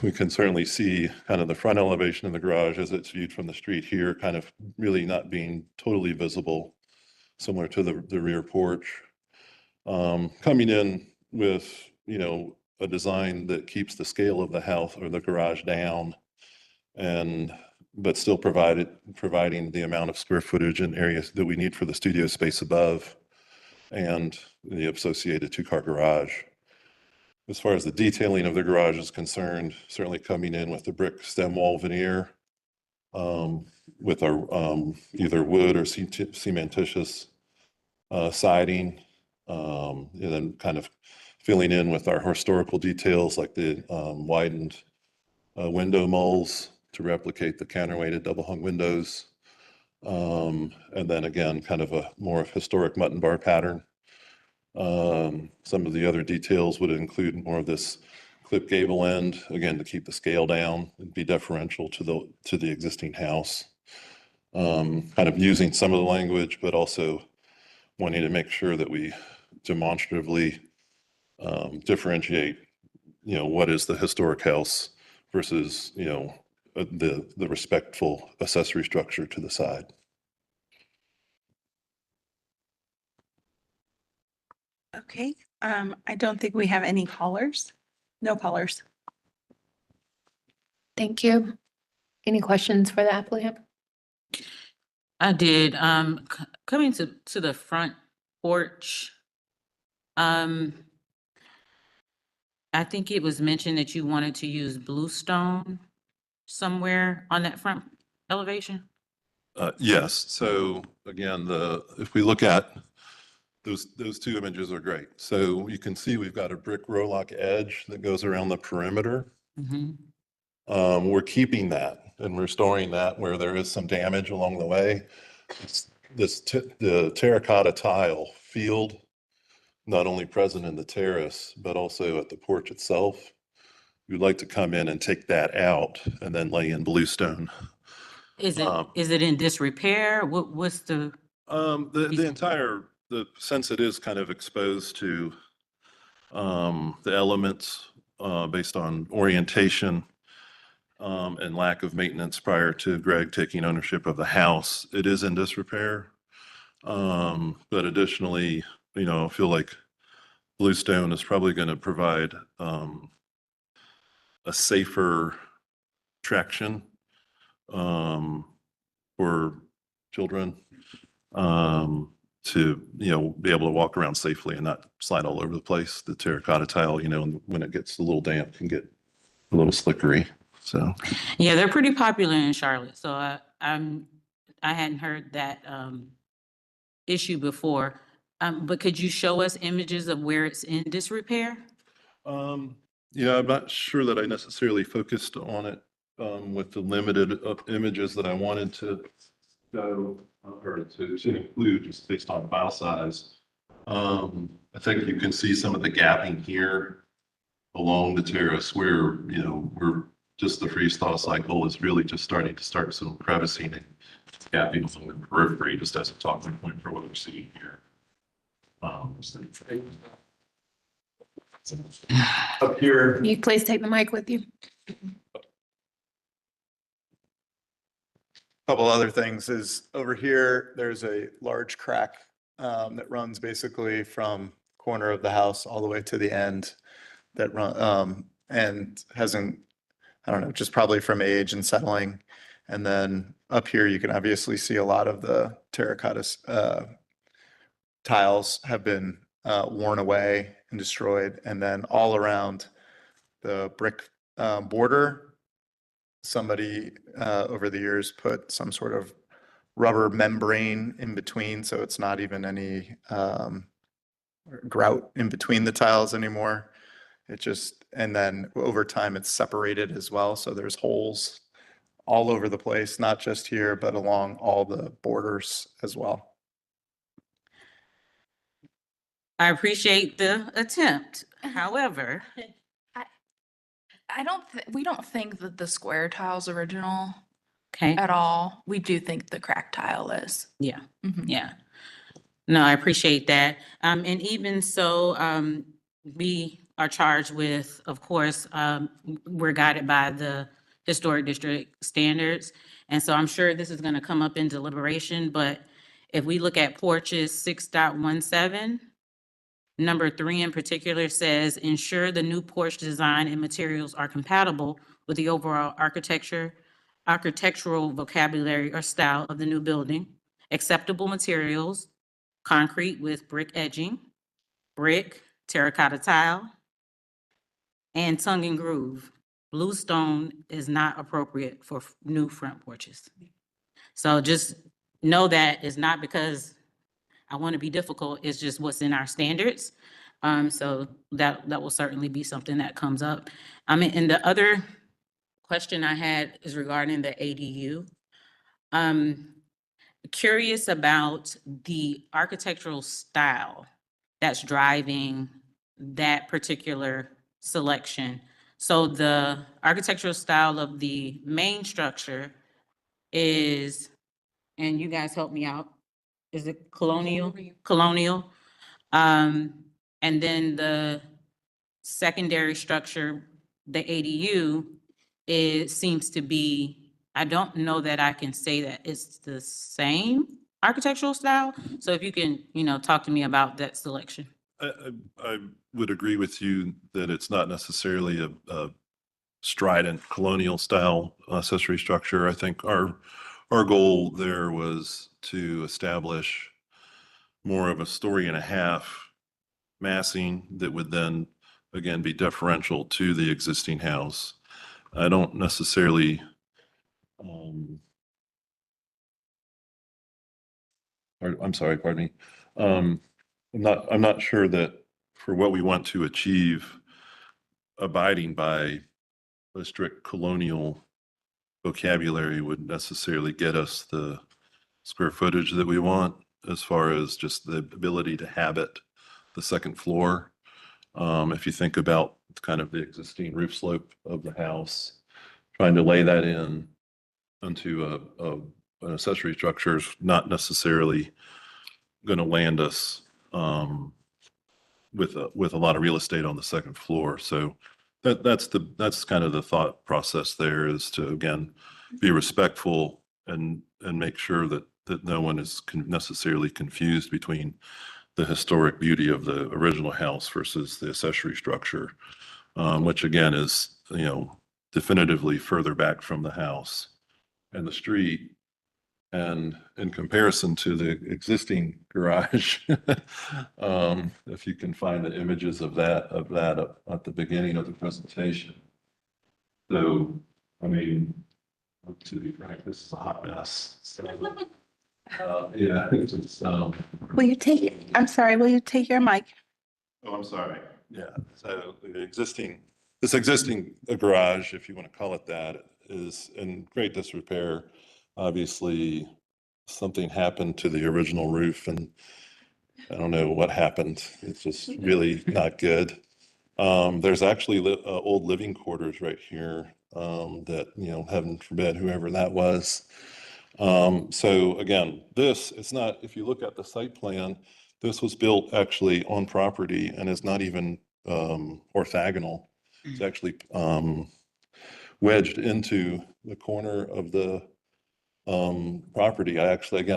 We can certainly see kind of the front elevation of the garage as it's viewed from the street here, kind of really not being totally visible, similar to the rear porch. Coming in with, a design that keeps the scale of the house or the garage down, but still providing the amount of square footage and areas that we need for the studio space above and the associated two-car garage. As far as the detailing of the garage is concerned, certainly coming in with the brick stem wall veneer with our either wood or cementitious siding, and then kind of filling in with our historical details like the widened window moles to replicate the counterweighted double hung windows. And then again, kind of a more historic mutton bar pattern. Some of the other details would include more of this clip gable end, again, to keep the scale down and be deferential to the existing house. Kind of using some of the language, but also wanting to make sure that we demonstratively differentiate, what is the historic house versus, the respectful accessory structure to the side. Okay, I don't think we have any callers. No callers. Thank you. Any questions for the applicant? I did, coming to the front porch, I think it was mentioned that you wanted to use bluestone somewhere on that front elevation? Yes. So again, if we look at those two images are great. So you can see we've got a brick Rolock edge that goes around the perimeter. We're keeping that and restoring that where there is some damage along the way. The terracotta tile field, not only present in the terrace, but also at the porch itself. We'd like to come in and take that out and then lay in bluestone. Is it in disrepair? What's the? Since it is kind of exposed to the elements based on orientation and lack of maintenance prior to Greg taking ownership of the house, it is in disrepair. But additionally, I feel like bluestone is probably going to provide a safer traction for children to, you know, be able to walk around safely and not slide all over the place. The terracotta tile, you know, and when it gets a little damp, can get a little slickery. So Yeah, they're pretty popular in Charlotte, so I hadn't heard that issue before. But could you show us images of where it's in disrepair? yeah, I'm not sure that I necessarily focused on it with the limited images that I wanted to go or to include just based on file size. I think you can see some of the gapping here along the terrace where, you know, we're just the freeze thaw cycle is really just starting to start some crevicing and gapping along the periphery, just as a talking point for what we're seeing here. Up here. Can you please take the mic with you? Couple other things is over here, there's a large crack that runs basically from corner of the house all the way to the end that run and hasn't, I don't know, just probably from age and settling. And then up here, you can obviously see a lot of the terracotta tiles have been worn away and destroyed. And then all around the brick border, somebody over the years put some sort of rubber membrane in between, so it's not even any grout in between the tiles anymore. It just, and then over time it's separated as well, so there's holes all over the place, not just here, but along all the borders as well. I appreciate the attempt. However, we don't think that the square tile's original okay, at all. We do think the crack tile is. yeah, Mhm. yeah. No, I appreciate that. And even so, we are charged with, of course, we're guided by the historic district standards. And so I'm sure this is gonna come up in deliberation, but if we look at porches 6.17, number 3 in particular says, ensure the new porch design and materials are compatible with the overall architectural vocabulary or style of the new building. Acceptable materials, concrete with brick edging, brick, terracotta tile, and tongue and groove. Bluestone is not appropriate for new front porches. So just know that it's not because I want to be difficult, it's just what's in our standards. So that will certainly be something that comes up. And the other question I had is regarding the ADU. Curious about the architectural style that's driving that particular selection. So the architectural style of the main structure is, and you guys help me out, is it colonial? Colonial. And then the secondary structure, the ADU, seems to be, I don't know that I can say that it's the same architectural style. So if you can, you know, talk to me about that selection. I would agree with you that it's not necessarily a strident colonial style accessory structure. I think our goal there was to establish more of a story and a half massing that would then again be deferential to the existing house. I don't necessarily I'm sorry, pardon me. I'm not sure that for what we want to achieve, abiding by a strict colonial vocabulary would necessarily get us the square footage that we want as far as just the ability to habit the second floor. If you think about kind of the existing roof slope of the house, trying to lay that in onto an accessory structure is not necessarily going to land us with a lot of real estate on the second floor. So that's kind of the thought process there, is to again be respectful and make sure that no one is necessarily confused between the historic beauty of the original house versus the accessory structure, which again is definitively further back from the house and the street. And in comparison to the existing garage, if you can find the images of that at the beginning of the presentation. So, I mean, to be frank, this is a hot mess. So, yeah, it's, Will you take, I'm sorry, will you take your mic? oh, I'm sorry. Yeah, so this existing garage, if you want to call it that, is in great disrepair. Obviously, something happened to the original roof and I don't know what happened. It's just really not good. There's actually old living quarters right here that, heaven forbid, whoever that was. So again, it's not, if you look at the site plan, this was built actually on property and is not even orthogonal. It's actually wedged into the corner of the property. I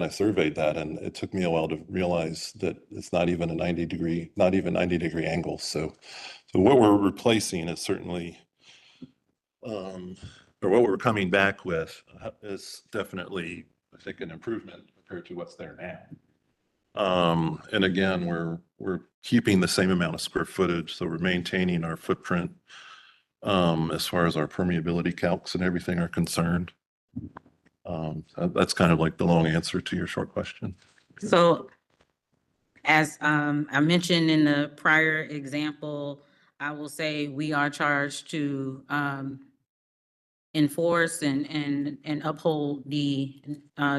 surveyed that and it took me a while to realize that it's not even a 90 degree angle. So what we're replacing is certainly, or what we're coming back with is definitely, I think, an improvement compared to what's there now. And again, we're keeping the same amount of square footage, so we're maintaining our footprint as far as our permeability calcs and everything are concerned. That's kind of like the long answer to your short question. So as I mentioned in the prior example, I will say we are charged to enforce and uphold the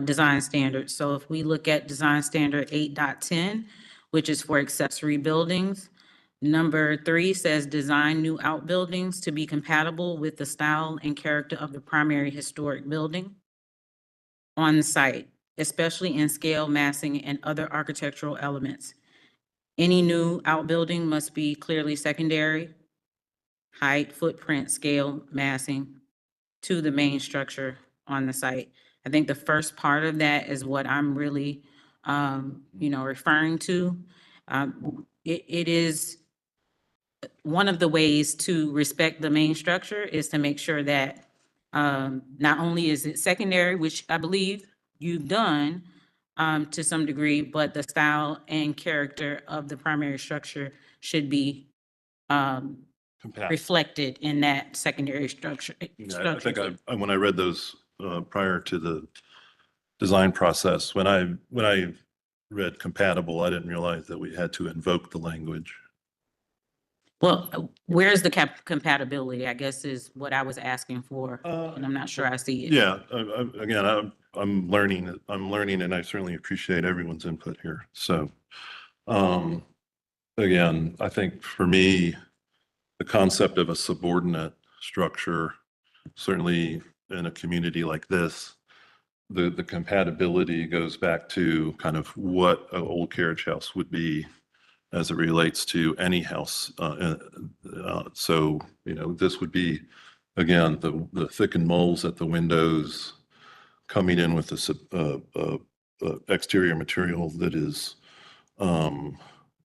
design standards. So if we look at design standard 8.10, which is for accessory buildings, number 3 says design new outbuildings to be compatible with the style and character of the primary historic building on the site, especially in scale, massing, and other architectural elements. Any new outbuilding must be clearly secondary, height, footprint, scale, massing to the main structure on the site. I think the first part of that is what I'm really, referring to. It is one of the ways to respect the main structure is to make sure that not only is it secondary, which I believe you've done to some degree, but the style and character of the primary structure should be reflected in that secondary structure. Yeah, I think when I read those prior to the design process, when I read compatible, I didn't realize that we had to invoke the language. Well, where's the compatibility, I guess, is what I was asking for, and I'm not sure I see it. Yeah, again, I'm learning, and I certainly appreciate everyone's input here. So, again, I think for me, the concept of a subordinate structure, certainly in a community like this, the compatibility goes back to kind of what an old carriage house would be as it relates to any house. So, this would be, again, the thickened moles at the windows coming in with this exterior material that is,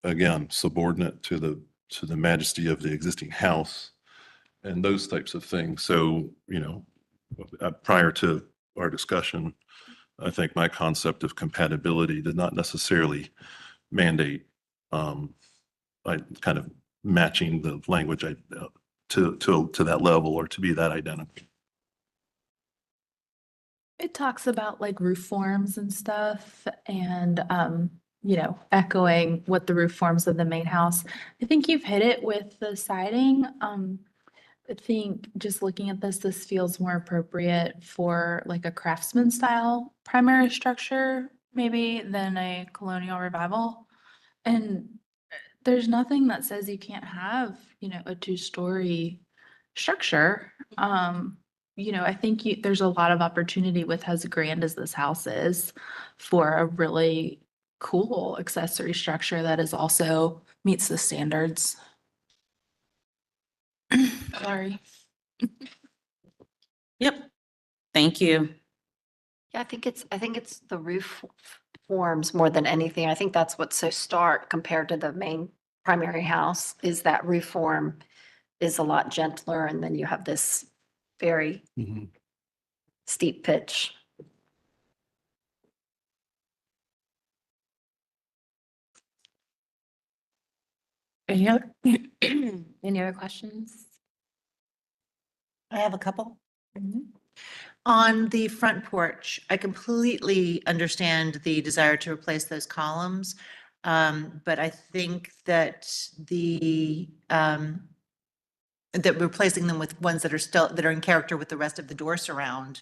again, subordinate to the majesty of the existing house and those types of things. So, prior to our discussion, I think my concept of compatibility did not necessarily mandate kind of matching the language to that level or to be that identical. It talks about like roof forms and stuff and, echoing what the roof forms of the main house. I think you've hit it with the siding. I think just looking at this feels more appropriate for like a craftsman style primary structure, maybe than a colonial revival. And there's nothing that says you can't have, a 2-story structure. I think there's a lot of opportunity with as grand as this house is for a really cool accessory structure that is also meets the standards. Sorry. Yep. Thank you. Yeah, I think it's the roof forms more than anything. I think that's what's so stark compared to the main primary house is that roof form is a lot gentler, and then you have this very steep pitch. Any other, any other questions? I have a couple. On the front porch, I completely understand the desire to replace those columns. But I think that that replacing them with ones that are in character with the rest of the door surround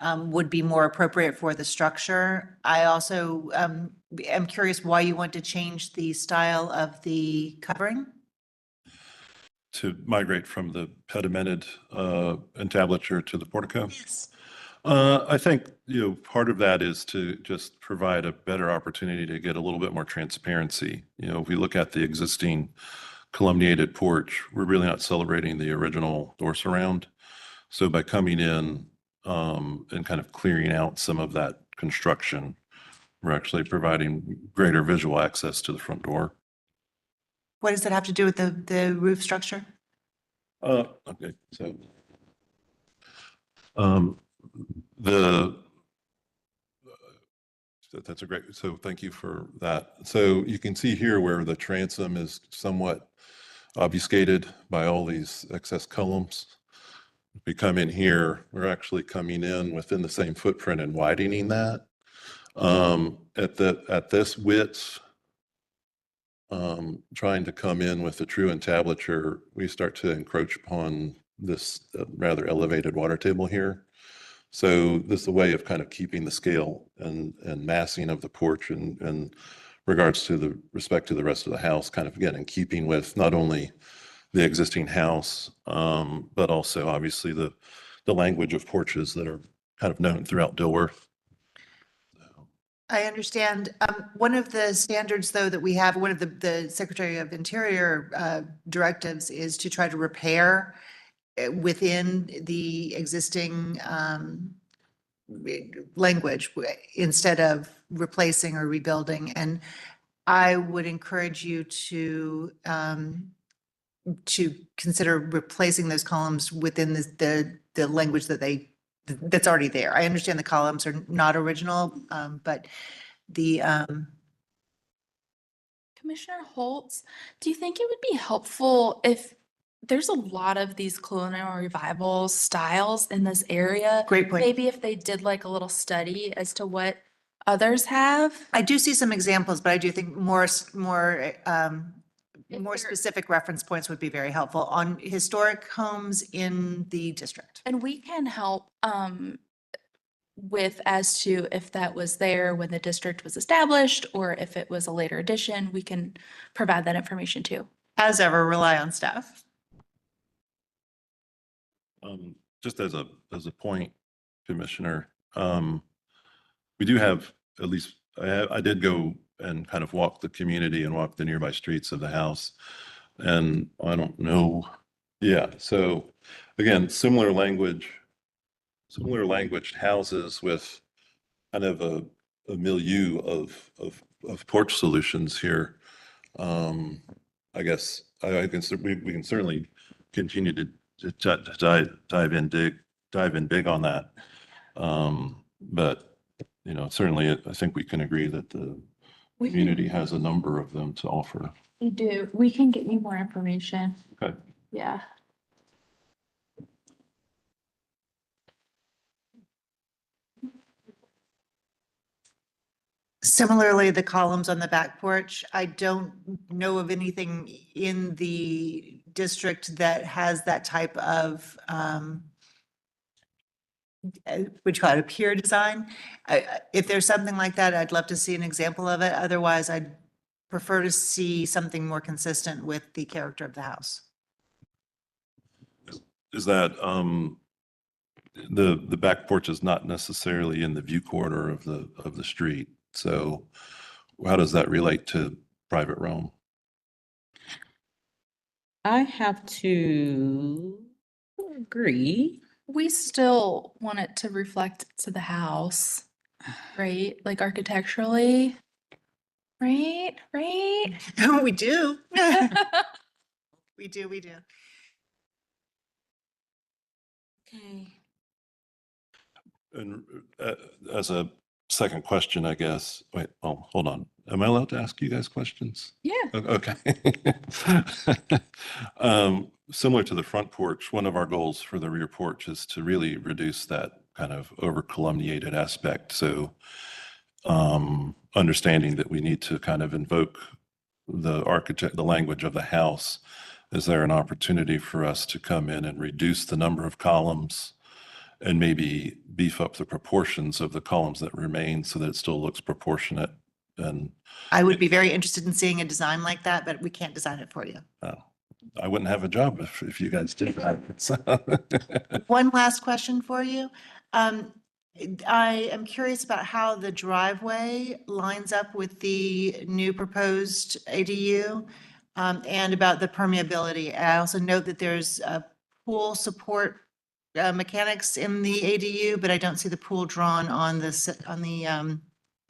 would be more appropriate for the structure. I also am curious why you want to change the style of the covering. To migrate from the pedimented entablature to the portico? Yes. I think, part of that is to just provide a better opportunity to get a little bit more transparency. If we look at the existing columniated porch, we're really not celebrating the original door surround. So by coming in and kind of clearing out some of that construction, we're actually providing greater visual access to the front door. What does that have to do with the roof structure? Okay, so that's a great, so thank you for that. So you can see here where the transom is somewhat obfuscated by all these excess columns. If we come in here, we're actually coming in within the same footprint and widening that. At this width, trying to come in with the true entablature, we start to encroach upon this rather elevated water table here. So this is a way of kind of keeping the scale and massing of the porch in regards to the respect to the rest of the house, kind of again in keeping with not only the existing house, but also obviously the language of porches that are kind of known throughout Dilworth. I understand. One of the standards, though, that we have, one of the Secretary of Interior directives is to try to repair within the existing language instead of replacing or rebuilding. And I would encourage you to consider replacing those columns within the language that's already there. I understand the columns are not original, but the Commissioner Holtz, do you think it would be helpful if there's a lot of these colonial revival styles in this area? Great point. Maybe if they did like a little study as to what others have? I do see some examples, but I do think more specific reference points would be very helpful on historic homes in the district. And we can help with as to if that was there when the district was established or if it was a later addition, we can provide that information too. As ever, rely on staff. Just as a point, Commissioner, we do have at least, I did go and kind of walk the community and walk the nearby streets of the house. And I don't know. Yeah. So again, similar language houses with kind of a milieu of porch solutions here. I guess we can certainly continue to dive in big on that. But certainly I think we can agree that the community has a number of them to offer. We do. We can get you more information. Okay. Yeah. Similarly, the columns on the back porch, I don't know of anything in the district that has that type of, what you call it, a pier design. If there's something like that, I'd love to see an example of it. Otherwise, I'd prefer to see something more consistent with the character of the house. Is that the back porch is not necessarily in the view corridor of the street. So how does that relate to private realm? I have to agree. We still want it to reflect to the house, right? Like architecturally, right? We do. We do. Okay. And as a second question, I guess, wait, oh, hold on. Am I allowed to ask you guys questions? Yeah. Okay. Similar to the front porch, one of our goals for the rear porch is to really reduce that kind of over columniated aspect. So understanding that we need to kind of invoke the language of the house. Is there an opportunity for us to come in and reduce the number of columns and maybe beef up the proportions of the columns that remain so that it still looks proportionate? And I would be very interested in seeing a design like that, but we can't design it for you. I wouldn't have a job if you guys did that. One last question for you. I am curious about how the driveway lines up with the new proposed ADU, and about the permeability. I also note that there's a pool support mechanics in the ADU, but I don't see the pool drawn on the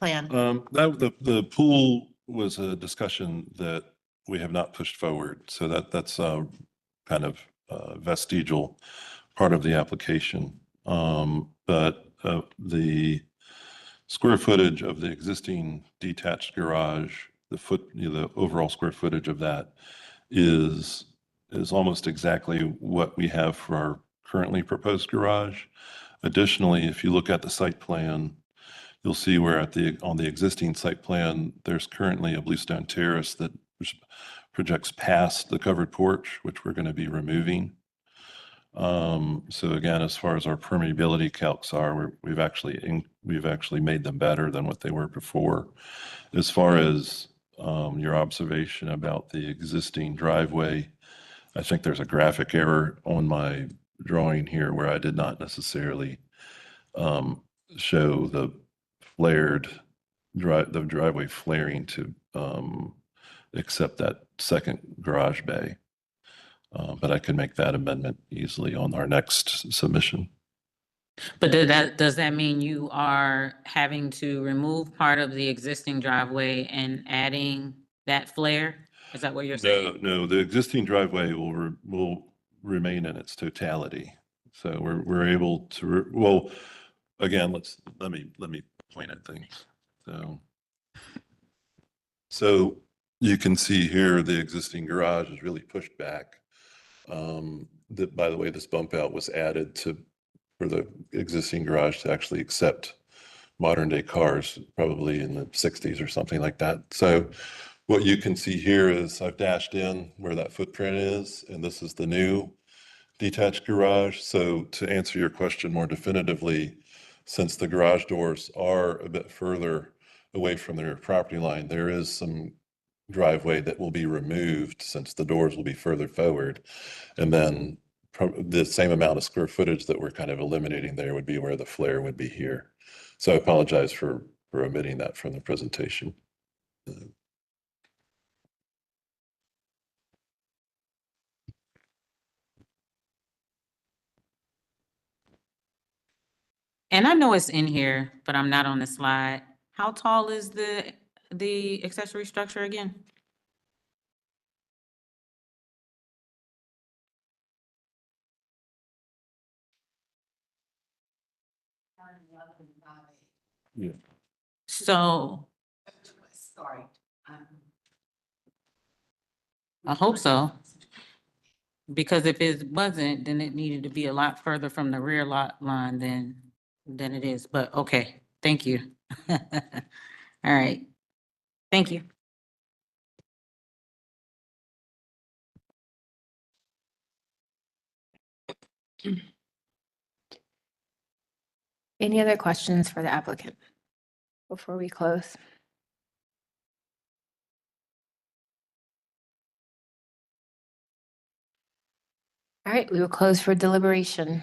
plan. The pool was a discussion that we have not pushed forward. So that's kind of vestigial part of the application. But the square footage of the existing detached garage, the overall square footage of that is almost exactly what we have for our currently proposed garage. Additionally, if you look at the site plan, you'll see where on the existing site plan, there's currently a bluestone terrace that projects past the covered porch, which we're going to be removing. So again, as far as our permeability calcs are, we've actually made them better than what they were before. As far as your observation about the existing driveway, I think there's a graphic error on my drawing here where I did not necessarily show the driveway flaring to accept that second garage bay. But I can make that amendment easily on our next submission. But does that mean you are having to remove part of the existing driveway and adding that flare? Is that what you're saying? No, the existing driveway will remain in its totality. So we're able to, well, again, let me point at things. So you can see here, the existing garage is really pushed back. By the way, this bump out was added for the existing garage to actually accept modern day cars, probably in the 60s or something like that. So what you can see here is I've dashed in where that footprint is, and this is the new detached garage. So to answer your question more definitively, since the garage doors are a bit further away from their property line, there is some driveway that will be removed since the doors will be further forward. And then the same amount of square footage that we're kind of eliminating there would be where the flare would be here. So I apologize for omitting that from the presentation. And I know it's in here, but I'm not on the slide. How tall is the accessory structure again? Yeah. So Sorry. I hope so. Because if it wasn't, then it needed to be a lot further from the rear lot line than it is. But okay, thank you. All right. Thank you. Any other questions for the applicant before we close? All right, we will close for deliberation.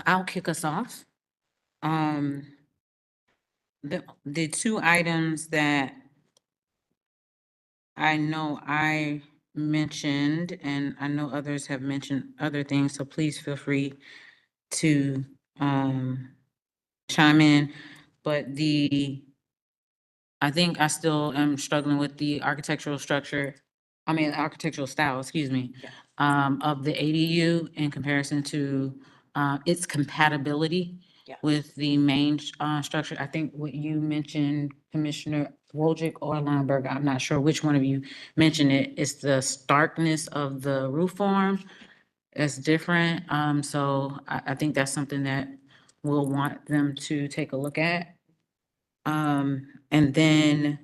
I'll kick us off. The two items that I know I mentioned, and I know others have mentioned other things, so please feel free to chime in. But I think I still am struggling with the architectural structure I mean, architectural style, excuse me, of the ADU in comparison to, its compatibility Yeah. with the main, structure. I think what you mentioned, Commissioner Wojcik or Lineberg, I'm not sure which one of you mentioned it, it's the starkness of the roof form. It's different, so I think that's something that we'll want them to take a look at. And then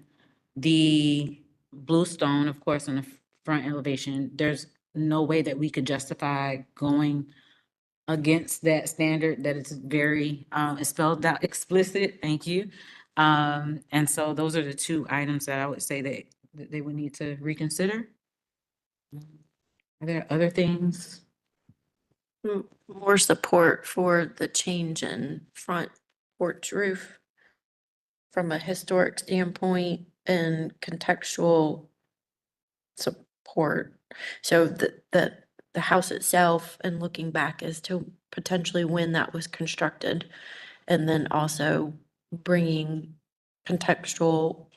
the bluestone, of course, on the front elevation, there's no way that we could justify going against that standard, that it's very, it's spelled out explicit, thank you. And so those are the two items that I would say that they would need to reconsider. Are there other things? More support for the change in front porch roof from a historic standpoint and contextual support. So the house itself and looking back as to potentially when that was constructed, and then also bringing contextual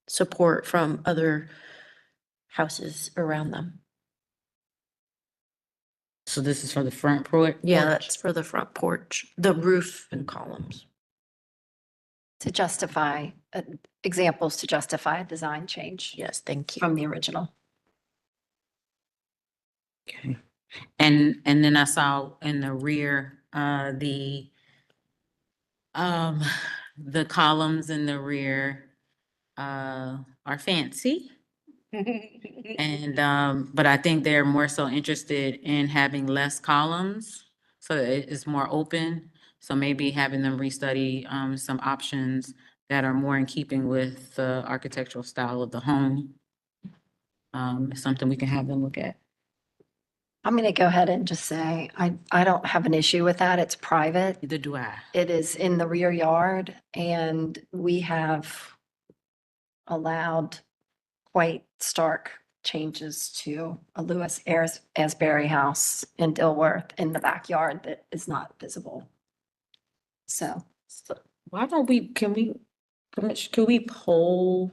support from other houses around them. So this is for the front porch? Yeah, that's for the front porch, the roof and columns. To justify, examples to justify a design change. Yes, thank you. From the original. Okay. And then I saw in the rear, the columns in the rear, are fancy. And, but I think they're more so interested in having less columns, so that it is more open. So maybe having them restudy, some options that are more in keeping with the architectural style of the home. Is something we can have them look at. I'm going to go ahead and just say, I don't have an issue with that. It's private. Neither do I. It is in the rear yard, and we have allowed quite stark changes to a Lewis Asbury house in Dilworth in the backyard that is not visible. So Why don't we, can we poll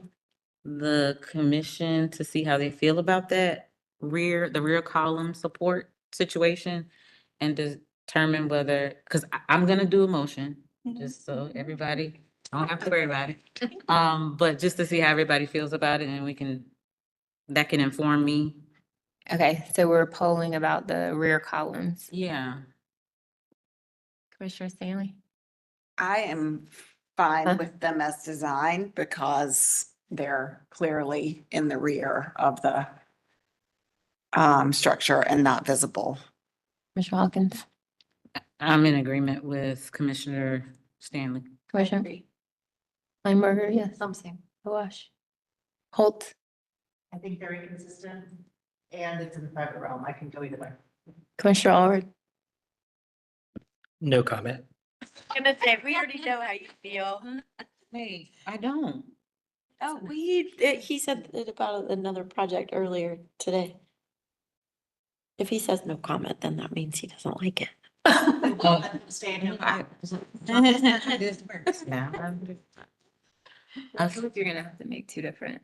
the commission to see how they feel about that the rear column support situation? And determine whether, because I'm gonna do a motion, just so everybody, don't have to worry about it. But just to see how everybody feels about it, and that can inform me. Okay, so we're polling about the rear columns. Yeah. Commissioner Stanley? I am fine with them as designed because they're clearly in the rear of the structure and not visible. Commissioner Hawkins? I'm in agreement with Commissioner Stanley. Commissioner Lineberger, yes. I'm saying. Wash. Holt? I think they're inconsistent, and it's in the private realm. I can go either way. Commissioner Allred? No comment. I'm gonna say, we already know how you feel. Hey, I don't. Oh, he said it about another project earlier today. If he says no comment, then that means he doesn't like it. This works now. I feel like you're gonna have to make two different.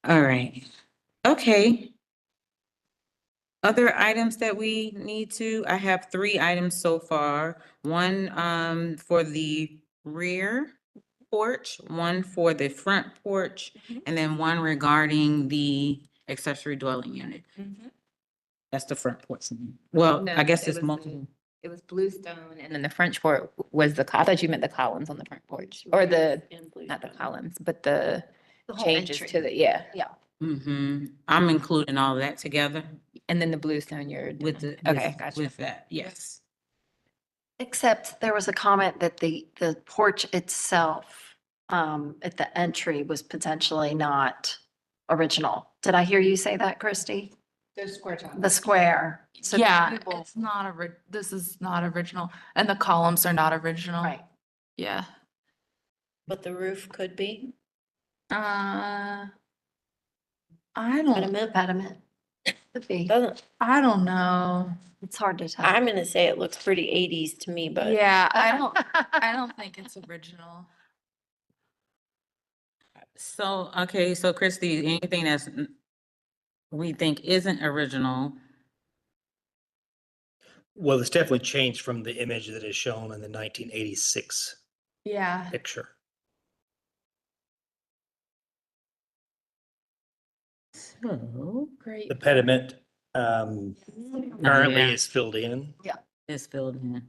All right, okay. Other items that we need to, I have 3 items so far. One, for the rear porch, one for the front porch, and then one regarding the accessory dwelling unit. That's the front porch. Well, No, I guess it it's was multiple. It was bluestone, and then the French porch was I thought you meant the columns on the front porch, or not the columns, but the whole changes entry. to the, yeah. Yeah. I'm including all that together And then the bluestone with the. Okay, gotcha. With that, yes. Except there was a comment that the porch itself at the entry was potentially not original. Did I hear you say that, Christy? Those square tiles. The square. So Yeah, people- it's not this is not original, and the columns are not original. Right. Yeah. But the roof could be. I don't, Pediment. Could be. I don't know. It's hard to tell. I'm gonna say it looks pretty 80s to me, but. Yeah, I don't think it's original. So, okay, so Christy, anything that's we think isn't original. Well, it's definitely changed from the image that is shown in the 1986 Yeah. picture. So. Great. The pediment currently Yeah. is filled in. Yeah. It's filled in.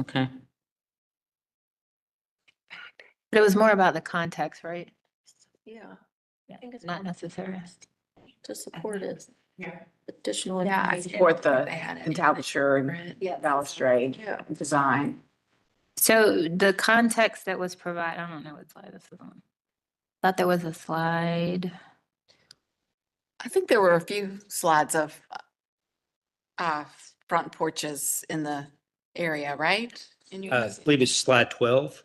Okay. But it was more about the context, right? Yeah. I think it's Not necessary. to support it. Yeah. Additional Yeah, I information. Support the They had it. entablature and balustrade design. So the context that was provided, I don't know what slide this is on. Thought there was a slide. I think there were a few slides of front porches in the area, right? In your I believe it's slide 12.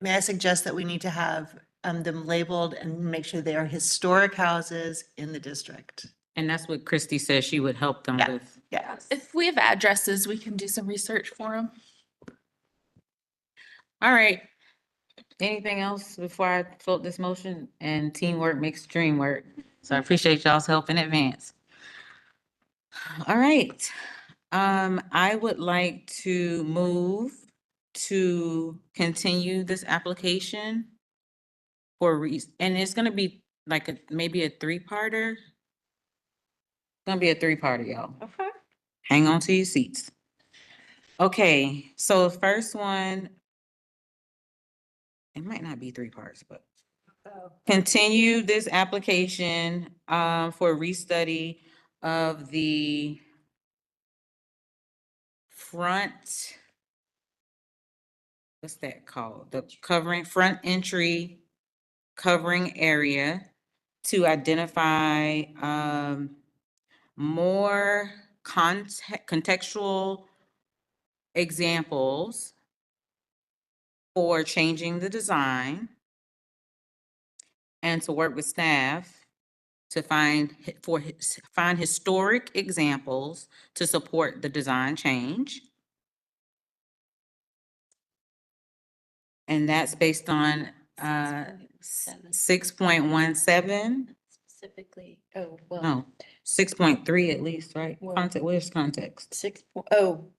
May I suggest that we need to have them labeled and make sure they are historic houses in the district? And that's what Christy said she would help them Yeah. with. Yes. If we have addresses, we can do some research for them. All right. Anything else before I float this motion? And teamwork makes the dream work. So I appreciate y'all's help in advance. All right. I would like to move to continue this application for and it's gonna be like maybe a three-parter. Gonna be a three-parter, y'all. Okay. Hang on to your seats. Okay, so the first one, it might not be three parts, but continue this application for restudy of the front, what's that called? The covering, front entry covering area to identify more contextual examples for changing the design and to work with staff to find historic examples to support the design change. And that's based on 6.17. Specifically, oh, well. No, 6.3 at least, right? Well- Context, where's context? Well,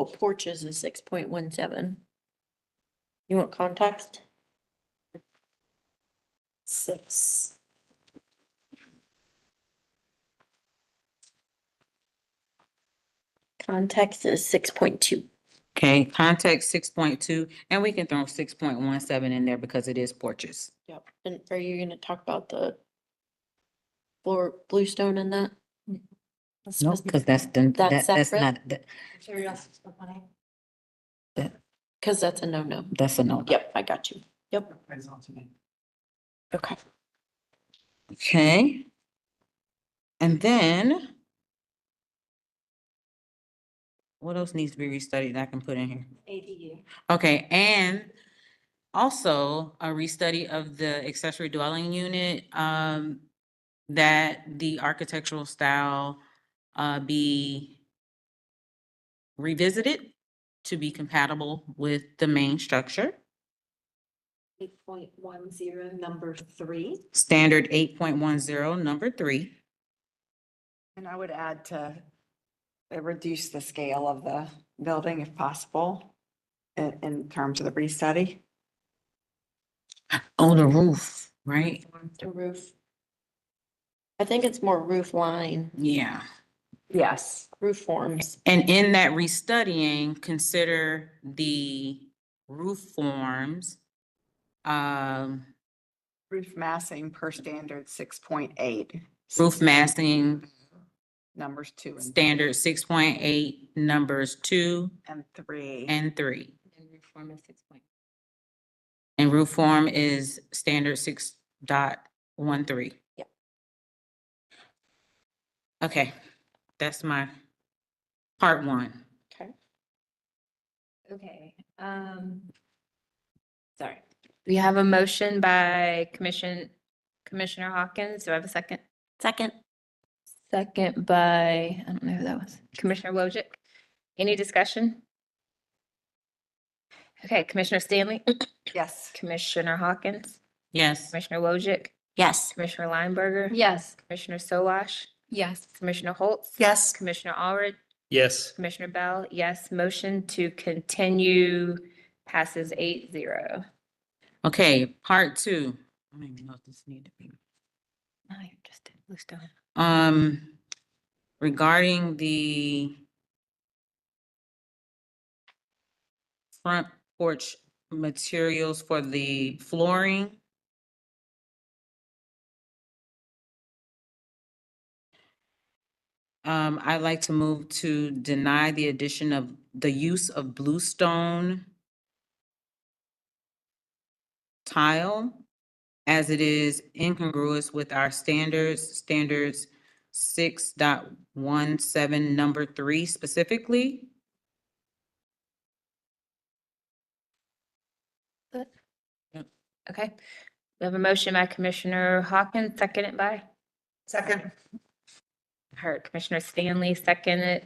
porches is 6.17. You want context? 6. Context is 6.2. Okay, context 6.2, and we can throw 6.17 in there because it is porches. Yep. And are you gonna talk about the bluestone in that? No, because that's That's that's separate? not, Cause that's a no-no. that's a no. Yep, I got you. Yep. Okay. Okay. And then what else needs to be restudied that I can put in here? ADU. Okay, and also a restudy of the accessory dwelling unit, that the architectural style be revisited to be compatible with the main structure. 8.10, number 3. Standard 8.10, number 3. And I would add to reduce the scale of the building if possible in terms of the restudy. On the roof, right? The roof. I think it's more roof line, Yeah. Yes. roof forms. And in that restudying, consider the roof forms. Roof massing per standard 6.8. Roof massing, Numbers 2 standard 6.8, numbers 2 and 3. and 3. And reform is 6 point. And roof form is standard 6.13. Yep. Okay, that's my part 1. Okay. Okay, sorry. We have a motion by Commissioner Hawkins. Do I have a second? Second. Second by, I don't know who that was, Commissioner Wojcik. Any discussion? Okay, Commissioner Stanley, Yes. Commissioner Hawkins, Yes. Commissioner Wojcik, Yes. Commissioner Lineberger. Yes. Commissioner Sowash, Yes. Commissioner Holtz. Yes. Commissioner Allred, Yes. Commissioner Bell, yes. Motion to continue passes 8-0. Okay, part two. I don't even know if this need to be. No, you just did Bluestone. Regarding the front porch materials for the flooring. I'd like to move to deny the addition of the use of bluestone tile as it is incongruous with our standards 6.17 number 3 specifically. Good. Yep. Okay. We have a motion by Commissioner Hawkins, seconded by? Second. Heard Commissioner Stanley, seconded.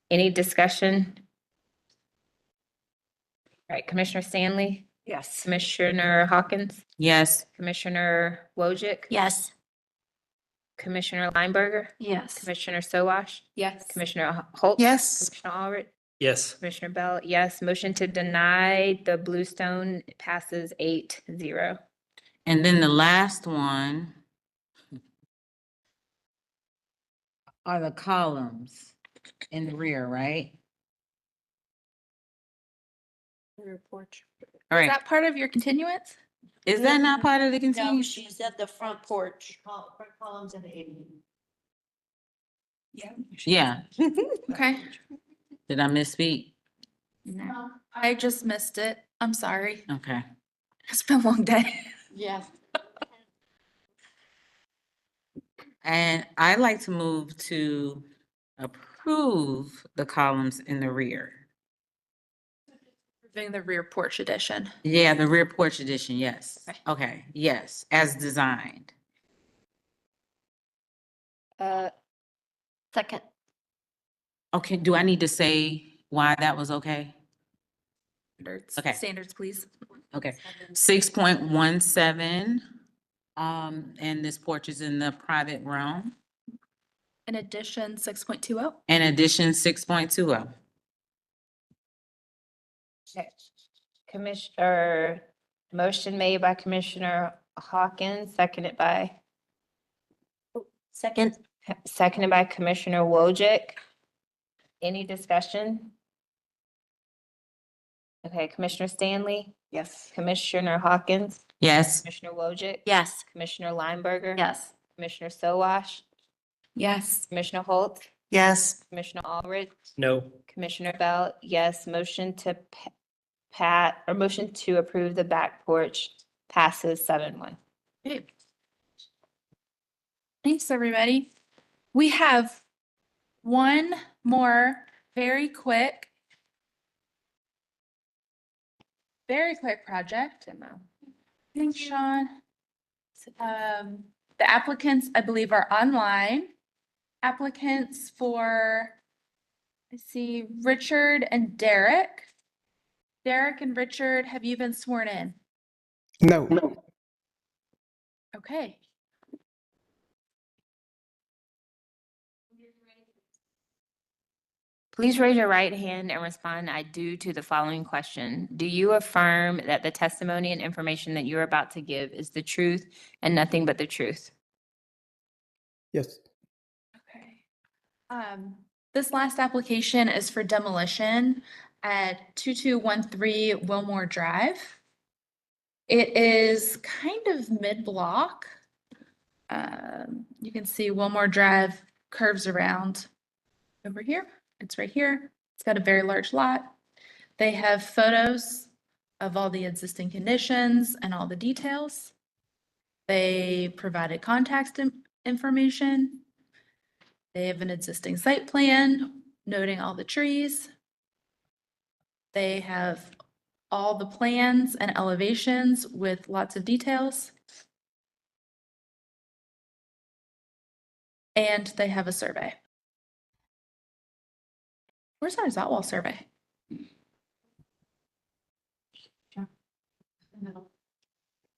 Any discussion? All right, Commissioner Stanley, Yes. Commissioner Hawkins, Yes. Commissioner Wojcik, Yes. Commissioner Lineberger, Yes. Commissioner Sowash, Yes. Commissioner Holtz. Yes. Commissioner Allred, Yes. Commissioner Bell, yes. Motion to deny the Bluestone passes 8-0. And then the last one are the columns in the rear, right? Rear porch. All Is right. that part of your continuance? Is that not part of the No, continuation? she said the front porch. Front columns and the ADU. Yeah. Yeah. Okay. Did I misspeak? No, I just missed it. I'm sorry. Okay. It's been a long day. Yes. And I'd like to move to approve the columns in the rear. Approving the rear porch addition. Yeah, the rear porch addition, yes. Okay. Okay, yes, as designed. Second. Okay, do I need to say why that was okay? Okay. Standards, please. Okay, 6.17. And this porch is in the private realm. In addition, 6.20. In addition, 6.20. Commissioner, motion made by Commissioner Hawkins, seconded by? Second. Seconded by Commissioner Wojcik. Any discussion? Okay, Commissioner Stanley, Yes. Commissioner Hawkins, Yes. Commissioner Wojcik. Yes. Commissioner Lineberger. Yes. Commissioner Sowash, Yes. Commissioner Holtz, Yes. Commissioner Allred, No. Commissioner Bell, yes. Motion to motion to approve the back porch passes 7-1. Okay. Thanks, everybody. We have one more very quick project. Thanks, Sean. The applicants, I believe, are online. Applicants for, I see Richard and Derek. Derek and Richard, have you been sworn in? No. Okay. Please raise your right hand and respond, I do, to the following question. Do you affirm that the testimony and information that you're about to give is the truth and nothing but the truth? Yes. Okay. This last application is for demolition at 2213 Wilmore Drive. It is kind of mid-block. You can see Wilmore Drive curves around over here. It's right here. It's got a very large lot. They have photos of all the existing conditions and all the details. They provided contact information. They have an existing site plan noting all the trees. They have all the plans and elevations with lots of details. And they have a survey. Where's our Zotwall survey?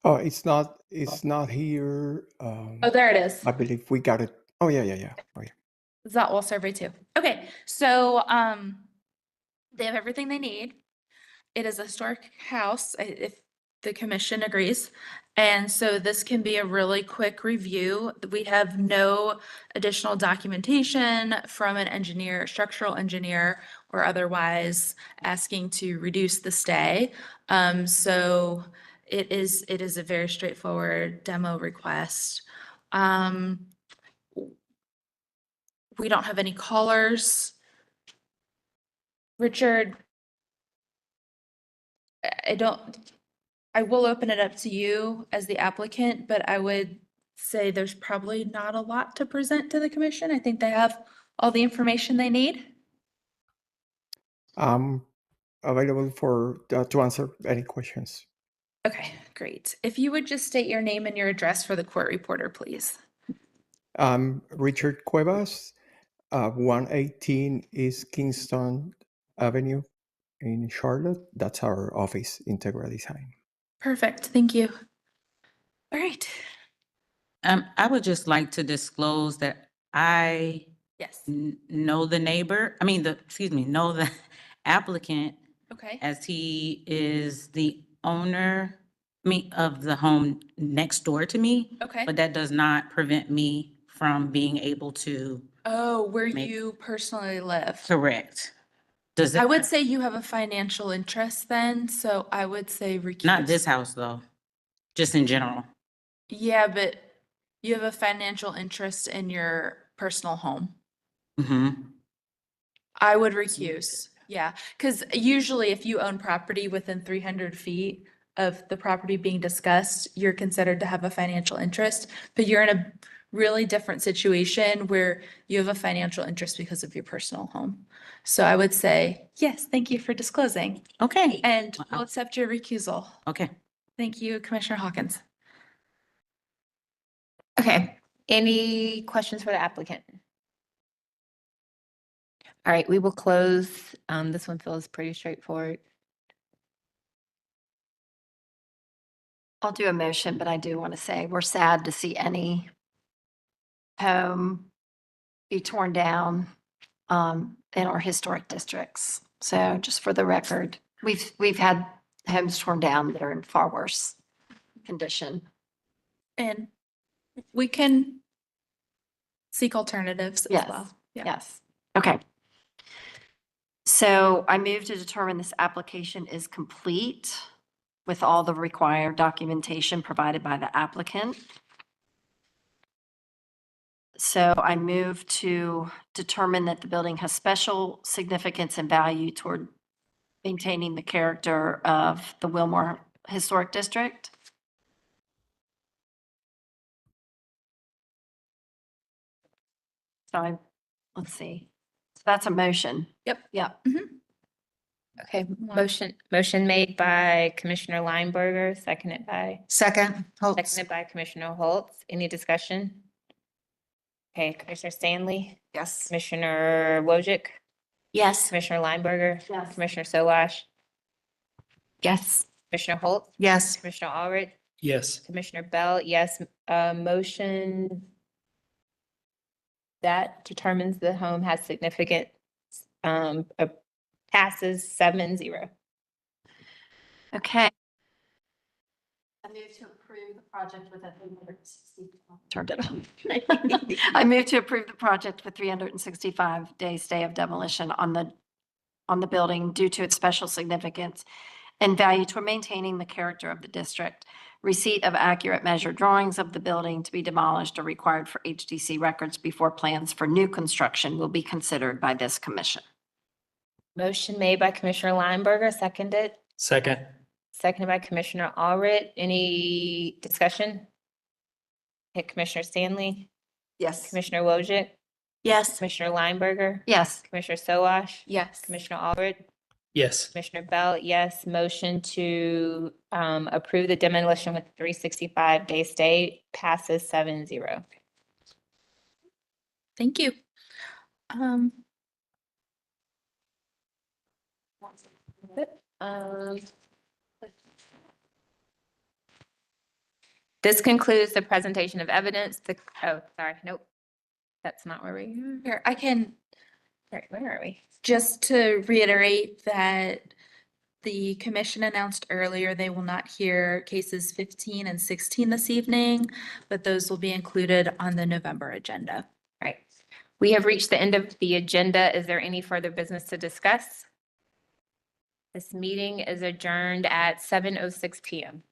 Oh, it's not here. Oh, there it is. I believe we got it. Oh, yeah. Oh, yeah. Is that all survey too? Okay, so, they have everything they need. It is a historic house, if the commission agrees. And so this can be a really quick review. We have no additional documentation from an engineer, structural engineer, or otherwise asking to reduce the stay. So it is a very straightforward demo request. We don't have any callers. Richard, I will open it up to you as the applicant, but I would say there's probably not a lot to present to the commission. I think they have all the information they need. I'm available to answer any questions. Okay, great. If you would just state your name and your address for the court reporter, please. Richard Cuevas, 118 East Kingston Avenue in Charlotte. That's our office, Integra Design. Perfect, thank you. All right. I would just like to disclose that I Yes. know the know the applicant Okay. as he is the owner, of the home next door to me. Okay. But that does not prevent me from being able to Oh, where Make- you personally live. correct. Does I it, would say you have a financial interest then, so I would say recuse. not this house though, just in general. Yeah, but you have a financial interest in your personal home. Mm-hmm. I would recuse, yeah, because usually if you own property within 300 feet of the property being discussed, you're considered to have a financial interest, but you're in a really different situation where you have a financial interest because of your personal home. So I would say, yes, thank you for disclosing, Okay. and we'll accept your recusal. Okay. Thank you, Commissioner Hawkins. Okay, any questions for the applicant? All right, we will close. This one feels pretty straightforward. I'll do a motion, but I do want to say we're sad to see any home be torn down in our historic districts. So just for the record, we've had homes torn down that are in far worse condition. And we can seek alternatives as Yes, well. Yeah. yes. Okay. So I move to determine this application is complete with all the required documentation provided by the applicant. So I move to determine that the building has special significance and value toward maintaining the character of the Wilmore Historic District. So let's see. So that's a motion. Yep. Yep. Okay, motion made by Commissioner Lineberger, seconded by Seconded by Commissioner Holtz. Any discussion? Okay, Commissioner Stanley, Yes. Commissioner Wojcik, Yes. Commissioner Lineberger, Yes. Commissioner Sowash, Yes. Commissioner Holtz, Yes. Commissioner Allred, Yes. Commissioner Bell, yes. Motion that determines the home has significant, passes 7-0. Okay. I move to approve the project with a 360. Turned it on. I move to approve the project with 365-day stay of demolition on the building due to its special significance and value toward maintaining the character of the district. Receipt of accurate measured drawings of the building to be demolished are required for HDC records before plans for new construction will be considered by this commission. Motion made by Commissioner Lineberger, seconded by Commissioner Allred. Any discussion? Okay, Commissioner Stanley, Yes. Commissioner Wojcik, Yes. Commissioner Lineberger, Yes. Commissioner Sowash, Yes. Commissioner Allred, Yes. Commissioner Bell, yes. Motion to approve the demolition with 365-day stay passes 7-0. Thank you. This concludes the presentation of evidence. Oh, sorry, nope. That's not where we are. Here, I can, Where are we? just to reiterate that the commission announced earlier, they will not hear cases 15 and 16 this evening, but those will be included on the November agenda. Right. We have reached the end of the agenda. Is there any further business to discuss? This meeting is adjourned at 7:06 PM.